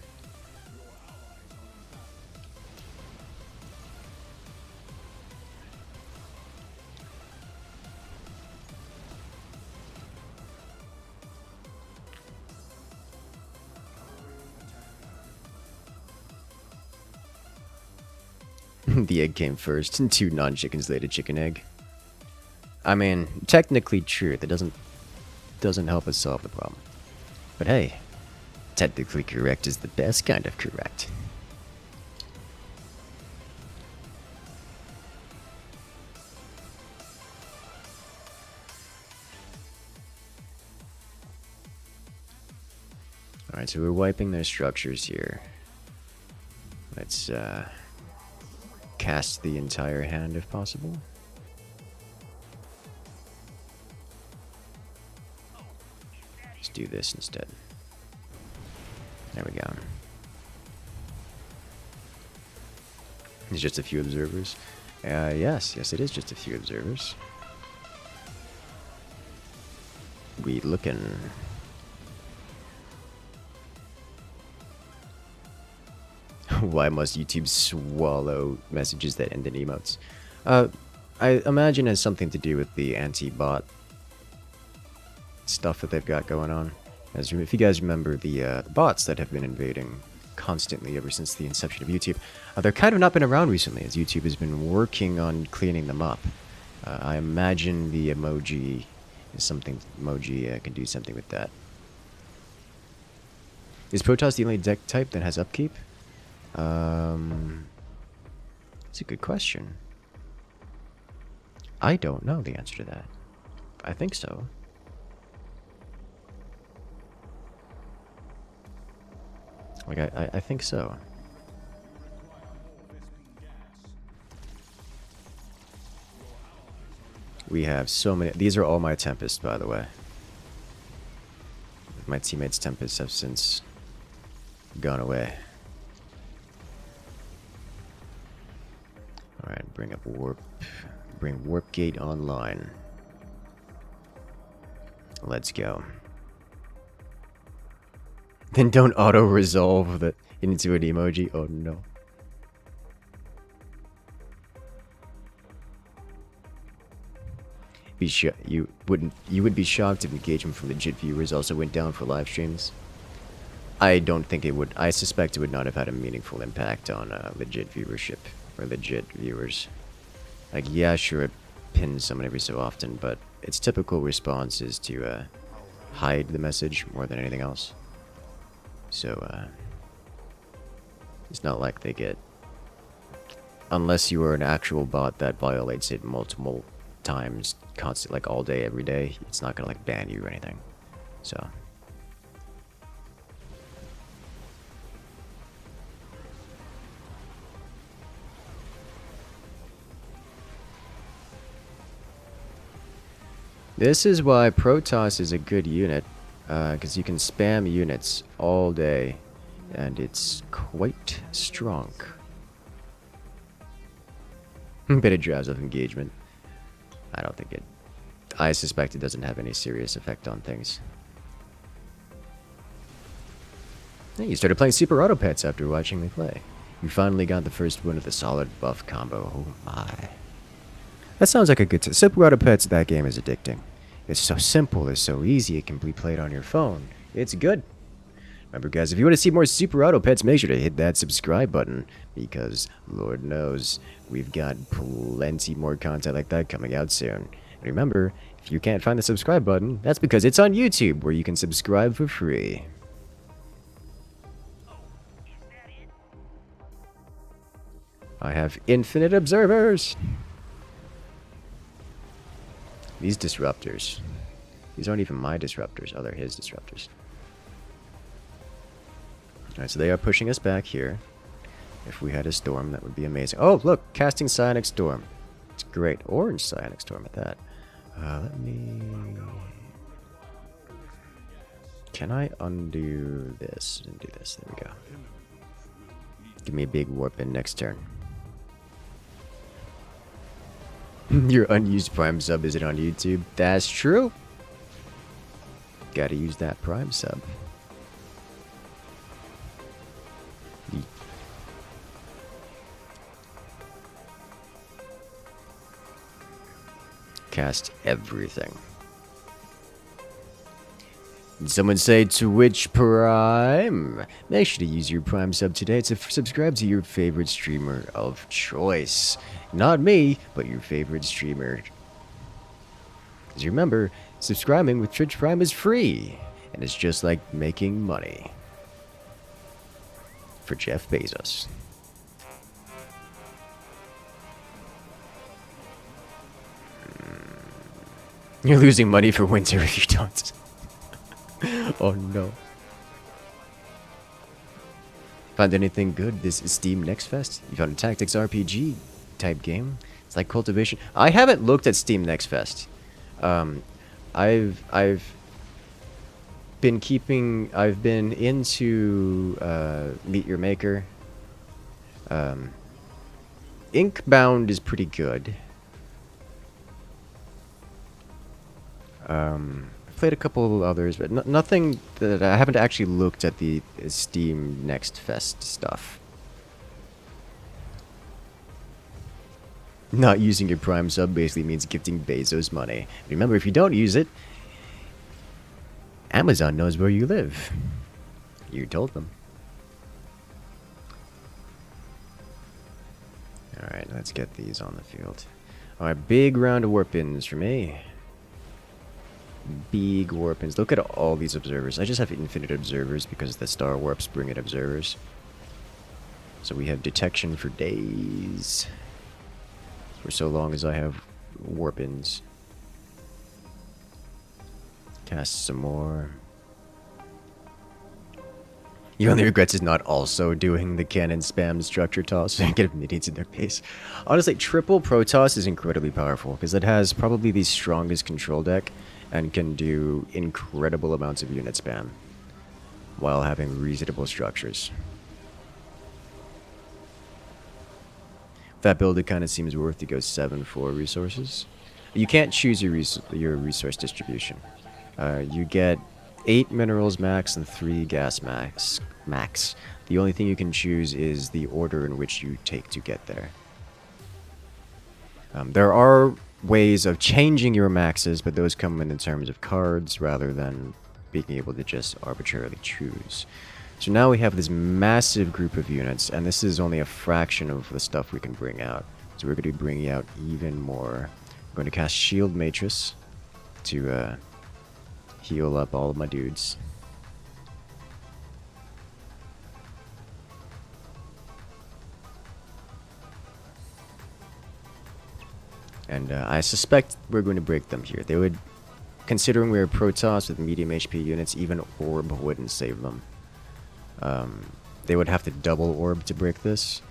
The egg came first, and 2 non-chickens laid a chicken egg. I mean, technically true. That doesn't help us solve the problem. But hey, technically correct is the best kind of correct. Alright, so we're wiping their structures here. Let's cast the entire hand if possible. Let's do this instead. There we go. It's just a few observers. Yes, it is just a few observers. We looking. Why must YouTube swallow messages that end in emotes? I imagine it has something to do with the anti-bot stuff that they've got going on. As if you guys remember the bots that have been invading constantly ever since the inception of YouTube, they're kind of not been around recently, as YouTube has been working on cleaning them up. I imagine the emoji is something. Emoji can do something with that. Is Protoss the only deck type that has upkeep? It's a good question. I don't know the answer to that. I think so. Like, I think so. We have so many. These are all my Tempests, by the way. My teammates' Tempests have since gone away. Alright, bring up Warp. Bring Warp Gate online. Let's go. Then don't auto-resolve that into an emoji. Oh no. You would be shocked if engagement from legit viewers also went down for live streams. I don't think it would. I suspect it would not have had a meaningful impact on legit viewership or legit viewers. Like, yeah, sure, it pins someone every so often, but its typical response is to hide the message more than anything else. So, it's not like they get... Unless you are an actual bot that violates it multiple times, constant, like all day, every day, it's not gonna like ban you or anything. So... This is why Protoss is a good unit, because you can spam units all day, and it's quite strong. Bit of drowse of engagement. I don't think it... I suspect it doesn't have any serious effect on things. Hey, you started playing Super Auto Pets after watching me play. You finally got the first one of the solid buff combo. Oh my. That sounds like a good Super Auto Pets, that game is addicting. It's so simple, it's so easy, it can be played on your phone. It's good. Remember guys, if you want to see more Super Auto Pets, make sure to hit that subscribe button, because Lord knows, we've got plenty more content like that coming out soon. And remember, if you can't find the subscribe button, that's because it's on YouTube, where you can subscribe for free. I have infinite observers! These disruptors. These aren't even my disruptors. Oh, they're his disruptors. Alright, so they are pushing us back here. If we had a storm, that would be amazing. Oh, look! Casting Psionic Storm. It's great. Orange Psionic Storm at that. Let me... Can I undo this and do this? There we go. Give me a big warp in next turn. Your unused Prime sub isn't on YouTube. That's true. Gotta use that Prime sub. Cast everything. Did someone say Twitch Prime? Make sure to use your Prime sub today to subscribe to your favorite streamer of choice. Not me, but your favorite streamer. Because remember, subscribing with Twitch Prime is free. And it's just like making money. For Jeff Bezos. You're losing money for winter if you don't. Oh no. Find anything good this Steam Next Fest? You found a tactics RPG type game? It's like cultivation. I haven't looked at Steam Next Fest. I've been into Meet Your Maker. Inkbound is pretty good. I've played a couple others, but nothing that I haven't actually looked at the Steam Next Fest stuff. Not using your Prime sub basically means gifting Bezos money. Remember, if you don't use it, Amazon knows where you live. You told them. Alright, let's get these on the field. Alright, big round of warp-ins for me. Big warp-ins. Look at all these observers. I just have infinite observers because the star warps bring in observers. So we have detection for days. For so long as I have warp-ins. Cast some more. Your only regrets is not also doing the cannon spam structure toss and get minions in their base. Honestly, triple Protoss is incredibly powerful because it has probably the strongest control deck and can do incredible amounts of unit spam while having reasonable structures. That build, it kind of seems worth to go 7-4 resources. You can't choose your resource distribution. You get 8 minerals max and 3 gas max. The only thing you can choose is the order in which you take to get there. There are ways of changing your maxes, but those come in terms of cards rather than being able to just arbitrarily choose. So now we have this massive group of units, and this is only a fraction of the stuff we can bring out. So we're going to be bringing out even more. I'm going to cast Shield Matrix to heal up all of my dudes. And I suspect we're going to break them here. They would, considering we're Protoss with medium HP units, even Orb wouldn't save them. They would have to double Orb to break this,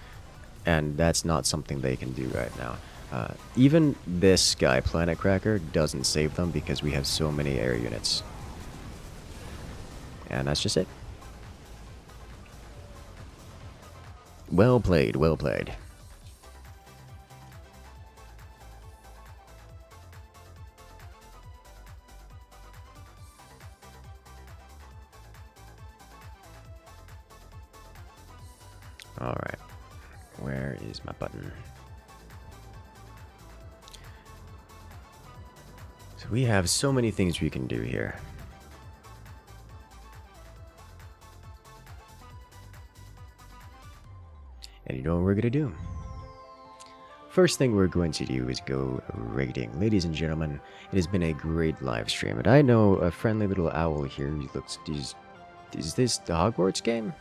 and that's not something they can do right now. Even this guy, Planet Cracker, doesn't save them because we have so many air units. And that's just it. Well played, well played. Alright. Where is my button? So we have so many things we can do here. And you know what we're going to do? First thing we're going to do is go raiding. Ladies and gentlemen, it has been a great live stream. And I know a friendly little owl here. He looks... Is this the Hogwarts game?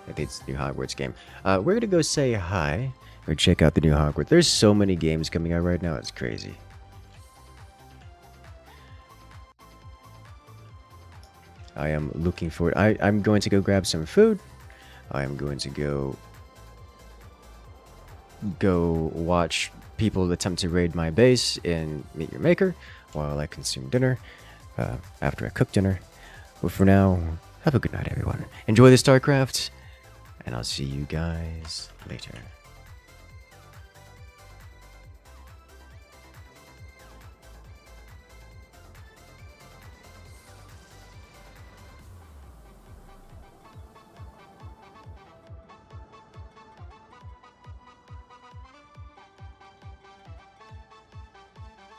I think it's the new Hogwarts game. We're going to go say hi. Or check out the new Hogwarts. There's so many games coming out right now. It's crazy. I am looking forward. I'm going to go grab some food. I am going to go watch people attempt to raid my base in Meet Your Maker while I consume dinner after I cook dinner. But for now, have a good night, everyone. Enjoy the StarCraft, and I'll see you guys later.